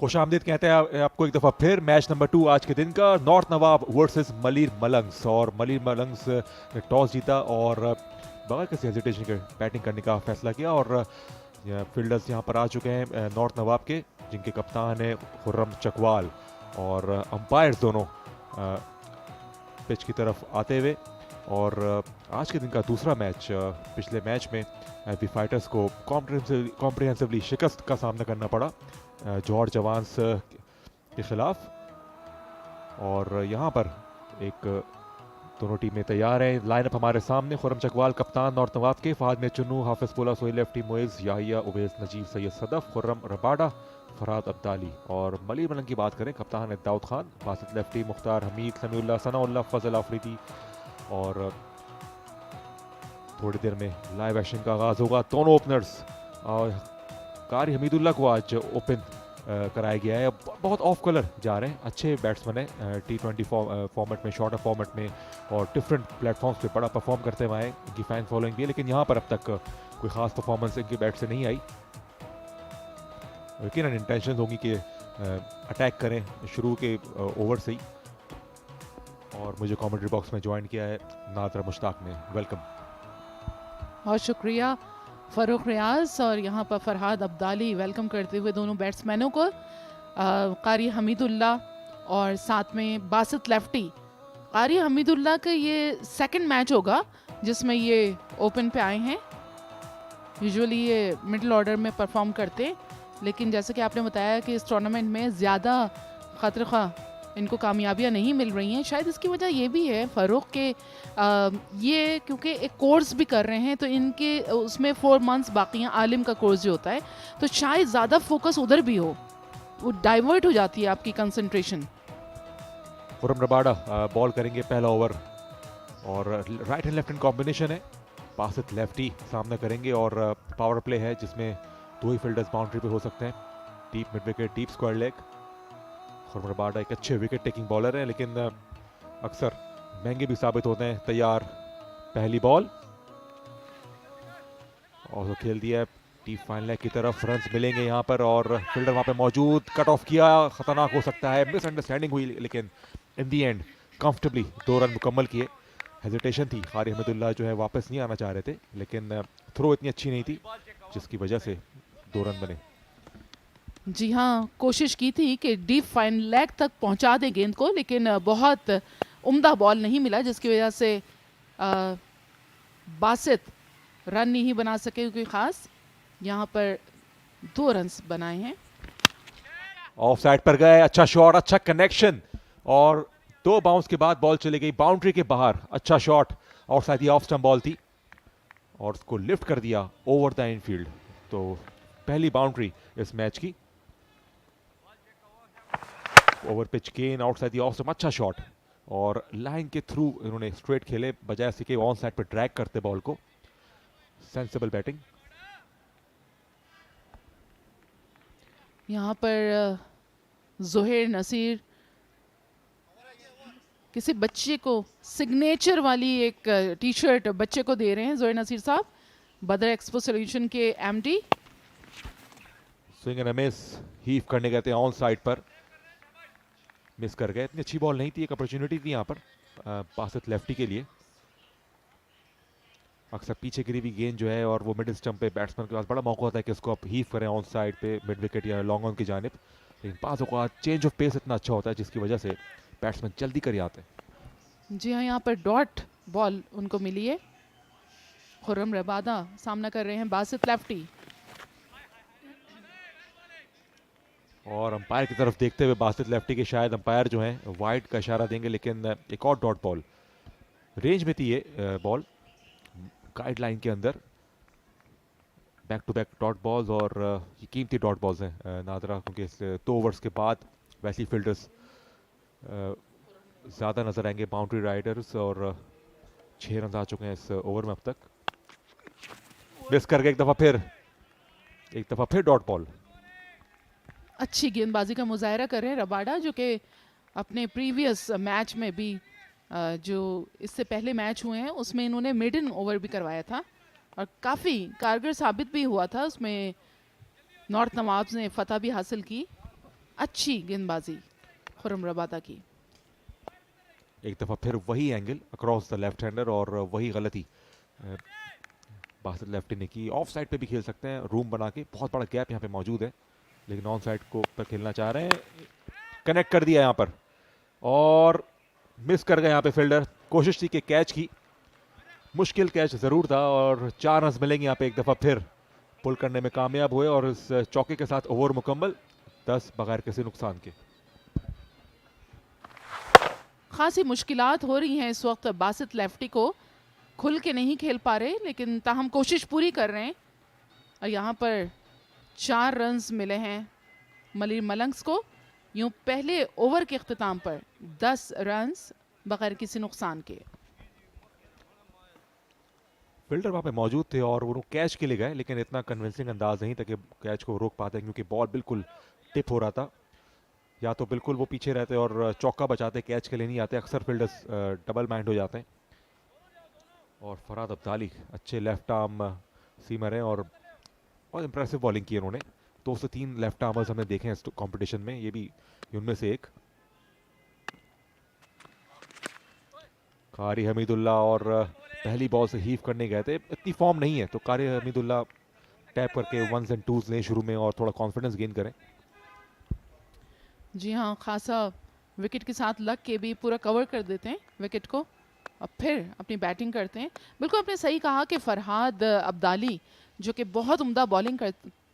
खुशामदीद कहते हैं आपको एक दफ़ा फिर। Match number 2 आज के दिन का, नॉर्थ नवाब वर्सेस मलिर मलंग्स। और मलिर मलंग्स ने टॉस जीता और बगैर किसी हेजिटेशन के बैटिंग करने का फैसला किया। और फील्डर्स यहाँ पर आ चुके हैं नॉर्थ नवाब के, जिनके कप्तान हैं खुर्रम चकवाल। और अंपायर्स दोनों पिच की तरफ आते हुए। और आज के दिन का दूसरा मैच, पिछले मैच में एफबी फाइटर्स को कॉम्प्रिहेंसिवली शिकस्त का सामना करना पड़ा जौहर जवान्स के खिलाफ। और यहाँ पर एक दोनों टीमें तैयार हैं। लाइनअप हमारे सामने, खुर्रम चकवाल कप्तान नॉर्थ नवाब के, फहद में चुन्नू, हाफिज पोला, सोहेल लेफ्टी, मोइज़, याहिया, उबैद, नजीब, सैयद सदफ, खुर्रम रबाडा, फरहाद अब्दाली। और मलिर मलंग की बात करें, कप्तान है दाऊद खान, बासित लेफ्टी, मुख्तार हमीद, समीउल्लाह, सनाउल्लाह, फजल आफरीदी। और थोड़ी देर में लाइव एक्शन का आगाज़ होगा। दोनों ओपनर्स, और कारी हमीदुल्लाह को आज ओपन कराया गया है। बहुत ऑफ कलर जा रहे हैं, अच्छे बैट्समैन हैं T20 फॉर्मेट में, शॉर्टर फॉर्मेट में और डिफरेंट प्लेटफॉर्म्स पे बड़ा परफॉर्म करते हुए आए। इनकी फैन फॉलोइंग भी है, लेकिन यहाँ पर अब तक कोई ख़ास परफॉर्मेंस इनके बैट से नहीं आई। यकीनन इंटेंशन होंगी कि अटैक करें शुरू के ओवर से ही। और मुझे कमेंट्री बॉक्स में ज्वाइन किया है नादरा मुश्ताक ने, वेलकम। बहुत शुक्रिया फ़ारूक रियाज। और यहाँ पर फरहाद अब्दाली वेलकम करते हुए दोनों बैट्समैनों को, कारी हमीदुल्लाह और साथ में बासित लेफ्टी। कारी हमीदुल्लाह का ये सेकंड मैच होगा जिसमें ये ओपन पे आए हैं। यूजुअली ये मिडिल ऑर्डर में परफॉर्म करते, लेकिन जैसे कि आपने बताया कि इस टूर्नामेंट में ज़्यादा खतरखा इनको कामयाबियां नहीं मिल रही हैं। शायद इसकी वजह ये भी है फ़ारूक के ये क्योंकि एक कोर्स भी कर रहे हैं, तो इनके उसमें 4 मंथ्स बाकी हैं, आलिम का कोर्स जो होता है, तो शायद ज़्यादा फोकस उधर भी हो, वो डाइवर्ट हो जाती है आपकी कंसंट्रेशन। खुर्रम रबाडा बॉल करेंगे पहला ओवर। और right and left hand combination है, बासित लेफ्टी सामना करेंगे। और पावर प्ले है जिसमें 2 ही फील्डर्स बाउंड्री पे हो सकते हैं। Deep mid wicket, deep square leg. Khurram Rabada एक अच्छे विकेट टेकिंग बॉलर हैं, लेकिन अक्सर महंगे भी साबित होते हैं। तैयार, पहली बॉल और तो खेल दिया डीप फाइन लेग की तरफ। रन्स मिलेंगे यहाँ पर और फील्डर वहाँ पे मौजूद, कट ऑफ किया, खतरनाक हो सकता है। मिसअंडरस्टैंडिंग हुई, लेकिन इन दी एंड कंफर्टेबली 2 रन मुकम्मल किए। हेजिटेशन थी, कारी हमीदुल्लाह जो है वापस नहीं आना चाह रहे थे, लेकिन थ्रो इतनी अच्छी नहीं थी जिसकी वजह से 2 रन बने। जी हाँ, कोशिश की थी कि डीप फाइन लेग तक पहुंचा दें गेंद को, लेकिन बहुत उम्दा बॉल नहीं मिला, जिसकी वजह से बासित रन नहीं बना सके कोई ख़ास। यहाँ पर 2 रन्स बनाए हैं। ऑफ साइड पर गए, अच्छा शॉट, अच्छा कनेक्शन। और 2 बाउंस के बाद बॉल चली गई बाउंड्री के बाहर। अच्छा शॉट, आउट साइड की ऑफ स्टंप बॉल थी और उसको लिफ्ट कर दिया ओवर द इनफील्ड। तो पहली बाउंड्री इस मैच की। Over pitch gain, outside the off stump, अच्छा शॉट और लाइन के थ्रू इन्होंने स्ट्रेट खेले बजाय से कि ऑन साइड पर ड्रैग करते बॉल को। Sensible batting. यहाँ पर जोहेर नसीर किसी बच्चे को सिग्नेचर वाली एक टी शर्ट बच्चे को दे रहे हैं जोहेर नसीर साहब, बदर एक्सपो सॉल्यूशन के MD. Swing and miss, heave करने गए थे ऑन साइड पर, मिस कर गए। इतनी अच्छी बॉल नहीं थी, एक अपॉर्चुनिटी थी यहाँ पर बासित लेफ्टी के लिए। अक्सर पीछे गिरी हुई गेंद जो है और वो मिडिल स्टंप पे बैट्समैन के पास बड़ा मौका होता है कि उसको आप हीव करें ऑन साइड पे मिड विकेट या लॉन्ग ऑन की जानिब, लेकिन पास का चेंज ऑफ पेस इतना अच्छा होता है जिसकी वजह से बैट्समैन जल्दी कर आते हैं। जी हाँ, यहाँ पर डॉट बॉल उनको मिली है। खुर्रम रबादा सामना कर रहे हैं बासित लेफ्टी। और अंपायर की तरफ देखते हुए बासित लेफ्टी के शायद अंपायर जो हैं वाइड का इशारा देंगे, लेकिन एक और डॉट बॉल रेंज में थी ये बॉल, गाइडलाइन के अंदर। Back to back dot balls और ये कीमती डॉट बॉल्स हैं नादरा, क्योंकि इस 2 ओवर्स के बाद वैसे ही फील्डर्स ज़्यादा नजर आएंगे, बाउंड्री राइडर्स। और 6 रन आ चुके हैं इस ओवर में अब तक। मिस करके एक दफ़ा फिर डॉट बॉल। अच्छी गेंदबाजी का मुजाहरा कर रहे हैं रबाडा, जो कि अपने प्रीवियस मैच में भी जो इससे पहले मैच हुए हैं उसमें इन्होंने मिडन ओवर भी करवाया था और काफ़ी कारगर साबित भी हुआ था। उसमें नॉर्थ नवाब्स ने फतह भी हासिल की। अच्छी गेंदबाजी खुर्रम रबादा की। एक दफ़ा फिर वही angle across the left hander और वही गलती बासित लेफ्टी ने की। ऑफ साइड पे भी खेल सकते हैं रूम बना के, बहुत बड़ा गैप यहाँ पे मौजूद है, लेकिन ऑन साइड को पर खेलना चाह रहे हैं। कनेक्ट कर दिया यहाँ पर और मिस कर गए यहाँ पे फील्डर। कोशिश थी कि कैच की, मुश्किल कैच ज़रूर था और 4 रन मिलेंगे यहाँ पे। एक दफ़ा फिर पुल करने में कामयाब हुए और इस चौके के साथ ओवर मुकम्मल, 10 बगैर किसी नुकसान के। खासी मुश्किलात हो रही हैं इस वक्त बासित लेफ्टी को, खुल के नहीं खेल पा रहे, लेकिन ताहम कोशिश पूरी कर रहे हैं। और यहाँ पर 4 रन्स मिले हैं मलिर मलंग्स को। यूं पहले ओवर के अख्तिताम पर 10 रन्स बगैर किसी नुकसान के। फील्डर वहाँ पे मौजूद थे और वो कैच के लिए गए, लेकिन इतना कन्विंसिंग अंदाज नहीं था कि कैच को रोक पाते, क्योंकि बॉल बिल्कुल टिप हो रहा था। या तो बिल्कुल वो पीछे रहते और चौका बचाते, कैच के लिए नहीं आते। अक्सर फील्डर्स डबल माइंड हो जाते हैं। और फरहाद अब्दाली अच्छे लेफ्ट आर्म सीमर हैं और बहुत इंप्रेसिव बॉलिंग की उन्होंने। 2 से 3 लेफ्ट आर्मर्स हमने देखे हैं इस कंपटीशन में, ये भी उनमें से एक। कारी हमीदुल्ला और पहली बॉल से हीव करने गए थे, इतनी फॉर्म नहीं है, तो कारी हमीदुल्ला टैप करके 1s and 2s लें शुरू में और थोड़ा कॉन्फिडेंस गेन करें। जी हाँ, खासा विकेट के साथ लग के भी पूरा कवर कर देते हैं विकेट को और फिर अपनी बैटिंग करते हैं। बिल्कुल आपने सही कहा कि फरहाद अब्दाली जो कि बहुत उम्दा बॉलिंग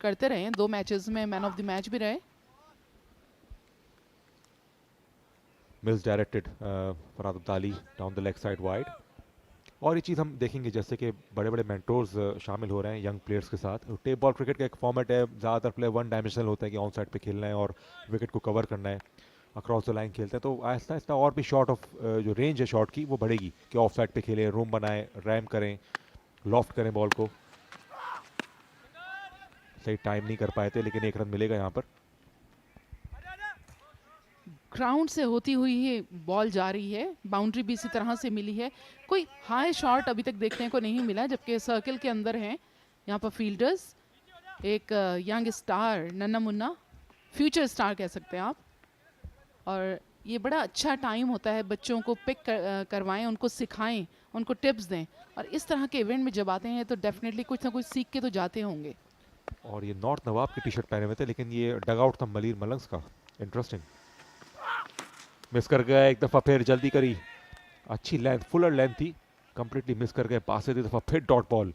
करते रहे, 2 मैचेस में मैन ऑफ द मैच भी रहे। Miss directed Farhad Abdali down the leg side wide. और ये चीज़ हम देखेंगे जैसे कि बड़े बड़े मेंटोर्स शामिल हो रहे हैं यंग प्लेयर्स के साथ। टेप बॉल क्रिकेट का एक फॉर्मेट है, ज़्यादातर प्लेयर 1 डायमेंशनल होता है कि ऑन साइड पे खेलना है और विकेट को कवर करना है, अक्रॉस द लाइन खेलते हैं। तो आहिस्ता आहिस्ता और भी शॉट ऑफ जो रेंज है शॉट की वो बढ़ेगी कि ऑफ साइड पे खेलें, रूम बनाएं, रैम करें, लॉफ्ट करें बॉल को। सही टाइम नहीं कर पाए थे, लेकिन 1 रन मिलेगा यहाँ पर। ग्राउंड से होती हुई ही बॉल जा रही है, बाउंड्री भी इसी तरह से मिली है। कोई हाई शॉट अभी तक देखने को नहीं मिला, जबकि सर्कल के अंदर हैं यहाँ पर फील्डर्स। एक यंग स्टार, नन्ना मुन्ना, फ्यूचर स्टार कह सकते हैं आप। और ये बड़ा अच्छा टाइम होता है, बच्चों को पिक करवाएं, उनको सिखाएं, उनको टिप्स दें। और इस तरह के इवेंट में जब आते हैं तो डेफिनेटली कुछ ना कुछ सीख के तो जाते होंगे। और ये नॉर्थ नवाब की टी शर्ट पहने हुए थे, लेकिन ये डग आउट था मलिर मलंग्स का। इंटरेस्टिंग। मिस कर गया एक दफ़ा फिर, जल्दी करी, अच्छी लेंथ, फुलर लेंथ थी, कंप्लीटली मिस कर गए। पास से एक दफ़ा फिर डॉट बॉल,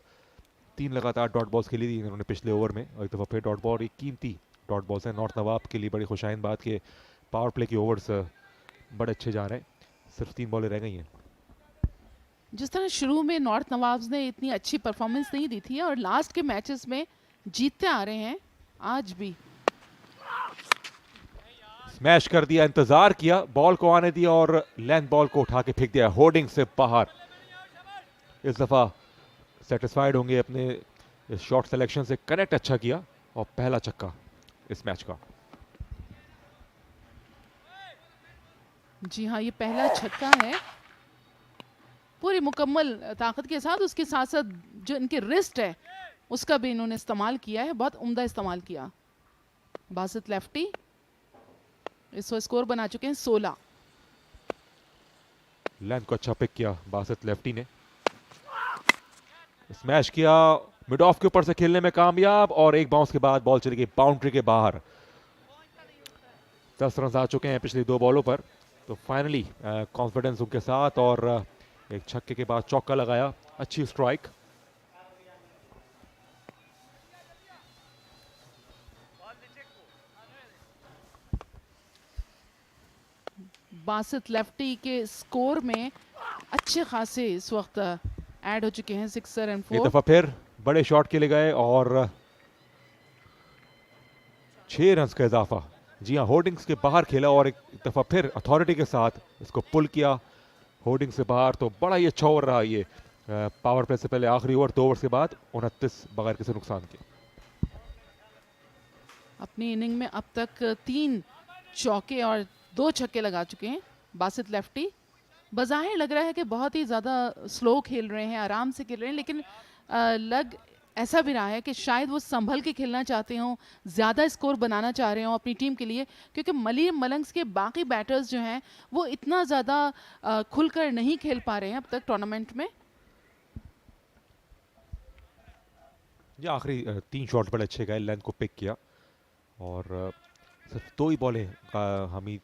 3 लगातार डॉट बॉल्स खेली थी इन्होंने पिछले ओवर में, और एक दफ़ा फिर डॉट बॉल। एक कीमती डॉट बॉल्स है नॉर्थ नवाब के लिए। बड़ी खुशाइन बात के पावर प्ले के ओवर्स बड़े अच्छे जा रहे हैं, सिर्फ 3 बॉलें रह गई हैं। जिस तरह शुरू में नॉर्थ नवाब्स ने इतनी अच्छी परफॉर्मेंस नहीं दी थी और लास्ट के मैचेस में जीतते आ रहे हैं, आज भी स्मैश कर दिया, इंतजार किया, बॉल को आने दिया और लेंथ बॉल को उठा के फेंक दिया होर्डिंग से बाहर। इस दफा सेटिस्फाइड होंगे अपने इस शॉट सिलेक्शन से। कनेक्ट अच्छा किया और पहला छक्का इस मैच का। जी हाँ, ये पहला छक्का है पूरी मुकम्मल ताकत के साथ। उसके साथ साथ जो इनके रिस्ट है उसका भी इन्होंने इस्तेमाल किया है, बहुत उम्दा इस्तेमाल किया। बासित लेफ्टी इस स्कोर बना चुके हैं 16। लेंथ को अच्छा पिक किया बासित लेफ्टी ने, स्मैश किया, मिड ऑफ के ऊपर से खेलने में कामयाब और एक बाउंस के बाद बॉल चली गई बाउंड्री के बाहर। 10 रन आ चुके हैं पिछली 2 बॉलों पर, तो फाइनली कॉन्फिडेंस उनके साथ और एक छक्के के बाद चौका लगाया, अच्छी स्ट्राइक। बासित लेफ्टी के स्कोर में अच्छे खासे इस वक्त ऐड हो चुके हैं 6 और 4। एक दफा फिर बड़े शॉट के लिए गए और 6 रन का इजाफा। जी हाँ, होर्डिंग्स के बाहर खेला और एक दफा फिर अथॉरिटी के साथ इसको पुल किया होर्डिंग से बाहर। तो बड़ा ही अच्छा ओवर रहा ये पावर प्ले से पहले आखिरी ओवर 2 ओवर्स के बाद 29 बगैर किसी नुकसान के। अपनी इनिंग में अब तक 3 चौके और 2 छक्के लगा चुके हैं बासित लेफ्टी। बज़ाहिर लग रहा है कि बहुत ही ज़्यादा स्लो खेल रहे हैं, आराम से खेल रहे हैं, लेकिन लग ऐसा भी रहा है कि शायद वो संभल के खेलना चाहते हों, ज़्यादा स्कोर बनाना चाह रहे हों अपनी टीम के लिए, क्योंकि मलंग्स के बाकी बैटर्स जो हैं वो इतना ज़्यादा खुलकर नहीं खेल पा रहे हैं अब तक टूर्नामेंट में। ये आखिरी 3 शॉट बड़े अच्छे गए, लेंथ को पिक किया और सिर्फ 2 ही बॉलें हमीद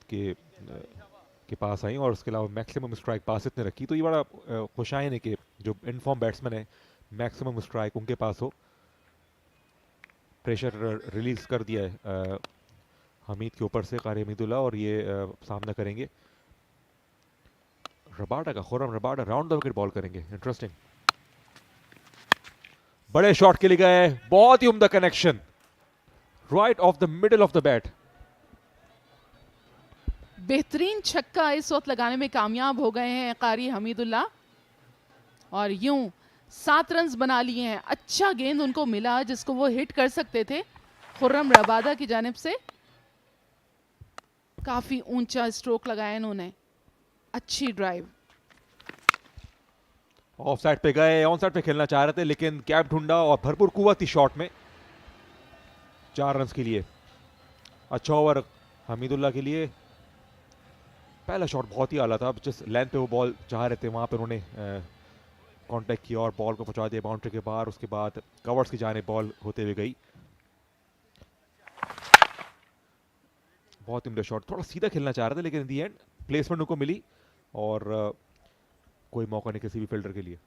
के पास आई और उसके अलावा मैक्सिमम स्ट्राइक पास इतने रखी, तो ये बड़ा खुशाइन है कि जो इनफॉर्म बैट्समैन है मैक्सिमम स्ट्राइक उनके पास हो। प्रेशर रिलीज कर दिया है हमीद के ऊपर से कारी हमीदुल्लाह और ये सामना करेंगे रबाडा का, Khurram Rabada round the wicket ball करेंगे। इंटरेस्टिंग, बड़े शॉट के लिए गए, बहुत ही उम्दा connection right of the middle of the bat. बेहतरीन छक्का इस वक्त लगाने में कामयाब हो गए हैं कारी हमीदुल्लाह और यूं 7 रन्स बना लिए हैं। अच्छा गेंद उनको मिला जिसको वो हिट कर सकते थे खुर्रम रबादा की जानिब से। काफी ऊंचा स्ट्रोक लगाया इन्होंने, अच्छी ड्राइव। ऑफ साइड पे गए, ऑन साइड पे खेलना चाह रहे थे लेकिन गैप ढूंढा और भरपूर कुव्वत थी शॉट में। 4 रन्स के लिए अच्छा ओवर हमीदुल्लाह के लिए। पहला शॉट बहुत ही आला था, जिस लेंथ पे वो बॉल चाह रहे थे वहां पे उन्होंने कांटेक्ट किया और बॉल को पहुंचा दिया बाउंड्री के बाहर। उसके बाद कवर्स की जाने बॉल होते हुए गई। बहुत उम्दा शॉट, थोड़ा सीधा खेलना चाह रहे थे लेकिन इन दी एंड प्लेसमेंट उनको मिली और कोई मौका नहीं किसी भी फील्डर के लिए।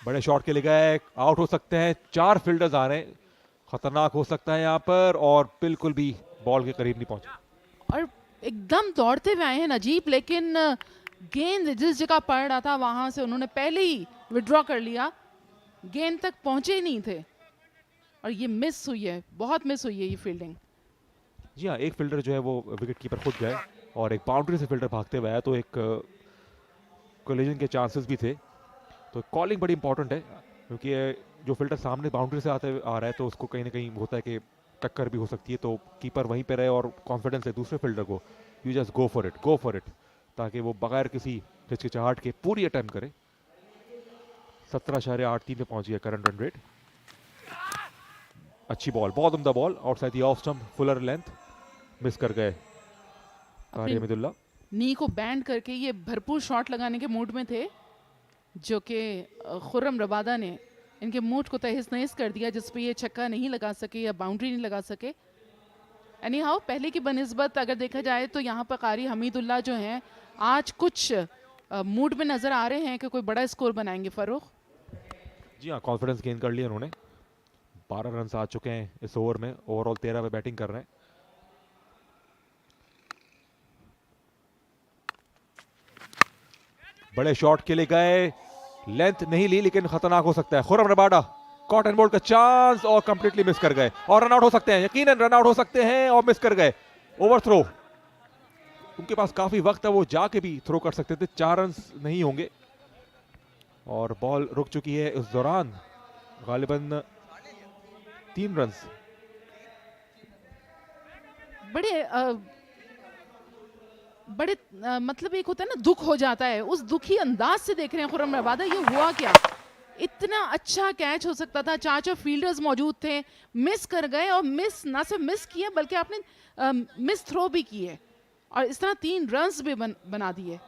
बड़े शॉट के लिए गए, आउट हो सकते हैं। 4 फील्डर्स आ रहे हैं, खतरनाक हो सकता है यहाँ पर और बिल्कुल भी बॉल के करीब नहीं पहुंचे और एकदम दौड़ते हुए आए हैं नजीब, लेकिन गेंद जिस जगह पड़ रहा था वहां से उन्होंने पहले ही विड्रॉ कर लिया, गेंद तक पहुंचे ही नहीं थे और ये मिस हुई है, बहुत मिस हुई है ये फील्डिंग। जी हाँ, एक फील्डर जो है वो विकेट कीपर खुद गए और एक बाउंड्री से फील्डर भागते हुए आया तो एक कोलिजन के चांसेस भी थे। तो कॉलिंग बड़ी इंपॉर्टेंट है क्योंकि जो फील्डर सामने बाउंड्री से आ रहा है तो उसको कहीं ना कहीं होता है कि टक्कर भी हो सकती है, तो कीपर वहीं पे रहे और कॉन्फिडेंस है दूसरे फील्डर को, you just go for it, ताकि वो बगैर किसी हिचकिचाहट के पूरी अटेम्प्ट करे। 17.83 पे पहुंच गया करंट रन रेट। अच्छी बॉल, बहुत उम्दा ball, outside the off stump, Fuller length, miss कर गए कारी हमीदुल्लाह। नी को बैंड करके ये भरपूर शॉट लगाने के मूड में थे जो कि खुर्रम रबादा ने इनके मूड को तहस नहस कर दिया, जिस पे ये छक्का नहीं लगा सके या बाउंड्री नहीं लगा सके। एनी हाउ पहले की बनिस्बत अगर देखा जाए तो यहाँ पर कारी हमीदुल्लाह जो हैं आज कुछ मूड में नजर आ रहे हैं कि कोई बड़ा स्कोर बनाएंगे फरूख। जी हाँ, कॉन्फिडेंस गेन कर लिया उन्होंने। 12 रन आ चुके हैं इस ओवर में, ओवरऑल 13 पे बैटिंग कर रहे हैं। बड़े शॉट के लिए गए, लेंथ नहीं ली लेकिन खतरनाक हो सकता है। Khurram Rabada caught and bowled का चांस और कंप्लीटली मिस कर गए और रन आउट हो सकते हैं, यकीनन रन आउट हो सकते हैं और मिस कर गए। ओवर थ्रो, उनके पास काफी वक्त है, वो जाके भी थ्रो कर सकते थे। 4 रन नहीं होंगे और बॉल रुक चुकी है इस दौरान गालिबन 3 रन। बड़े मतलब एक होता है ना दुख हो जाता है, उस दुखी अंदाज से देख रहे हैं खुर्रम रबादा, ये हुआ क्या? इतना अच्छा कैच हो सकता था, 4 फील्डर्स मौजूद थे, मिस कर गए और मिस ना सिर्फ मिस किया बल्कि आपने मिस थ्रो भी किए और इस तरह 3 रन्स भी बना दिए।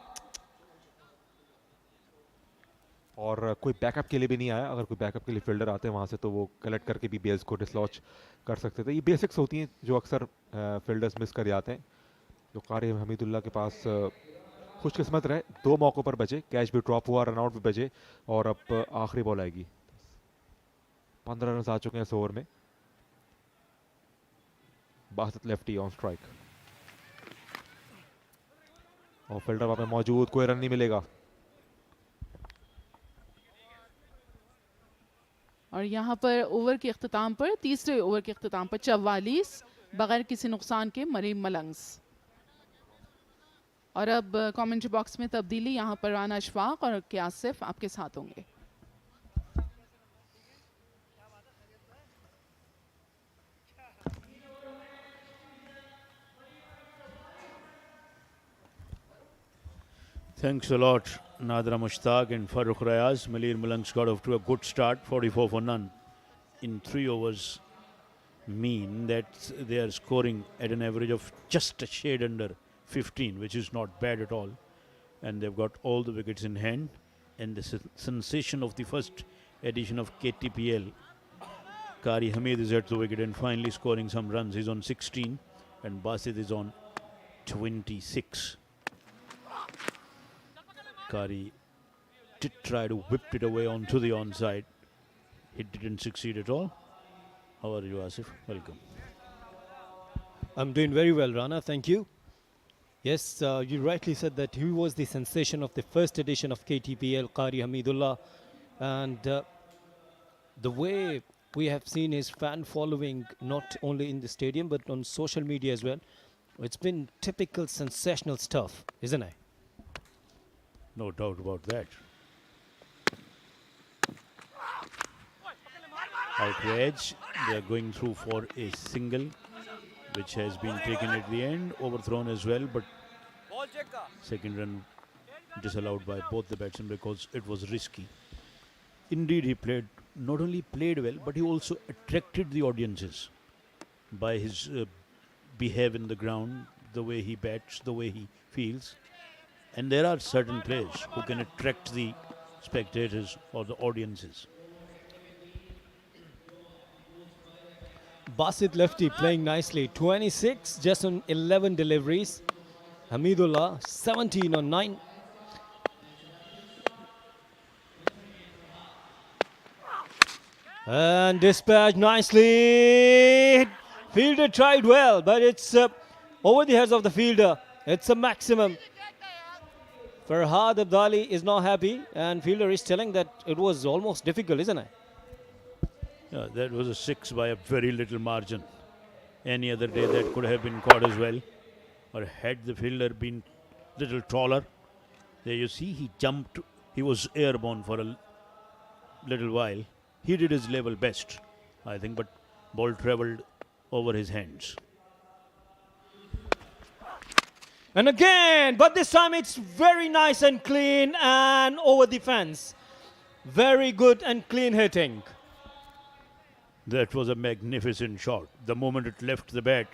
और कोई बैकअप के लिए भी नहीं आया, अगर कोई बैकअप के लिए फील्डर आते हैं वहां से तो वो कलेक्ट करके भी बेल्स को डिसलॉच कर सकते थे। ये बेसिक्स होती हैं जो अक्सर फील्डर्स मिस कर जाते हैं। जो कारी हमीदुल्लाह के पास खुशकिस्मत रहे, 2 मौकों पर बचे, कैच भी ड्रॉप हुआ, रन आउट भी बचे और अब आखिरी बॉल आएगी। 15 रन आ चुके हैं इस ओवर में। बासत लेफ्टी ऑन स्ट्राइक और फील्डर वहां पे मौजूद, कोई रन नहीं मिलेगा। और यहाँ पर ओवर के अख्ताम पर, तीसरे ओवर के अख्ताम पर 44 बगैर किसी नुकसान के मरीम मलंग्स। और अब कमेंट्री बॉक्स में तब्दीली, यहाँ पर राना अशफाक और आसिफ आपके साथ होंगे। Thanks a lot, Nadra Mushtaq and Farooq Rayaz. Malir Malang's got off to a good start, 44 for none. In 3 overs mean that they are scoring at an average of just a shade under 15, which is not bad at all. And they've got all the wickets in hand. And the sensation of the first edition of KTPL, Qari Hamid is at the wicket and finally scoring some runs. He's on 16 and Basit is on 26. Qari did try to whip it away onto the onside. It didn't succeed at all. How are you, Asif? Welcome. I'm doing very well, Rana. Thank you. Yes, you rightly said that he was the sensation of the first edition of KTPL, Qari Hamidullah. And the way we have seen his fan following, not only in the stadium, but on social media as well, it's been typical sensational stuff, isn't it? No doubt about that. Out to edge, they are going through for a single, which has been taken at the end, overthrown as well, but second run disallowed by both the batsmen because it was risky. Indeed, he played, not only played well, but he also attracted the audiences by his behave in the ground, the way he bats, the way he feels. And there are certain players who can attract the spectators or the audiences. Basit Lefti playing nicely. 26 just on 11 deliveries. Hamidullah 17 on 9. And dispatched nicely. Fielder tried well, but it's over the heads of the fielder. It's a maximum. Farhad Abdali is not happy, and fielder is telling that it was almost difficult, isn't it? Yeah, that was a 6 by a very little margin. Any other day that could have been caught as well. Or had the fielder been little taller. There you see he jumped, he was airborne for a little while. He did his level best, I think, but ball travelled over his hands. And again, but this time it's very nice and clean and over the fence. Very good and clean hitting. That was a magnificent shot. The moment it left the bat,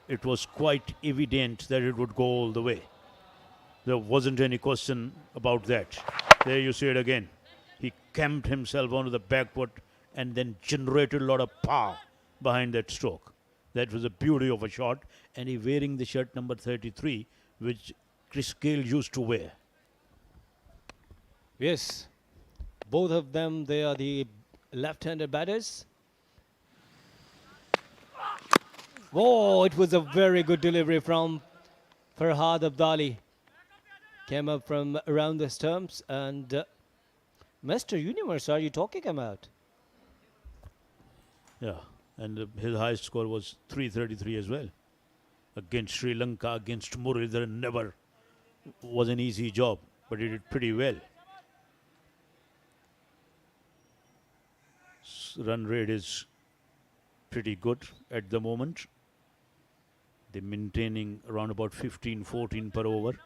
it was quite evident that it would go all the way. There wasn't any question about that. There you see it again. He camped himself onto the back foot and then generated a lot of power behind that stroke. That was the beauty of a shot. And he wearing the shirt number 33, which Chris Gayle used to wear. Yes, both of them, they are the left-handed batters. Oh, it was a very good delivery from Farhad Abdali. Came up from around the stumps and Mr. Universe, are you talking about? Yeah, and his highest score was 333 as well. Against Sri Lanka, against Muralidharan, never was an easy job, but he did pretty well. Run rate is pretty good at the moment. They're maintaining around about 15-14 per over.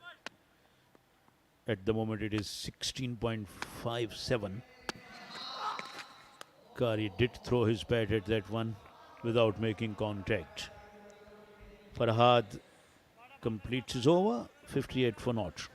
At the moment it is 16.57. Qari did throw his bat at that one without making contact. Farhad completes his over, 58 for naught.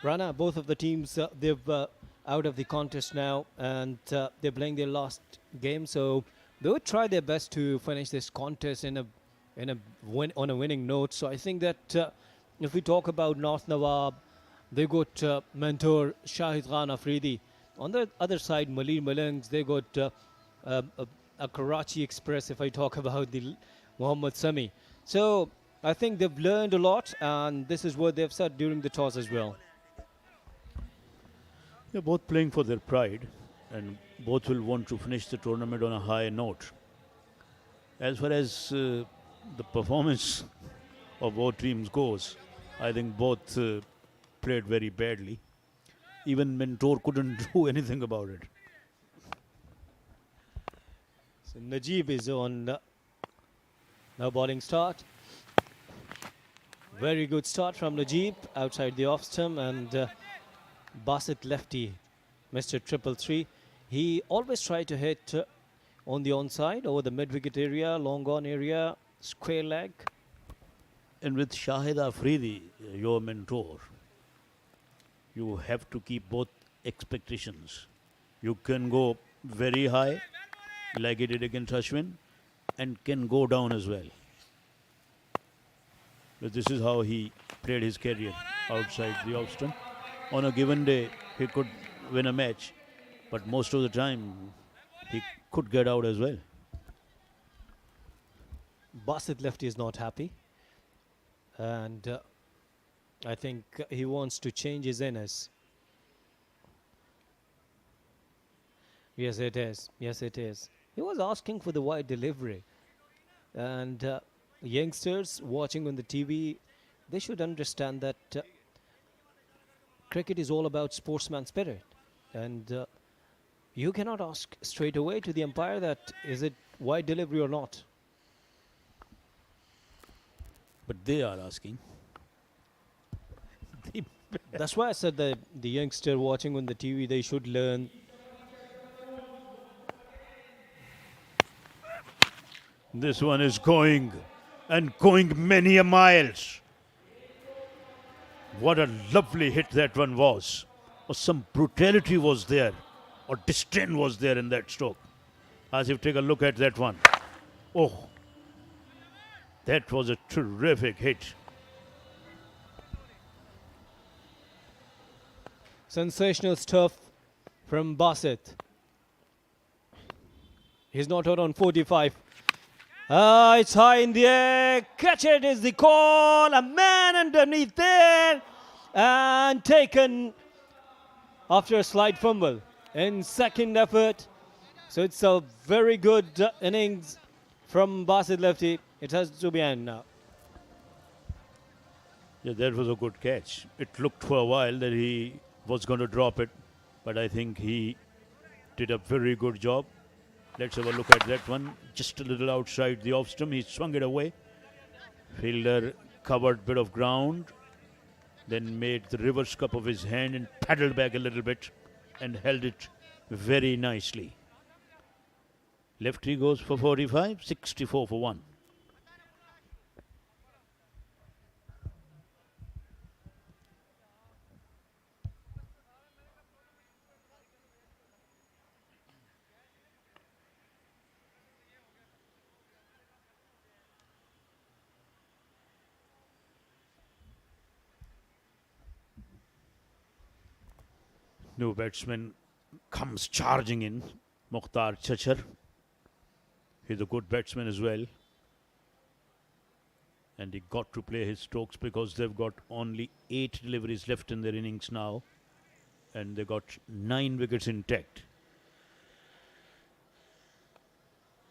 Rana, both of the teams, they've out of the contest now and they're playing their last game, so they would try their best to finish this contest on a winning note. So I think that if we talk about North Nawab, they got mentor Shahid Khan Afridi. On the other side, Malir Malangs, they got a Karachi Express, if I talk about the Mohammad Sami. So I think they've learned a lot, and this is what they've said during the toss as well. They're both playing for their pride. and both will want to finish the tournament on a high note. As far as the performance of both teams goes, I think both played very badly. Even Mentor couldn't do anything about it. So Najib is on now bowling start. Very good start from Najib outside the off stump, and Basit Lefti, Mr. 333. He always tried to hit on the onside over the mid wicket area, long on area, square leg. And with Shahid Afridi, your mentor, you have to keep both expectations. You can go very high, like he did against Ashwin, and can go down as well. But this is how he played his career outside the off stump. On a given day, he could win a match, but most of the time, he could get out as well. Basit Lefti is not happy, and I think he wants to change his innings. Yes, it is. Yes, it is. He was asking for the wide delivery, and youngsters watching on the TV, they should understand that cricket is all about sportsman spirit, and you cannot ask straight away to the umpire that is it wide delivery or not. But they are asking. That's why I said that the youngster watching on the TV, they should learn. This one is going, and going many a miles. What a lovely hit that one was. Or some brutality was there, or disdain was there in that stroke. As if take a look at that one. Oh, that was a terrific hit. Sensational stuff from Basit. He's not out on 45. It's high in the air. Catch it is the call. A man underneath there. And taken after a slight fumble in second effort. So it's a very good innings from Basit Lefti. It has to be end now. Yeah, that was a good catch. It looked for a while that he was going to drop it, but I think he did a very good job. Let's have a look at that one. Just a little outside the off stump. He swung it away. Fielder covered bit of ground, then made the reverse cup of his hand and paddled back a little bit and held it very nicely. Lefty goes for 45, 64 for 1. New batsman comes charging in, Mukhtar Chachar. He's a good batsman as well. And he got to play his strokes because they've got only 8 deliveries left in their innings now. And they got 9 wickets intact.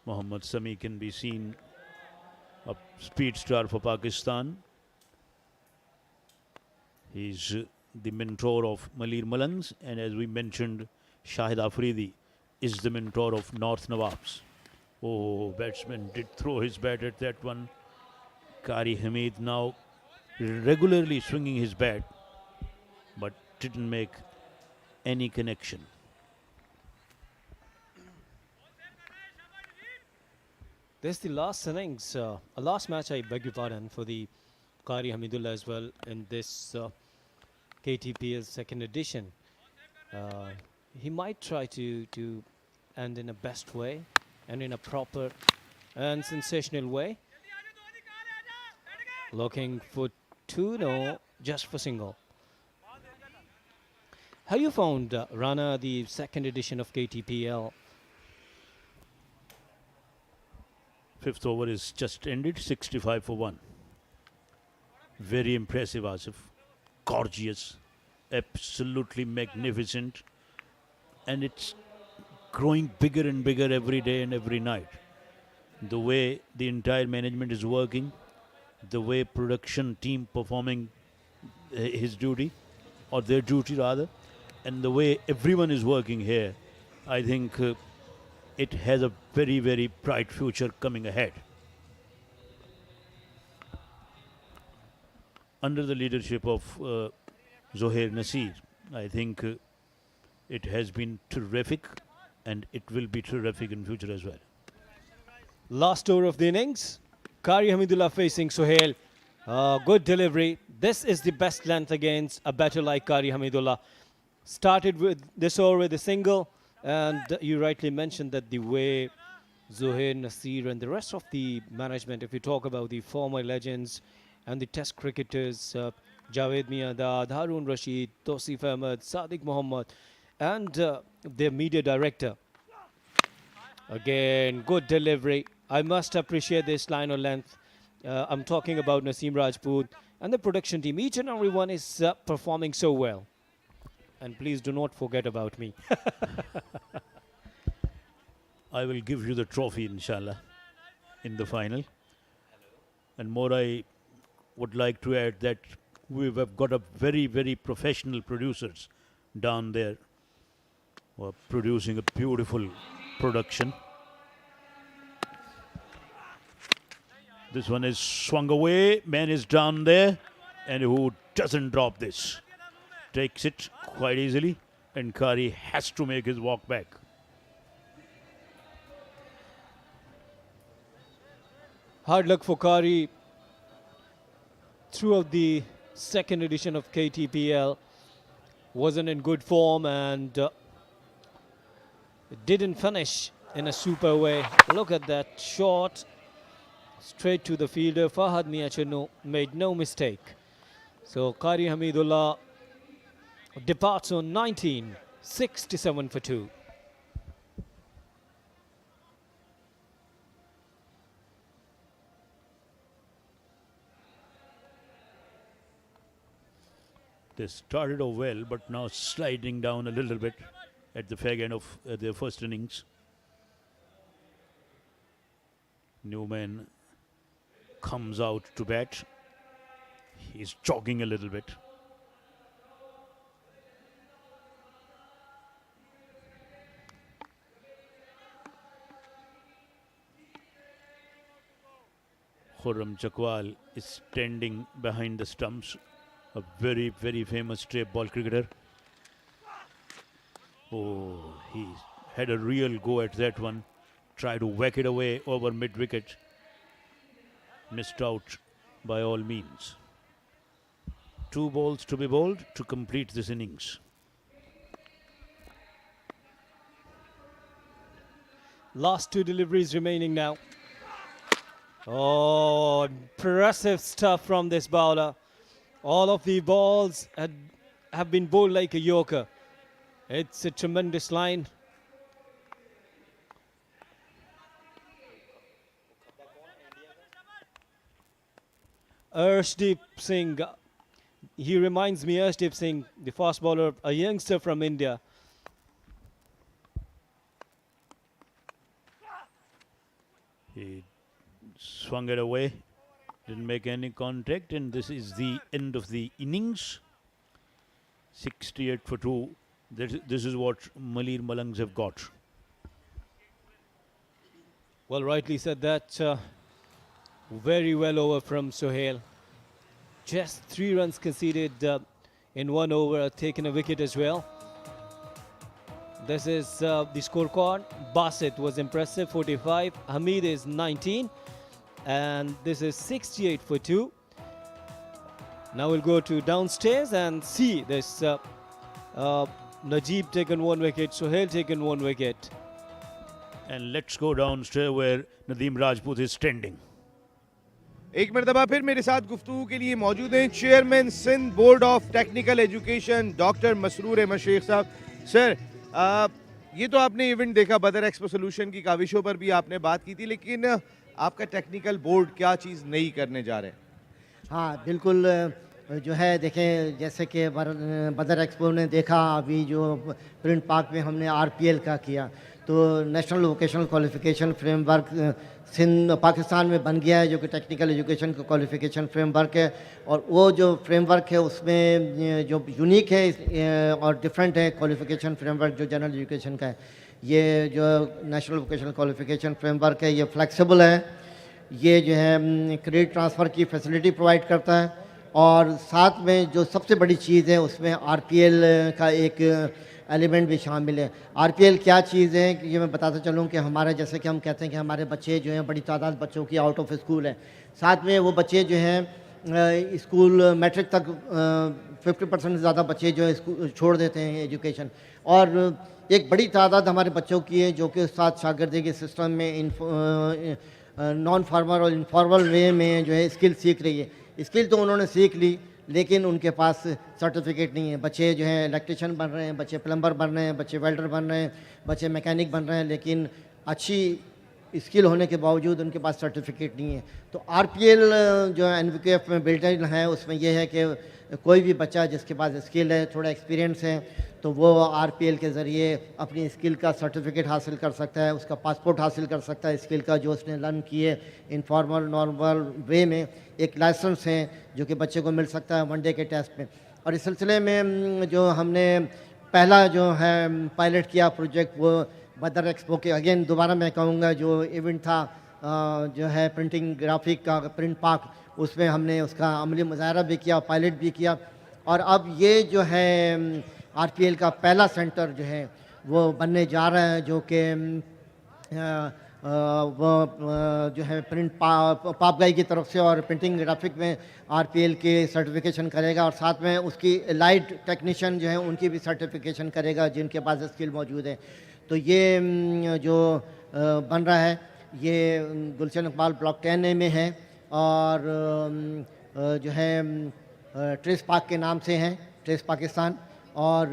Mohammad Sami can be seen a speed star for Pakistan. He's the mentor of Malir Malangs, and as we mentioned, Shahid Afridi is the mentor of North Nawabs. Oh, batsman did throw his bat at that one. Qari Hamid now regularly swinging his bat, but didn't make any connection. This is the last innings, a last match, I beg your pardon, for the Qari Hamidullah as well in this KTPL second edition. He might try to end in a best way and in a proper and sensational way. Looking for 2, no, just for single. How you found, Rana, the second edition of KTPL? 5th over is just ended, 65 for 1. Very impressive, Asif. Gorgeous, absolutely magnificent, and it's growing bigger and bigger every day and every night. The way the entire management is working, the way production team performing his duty, or their duty rather, and the way everyone is working here, I think it has a very, very bright future coming ahead. Under the leadership of Zohair Nasir, I think it has been terrific, and it will be terrific in future as well. Last over of the innings, Qari Hamidullah facing Sohail. Good delivery. This is the best length against a batter like Qari Hamidullah. Started with this over with a single, and you rightly mentioned that the way Zohair Nasir and the rest of the management, if you talk about the former legends and the test cricketers, Javed Miandad, Harun Rashid, Tosif Ahmed, Sadiq Mohammed, and their media director. Again, good delivery. I must appreciate this line of length. I'm talking about Naseem Rajput and the production team. Each and every one is performing so well. And please do not forget about me. I will give you the trophy, inshallah, in the final. And more, I would like to add that we have got a very, very professional producers down there who are producing a beautiful production. This one is swung away, man is down there, and who doesn't drop this? Takes it quite easily, and Qari has to make his walk back. Hard luck for Qari throughout the second edition of KTPL. Wasn't in good form and didn't finish in a super way. Look at that shot. Straight to the fielder. Fahad Miachanu made no mistake. So Qari Hamidullah departs on 19, 67 for 2. They started off well, but now sliding down a little bit at the fag end of their first innings. Newman comes out to bat. He's jogging a little bit. Khurram Chakwal is standing behind the stumps. A very, very famous straight ball cricketer. Oh, he had a real go at that one. Tried to whack it away over mid-wicket. Missed out by all means. 2 balls to be bowled to complete this innings. Last 2 deliveries remaining now. Oh, impressive stuff from this bowler. All of the balls have been bowled like a yorker. It's a tremendous line. Arshdeep Singh, he reminds me, Arshdeep Singh, the fast bowler, a youngster from India. He swung it away, didn't make any contact, and this is the end of the innings. 68 for 2. This is what Malir Malangs have got. Well, rightly said that. Very well over from Sohail. Just 3 runs conceded in 1 over, taken a wicket as well. This is the scorecard. Basit was impressive, 45. Hamid is 19. And this is 68 for 2. Now we'll go to downstairs and see this. Najib taken 1 wicket, Sohail taken 1 wicket. And let's go downstairs where Nadeem Rajput is standing. एक मरतबा फिर मेरे साथ गुफ्तगू के लिए मौजूद हैं chairman Sindh board of technical education doctor Masroor Ahmed Sheikh साहब। सर, ये तो आपने इवेंट देखा, बदर एक्सपो सोल्यूशन की काविशों पर भी आपने बात की थी, लेकिन आपका टेक्निकल बोर्ड क्या चीज़ नई करने जा रहे हैं? हाँ बिल्कुल, जो है देखें, जैसे कि बदर एक्सपो ने देखा, अभी जो प्रिंट पार्क में हमने आरपीएल का किया, तो national vocational qualification framework Sindh Pakistan में बन गया है, जो कि टेक्निकल एजुकेशन का क्वालिफिकेशन फ्रेमवर्क है। और वो जो फ्रेमवर्क है उसमें जो यूनिक है और डिफरेंट है क्वालिफिकेशन फ्रेमवर्क जो जनरल एजुकेशन का है, ये जो नेशनल वोकेशनल क्वालिफिकेशन फ्रेमवर्क है, ये फ्लेक्सिबल है, ये जो है क्रेडिट ट्रांसफ़र की फैसिलिटी प्रोवाइड करता है। और साथ में जो सबसे बड़ी चीज़ है उसमें आरपीएल का एक एलिमेंट भी शामिल है। आरपीएल क्या चीज़ है कि ये मैं बताता चलूँ कि हमारे, जैसे कि हम कहते हैं कि हमारे बच्चे जो हैं, बड़ी तादाद बच्चों की आउट ऑफ स्कूल है, साथ में वो बच्चे जो हैं स्कूल मैट्रिक तक 50% से ज़्यादा बच्चे जो है स्कूल छोड़ देते हैं एजुकेशन, और एक बड़ी तादाद हमारे बच्चों की है जो कि उस्ताद शागिर्दी के सिस्टम में नॉन फार्मल और इनफॉर्मल वे में जो है स्किल सीख रही है। स्किल तो उन्होंने सीख ली, लेकिन उनके पास सर्टिफिकेट नहीं है। बच्चे जो हैं इलेक्ट्रिशियन बन रहे हैं, बच्चे प्लम्बर बन रहे हैं, बच्चे वेल्डर बन रहे हैं, बच्चे मैकेनिक बन रहे हैं, लेकिन अच्छी स्किल होने के बावजूद उनके पास सर्टिफिकेट नहीं है। तो आरपीएल जो एनवीकेएफ में बिल्ट इन है, उसमें यह है कि कोई भी बच्चा जिसके पास स्किल है, थोड़ा एक्सपीरियंस है, तो वो आरपीएल के ज़रिए अपनी स्किल का सर्टिफिकेट हासिल कर सकता है, उसका पासपोर्ट हासिल कर सकता है स्किल का जो उसने लर्न किए इनफॉर्मल नॉर्मल वे में। एक लाइसेंस है जो कि बच्चे को मिल सकता है वनडे के टेस्ट में। और इस सिलसिले में जो हमने पहला जो है पायलट किया प्रोजेक्ट, वो बदर एक्सपो के, अगेन दोबारा मैं कहूँगा, जो इवेंट था जो है प्रिंटिंग ग्राफिक का प्रिंट पार्क, उसमें हमने उसका अमली मुजाहरा भी किया, पायलट भी किया। और अब ये जो है आरपीएल का पहला सेंटर जो है वो बनने जा रहा है, जो कि वो जो है प्रिंट पापगाई की तरफ से और प्रिंटिंग ग्राफिक में आरपीएल के सर्टिफिकेशन करेगा, और साथ में उसकी लाइट टेक्नीशियन जो है उनकी भी सर्टिफिकेशन करेगा जिनके पास स्किल मौजूद है। तो ये जो बन रहा है ये गुलशन इकबाल ब्लॉक 10A में है, और जो है ट्रेस पार्क के नाम से हैं, ट्रेस पाकिस्तान। और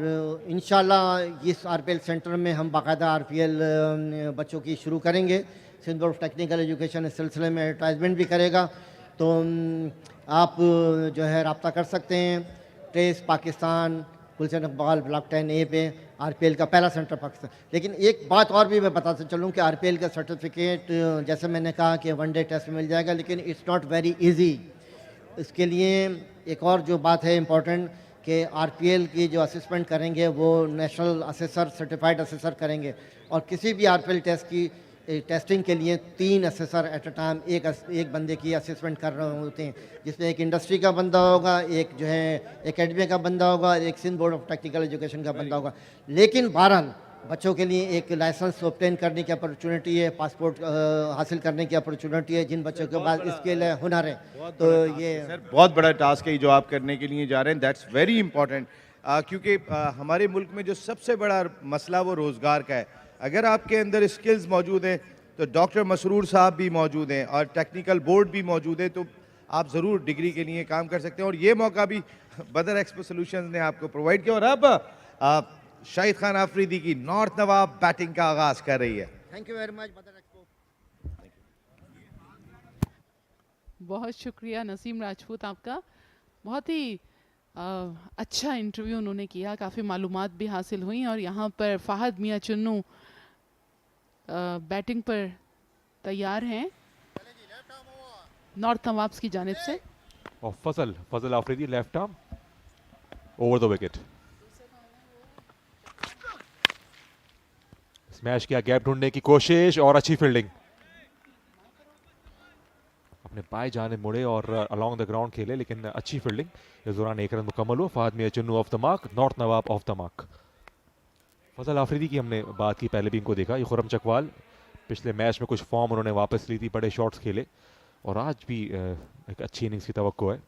इंशाल्लाह इस आरपीएल सेंटर में हम बाकायदा आरपीएल बच्चों की शुरू करेंगे। Sindh board of technical education इस सिलसिले में एडवर्टाइजमेंट भी करेगा, तो आप जो है रब्ता कर सकते हैं। ट्रेस पाकिस्तान गुलशन इकबाल ब्लॉक 10A पे आरपीएल का पहला सेंटर पाकिस्तान। लेकिन एक बात और भी मैं बताता चलूँ कि आरपीएल का सर्टिफिकेट जैसे मैंने कहा कि वनडे टेस्ट में मिल जाएगा, लेकिन इट्स नॉट वेरी इजी। इसके लिए एक और जो बात है इम्पॉर्टेंट कि आरपीएल की जो असेसमेंट करेंगे वो नेशनल असेसर, सर्टिफाइड असेसर करेंगे, और किसी भी आरपीएल टेस्ट की टेस्टिंग के लिए 3 असेसर एट अ टाइम एक बंदे की असेसमेंट कर रहे होते हैं, जिसमें एक इंडस्ट्री का बंदा होगा, एक जो है एकेडमी का बंदा होगा, एक Sindh board of technical education का बंदा होगा। लेकिन बहरहाल बच्चों के लिए एक लाइसेंस ऑब्टेन करने की अपॉर्चुनिटी है, पासपोर्ट हासिल करने की अपॉर्चुनिटी है जिन बच्चों के पास स्किल है, हुनर है। तो ये सर बहुत बड़ा टास्क है जो आप करने के लिए जा रहे हैं, दैट्स वेरी इंपॉर्टेंट, क्योंकि हमारे मुल्क में जो सबसे बड़ा मसला वो रोज़गार का है। अगर आपके अंदर स्किल्स मौजूद हैं तो डॉक्टर मसरूर साहब भी मौजूद हैं और टेक्निकल बोर्ड भी मौजूद है, तो आप ज़रूर डिग्री के लिए काम कर सकते हैं। और ये मौका भी बदर एक्सपो सॉल्यूशंस ने आपको प्रोवाइड किया। और अब शाहिद खान आफरीदी की नॉर्थ नवाब बैटिंग का आगाज कर रही है। थैंक यू वेरी मच बदर एक्सपो। बहुत शुक्रिया नसीम राजपूत आपका, बहुत ही अच्छा इंटरव्यू उन्होंने किया, काफ़ी मालूमात भी हासिल हुई। और यहाँ पर फ़हद मियाँ चुन्नू बैटिंग पर तैयार हैं नॉर्थ नवाब्स की जानिब से। और Fazal Afridi left arm over the wicket, smash किया, गैप ढूंढने की कोशिश और अच्छी फील्डिंग, अपने बाएं जाने मुड़े और अलोंग द ग्राउंड खेले, लेकिन अच्छी फील्डिंग। इस दौरान 1 रन मुकम्मल हुआ। Fahad Mian Chunnu off the mark, नॉर्थ Nawab off the mark. Fazal Afridi की हमने बात की, पहले भी इनको देखा, ये खुर्रम चकवाल, पिछले मैच में कुछ फॉर्म उन्होंने वापस ली थी, बड़े शॉट्स खेले, और आज भी एक अच्छी इनिंग्स की तवक्को है।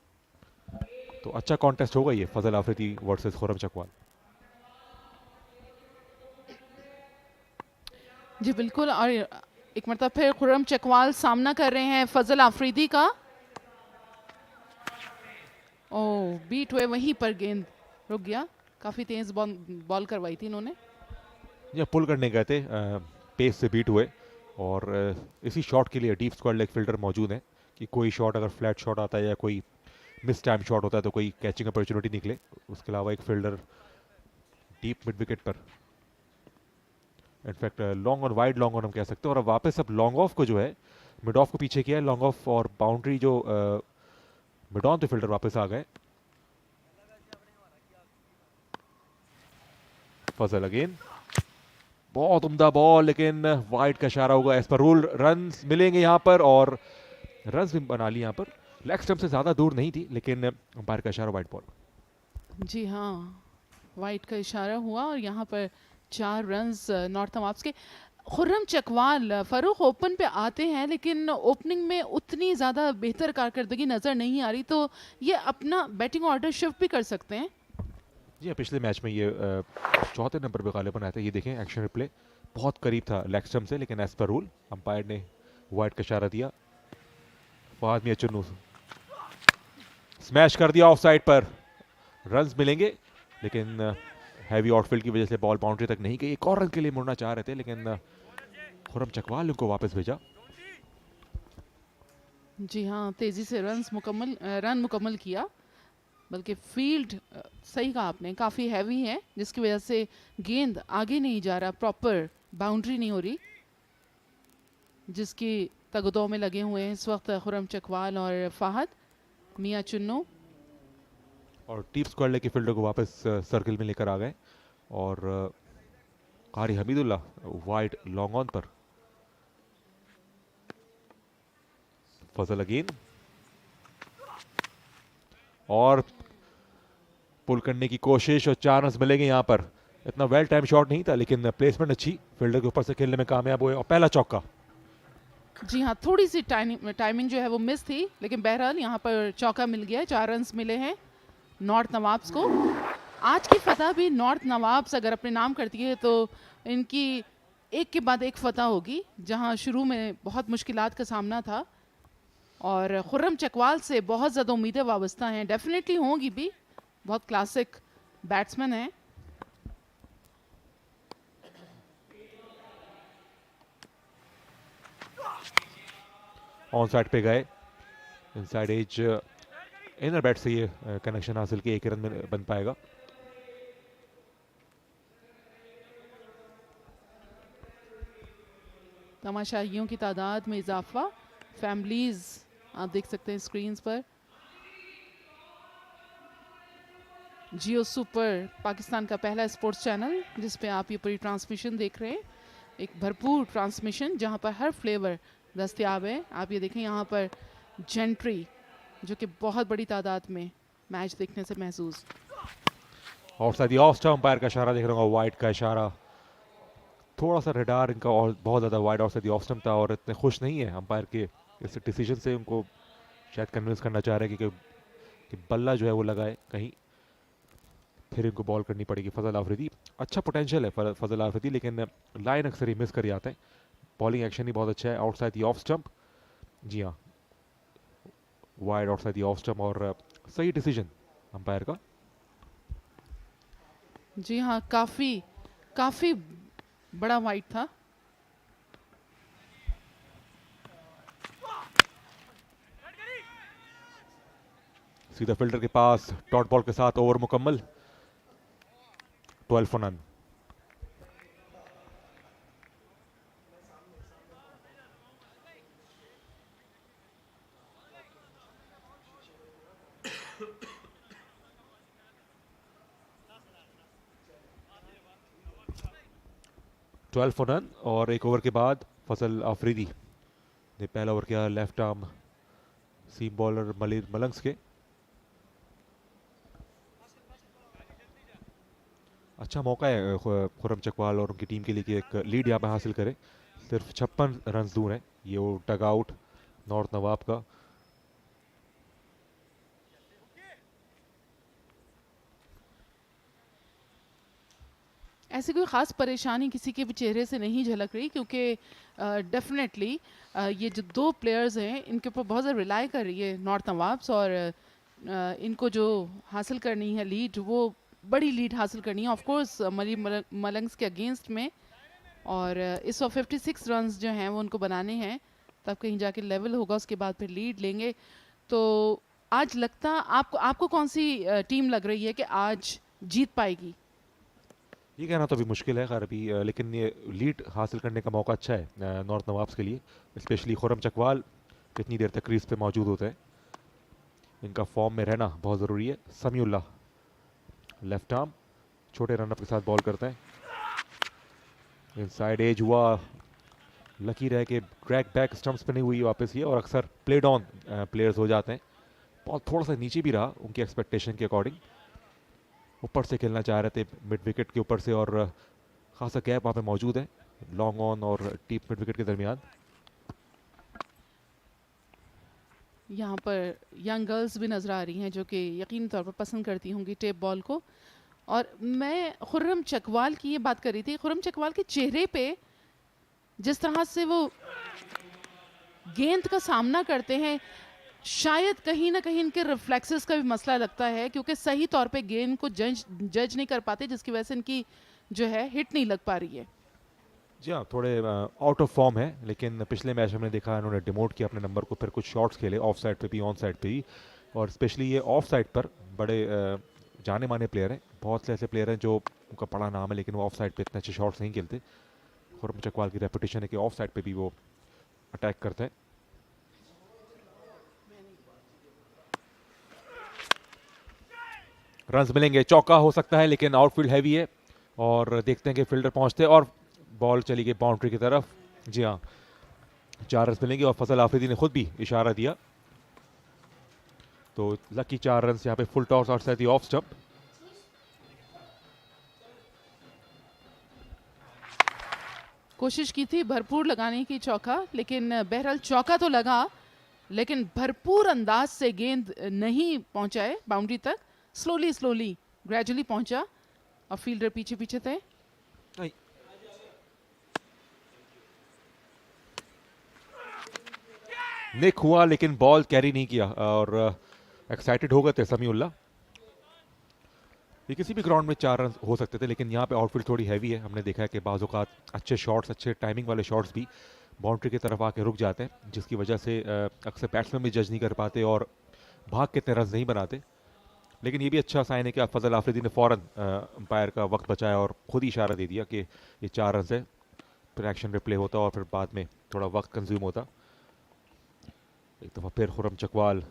तो अच्छा कॉन्टेस्ट होगा ये फजल आफरीदी वर्सेस खुर्रम चकवाल। जी बिल्कुल, और एक मतलब फिर खुर्रम चकवाल सामना कर रहे हैं फजल आफरीदी का। ओह, बीट हुए, वहीं पर गेंद रुक गया, काफ़ी तेज बॉल करवाई थी इन्होंने। ये पुल करने गए थे, पेस से बीट हुए, और इसी शॉट के लिए डीप स्क्वायर लेग फील्डर मौजूद है कि कोई शॉट अगर फ्लैट शॉट आता है या कोई मिस टाइम शॉट होता है तो कोई कैचिंग अपॉर्चुनिटी निकले। उसके अलावा एक फील्डर डीप मिड विकेट पर, in fact long on, wide long on हम कह सकते हैं। और अब वापस अब लॉन्ग ऑफ को जो है मिड ऑफ को पीछे किया है, लॉन्ग ऑफ और बाउंड्री जो मिड ऑन तो फील्डर वापस आ गए। फजल अगेन, बहुत उम्दा बॉल, लेकिन वाइड का इशारा होगा एज पर रूल। रन्स मिलेंगे यहाँ पर और रन्स भी बना ली यहाँ पर। लेग स्टंप से ज़्यादा दूर नहीं थी, लेकिन अंपायर का इशारा वाइड बॉल। जी हाँ, वाइड का इशारा हुआ और यहाँ पर 4 रन्स नॉर्थ नवाब्स के। खुर्रम चकवाल फ़ारूक ओपन पे आते हैं, लेकिन ओपनिंग में उतनी ज़्यादा बेहतर कारकर्दगी नज़र नहीं आ रही, तो ये अपना बैटिंग ऑर्डर शिफ्ट भी कर सकते हैं। जी हाँ, पिछले मैच में ये चौथे नंबर पे गालिबन आया था। ये देखें एक्शन रिप्ले, बहुत करीब था लेग स्टंप से, लेकिन एज पर रूल अंपायर ने वाइड का इशारा दिया। फहद मियां चुन्नू स्मैश कर दिया ऑफ साइड पर, रन्स मिलेंगे, लेकिन हैवी आउटफील्ड की वजह से बॉल बाउंड्री तक नहीं गई। एक और रन के लिए मुड़ना चाह रहे थे, लेकिन खुर्रम चकवाल उनको वापस भेजा। जी हाँ, तेज़ी से रन मुकम्मल किया, बल्कि फील्ड सही कहा आपने, काफ़ी हैवी है, जिसकी वजह से गेंद आगे नहीं जा रहा, प्रॉपर बाउंड्री नहीं हो रही, जिसकी तगदों में लगे हुए हैं इस वक्त खुर्रम चकवाल और फहद मियां चुन्नू। और टीप स्क्वाड लेके फील्डर को वापस सर्किल में लेकर आ गए और कारी हमीदुल्लाह वाइड लॉन्ग ऑन पर। फजल अगेन और पुल करने की कोशिश और 4 रन मिलेंगे यहाँ पर। इतना वेल टाइम शॉट नहीं था, लेकिन प्लेसमेंट अच्छी, फील्डर के ऊपर से खेलने में कामयाब हुए और पहला चौका। जी हाँ, थोड़ी सी टाइमिंग जो है वो मिस थी, लेकिन बहरहाल यहाँ पर चौका मिल गया है। 4 रन मिले हैं नॉर्थ नवाब्स को। आज की फतह भी नॉर्थ नवाब्स अगर अपने नाम करती है तो इनकी एक के बाद एक फतह होगी, जहाँ शुरू में बहुत मुश्किलात का सामना था और खुर्रम चकवाल से बहुत ज़्यादा उम्मीदें वाबस्ता हैं, डेफिनेटली होंगी भी, बहुत क्लासिक बैट्समैन हैं। ऑन साइड पे गए, इनसाइड एज इनर बैट से ये कनेक्शन हासिल किया, 1 रन में बन पाएगा। तमाशाइयों की तादाद में इजाफा, फैमिलीज आप देख सकते हैं स्क्रीन्स पर। जियो सुपर पाकिस्तान का पहला स्पोर्ट्स चैनल, जिस पे आप ये पूरी ट्रांसमिशन देख रहे हैं, एक भरपूर ट्रांसमिशन जहां पर हर फ्लेवर दस्तयाब है। आप ये देखें यहाँ पर जेंट्री, जो कि बहुत बड़ी तादाद में मैच देखने से महसूस। Outside the off stump, umpire का इशारा देख रहा हूँ, वाइड का इशारा। थोड़ा सा रेडार इनका और बहुत ज़्यादा wide outside the off stump था और इतने खुश नहीं है अंपायर के इस डिसीजन से। उनको शायद कन्विंस करना चाह रहे हैं कि बल्ला जो है वो लगाए कहीं, फिर इनको बॉल करनी पड़ेगी। फजल आफरीदी, अच्छा पोटेंशियल है फजल आफरीदी, लेकिन लाइन अक्सर ही मिस कर जाते हैं। बॉलिंग एक्शन ही बहुत अच्छा है। आउटसाइड द ऑफ स्टंप, जी हाँ, wide outside the off stump और सही डिसीजन अंपायर का। जी हाँ, काफ़ी बड़ा वाइड था। सीधा फील्डर के पास, डॉट बॉल के साथ ओवर मुकम्मल, 12 फॉर नन। फॉर नन और 1 ओवर के बाद फजल आफरीदी ने पहला ओवर किया लेफ्ट आर्म सीम बॉलर मलंग्स के। अच्छा मौका है खुर्रम चकवाल और उनकी टीम के लिए कि एक लीड यहाँ पर हासिल करें। सिर्फ 56 रन दूर है ये वो डग आउट नॉर्थ नवाब का। ऐसी कोई ख़ास परेशानी किसी के भी चेहरे से नहीं झलक रही, क्योंकि डेफिनेटली ये जो 2 प्लेयर्स हैं इनके ऊपर बहुत ज़्यादा रिलाई कर रही है नॉर्थ नवाब्स, और इनको जो हासिल करनी है लीड, वो बड़ी लीड हासिल करनी है ऑफ कोर्स मलंग्स के अगेंस्ट में, और इस वक्त 56 रन्स जो हैं वो उनको बनाने हैं, तब कहीं जाके लेवल होगा, उसके बाद फिर लीड लेंगे। तो आज लगता आपको कौन सी टीम लग रही है कि आज जीत पाएगी? ये कहना तो अभी मुश्किल है खैर अभी, लेकिन ये लीड हासिल करने का मौका अच्छा है नॉर्थ नवाब्स के लिए, स्पेशली खुर्रम चकवाल कितनी देर तक क्रीज पे मौजूद होते हैं, इनका फॉर्म में रहना बहुत ज़रूरी है। समीउल्लाह लेफ्ट आर्म छोटे रनअप के साथ बॉल करते हैं, इनसाइड एज हुआ, लकी रह के ड्रैग बैक स्टंप्स पे नहीं हुई वापस ये, और अक्सर प्लेड ऑन प्लेयर्स हो जाते हैं। बॉल थोड़ा सा नीचे भी रहा उनकी एक्सपेक्टेशन के अकॉर्डिंग, ऊपर से खेलना चाह रहे थे मिड विकेट के ऊपर से, और खासा गैप वहाँ पे मौजूद है लॉन्ग ऑन और डीप मिड विकेट के दरमियान। यहाँ पर यंग गर्ल्स भी नज़र आ रही हैं जो कि यकीनी तौर पर पसंद करती होंगी टेप बॉल को। और मैं खुर्रम चकवाल की ये बात कर रही थी, खुर्रम चकवाल के चेहरे पे जिस तरह से वो गेंद का सामना करते हैं, शायद कहीं ना कहीं इनके रिफ्लेक्सेस का भी मसला लगता है, क्योंकि सही तौर पे गेंद को जज नहीं कर पाते, जिसकी वजह से इनकी जो है हिट नहीं लग पा रही है। जी हाँ, थोड़े आउट ऑफ फॉर्म है, लेकिन पिछले मैच हमने देखा इन्होंने डिमोट किया अपने नंबर को, फिर कुछ शॉट्स खेले ऑफ साइड पे भी ऑन साइड पे भी, और स्पेशली ये ऑफ साइड पर बड़े जाने माने प्लेयर हैं। बहुत से ऐसे प्लेयर हैं जो उनका बड़ा नाम है लेकिन वो ऑफ साइड पे इतने अच्छे शॉट्स नहीं खेलते। खुर्रम चकवाल की रेपुटेशन है कि ऑफ साइड पे भी वो अटैक करते हैं। रन्स मिलेंगे, चौका हो सकता है लेकिन आउटफील्ड हैवी है, और देखते हैं कि फील्डर पहुंचते हैं और बॉल चली गई बाउंड्री की तरफ। जी हाँ, 4 रन मिलेंगे, और फजल आफरीदी ने खुद भी इशारा दिया, तो लकी 4 रन यहाँ पे फुल टॉस और साथ ही ऑफ स्टंप। कोशिश की थी भरपूर लगाने की चौका, लेकिन बहरहाल चौका तो लगा, लेकिन भरपूर अंदाज से गेंद नहीं पहुंचाए बाउंड्री तक, स्लोली ग्रेजुअली पहुंचा और फील्डर पीछे पीछे थे। निक हुआ लेकिन बॉल कैरी नहीं किया, और एक्साइटेड हो गए थे समीउल्लाह। ये किसी भी ग्राउंड में 4 रन हो सकते थे, लेकिन यहाँ पे आउटफील्ड थोड़ी हैवी है। हमने देखा है कि बाज़ औक़ात अच्छे शॉट्स, अच्छे टाइमिंग वाले शॉट्स भी बाउंड्री की तरफ आके रुक जाते हैं, जिसकी वजह से अक्सर बैट्समैन भी जज नहीं कर पाते और भाग के इतने रन नहीं बनाते। लेकिन ये भी अच्छा साइन है कि फजल आफरीदी ने फ़ौरन अंपायर का वक्त बचाया और खुद ही इशारा दे दिया कि ये 4 रन है, फिर एक्शन रिप्ले होता और फिर बाद में थोड़ा वक्त कंज्यूम होता। एक दफ़ा फिर खुर्रम चकवाल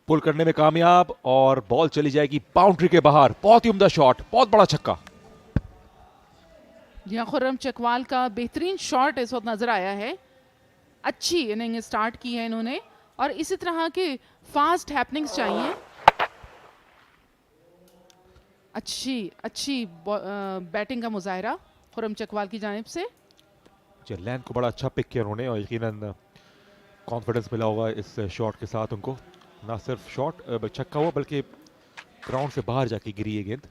पुल करने में कामयाब, और बॉल चली जाएगी बाउंड्री के बाहर। बहुत ही उम्दा शॉट, बहुत बड़ा छक्का। यहाँ खुर्रम चकवाल का बेहतरीन शॉट इस वक्त नजर आया है। अच्छी इनिंग स्टार्ट की है इन्होंने, और इसी तरह के फास्ट हैपनिंग्स चाहिए। अच्छी बैटिंग का मुजाहरा खुर्रम चकवाल की जानिब से। लैंड को बड़ा अच्छा पिक किया उन्होंने, और यकीनन कॉन्फिडेंस मिला होगा इस शॉट के साथ उनको। ना सिर्फ शॉट छक्का हुआ, बल्कि ग्राउंड से बाहर जाके गिरी ये गेंद।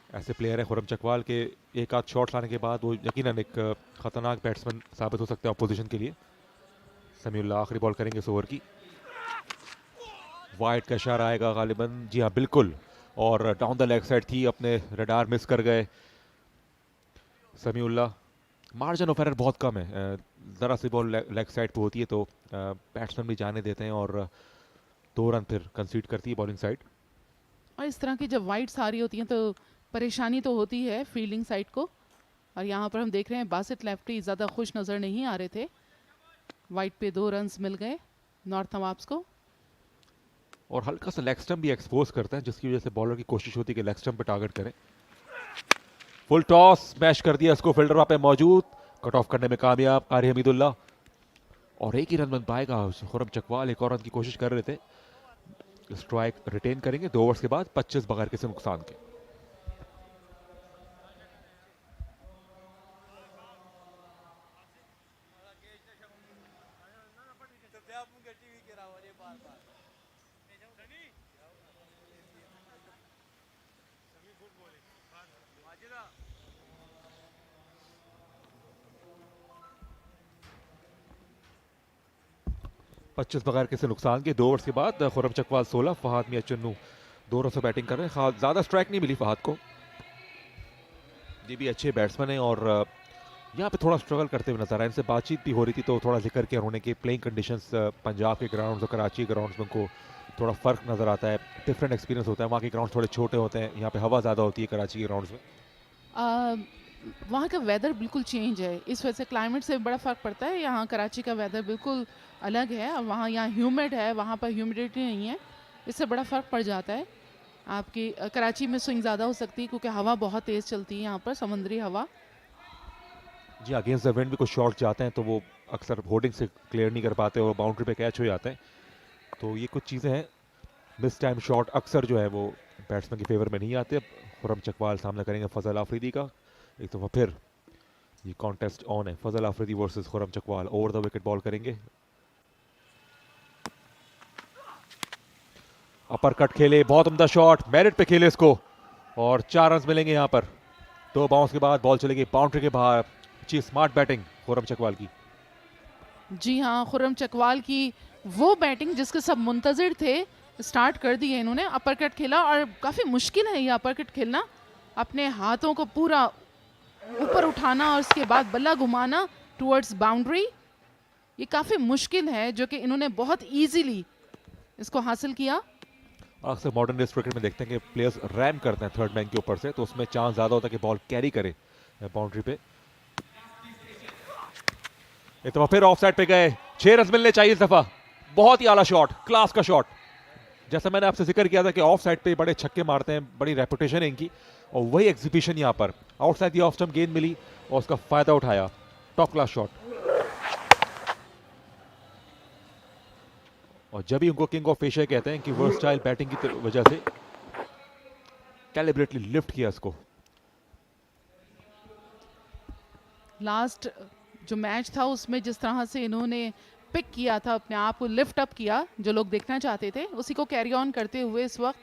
ऐसे प्लेयर हैं खुर्रम चकवाल के, एक आध शॉट लाने के बाद वो यकीनन एक खतरनाक बैट्समैन साबित हो सकते हैं अपोजिशन के लिए। समीउल्लाह आखिरी बॉल करेंगे इस ओवर की। वाइड का इशारा आएगा गालिबन, जी हाँ बिल्कुल, और डाउन द लेग साइड थी, अपने रडार मिस कर गए समीउल्लाह। मार्जिन ऑफ एरर बहुत कम है, ज़रा सी बॉल लेग साइड पे होती है तो बैट्समैन भी जाने देते हैं, और 2 रन फिर कंसीड करती है बॉलिंग साइड। और इस तरह की जब वाइड्स आ रही होती हैं तो परेशानी तो होती है फील्डिंग साइड को, और यहाँ पर हम देख रहे हैं बासित लेफ्टी ज़्यादा खुश नज़र नहीं आ रहे थे। वाइड पे 2 रन मिल गए नॉर्थ नवाब्स को, और हल्का सा लेग स्टंप भी एक्सपोज करता है, जिसकी वजह से बॉलर की कोशिश होती है कि लेग स्टंप पे टारगेट करें। फुल टॉस स्मैश कर दिया इसको, फील्डर वहां पे मौजूद, कट ऑफ करने में कामयाब कारी हमीदुल्लाह, और एक ही रन बन पाएगा खुर्रम चकवाल। एक और रन की कोशिश कर रहे थे, स्ट्राइक रिटेन करेंगे 2 ओवर्स के बाद 25 बगैर किसी नुकसान के। पच्चीस बगैर किसी नुकसान के 2 ओवर्स के बाद खुर्रम चकवाल 16, फहद मियां चन्नू 2 रन से बैटिंग कर रहे हैं। ज़्यादा स्ट्राइक नहीं मिली फहद को, ये भी अच्छे बैट्समैन हैं और यहाँ पे थोड़ा स्ट्रगल करते हुए नजर आए। इनसे बातचीत भी हो रही थी तो थोड़ा जिक्र किया उन्होंने कि प्लेइंग कंडीशंस पंजाब के ग्राउंड्स और कराची के ग्राउंड्स में उनको थोड़ा फ़र्क नज़र आता है, डिफरेंट एक्सपीरियंस होता है। वहाँ के ग्राउंड थोड़े छोटे होते हैं, यहाँ पे हवा ज़्यादा होती है कराची के ग्राउंड्स में। वहाँ का वेदर बिल्कुल चेंज है, इस वजह से क्लाइमेट से बड़ा फ़र्क पड़ता है। यहाँ कराची का वेदर बिल्कुल अलग है और वहाँ यहाँ ह्यूमिड है, वहाँ पर ह्यूमिडिटी नहीं है, इससे बड़ा फ़र्क पड़ जाता है। आपकी कराची में स्विंग ज़्यादा हो सकती है क्योंकि हवा बहुत तेज़ चलती है यहाँ पर, समुद्री हवा। जी, अगेंस्ट द विंड भी कुछ शॉट जाते हैं तो वो अक्सर होर्डिंग से क्लियर नहीं कर पाते और बाउंड्री पे कैच हो जाते हैं। तो ये कुछ चीज़ें हैं। मिस टाइम शॉट अक्सर जो है वो बैट्समैन के फेवर में नहीं आते। खुरम चकवाल सामना करेंगे फजल आफरीदी का। एक दफ़ा फिर ये कॉन्टेस्ट ऑन है, Fazal Afridi versus Khurram Chakwal. Over the wicket ball करेंगे। अपर कट खेले, बहुत उम्दा शॉट, मेरिट पे खेले इसको और 4 रन मिलेंगे यहाँ पर। 2 बाउंस के बाद बॉल चलेगी बाउंड्री के बाहर। अच्छी स्मार्ट बैटिंग खुरम चकवाल की। जी हाँ, खुरम चकवाल की वो बैटिंग जिसके सब मुंतज़िर थे, स्टार्ट कर दिए इन्होंने। अपर कट खेला और काफ़ी मुश्किल है ये अपर कट खेलना, अपने हाथों को पूरा ऊपर उठाना और उसके बाद बल्ला घुमाना टुवर्ड्स बाउंड्री। ये काफ़ी मुश्किल है जो कि इन्होंने बहुत ईजीली इसको हासिल किया। अक्सर मॉडर्न डे क्रिकेट में देखते हैं कि प्लेयर्स रैम करते हैं थर्ड मैन के ऊपर से, तो उसमें चांस ज़्यादा होता है कि बॉल कैरी करे बाउंड्री पे। एक दफ़ा फिर ऑफ साइड पे गए, 6 रन मिलने चाहिए इस दफ़ा। बहुत ही आला शॉट, क्लास का शॉट। जैसा मैंने आपसे जिक्र किया था कि ऑफ साइड पे बड़े छक्के मारते हैं, बड़ी रेपुटेशन है इनकी, और वही एग्जीबिशन यहाँ पर। आउटसाइड दी ऑफ स्टंप गेंद मिली और उसका फायदा उठाया। Top class shot. और जब ही उनको किंग ऑफ एशिया कहते हैं कि वर्सटाइल बैटिंग की वजह से कैलिब्रेटली लिफ्ट किया इसको। लास्ट जो मैच था उसमें जिस तरह से इन्होंने पिक किया था, अपने आप को लिफ्ट अप किया, जो लोग देखना चाहते थे, उसी को कैरी ऑन करते हुए इस वक्त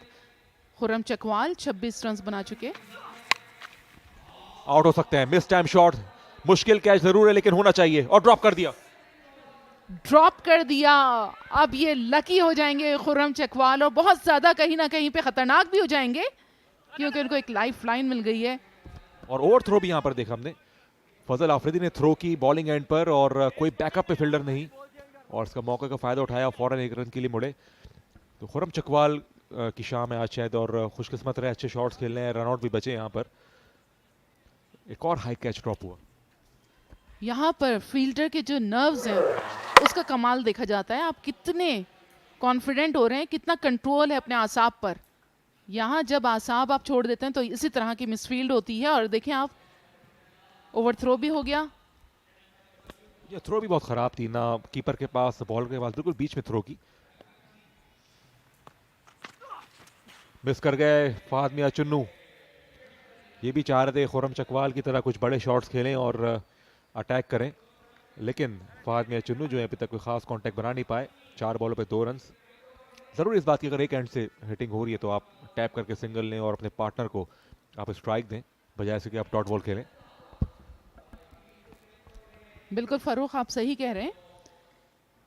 खुरम चकवाल 26 रन बना चुके। आउट हो सकते हैं। मिस टाइम शॉट, मुश्किल कैच जरूर है लेकिन होना चाहिए, और ड्रॉप कर दिया। ड्रॉप कर दिया। अब ये लकी हो जाएंगे खुरम चकवाल और बहुत ज़्यादा कहीं ना कहीं पे ख़तरनाक भी हो जाएंगे क्योंकि उनको एक लाइफ लाइन मिल गई है। और ओवर थ्रो भी यहाँ पर देखा हमने, फजल आफरीदी ने थ्रो की बॉलिंग एंड पर और कोई बैकअप पे फील्डर नहीं, और इसका मौके का फ़ायदा उठाया, फौरन 1 रन के लिए मुड़े। तो खुरम चकवाल की शाम है आज शायद, और खुशकिस्मत रहे, अच्छे शॉट्स खेलने हैं, रन आउट भी बचे यहाँ पर। एक और हाई कैच ड्रॉप हुआ। यहाँ पर फील्डर के जो नर्व्स हैं उसका कमाल देखा जाता है। आप कितने कॉन्फिडेंट हो रहे हैं, कितना कंट्रोल है अपने आसाब पर। यहाँ जब आसाब आप छोड़ देते हैं तो इसी तरह की मिसफील्ड होती है। और देखें आप, ओवर थ्रो भी हो गया। ये थ्रो भी बहुत ख़राब थी ना, कीपर के पास, बॉल के पास, बिल्कुल बीच में थ्रो की। मिस कर गए फहद मियां चुन्नू। ये भी चाह रहे थे खुरम चकवाल की तरह कुछ बड़े शॉट्स खेलें और अटैक करें, लेकिन फहद मियां चुन्नू जो है अभी तक कोई ख़ास कॉन्टैक्ट बना नहीं पाए। 4 बॉलों पे 2 रन। ज़रूर इस बात की अगर एक एंड से हिटिंग हो रही है तो आप टैप करके सिंगल लें और अपने पार्टनर को आप स्ट्राइक दें, बजाय से कि आप डॉट बॉल खेलें। बिल्कुल फरूख, आप सही कह रहे हैं।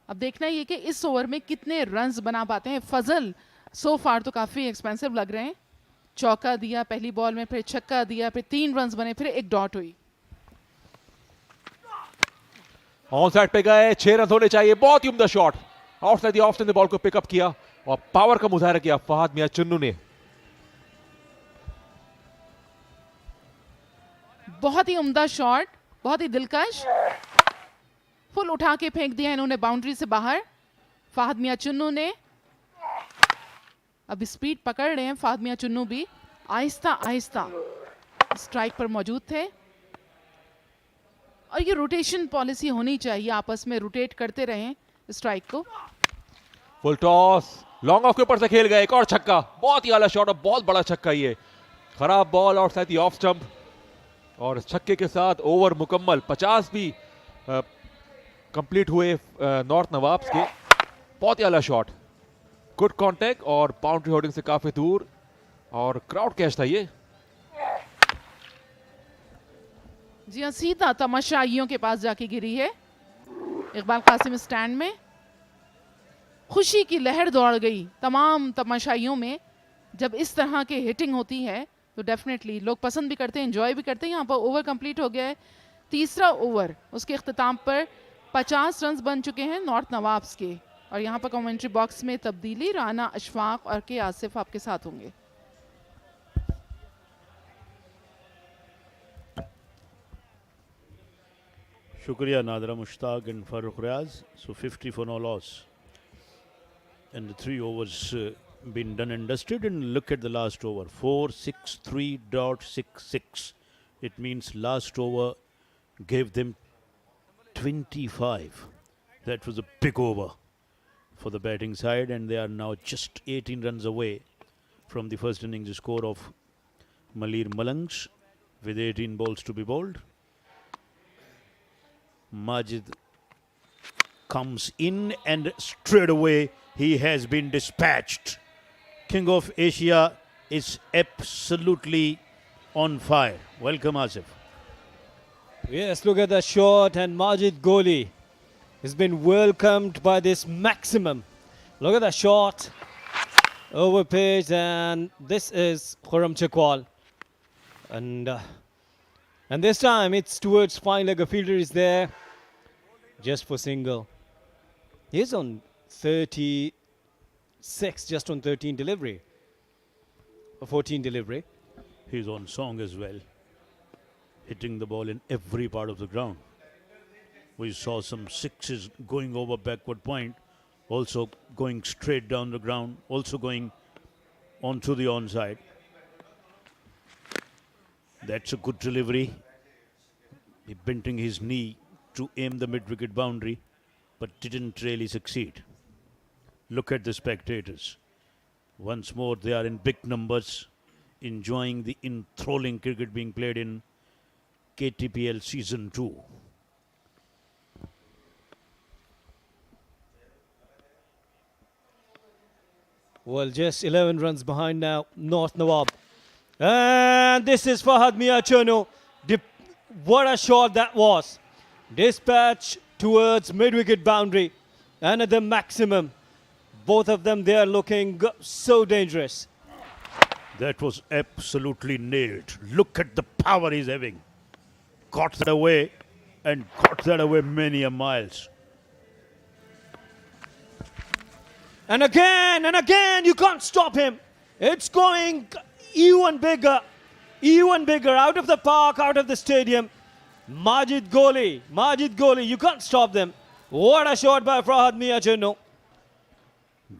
अब देखना ये कि इस ओवर में कितने रन्स बना पाते हैं। फजल सो फार तो काफ़ी एक्सपेंसिव लग रहे हैं। चौका दिया पहली बॉल में, फिर छक्का दिया, फिर 3 रन्स बने, फिर 1 डॉट हुई। ऑन साइड पे गए, 6 रन होने चाहिए। बहुत ही उम्दा shot, outside the off stump ball को पिकअप किया और पावर का मुजाहरा किया फहद मियां चुन्नू ने। बहुत ही उम्दा शॉट, बहुत ही दिलकश। फुल उठा के फेंक दिया इन्होंने बाउंड्री से बाहर फहद मियां चुन्नू ने। अब स्पीड पकड़ रहे हैं फहद मियां चुन्नू भी, आहिस्ता आहिस्ता स्ट्राइक पर मौजूद थे। और ये रोटेशन पॉलिसी होनी चाहिए, आपस में रोटेट करते रहें स्ट्राइक को। फुल टॉस, लॉन्ग ऑफ के ऊपर से खेल गए, एक और छक्का। बहुत ही आला शॉट और बहुत बड़ा छक्का ये। खराब ball outside the off stump और इस छक्के के साथ ओवर मुकम्मल। 50 भी कंप्लीट हुए नॉर्थ नवाब्स के। बहुत ही आला शॉट, गुड कांटेक्ट और बाउंड्री होल्डिंग से काफी दूर, और क्राउड कैच था ये। जी हाँ, सीधा तमाशाइयों के पास जाके गिरी है। इकबाल कासिम स्टैंड में खुशी की लहर दौड़ गई तमाम तमाशाइयों में। जब इस तरह के हिटिंग होती है तो डेफिनेटली लोग पसंद भी करते हैं, एंजॉय भी करते हैं। यहाँ पर ओवर कंप्लीट हो गया है, तीसरा ओवर उसके अख्ताम पर 50 रन बन चुके हैं नॉर्थ नवाब्स के। और यहाँ पर कमेंट्री बॉक्स में तब्दीली, राना अशफाक और के आसिफ आपके साथ होंगे। Shukriya Nadra Mushtaq and Farooq Riaz. So 50 for no loss. And the 3 overs been done and dusted. And look at the last over. 463.66. It means last over gave them 25. That was a big over for the batting side. And they are now just 18 runs away from the first innings score of Malir Malangs with 18 balls to be bowled. Majid comes in and straight away he has been dispatched. King of Asia is absolutely on fire. Welcome, Asif. Yes, look at the shot, and Majid Goli has been welcomed by this maximum. Look at the shot over pitch, and this is 𝐓𝐞𝐚𝐦 𝐅𝐁. And this time it's towards fine leg. A fielder is there just for single. He's on 36, just on 13 delivery. Or 14 delivery. He's on song as well. Hitting the ball in every part of the ground. We saw some sixes going over backward point. Also going straight down the ground. Also going onto the onside. That's a good delivery. He bending his knee to aim the mid-wicket boundary, but didn't really succeed. Look at the spectators. Once more, they are in big numbers, enjoying the enthralling cricket being played in KTPL Season 2. Well, just 11 runs behind now, North Nawab. And this is Fahad Mia Cherno. What a shot that was. Dispatch towards mid-wicket boundary. And at the maximum. Both of them, they are looking so dangerous. That was absolutely nailed. Look at the power he's having. Got that away and got that away many a miles. And again, you can't stop him. It's going even bigger, out of the park, out of the stadium. Majid Goli, you can't stop them. What a shot by Fahad Mia Cherno.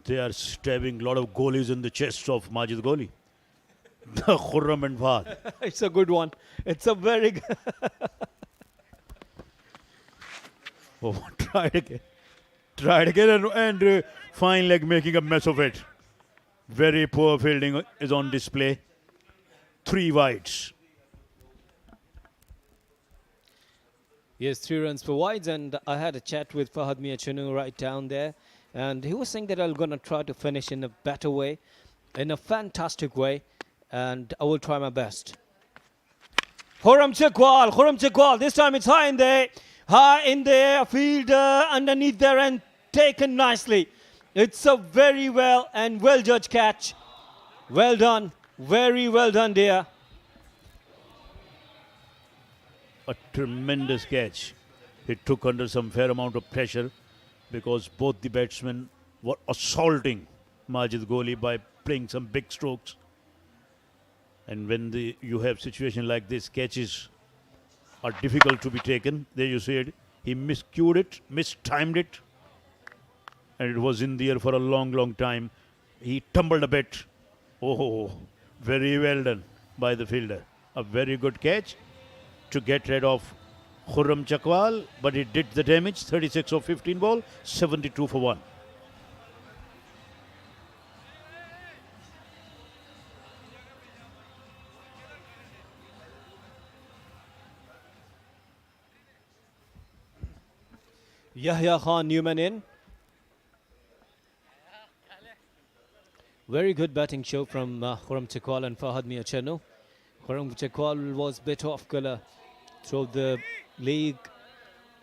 They are stabbing a lot of goalies in the chest of Majid Goli. The Khurram and Fahad. It's a good one. It's a very good. Oh, tried again and fine leg making a mess of it. Very poor fielding is on display. 3 wides. Yes, 3 runs for wides, and I had a chat with Fahad Mia Cherno right down there, and he was saying that I'm going to try to finish in a better way, in a fantastic way, and I will try my best. 𝐓𝐞𝐚𝐦, this time it's high in there, fielder underneath there and taken nicely. It's a very well and well judged catch. Well done, very well done dear. A tremendous catch. He took under some fair amount of pressure because both the batsmen were assaulting Majid Goli by playing some big strokes. And when you have situation like this, catches are difficult to be taken. There you see it. He miscued it, mistimed it, and it was in the air for a long time. He tumbled a bit. Oh, very well done by the fielder. A very good catch to get rid of 𝐓𝐞𝐚𝐦, but it did the damage. 36 of 15 ball, 72 for 1. Yahya Khan Newman in. Very good batting show from 𝐓𝐞𝐚𝐦 and Fahad Mia Cherno. 𝐓𝐞𝐚𝐦 was a bit off colour throughout the league.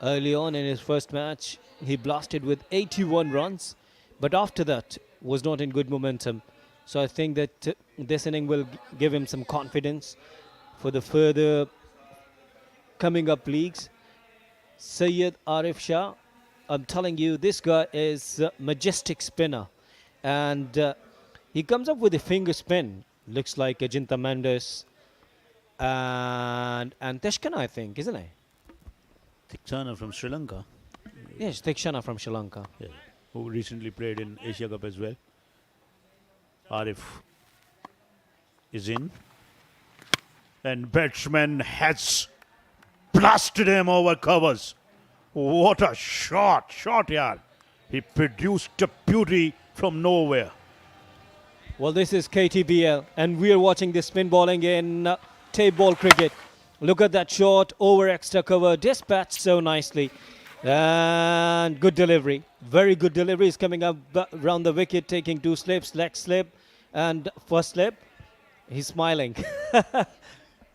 Early on in his first match, he blasted with 81 runs, but after that was not in good momentum. So I think that this inning will give him some confidence for the further coming up leagues. Syed Arif Shah, I'm telling you, this guy is a majestic spinner. And he comes up with a finger spin. Looks like Ajinta Mendes and Teshkana, I think, isn't it? Tikshana from Sri Lanka. Yes, Tikshana from Sri Lanka. Yeah, who recently played in Asia Cup as well. Arif is in. And batsman has blasted him over covers. What a shot, yaar. He produced a beauty from nowhere. Well, this is KTPL, and we are watching this spin bowling in tape ball cricket. Look at that shot over extra cover, dispatched so nicely. And good delivery. Very good delivery is coming up round the wicket, taking 2 slips, leg slip and first slip. He's smiling.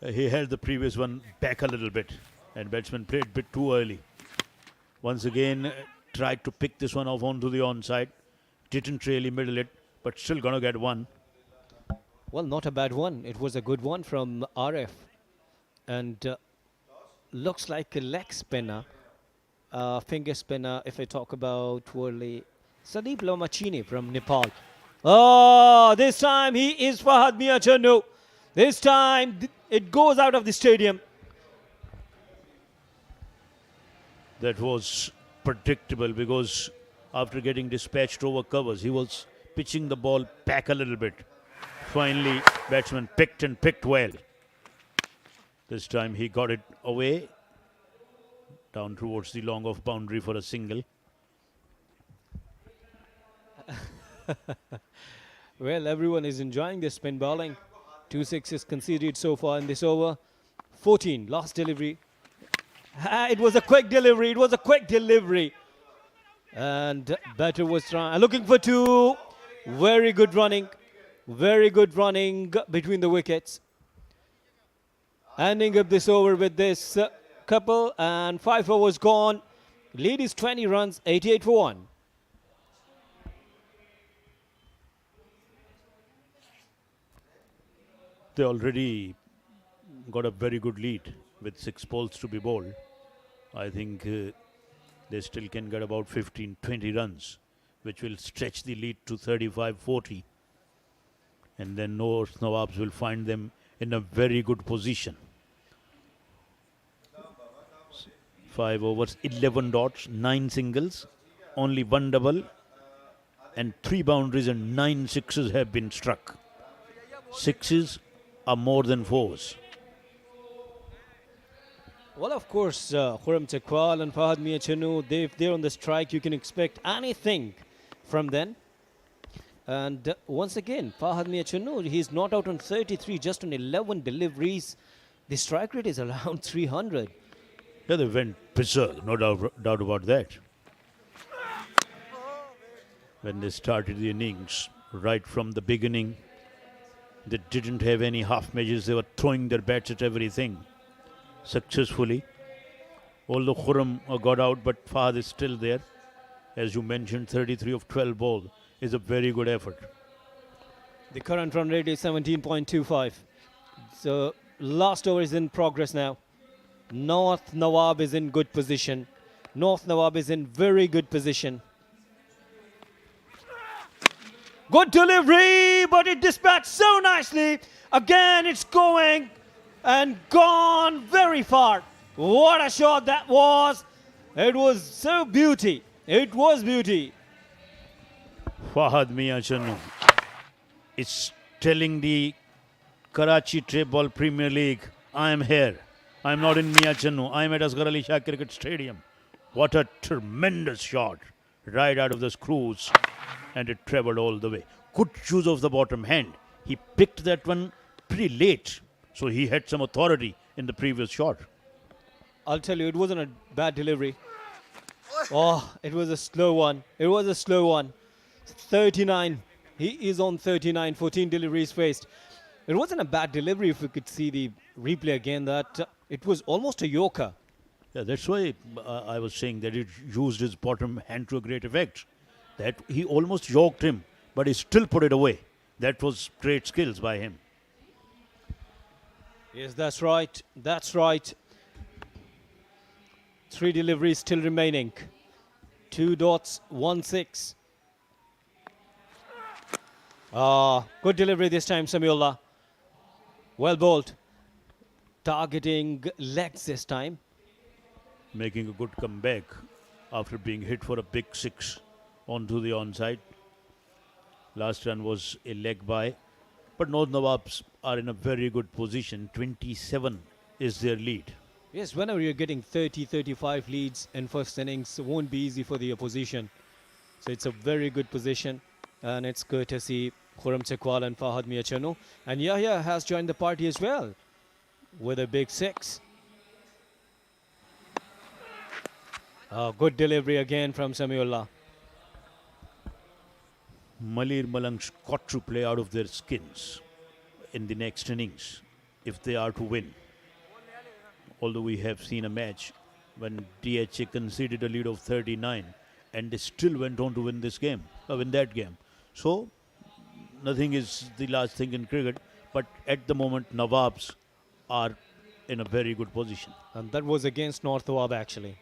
He held the previous one back a little bit, and batsman played a bit too early. Once again, tried to pick this one off onto the onside. Didn't really middle it, but still gonna get one. Well, not a bad one. It was a good one from RF. And looks like a leg spinner, finger spinner, if I talk about Worley. Sadeep Lomachini from Nepal. Oh, this time he is Fahad Mia Channu. This time it goes out of the stadium. That was predictable because after getting dispatched over covers, he was pitching the ball back a little bit. Finally, batsman picked well. This time he got it away, down towards the long off boundary for a single. Well, everyone is enjoying this spin bowling. 2 sixes conceded so far in this over. 14, last delivery. It was a quick delivery. And batter was looking for 2. Very good running between the wickets. Ending up this over with this couple, and 5 overs gone. Lead is 20 runs, 88 for 1. They already got a very good lead with 6 balls to be bowled. I think they still can get about 15-20 runs, which will stretch the lead to 35-40. And then North Nawabs will find them in a very good position. 5 overs, 11 dots, 9 singles, only 1 double, and 3 boundaries and 9 sixes have been struck. 6s are more than 4s. Well, of course, Khurram Tekwal and Fahad Mia Channu, if they're on the strike, you can expect anything from them. And once again, Fahad Mia Channu, he's not out on 33, just on 11 deliveries. The strike rate is around 300. Yeah, they went berserk, no doubt about that. When they started the innings, right from the beginning, they didn't have any half measures. They were throwing their bats at everything successfully. Although Khurram got out, but Fahad is still there. As you mentioned, 33 of 12 balls is a very good effort. The current run rate is 17.25. So last over is in progress now. North Nawab is in good position. North Nawab is in very good position. Good delivery, but it dispatched so nicely. Again, it's going and gone very far. What a shot that was. It was so beauty. It was beauty. Fahad Mia Channu is telling the Karachi Tape Ball Premier League, I am here. I am not in Mia Channu. I am at Asghar Ali Shah Cricket Stadium. What a tremendous shot. Right out of the screws. And it travelled all the way. Good use of the bottom hand. He picked that one pretty late. So he had some authority in the previous shot. I'll tell you, it wasn't a bad delivery. Oh, it was a slow one. 39. He is on 39, 14 deliveries faced. It wasn't a bad delivery if we could see the replay again. That it was almost a yorker. Yeah, that's why I was saying that it used his bottom hand to a great effect. That he almost yorked him, but he still put it away. That was great skills by him. Yes, that's right. That's right. 3 deliveries still remaining. 2.16. Good delivery this time, Samiullah. Well bowled. Targeting legs this time. Making a good comeback after being hit for a big 6 onto the onside. Last run was a leg by. But North Nawabs are in a very good position. 27 is their lead. Yes, whenever you're getting 30, 35 leads in first innings, it won't be easy for the opposition. So it's a very good position. And it's courtesy 𝐓𝐞𝐚𝐦 𝐅𝐁 and Fahad Miachanu. And Yahya has joined the party as well with a big 6. Good delivery again from Samiullah. Malir Malang's got to play out of their skins in the next innings if they are to win. Although we have seen a match when DHA conceded a lead of 39 and they still went on to win this game, win that game. So nothing is the last thing in cricket, but at the moment Nawabs are in a very good position. And that was against North Nawab actually.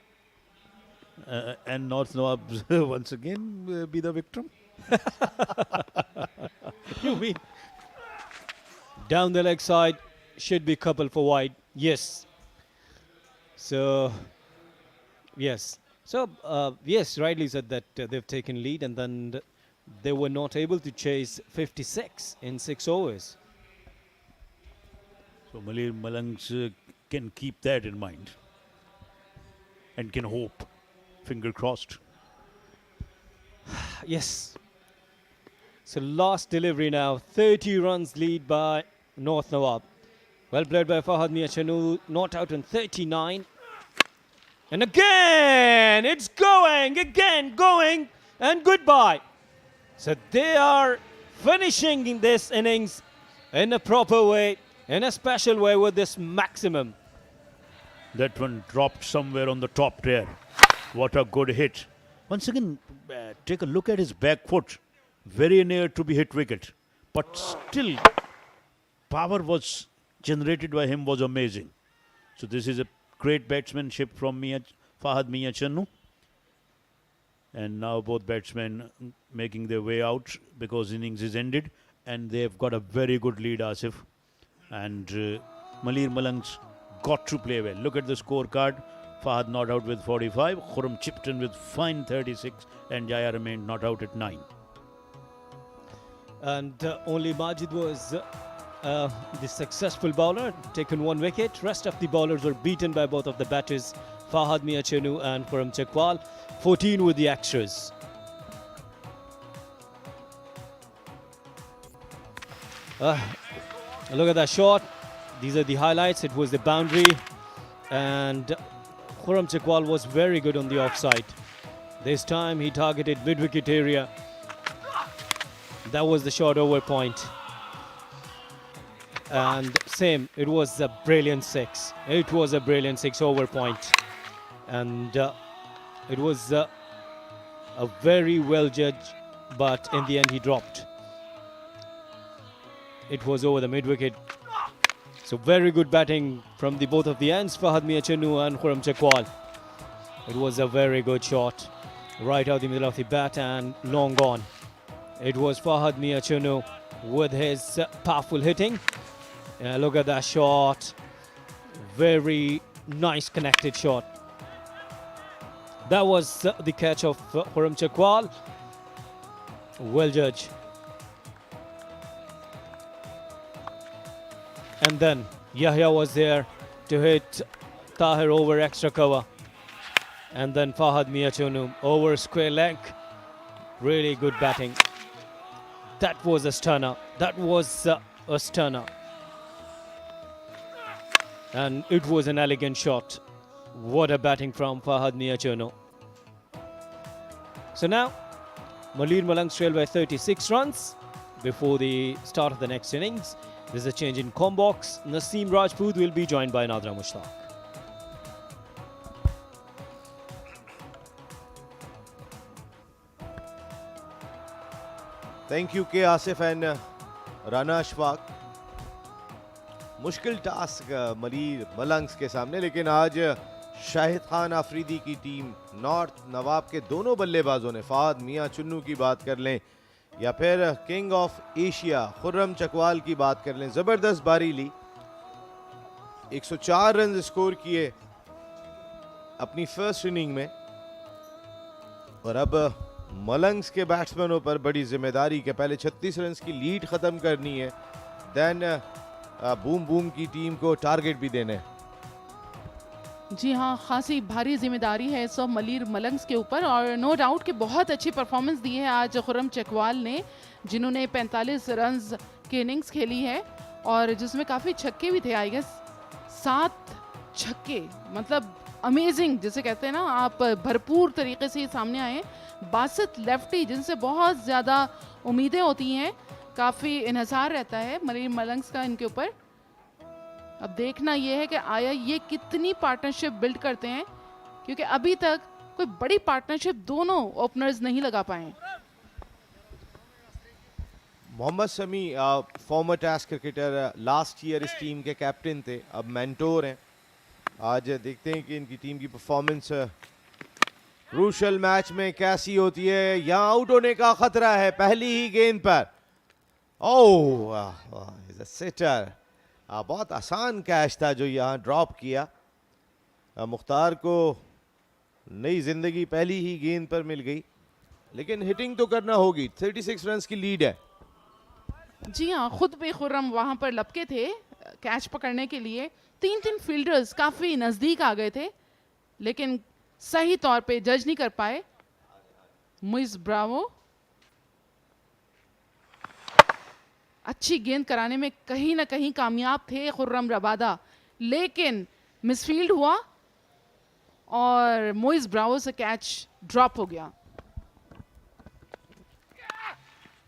And North Nawabs once again be the victim. You mean? Down the leg side, should be couple for wide. Yes. So, yes. So, yes, rightly said that they've taken lead and then they were not able to chase 56 in 6 overs. So Malir Malangs can keep that in mind and can hope. Finger crossed. Yes. So last delivery now. 30 runs lead by North Nawab. Well played by Fahad Miachanu. Not out in 39. And again, it's going. Again, going. And goodbye. So they are finishing in this innings in a proper way, in a special way with this maximum. That one dropped somewhere on the top there. What a good hit. Once again, take a look at his back foot. Very near to be hit wicket. But still, power was generated by him was amazing. So this is a great batsmanship from Fahad Miachanu. And now both batsmen making their way out because innings is ended. And they've got a very good lead, Asif. And Malir Malang's got to play well. Look at the scorecard. Fahad not out with 45. 𝐓𝐞𝐚𝐦 chipped in with fine 36. And Jaya remained not out at 9. And only Majid was the successful bowler, taken 1 wicket. Rest of the bowlers were beaten by both of the batters, Fahad Miachanu and 𝐓𝐞𝐚𝐦 𝐅𝐁. 14 with the extras. Look at that shot. These are the highlights. It was the boundary. And 𝐓𝐞𝐚𝐦 𝐅𝐁 was very good on the offside. This time he targeted mid-wicket area. That was the short over point. And same, it was a brilliant 6. It was a brilliant 6 over point. And it was a very well judged, but in the end he dropped. It was over the mid-wicket. So very good batting from the both of the ends, Fahad Miachanu and 𝐓𝐞𝐚𝐦 𝐅𝐁. It was a very good shot. Right out the middle of the bat and long gone. It was Fahad Miachanu with his powerful hitting. Look at that shot. Very nice connected shot. That was the catch of 𝐓𝐞𝐚𝐦 𝐅𝐁. Well judged. And then Yahya was there to hit Tahir over extra cover. And then Fahad Miachanu over square leg. Really good batting. That was a stunner. That was a stunner. And it was an elegant shot. What a batting from Fahad Miachanu. So now, Malir Malang trail by 36 runs before the start of the next innings. There's a change in combox. Naseem Rajput will be joined by Nadra Mushtaq. Thank you, K. Asif and Rana Ashfaq. मुश्किल task Malir मलंग्स के सामने, लेकिन आज शाहिद खान आफरीदी की team north नवाब के दोनों बल्लेबाजों ने फहद मियां चुन्नू की बात कर लें या फिर king of Asia Khurram Chakwal की बात कर लें, ज़बरदस्त बारी ली, 104 रन स्कोर किए अपनी फर्स्ट इनिंग में। और अब मलंग्स के बैट्समैनों पर बड़ी जिम्मेदारी के पहले 36 रन की लीड ख़त्म करनी है, देन बूम बूम की टीम को टारगेट भी देने हैं। जी हाँ, खासी भारी जिम्मेदारी है इस वक्त मलीर मलंग्स के ऊपर और नो डाउट कि बहुत अच्छी परफॉर्मेंस दी है आज खुर्रम चकवाल ने, जिन्होंने 45 रन्स की इनिंग्स खेली है और जिसमें काफ़ी छक्के भी थे। आई गेस 7 छक्के, मतलब अमेजिंग जिसे कहते हैं ना आप, भरपूर तरीके से सामने आए। बासित लेफ्टी जिनसे बहुत ज़्यादा उम्मीदें होती हैं, काफ़ी इन्हसार रहता है मलीर मलंग्स का इनके ऊपर। अब देखना यह है कि आया ये कितनी पार्टनरशिप बिल्ड करते हैं, क्योंकि अभी तक कोई बड़ी पार्टनरशिप दोनों ओपनर्स नहीं लगा पाए। Mohammad Shami former test cricketer, last year इस टीम के कैप्टन थे, अब मेंटोर हैं। आज देखते हैं कि इनकी टीम की परफॉर्मेंस क्रूशल मैच में कैसी होती है। यहाँ आउट होने का खतरा है पहली ही गेंद पर। ओह इज अ सिटर, बहुत आसान कैच था जो यहाँ ड्रॉप किया। मुख्तार को नई जिंदगी पहली ही गेंद पर मिल गई, लेकिन हिटिंग तो करना होगी। 36 रन की लीड है। जी हाँ, खुद भी खुर्रम वहाँ पर लपके थे कैच पकड़ने के लिए। 3 फील्डर्स काफ़ी नज़दीक आ गए थे, लेकिन सही तौर पे जज नहीं कर पाए। मुइज़ ब्रावो अच्छी गेंद कराने में कहीं ना कहीं कामयाब थे खुर्रम रबादा, लेकिन मिसफील्ड हुआ और मुइज़ ब्रावो से कैच ड्रॉप हो गया।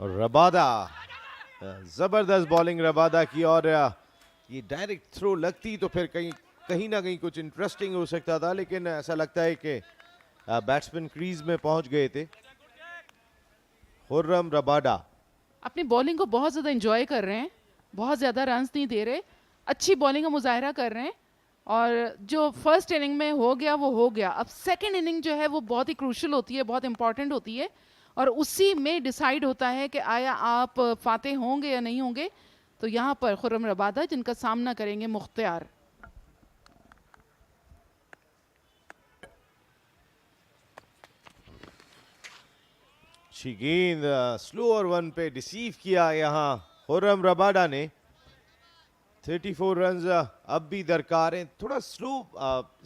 और रबादा, जबरदस्त बॉलिंग रबादा की, और ये डायरेक्ट थ्रो लगती तो फिर कहीं ना कहीं कुछ इंटरेस्टिंग हो सकता था, लेकिन ऐसा लगता है कि बैट्समैन क्रीज में पहुंच गए थे। खुर्रम रबादा अपनी बॉलिंग को बहुत ज़्यादा एंजॉय कर रहे हैं, बहुत ज़्यादा रन्स नहीं दे रहे, अच्छी बॉलिंग का मुजाहरा कर रहे हैं। और जो फर्स्ट इनिंग में हो गया वो हो गया। अब सेकंड इनिंग जो है वो बहुत ही क्रूशल होती है, बहुत इंपॉर्टेंट होती है, और उसी में डिसाइड होता है कि आया आप फातेह होंगे या नहीं होंगे। तो यहाँ पर खुर्रम रबादा जिनका सामना करेंगे मुख्तार। अच्छी गेंद, स्लोअर वन पे डिसीव किया यहाँ खुर्रम रबादा ने। 34 रन्स अब भी दरकार हैं। थोड़ा स्लो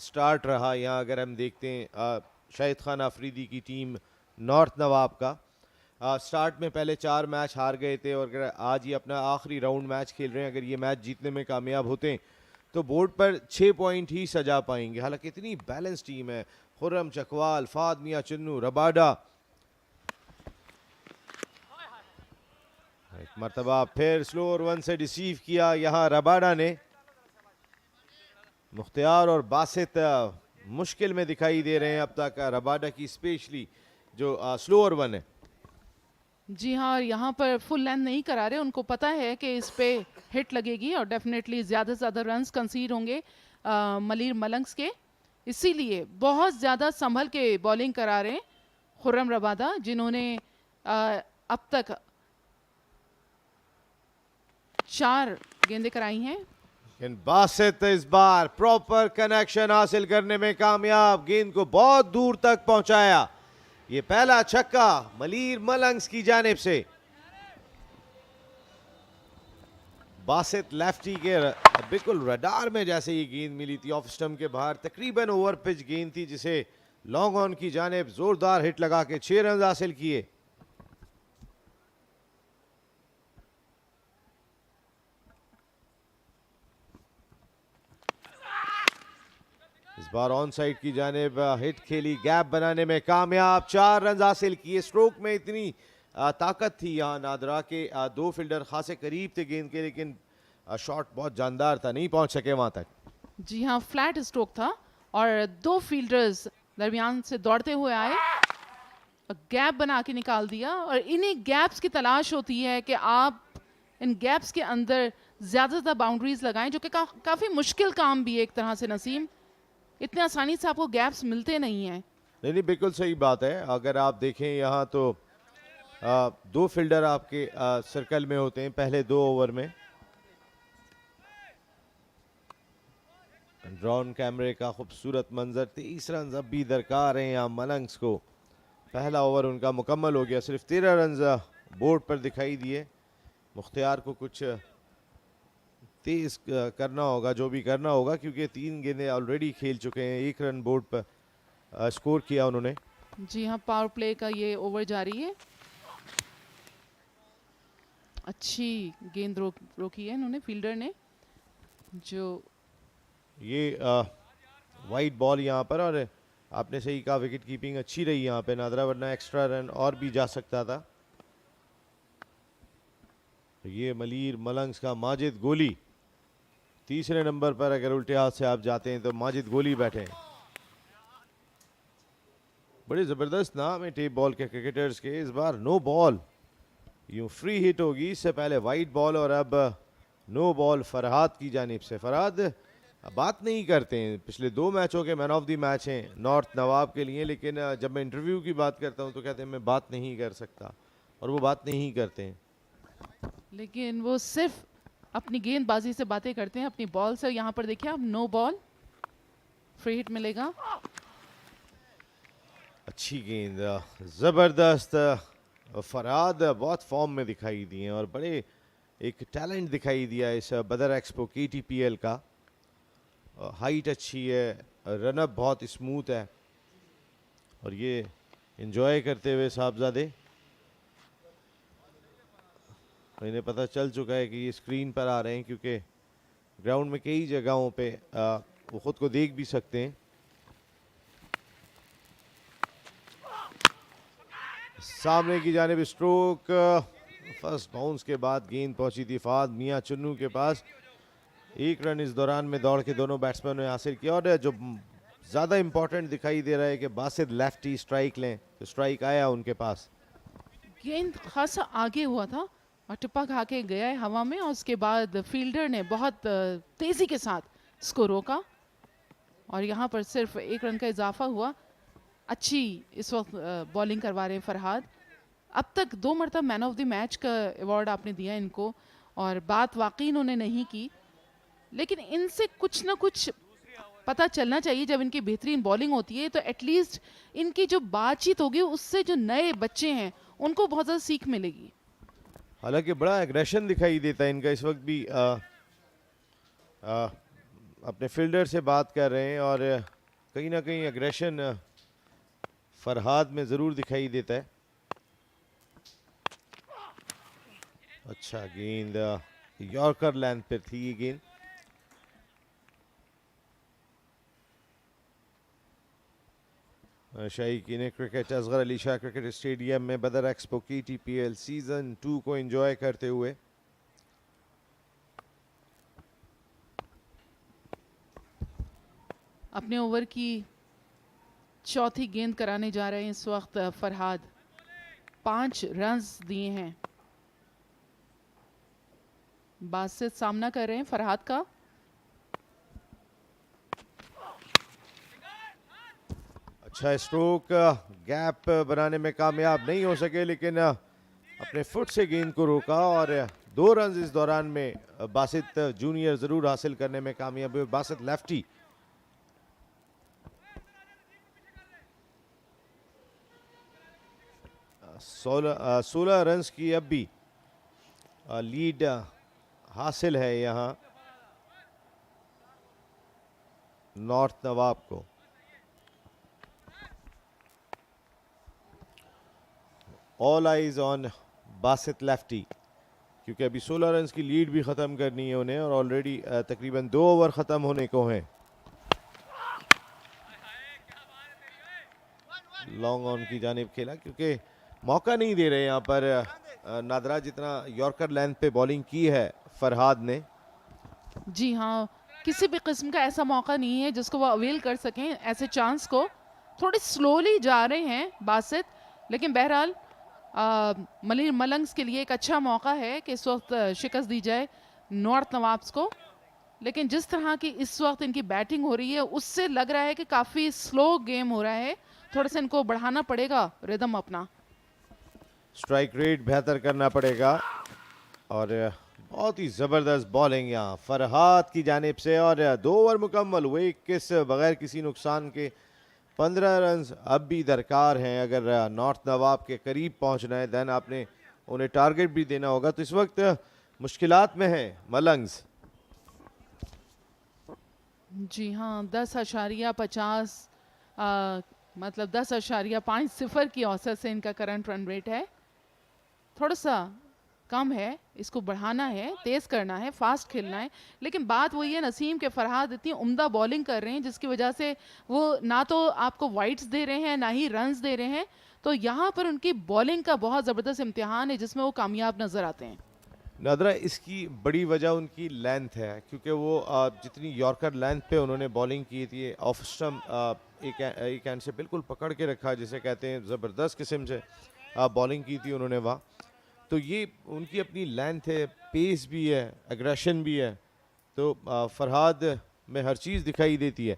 स्टार्ट रहा यहाँ अगर हम देखते हैं शाहिद खान आफरीदी की टीम नॉर्थ नवाब का। स्टार्ट में पहले 4 मैच हार गए थे और अगर आज ये अपना आखिरी राउंड मैच खेल रहे हैं, अगर ये मैच जीतने में कामयाब होते हैं तो बोर्ड पर 6 पॉइंट ही सजा पाएंगे। हालांकि इतनी बैलेंस टीम है, खुर्रम चकवाल, फहद मियां चुन्नू, रबादा। एक मरतबा फिर स्लोअर वन से रिसीव किया यहाँ रबाडा ने। मुख्तार और बासित मुश्किल में दिखाई दे रहे हैं अब तक, रबाडा की स्पेशली जो स्लोअर वन है। जी हाँ, और यहाँ पर फुल लेंथ नहीं करा रहे, उनको पता है कि इस पे हिट लगेगी और डेफिनेटली ज़्यादा से ज़्यादा रन्स कंसीड होंगे मलीर मलंग्स के, इसीलिए बहुत ज़्यादा संभल के बॉलिंग करा रहे हैं खुर्रम रबादा, जिन्होंने अब तक 4 गेंदें कराई हैं। बासित इस बार प्रॉपर कनेक्शन हासिल करने में कामयाब, गेंद को बहुत दूर तक पहुंचाया। ये पहला छक्का मलीर मलंग्स की जानिब से। बासित लेफ्टी के बिल्कुल रडार में जैसे ये गेंद मिली थी ऑफ स्टंप के बाहर, तकरीबन ओवर पिच गेंद थी जिसे लॉन्ग ऑन की जानिब जोरदार हिट लगा के 6 रन हासिल किए। इस बार ऑन साइड की जानिब हिट खेली, गैप बनाने में कामयाब, 4 रन हासिल किए। स्ट्रोक में इतनी ताकत थी यहाँ नादरा के 2 फील्डर खासे करीब थे गेंद के, लेकिन शॉट बहुत जानदार था, नहीं पहुंच सके वहां तक। जी हाँ, फ्लैट स्ट्रोक था और 2 फील्डर्स दरमियान से दौड़ते हुए आए, गैप बना के निकाल दिया। और इन्हीं गैप्स की तलाश होती है कि आप इन गैप्स के अंदर ज़्यादा बाउंड्रीज लगाएं, जो कि काफ़ी मुश्किल काम भी है एक तरह से नसीम। इतने आसानी से आपको गैप्स मिलते नहीं हैं। नहीं, बिल्कुल सही बात है। अगर आप देखें यहाँ तो 2 फील्डर आपके सर्कल में होते हैं पहले 2 ओवर में। ड्रोन कैमरे का खूबसूरत मंजर। 23 रन अब भी दरकार हैं यहाँ मलंग्स को। पहला ओवर उनका मुकम्मल हो गया, सिर्फ 13 रन बोर्ड पर दिखाई दिए। मुख्तियार को कुछ तेज करना होगा, जो भी करना होगा, क्योंकि 3 गेंदें ऑलरेडी खेल चुके हैं। 1 रन बोर्ड पर स्कोर किया उन्होंने। जी हाँ, पावर प्ले का ये ओवर जारी है। अच्छी गेंद रोकी है इन्होंने, फील्डर ने। जो ये वाइड बॉल यहाँ पर, और आपने सही कहा विकेट कीपिंग अच्छी रही यहाँ पे नादरा, वरना एक्स्ट्रा रन और भी जा सकता था। ये मलीर मलंग्स का माजिद गोली, तीसरे नंबर पर अगर उल्टे हाथ से आप जाते हैं तो माजिद गोली बैठे हैं। बड़े ज़बरदस्त नाम है टेप बॉल के क्रिकेटर्स के। इस बार नो बॉल, यूं फ्री हिट होगी, इससे पहले वाइड बॉल और अब नो बॉल फरहाद की जानिब से। फरहाद बात नहीं करते हैं, पिछले 2 मैचों के मैन ऑफ द मैच हैं नॉर्थ नवाब के लिए, लेकिन जब मैं इंटरव्यू की बात करता हूं तो कहते हैं मैं बात नहीं कर सकता, और वो बात नहीं करते हैं। लेकिन वो सिर्फ अपनी गेंदबाजी से बातें करते हैं, अपनी बॉल से। यहाँ पर देखिए आप, नो बॉल, फ्री हिट मिलेगा। अच्छी गेंद, ज़बरदस्त। फरहाद बहुत फॉर्म में दिखाई दिए और बड़े एक टैलेंट दिखाई दिया इस बदर एक्सपो KTPL का। हाइट अच्छी है, रनअप बहुत स्मूथ है, और ये एंजॉय करते हुए साहबजादे। इन्हें पता चल चुका है कि ये स्क्रीन पर आ रहे हैं, क्योंकि ग्राउंड में कई जगहों पे वो खुद को देख भी सकते हैं। सामने की जानिब स्ट्रोक, फर्स्ट बाउंस के बाद गेंद पहुंची थी फाद मियां चुन्नू के पास। 1 रन इस दौरान में दौड़ के दोनों बैट्समैन ने हासिल किया, और जो ज़्यादा इंपॉर्टेंट दिखाई दे रहा है कि बासित लेफ्टी स्ट्राइक लें, तो स्ट्राइक आया उनके पास। गेंद खासा आगे हुआ था और टिप्पा खा के गया है हवा में, और उसके बाद फील्डर ने बहुत तेज़ी के साथ इसको रोका, और यहाँ पर सिर्फ 1 रन का इजाफा हुआ। अच्छी इस वक्त बॉलिंग करवा रहे हैं फरहाद। अब तक 2 मरतबा मैन ऑफ द मैच का अवार्ड आपने दिया इनको, और बात वाकई इन्होंने नहीं की, लेकिन इनसे कुछ ना कुछ पता चलना चाहिए। जब इनकी बेहतरीन बॉलिंग होती है तो एटलीस्ट इनकी जो बातचीत होगी उससे जो नए बच्चे हैं उनको बहुत ज़्यादा सीख मिलेगी। हालांकि बड़ा एग्रेशन दिखाई देता है इनका। इस वक्त भी अपने फील्डर से बात कर रहे हैं, और कहीं ना कहीं एग्रेशन फरहाद में ज़रूर दिखाई देता है। अच्छा गेंद, यॉर्कर लेंथ पर थी ये गेंद। Shaheen cricket Asghar Ali Shah cricket stadium में बदर एक्सपो KTPL सीजन 2 को एंजॉय करते हुए। अपने ओवर की चौथी गेंद कराने जा रहे हैं इस वक्त फरहाद। 5 रन्स दिए हैं। बासित सामना कर रहे हैं फरहाद का। अच्छा स्ट्रोक, गैप बनाने में कामयाब नहीं हो सके, लेकिन अपने फुट से गेंद को रोका, और 2 रन इस दौरान में बासित जूनियर ज़रूर हासिल करने में कामयाब हुए। बासित लेफ्टी। सोलह रन्स की अब भी लीड हासिल है यहाँ नॉर्थ नवाब को। All eyes on Basit lefty, क्योंकि अभी 16 रन की लीड भी ख़त्म करनी है उन्हें, और ऑलरेडी तकरीबन 2 ओवर ख़त्म होने को हैं। लॉन्ग ऑन की जानिब खेला, क्योंकि मौका नहीं दे रहे यहाँ पर नादरा, जितना यॉर्कर लेंथ पे बॉलिंग की है फरहाद ने। जी हाँ, किसी भी किस्म का ऐसा मौका नहीं है जिसको वो अवेल कर सकें ऐसे चांस को। थोड़ी स्लोली जा रहे हैं बासित, लेकिन बहरहाल मलिर मलंग्स के लिए एक अच्छा मौका है कि इस वक्त शिकस्त दी जाए नॉर्थ नवाब्स को। लेकिन जिस तरह की इस वक्त इनकी बैटिंग हो रही है उससे लग रहा है कि काफ़ी स्लो गेम हो रहा है, थोड़ा सा इनको बढ़ाना पड़ेगा रिदम अपना। स्ट्राइक रेट बेहतर करना पड़ेगा। और बहुत ही ज़बरदस्त बॉलिंग यहाँ फरहाद की जानिब से, और 2 ओवर मुकम्मल हुए 21 बगैर किसी नुकसान के 15 रन अब भी दरकार हैं। अगर नॉर्थ नवाब के करीब पहुँचना है दैन आपने उन्हें टारगेट भी देना होगा। तो इस वक्त मुश्किलात में है मलंग्स। जी हाँ, 10.50 मतलब 10.50 की औसत से इनका करंट रन रेट है। थोड़ा सा कम है, इसको बढ़ाना है, तेज़ करना है, फास्ट खेलना है। लेकिन बात वही है नसीम के फरहाद इतनी उम्दा बॉलिंग कर रहे हैं जिसकी वजह से वो ना तो आपको वाइट्स दे रहे हैं ना ही रन्स दे रहे हैं। तो यहाँ पर उनकी बॉलिंग का बहुत ज़बरदस्त इम्तिहान है जिसमें वो कामयाब नज़र आते हैं। नादरा, इसकी बड़ी वजह उनकी लेंथ है, क्योंकि वो जितनी यॉर्कर लेंथ पे उन्होंने बॉलिंग की थी, ऑफ स्टम्प एक हैंड से बिल्कुल पकड़ के रखा जिसे कहते हैं, ज़बरदस्त किस्म से बॉलिंग की थी उन्होंने वहाँ। तो ये उनकी अपनी लेंथ है, पेस भी है, एग्रेशन भी है। तो फरहाद में हर चीज़ दिखाई देती है।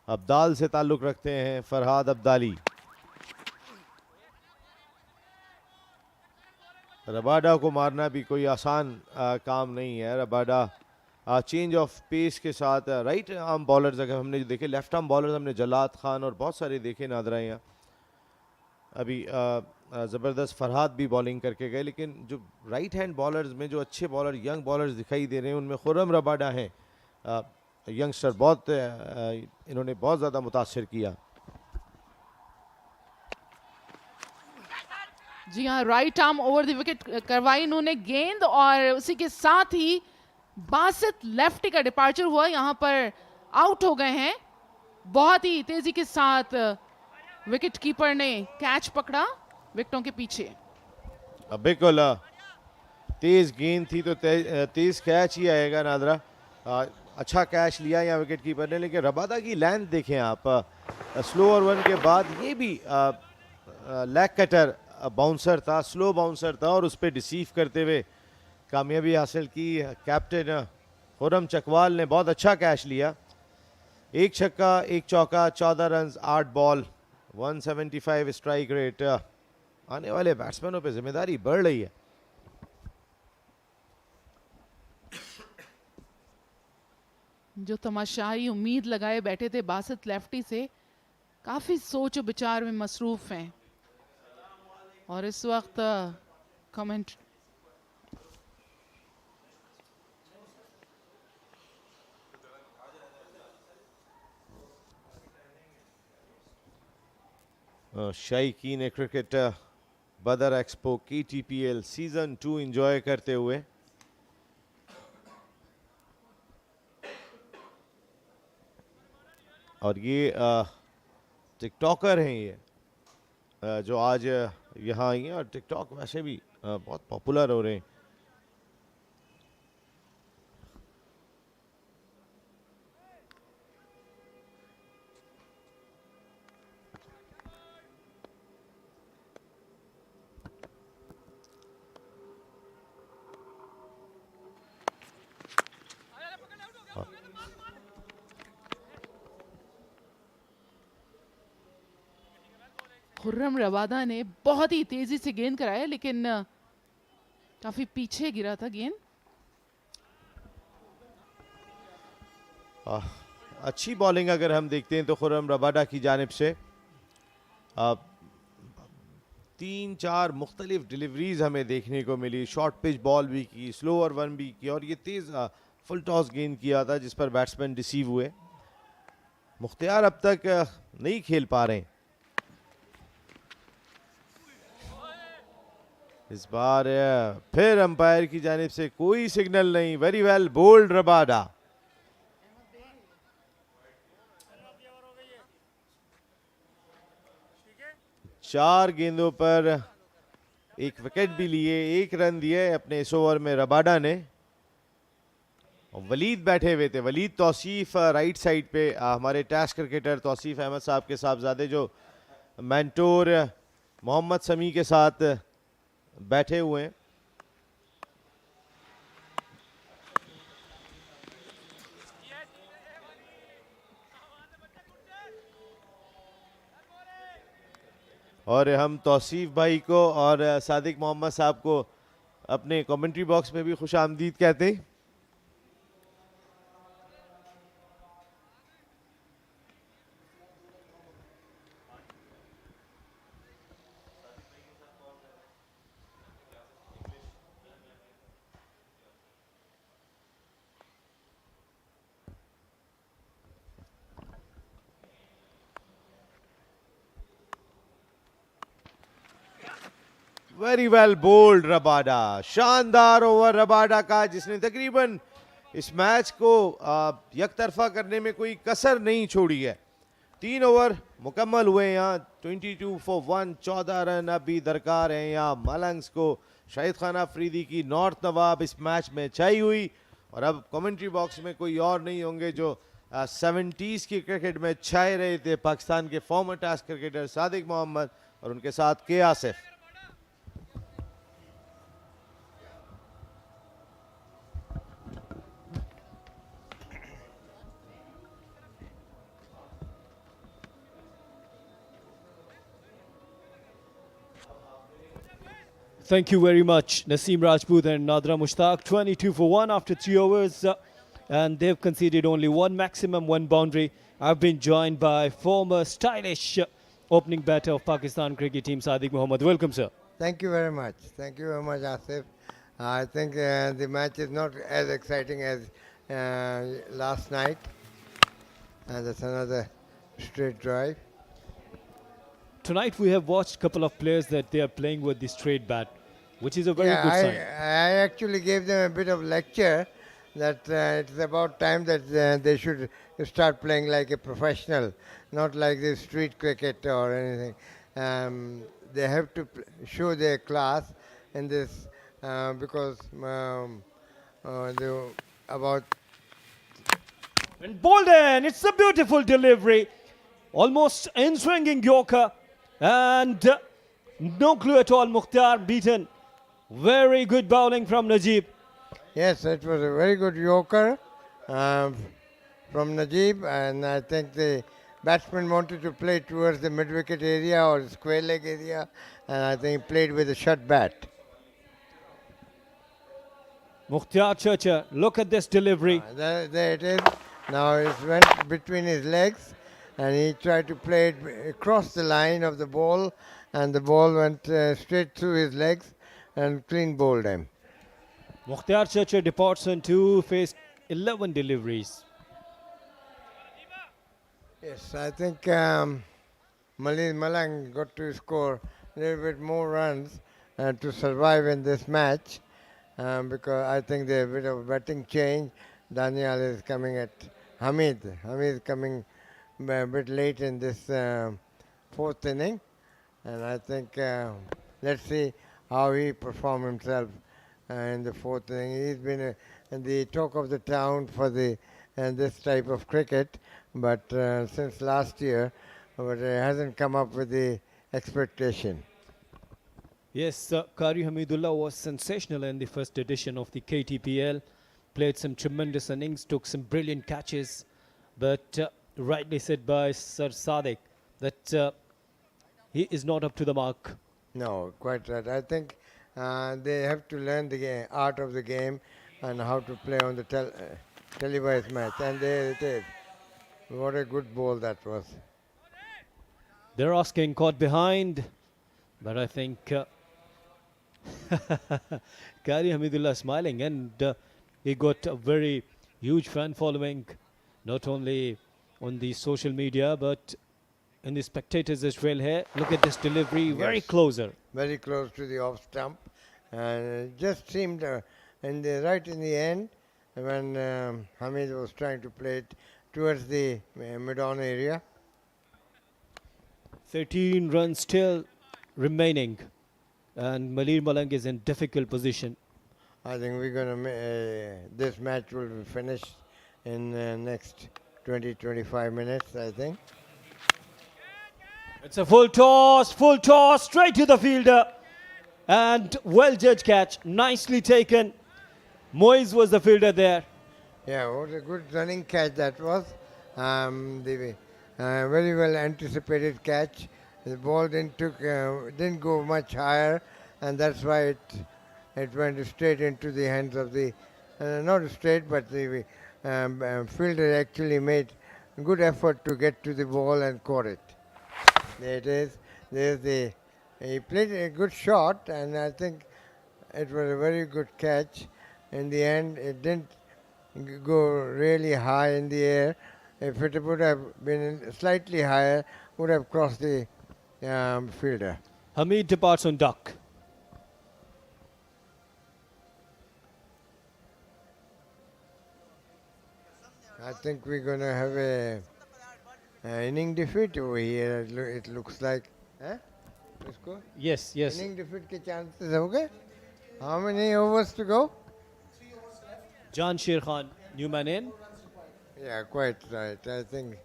अब्दाल से ताल्लुक़ रखते हैं फरहाद अब्दाली। रबाडा को मारना भी कोई आसान काम नहीं है। रबाडा चेंज ऑफ पेस के साथ राइट आर्म बॉलर्स अगर हमने जो देखे, लेफ्ट आर्म बॉलर्स हमने जलाद खान और बहुत सारे देखे नादरा यहाँ। अभी ज़बरदस्त फरहाद भी बॉलिंग करके गए, लेकिन जो राइट हैंड बॉलर्स में जो अच्छे बॉलर यंग बॉलर्स दिखाई दे रहे हैं उनमें खुर्रम रबाडा हैं। यंगस्टर बहुत इन्होंने बहुत ज़्यादा मुतासिर किया। जी हाँ, right arm over the wicket करवाई इन्होंने गेंद, और उसी के साथ ही बासित लेफ्टी का डिपार्चर हुआ, यहाँ पर आउट हो गए हैं। बहुत ही तेजी के साथ विकेट कीपर ने कैच पकड़ा विकेटों के पीछे। बिल्कुल तेज गेंद थी तो तेज कैच ही आएगा नादरा। अच्छा कैच लिया यहाँ विकेट कीपर ने, लेकिन रबादा की लेंथ देखें आप। स्लो ओवर 1 के बाद ये भी लेग कटर बाउंसर था, स्लो बाउंसर था, और उस पर डिसीव करते हुए कामयाबी हासिल की। कैप्टन खुर्रम चकवाल ने बहुत अच्छा कैच लिया। 1 छक्का 1 चौका 14 रन 8 बॉल 175 स्ट्राइक रेट। आने वाले बैट्समैनों पे जिम्मेदारी बढ़ रही है। जो तमाशाई उम्मीद लगाए बैठे थे बासित लेफ्टी से, काफ़ी सोच विचार में मसरूफ हैं। और इस वक्त comment शायकीन cricket Badar expo KTPL season 2 enjoy करते हुए और ये टिकटॉकर हैं ये जो आज यहाँ आई हैं, और टिकटॉक वैसे भी बहुत पॉपुलर हो रहे हैं। खुर्रम रबादा ने बहुत ही तेजी से गेंद कराया, लेकिन काफी पीछे गिरा था गेंद। अच्छी बॉलिंग अगर हम देखते हैं तो खुर्रम रबादा की जानिब से 3-4 मुख्तलिफ डिलीवरीज हमें देखने को मिली। शॉर्ट पिच बॉल भी की, स्लो ओवर 1 भी की, और ये तेज़ फुल टॉस गेंद किया था जिस पर बैट्समैन रिसीव हुए। मुख्तियार अब तक नहीं खेल पा रहे हैं। इस बार फिर अंपायर की जानिब से कोई सिग्नल नहीं। Very well bowled Rabada. चार गेंदों पर 1 विकेट भी लिए, 1 रन दिए अपने इस ओवर में रबाडा ने। वलीद बैठे हुए थे, वलीद तौसीफ राइट साइड पे, हमारे टेस्ट क्रिकेटर तौसीफ अहमद साहब के साहबजादे जो मेंटोर मोहम्मद समी के साथ बैठे हुए हैं। और हम तौसीफ भाई को और सादिक मोहम्मद साहब को अपने कमेंट्री बॉक्स में भी खुश आमदीद कहते हैं। वेरी वेल बोल्ड रबाडा, शानदार ओवर रबाडा का, जिसने तकरीबन इस मैच को यकतरफा करने में कोई कसर नहीं छोड़ी है। 3 ओवर मुकम्मल हुए यहाँ, 22 फॉर 1, 14 रन अभी दरकार हैं यहाँ मलंग्स को। शाहिद खान अफरीदी की नॉर्थ नवाब इस मैच में छाई हुई, और अब कमेंट्री बॉक्स में कोई और नहीं होंगे जो 70s की क्रिकेट में छाए रहे थे, पाकिस्तान के former test cricketer Sadiq Mohammad और उनके साथ K Asif. Thank you very much, Naseem Rajput and Nadra Mushtaq. 22 for 1 after 3 overs, and they've conceded only one maximum, one boundary. I've been joined by former stylish opening batter of Pakistan cricket team, Sadik Mohammed. Welcome, sir. Thank you very much. Thank you very much, Asif. I think the match is not as exciting as last night. And that's another straight drive. Tonight we have watched a couple of players that they are playing with the straight bat, which is a very good sign. I actually gave them a bit of lecture that it's about time that they should start playing like a professional, not like this street cricket or anything. They have to show their class in this because about... And Bolden, it's a beautiful delivery. Almost in-swinging Yorker. And no clue at all, Mukhtar beaten. Very good bowling from Najib. Yes, it was a very good Yorker from Najib, and I think the batsman wanted to play towards the mid-wicket area or square leg area, and I think he played with a shut bat. Mukhtar Chacha, look at this delivery. There it is. Now it went between his legs, and he tried to play it across the line of the ball, and the ball went straight through his legs and clean bowled him. Mukhtar Chacha departs on 2, faced 11 deliveries. Yes, I think Malang got to score a little bit more runs to survive in this match because I think there's a bit of batting change. Daniyal is coming at Hamid. Hamid is coming a bit late in this 4th inning, and I think let's see how he performs himself in the 4th inning. He's been the talk of the town for this type of cricket, but since last year, but it hasn't come up with the expectation. Yes, Qari Hamidullah was sensational in the first edition of the KTPL. Played some tremendous innings, took some brilliant catches, but rightly said by Sir Sadik that he is not up to the mark. No, quite right. I think they have to learn the art of the game and how to play on the televised match. And there it is. What a good ball that was. They're asking caught behind, but I think Qari Hamidullah smiling, and he got a very huge fan following, not only on the social media, but in the spectators as well here. Look at this delivery, very closer. Very close to the off stump. And it just seemed right in the end, when Hamid was trying to play it towards the mid-on area. 13 runs still remaining, and Malir Malang is in difficult position. I think we're going to this match will be finished in next 20-25 minutes, I think. It's a full toss, straight to the fielder, and well judged catch, nicely taken. Moise was the fielder there. Yeah, what a good running catch that was. The very well anticipated catch, The ball didn't go much higher, and that's why it went straight into the hands of the not straight, but the fielder actually made good effort to get to the ball and caught it. There it is. He played a good shot, and I think it was a very good catch. In the end, it didn't go really high in the air. If it would have been slightly higher, would have crossed the fielder. Hamid departs on duck. I think we're going to have a inning defeat over here. It looks like. Huh? Let's go. Yes, yes. Inning defeat ke chances okay? How many overs to go? Jahangir Khan, new man in. Yeah, quite right. I think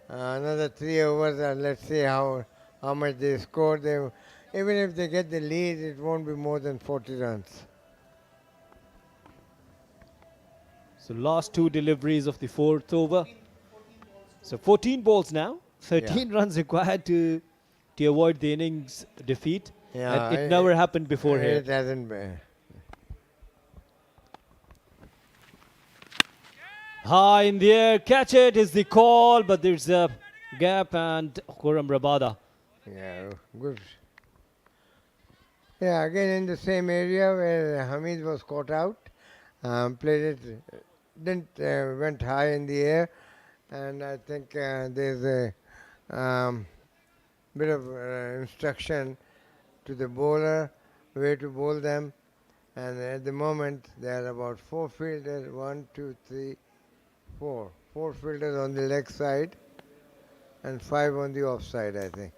another 3 overs, and let's see how much they score. Even if they get the lead, it won't be more than 40 runs. So last 2 deliveries of the 4th over. So 14 balls now. 13 runs required to avoid the innings defeat. Yeah, and it never happened before here. It hasn't been. High in the air, catch it is the call, but there's a gap and Khurram Rabada. Yeah, good. Yeah, again in the same area where Hamid was caught out. Played it, went high in the air, and I think there's a bit of instruction to the bowler where to bowl them. And at the moment there are about 4 fielders, 1, 2, 3, 4. 4 fielders on the leg side and 5 on the off side, I think.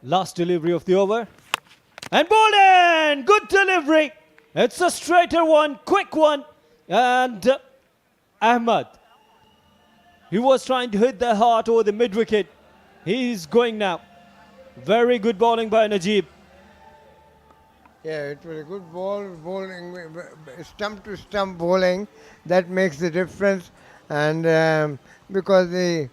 Last delivery of the over. And bowled in! Good delivery. It's a straighter one, quick one. And Ahmed. He was trying to hit the heart over the mid-wicket. He's going now. Very good bowling by Najib. Yeah, it was a good bowling, stump to stump bowling. That makes the difference. And because if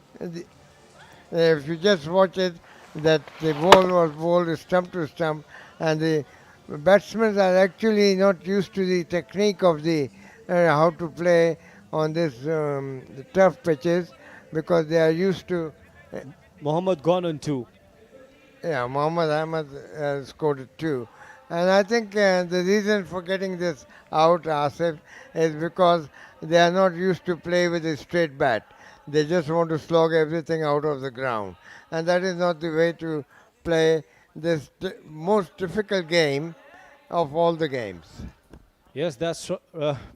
you just watch it, that the ball was bowled stump to stump, and the batsmen are actually not used to the technique of the how to play on this the tough pitches, because they are used to. Mohammad gone on 2. Yeah, Mohammad Ahmed scored 2. And I think the reason for getting this out, Asif, is because they are not used to play with a straight bat. They just want to slog everything out of the ground. And that is not the way to play this most difficult game of all the games. Yes, that's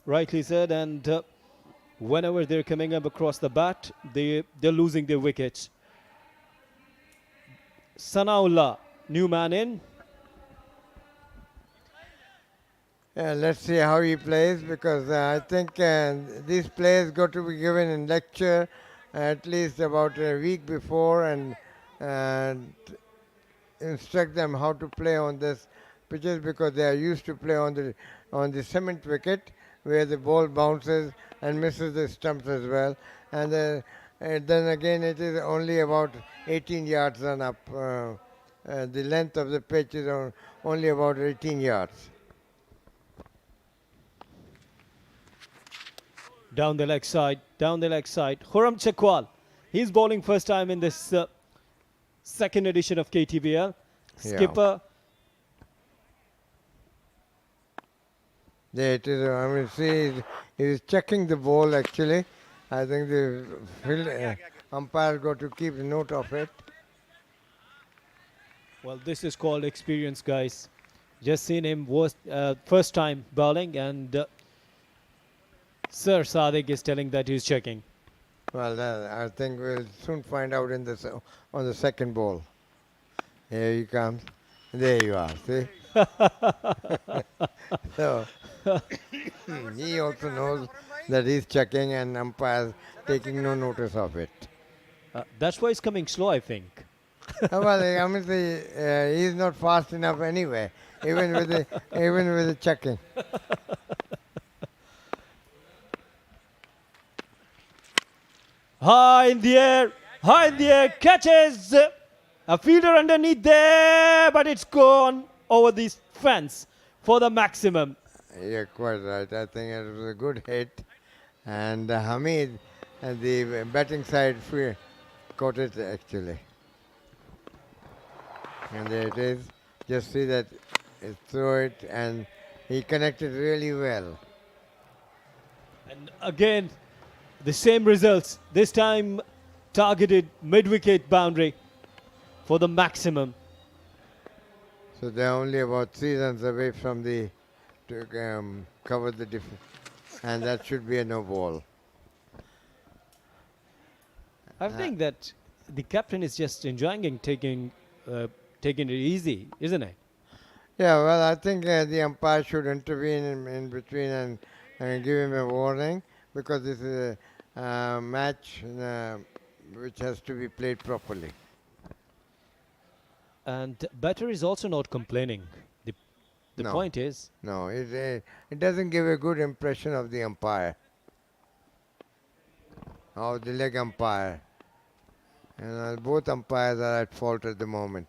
rightly said. And whenever they're coming up across the bat, they're losing their wickets. Sanaullah, new man in. Let's see how he plays, because I think these players got to be given a lecture at least about a week before, and instruct them how to play on this pitches, because they are used to play on the cement wicket where the ball bounces and misses the stumps as well. And then again it is only about 18 yards run up. The length of the pitch is only about 18 yards. Down the leg side, Khurram Chakwal. He's bowling first time in this second edition of KTPL. Skipper. There it is. I mean, see, he's checking the ball actually. I think the umpire got to keep note of it. Well, this is called experience, guys. Just seen him first time bowling, and Sir Sadiq is telling that he's checking. Well, I think we'll soon find out on the second ball. Here he comes. There you are. See. So he also knows that he's checking, and umpires taking no notice of it. That's why he's coming slow, I think. Well, I mean, he's not fast enough anyway, even with the checking. High in the air, High in the air, catches a fielder underneath there, but it's gone over the fence for the maximum. You're quite right. I think it was a good hit. And Hamid, the batting side, caught it actually. And there it is. Just see that he threw it and he connected really well. And again, the same results. This time targeted mid-wicket boundary for the maximum. So they're only about 3 runs away from the to cover the difference, and that should be a no ball. I think that the captain is just enjoying taking it easy, isn't it? Yeah, well, I think the umpire should intervene in between and give him a warning, because this is a match which has to be played properly. And batter is also not complaining. The No. point is, No, it doesn't give a good impression of the umpire, or the leg umpire. And both umpires are at fault at the moment.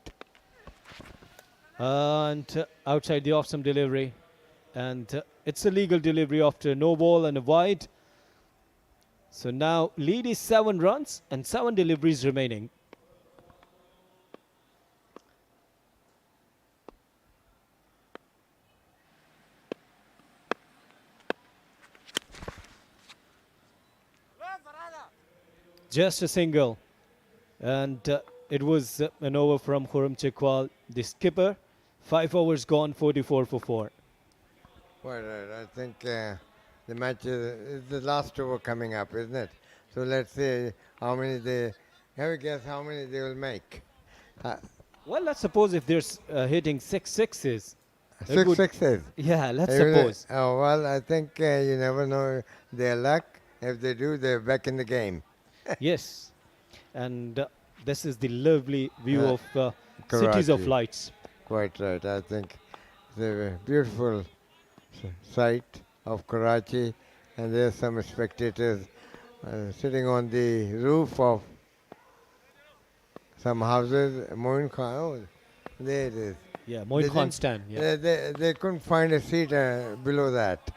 and outside the off-stump delivery, and it's a legal delivery after no ball and a wide. So now lead is 7 runs and 7 deliveries remaining. Just a single, and it was an over from 𝐓𝐞𝐚𝐦 𝐅𝐁, the skipper. 5 overs gone, 44 for 4. Quite right. I think the match is the last over coming up, isn't it? So let's see how many they have a guess how many they will make. Well, let's suppose if they're hitting 6 sixes. it 6 would- sixes. Yeah, let's Even suppose. Oh, well, I think you never know their luck. If they do, they're back in the game. Yes, and this is the lovely view of Cities of Karachi. Lights. Quite right. I think it's a beautiful sight of Karachi, and there's some spectators sitting on the roof of some houses. Moin Khan, oh, there it is. Yeah, Moin They Khan didn't- stand, yeah. They couldn't find a seat below that.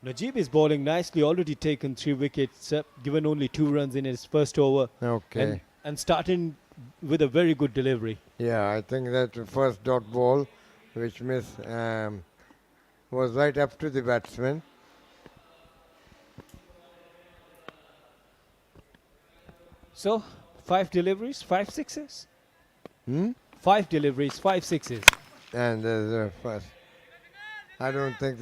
Najib is bowling nicely, already taken 3 wickets, given only 2 runs in his first over. Okay. And starting with a very good delivery. Yeah, I think that first dot ball, which was right up to the batsman. So, 5 deliveries, 5 sixes? Hmm? 5 deliveries, 5 sixes. And the first. I don't think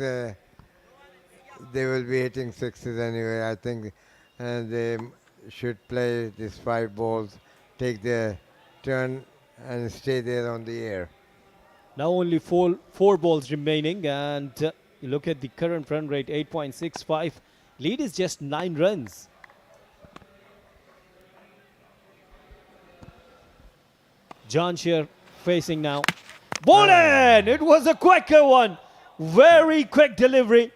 they will be hitting sixes anyway. I think they should play these 5 balls, take their turn and stay there on the air. Now only four balls remaining, and you look at the current run rate, 8.65. Lead is just 9 runs. Jahangir facing now. Bowling! It was a quicker one. Very quick delivery.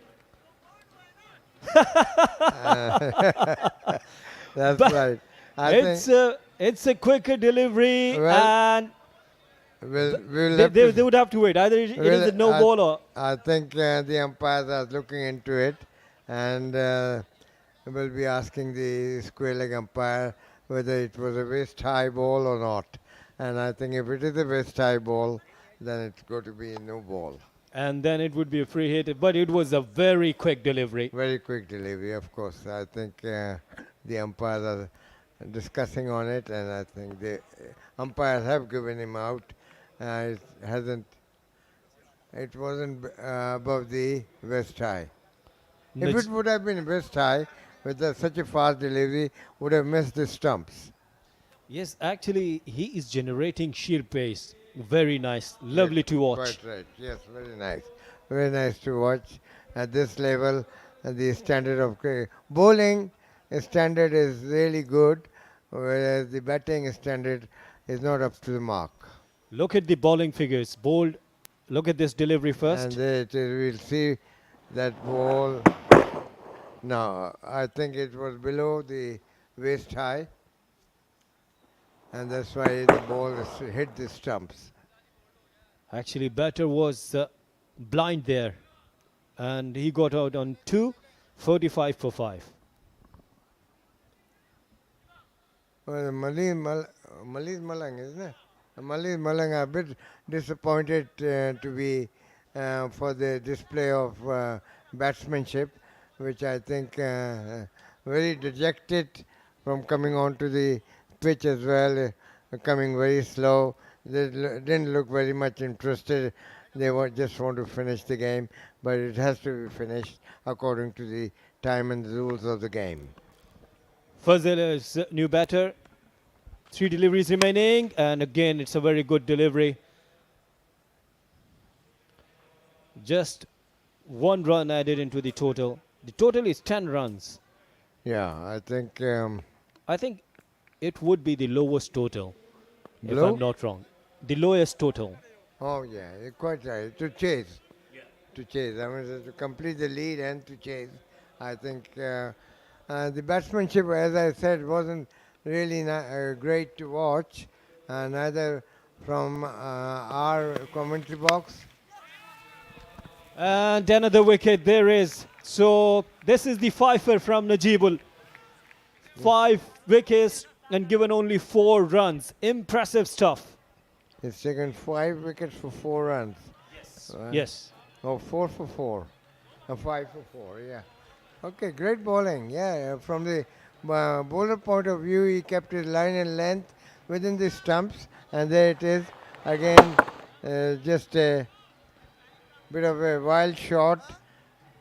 That's But right. It's a quicker delivery, and we'll they would have to wait. Either it is a no ball or... I think the umpires are looking into it, and will be asking the square leg umpire whether it was a waist high ball or not. And I think if it is a waist high ball, then it's going to be a no ball. And then it would be a free hit, but it was a very quick delivery. Very quick delivery, of course. I think the umpires are discussing on it, and I think the umpires have given him out. It wasn't above the waist high. If it would have been waist high, with such a fast delivery, would have missed the stumps. Yes, actually, he is generating sheer pace. Very nice. Lovely to watch. Quite right. Yes, very nice. Very nice to watch. At this level, the standard of bowling standard is really good, whereas the batting standard is not up to the mark. Look at the bowling figures. Bowled. Look at this delivery first. And we'll see that ball. No, I think it was below the waist high, and that's why the ball hit the stumps. Actually, batter was blind there, and he got out on 2, 45 for 5. Well, Maliz Malang, isn't it? Maliz Malang are a bit disappointed to be for the display of batsmanship, which I think very dejected from coming onto the pitch as well, coming very slow. They didn't look very much interested. They just want to finish the game, but it has to be finished according to the time and the rules of the game. Fazil's new batter. 3 deliveries remaining, and again it's a very good delivery. Just 1 run added into the total. The total is 10 runs. Yeah, I think it would be the lowest total, if Low? I'm not wrong. The lowest total. Oh yeah, you're quite right. To chase. To chase. I mean, to complete the lead and to chase. I think the batsmanship, as I said, wasn't really great to watch, neither from our commentary box. And another wicket there is. So this is the fifer from Najibul. 5 wickets and given only 4 runs. Impressive stuff. He's taken 5 wickets for 4 runs. Yes. Yes. Oh, 4 for 4. 5 for 4, yeah. Okay, great bowling. Yeah, from the bowler point of view, he kept his line and length within the stumps. And there it is. Again, just a bit of a wild shot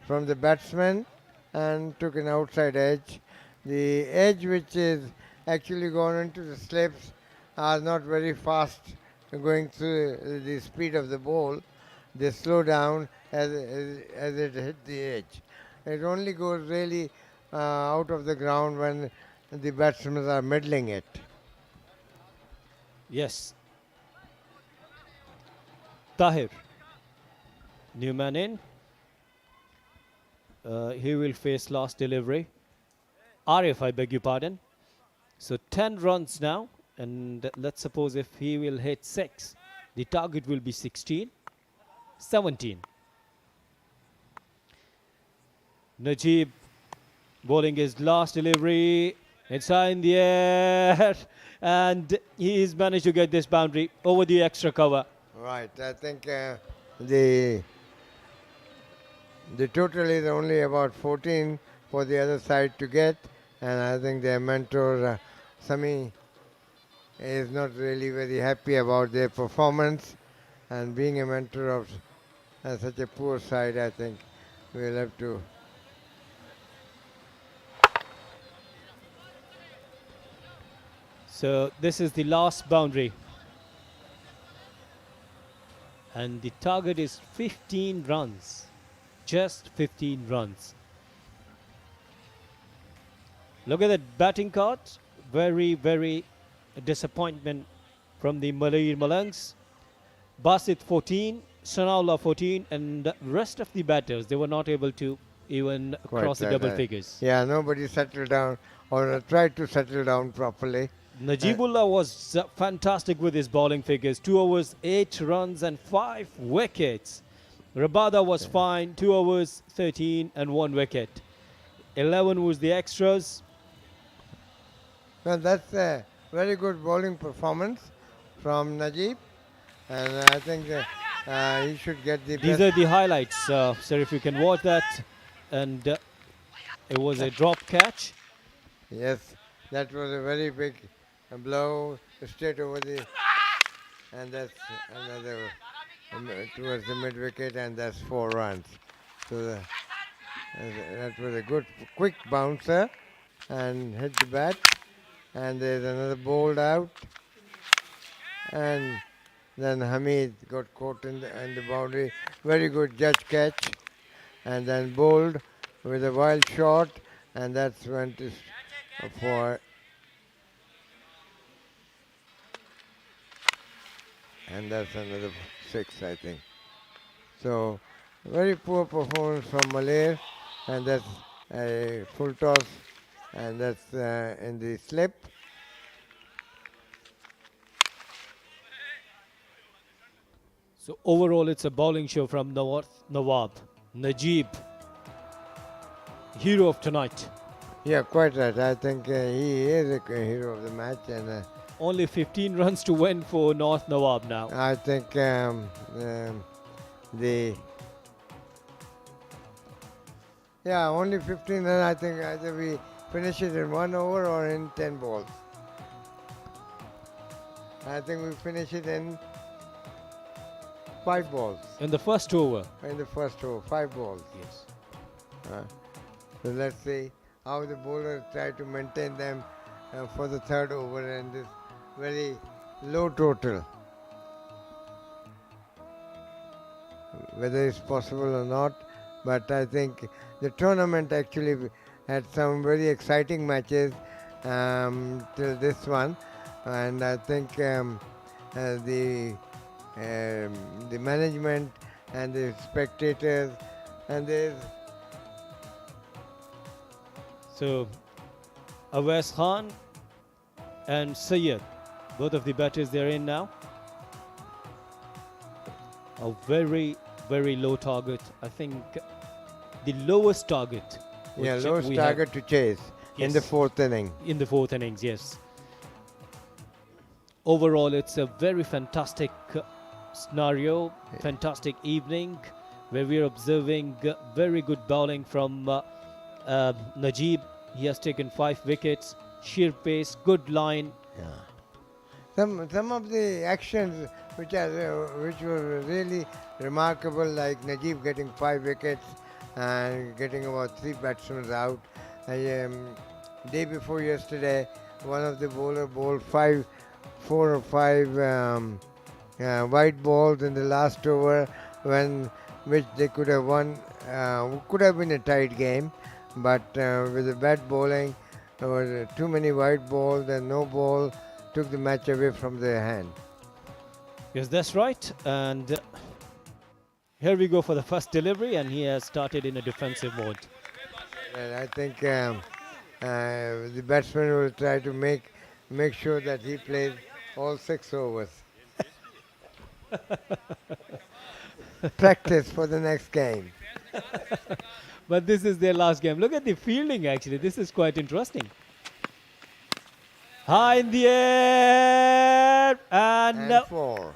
from the batsman and took an outside edge. The edge which is actually gone into the slips are not very fast going through the speed of the ball. They slow down as it hit the edge. It only goes really out of the ground when the batsmen are middling it. Yes. Tahir. New man in. He will face last delivery. Arif, I beg your pardon. So 10 runs now. And let's suppose if he will hit 6, the target will be 16, 17. Najib bowling his last delivery. It's high in the air. And he's managed to get this boundary over the extra cover. Right. I think the total is only about 14 for the other side to get. And I think their mentor, Sami, is not really very happy about their performance, and being a mentor of such a poor side, I think we'll have to. So this is the last boundary, and the target is 15 runs, just 15 runs. Look at that batting card, very disappointment from the Malir Malangs. Basit 14, Sanaullah 14, and the rest of the batters, they were not able to even cross the double figures. Yeah, nobody settled down or tried to settle down properly. Najibullah was fantastic with his bowling figures. 2 overs, 8 runs and 5 wickets. Rabada was fine, 2 overs, 13 and 1 wicket. 11 was the extras. Well, that's a very good bowling performance from Najib, and I think he should get the These are the highlights, sir, if you can watch that. And it was a drop catch. Yes, that was a very big blow straight over the, and that's another towards the mid wicket, and that's 4 runs. So that was a good quick bouncer and hit the bat. And there's another bowled out, and then Hamid got caught in the boundary. Very good judge catch, and then bowled with a wild shot, and that's went for, and that's another 6, I think. So very poor performance from Malir, and that's a full toss and that's in the slip. So overall, it's a bowling show from Nawab. Najib, hero of tonight. Yeah, quite right. I think he is a hero of the match, and only 15 runs to win for North Nawab now. I think only 15 runs. I think either we finish it in 1 over or in 10 balls. I think we finish it in 5 balls. In the first over? In the first over, 5 balls. Yes. So let's see how the bowlers try to maintain them for the 3rd over and this very low total. Whether it's possible or not, but I think the tournament actually had some very exciting matches till this one, and I think the management and the spectators and the Awais Khan and Syed, both of the batters, they're in now. A very, very low target. I think the lowest target. Lowest target to chase in the 4th inning. In the 4th innings, yes. Overall, it's a very fantastic scenario, fantastic evening, where we're observing very good bowling from Najib. He has taken 5 wickets, sheer pace, good line. Some of the actions which were really remarkable, like Najib getting 5 wickets and getting about 3 batsmen out. Day before yesterday, one of the bowlers bowled 4 or 5 white balls in the last over, which they could have won. Could have been a tight game, but with the bad bowling, there were too many white balls and no ball took the match away from their hand. Yes, that's right. And here we go for the first delivery, and he has started in a defensive mode. And I think the batsman will try to make sure that he plays all 6 overs. Practice for the next game. But this is their last game. Look at the fielding, actually. This is quite interesting. High in the air. And 4.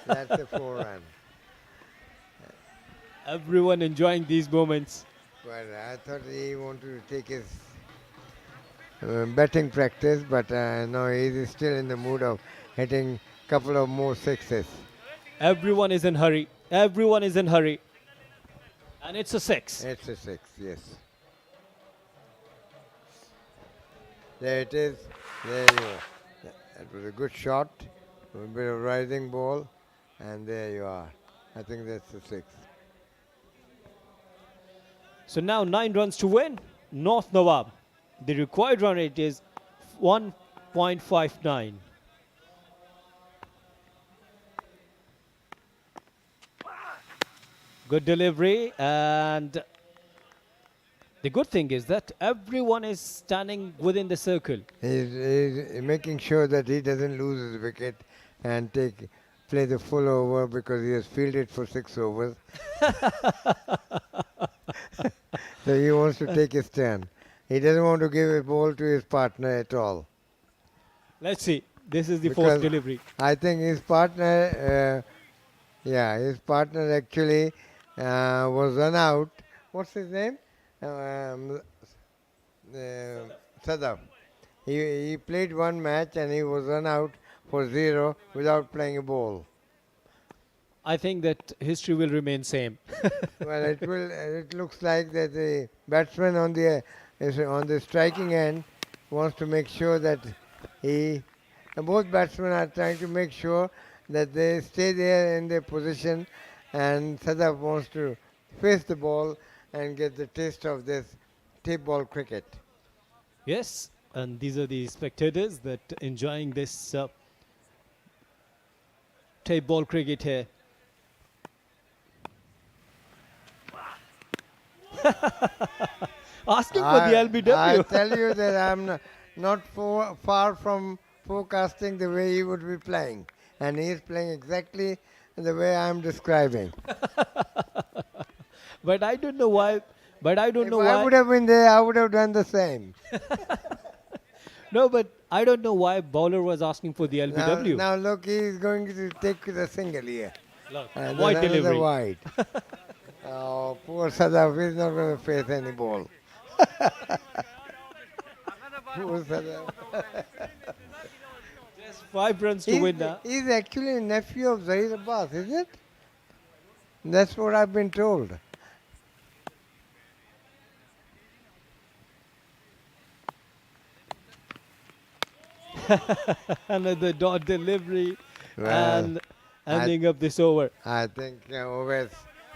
That's a 4 run. Everyone enjoying these moments. Well, I thought he wanted to take his batting practice, but no, he is still in the mood of hitting a couple of more 6s. Everyone is in hurry. Everyone is in hurry. And it's a 6. It's a 6, yes. There it is. There you are. That was a good shot. A bit of rising ball. And there you are. I think that's a 6. So now 9 runs to win. North Nawab. The required run rate is 1.59. Good delivery, and the good thing is that everyone is standing within the circle. He's making sure that he doesn't lose his wicket and play the full over, because he has fielded for 6 overs. So he wants to take his turn. He doesn't want to give a ball to his partner at all. Let's see. This is the fourth delivery. I think his partner, his partner actually was run out. What's his name? Sadaf. He played 1 match and he was run out for 0 without playing a ball. I think that history will remain same. Well, it will. It looks like that the batsman on the striking end wants to make sure that both batsmen are trying to make sure that they stay there in their position, and Sadaf wants to face the ball and get the taste of this tape ball cricket. Yes, and these are the spectators that enjoying this tape ball cricket here. asking for the LBW. I tell you that I'm not far from forecasting the way he would be playing. And he is playing exactly the way I'm describing. But I don't know why. But I don't know If why. I would have been there, I would have done the same. No, but I don't know why bowler was asking for the LBW. Now look, he is going to take the single here. Look, And wide then another delivery. wide. Oh, poor Sadaf is not going to face any ball. Poor Sadaf. Just 5 runs to win now. He's actually a nephew of Zahir Abbas, is it? That's what I've been told. Another dot delivery Well, and ending up this over. I think Ubaid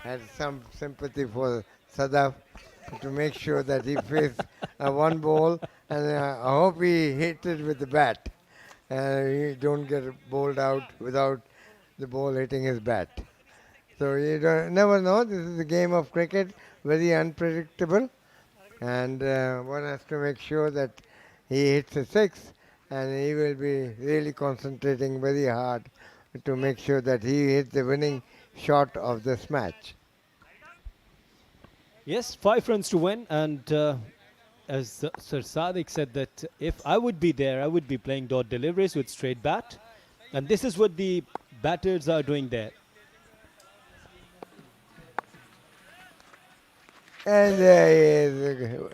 had some sympathy for Sadaf to make sure that he faced one ball, and I hope he hit it with the bat. He don't get bowled out without the ball hitting his bat. So you never know. This is a game of cricket, very unpredictable, and one has to make sure that he hits a 6, and he will be really concentrating very hard to make sure that he hits the winning shot of this match. Yes, 5 runs to win, and as Sir Sadiq said that if I would be there, I would be playing dot deliveries with straight bat, and this is what the batters are doing there. And there he is.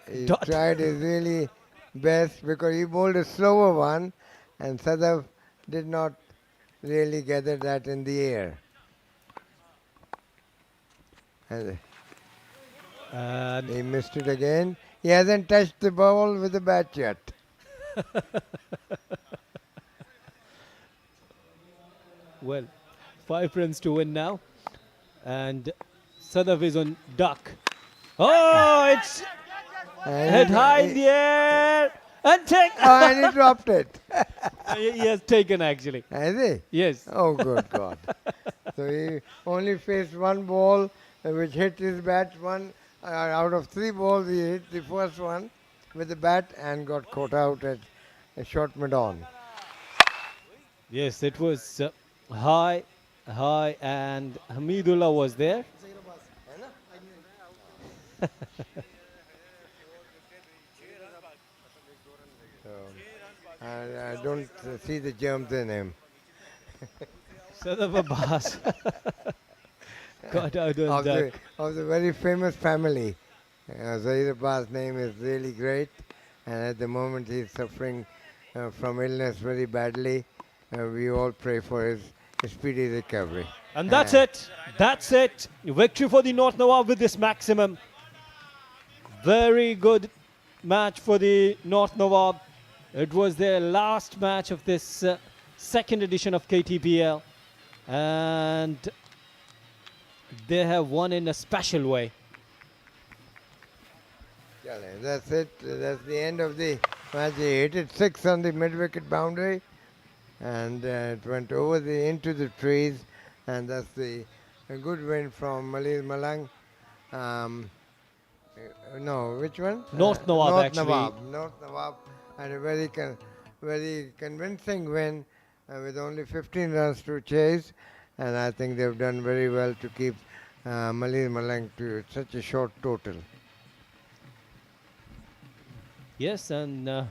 He tried his really best because he bowled a slower one, and Sadaf did not really gather that in the air. And he missed it again. He hasn't touched the ball with the bat yet. Well, 5 runs to win now, and Sadaf is on duck. Oh, it's head high in the air and take. Oh, and he dropped it. He has taken actually. Has he? Yes. Oh, good God. So he only faced one ball which hit his bat. One out of 3 balls, he hit the first one with the bat and got caught out at a short mid-on. Yes, it was high, and Hamidullah was there. I don't see the germs in him. Sadaf Abbas got out on duck. Of the very famous family. Zahir Abbas' name is really great, and at the moment he's suffering from illness very badly. We all pray for his speedy recovery. And that's it. That's it. Victory for the North Nawab with this maximum. Very good match for the North Nawab. It was their last match of this second edition of KTPL, and they have won in a special way. That's it. That's the end of the match. He hit it 6 on the mid-wicket boundary, and it went over into the trees, and that's a good win from Malid Malang. No, which one? North Nawab, North actually. Nawab. North Nawab had a very convincing win with only 15 runs to chase, and I think they've done very well to keep Malid Malang to such a short total. Yes, and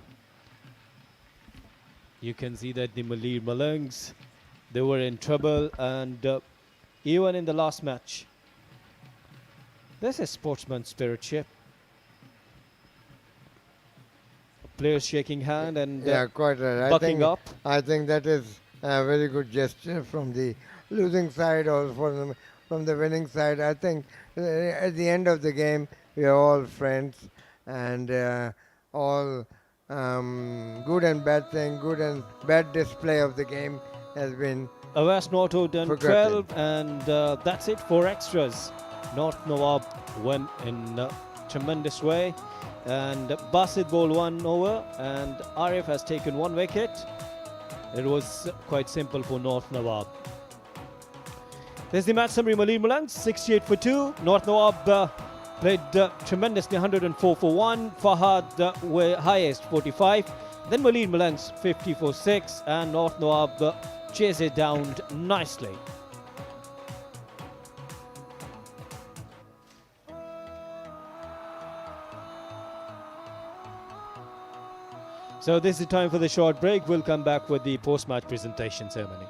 you can see that the Malid Malangs, they were in trouble, and even in the last match, there's a sportsman spiritship. Players shaking hand and Yeah, quite right. bucking up. I think that is a very good gesture from the losing side or from the winning side. I think at the end of the game, we are all friends, and all good and bad thing, good and bad display of the game has been Abbas not out done forgotten. 12, and that's it for extras. North Nawab won in a tremendous way, and Basit bowled 1 over, and Arif has taken 1 wicket. It was quite simple for North Nawab. There's the match summary. Malid Malang 68 for 2. North Nawab played tremendously, 104 for 1. Fahad were highest, 45. Then Walid Milan's 50 for 6. And North Nawab chase it down nicely. So this is the time for the short break. We'll come back with the post-match presentation ceremony.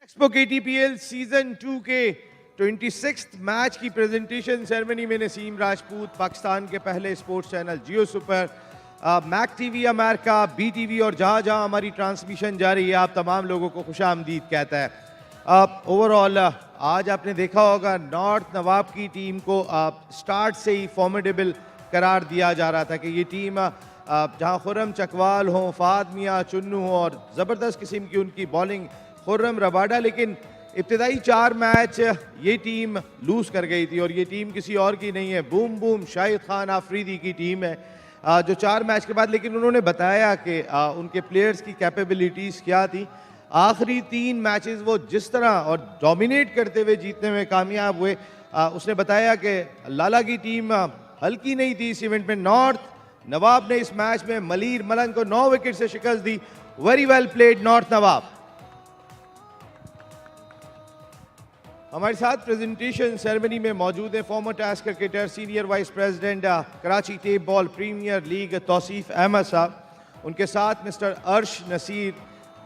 Expo KTPL season 2 के 26th match की presentation ceremony में नसीम राजपूत, पाकिस्तान के पहले sports channel Geo super, Mac TV America, BTV और जहाँ जहाँ हमारी transmission जा रही है, आप तमाम लोगों को खुशामदीद कहता है। ओवरऑल आज आपने देखा होगा नॉर्थ नवाब की टीम को स्टार्ट से ही फॉर्मिडेबल करार दिया जा रहा था कि ये टीम जहाँ खुर्रम चकवाल हो, फाद मियाँ चुन्नू हो और ज़बरदस्त किस्म की उनकी बॉलिंग खुर्रम रबाडा, लेकिन इब्तदाई 4 मैच ये टीम लूज़ कर गई थी और ये टीम किसी और की नहीं है, बूम बूम शाहिद खान आफरीदी की टीम है जो 4 मैच के बाद, लेकिन उन्होंने बताया कि उनके प्लेयर्स की कैपेबिलिटीज़ क्या थी। आखिरी 3 मैचेस वो जिस तरह और डोमिनेट करते हुए जीतने में कामयाब हुए। उसने बताया कि लाला की टीम हल्की नहीं थी इस इवेंट में। नॉर्थ नवाब ने इस मैच में मलीर मलंग को 9 विकेट से शिकस्त दी। Very well played north Nawab. हमारे साथ प्रेजेंटेशन सेरेमनी में मौजूद हैं former test cricketer, senior vice president Karachi tape ball premier league Tauseef Ahmed साहब, उनके साथ mister Arsh Naseer,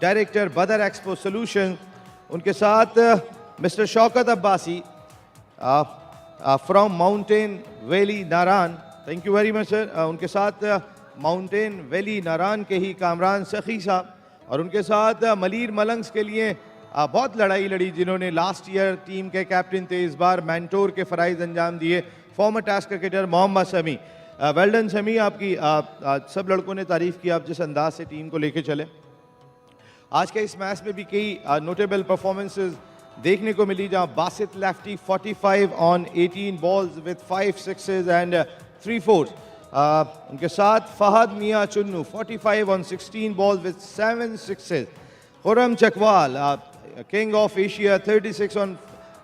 director Badar expo solution, उनके साथ mister Shaukat Abbasi from mountain valley Naran, thank you very much sir, उनके साथ माउंटेन वैली नारान के ही कामरान सखी साहब, और उनके साथ मलीर मलंग्स के लिए बहुत लड़ाई लड़ी जिन्होंने लास्ट ईयर टीम के कैप्टन थे, इस बार मेंटोर के फ़राइज़ अंजाम दिए, फॉर्मर टेस्ट क्रिकेटर मोहम्मद समी। वेल डन समी, आपकी सब लड़कों ने तारीफ़ की आप जिस अंदाज से टीम को लेके चले। आज के इस मैच में भी कई नोटेबल परफॉर्मेंसेस देखने को मिली, जहां Basit lefty 45 on 18 balls with 5 sixes and 3 force. उनके साथ फहद मियाँ Chunnu 45 on 16 balls with 7 sixes. Khurram Chakwal king of Asia 36 on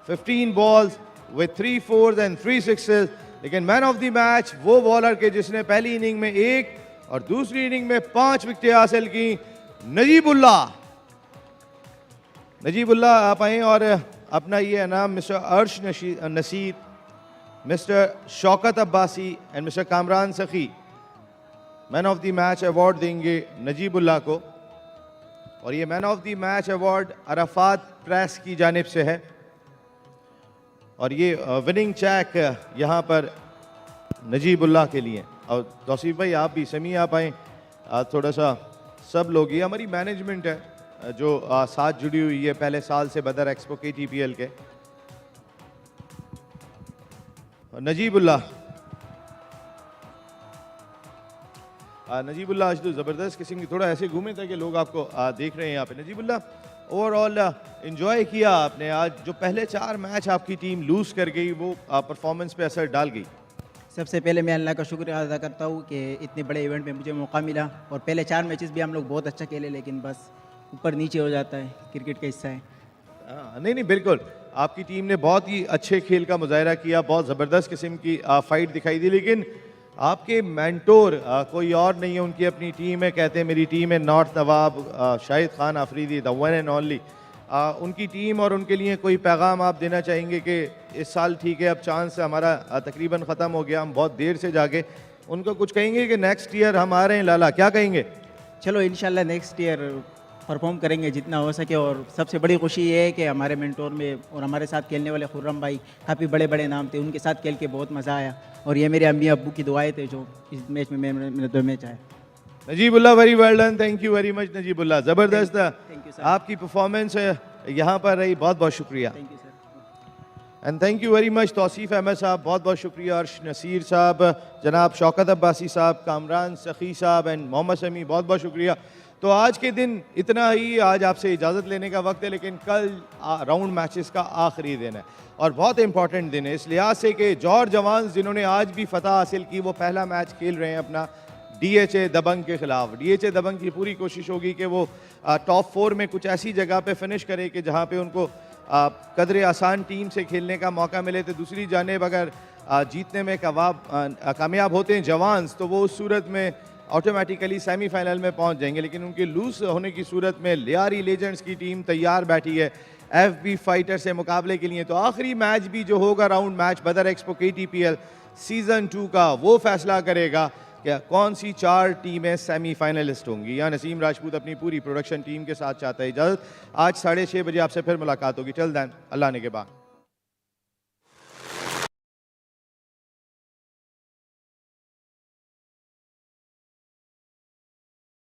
15 balls with 3 force and 3 sixes. लेकिन मैन ऑफ द मैच वो बॉलर के जिसने पहली इनिंग में 1 और दूसरी इनिंग में 5 विकेटें हासिल की, नजीबुल्लाह। नजीबुल्लाह आप आए और अपना ये नाम mister Arsh Naseer, mister Shaukat Abbasi and mister Kamran Sakhi man of the match award देंगे नजीबुल्लाह को, और ये man of the match award Arafat press की जानिब से है, और ये विनिंग चेक यहाँ पर नजीबुल्लाह के लिए। और तौसीफ भाई आप भी, समी आप आए, थोड़ा सा सब लोग, ये हमारी मैनेजमेंट है जो साथ जुड़ी हुई है पहले साल से बदर एक्सपो KTPL के। नजीबुल्लाह आज तो ज़बरदस्त किस्म की, थोड़ा ऐसे घूमे था कि लोग आपको देख रहे हैं यहाँ पे। नजीबुल्लाह, ओवरऑल इन्जॉय किया आपने आज, जो पहले 4 मैच आपकी टीम लूज़ कर गई वो परफॉर्मेंस पे असर डाल गई? सबसे पहले मैं अल्लाह का शुक्रिया अदा करता हूँ कि इतने बड़े इवेंट में मुझे मौका मिला, और पहले 4 मैचेस भी हम लोग बहुत अच्छा खेले, लेकिन बस ऊपर नीचे हो जाता है, क्रिकेट का हिस्सा है। नहीं बिल्कुल, आपकी टीम ने बहुत ही अच्छे खेल का मुजाहरा किया, बहुत ज़बरदस्त किस्म की फाइट दिखाई दी, लेकिन आपके मेंटोर कोई और नहीं है, उनकी अपनी टीम है, कहते हैं मेरी टीम है north Nawab, Shahid Khan Afridi the one and only. उनकी टीम और उनके लिए कोई पैगाम आप देना चाहेंगे कि इस साल ठीक है अब चांस हमारा तकरीबन ख़त्म हो गया, हम बहुत देर से जाके, उनको कुछ कहेंगे कि नेक्स्ट ईयर हम आ रहे हैं लाला, क्या कहेंगे? चलो इंशाल्लाह नेक्स्ट ईयर परफॉर्म करेंगे जितना हो सके, और सबसे बड़ी खुशी ये है कि हमारे मेंटोर में और हमारे साथ खेलने वाले खुर्रम भाई काफ़ी बड़े बड़े नाम थे, उनके साथ खेल के बहुत मज़ा आया, और ये मेरे अम्मी अब्बू की दुआएं थे जो इस मैच में मेरे 2 मैच आए। Najibullah very well done, thank you very much Najibullah, ज़बरदस्त आपकी परफॉर्मेंस यहाँ पर रही, बहुत बहुत शुक्रिया। And thank you very much Tauseef Ahmed साहब, बहुत बहुत शुक्रिया, अर्श नसीर साहब, जनाब शौकत अब्बासी साहब, कामरान सखी साहब एंड मोहम्मद समी, बहुत बहुत शुक्रिया। तो आज के दिन इतना ही, आज आपसे इजाज़त लेने का वक्त है, लेकिन कल राउंड मैचेस का आखिरी दिन है और बहुत इंपॉर्टेंट दिन है इस लिहाज से कि जौहर जवान्स जिन्होंने आज भी फतह हासिल की, वो पहला मैच खेल रहे हैं अपना DHA दबंग के ख़िलाफ़। DHA दबंग की पूरी कोशिश होगी कि वो टॉप 4 में कुछ ऐसी जगह पे फिनिश करे कि जहाँ पे उनको कदरे आसान टीम से खेलने का मौका मिले। तो दूसरी जानिब अगर जीतने में कामयाब होते हैं जवान्स, तो वो उस सूरत में ऑटोमेटिकली सेमीफाइनल में पहुंच जाएंगे, लेकिन उनके लूज होने की सूरत में लियारी लेजेंड्स की टीम तैयार बैठी है FB फाइटर से मुकाबले के लिए। तो आखिरी मैच भी जो होगा राउंड मैच बदर एक्सपो KTPL सीज़न 2 का, वो फैसला करेगा क्या कौन सी 4 टीमें सेमीफाइनलिस्ट होंगी। या नसीम राजपूत अपनी पूरी प्रोडक्शन टीम के साथ चाहता है इजाज़त। आज 6:30 बजे आपसे फिर मुलाकात होगी। टिल देन अल्लाह ने के बाद।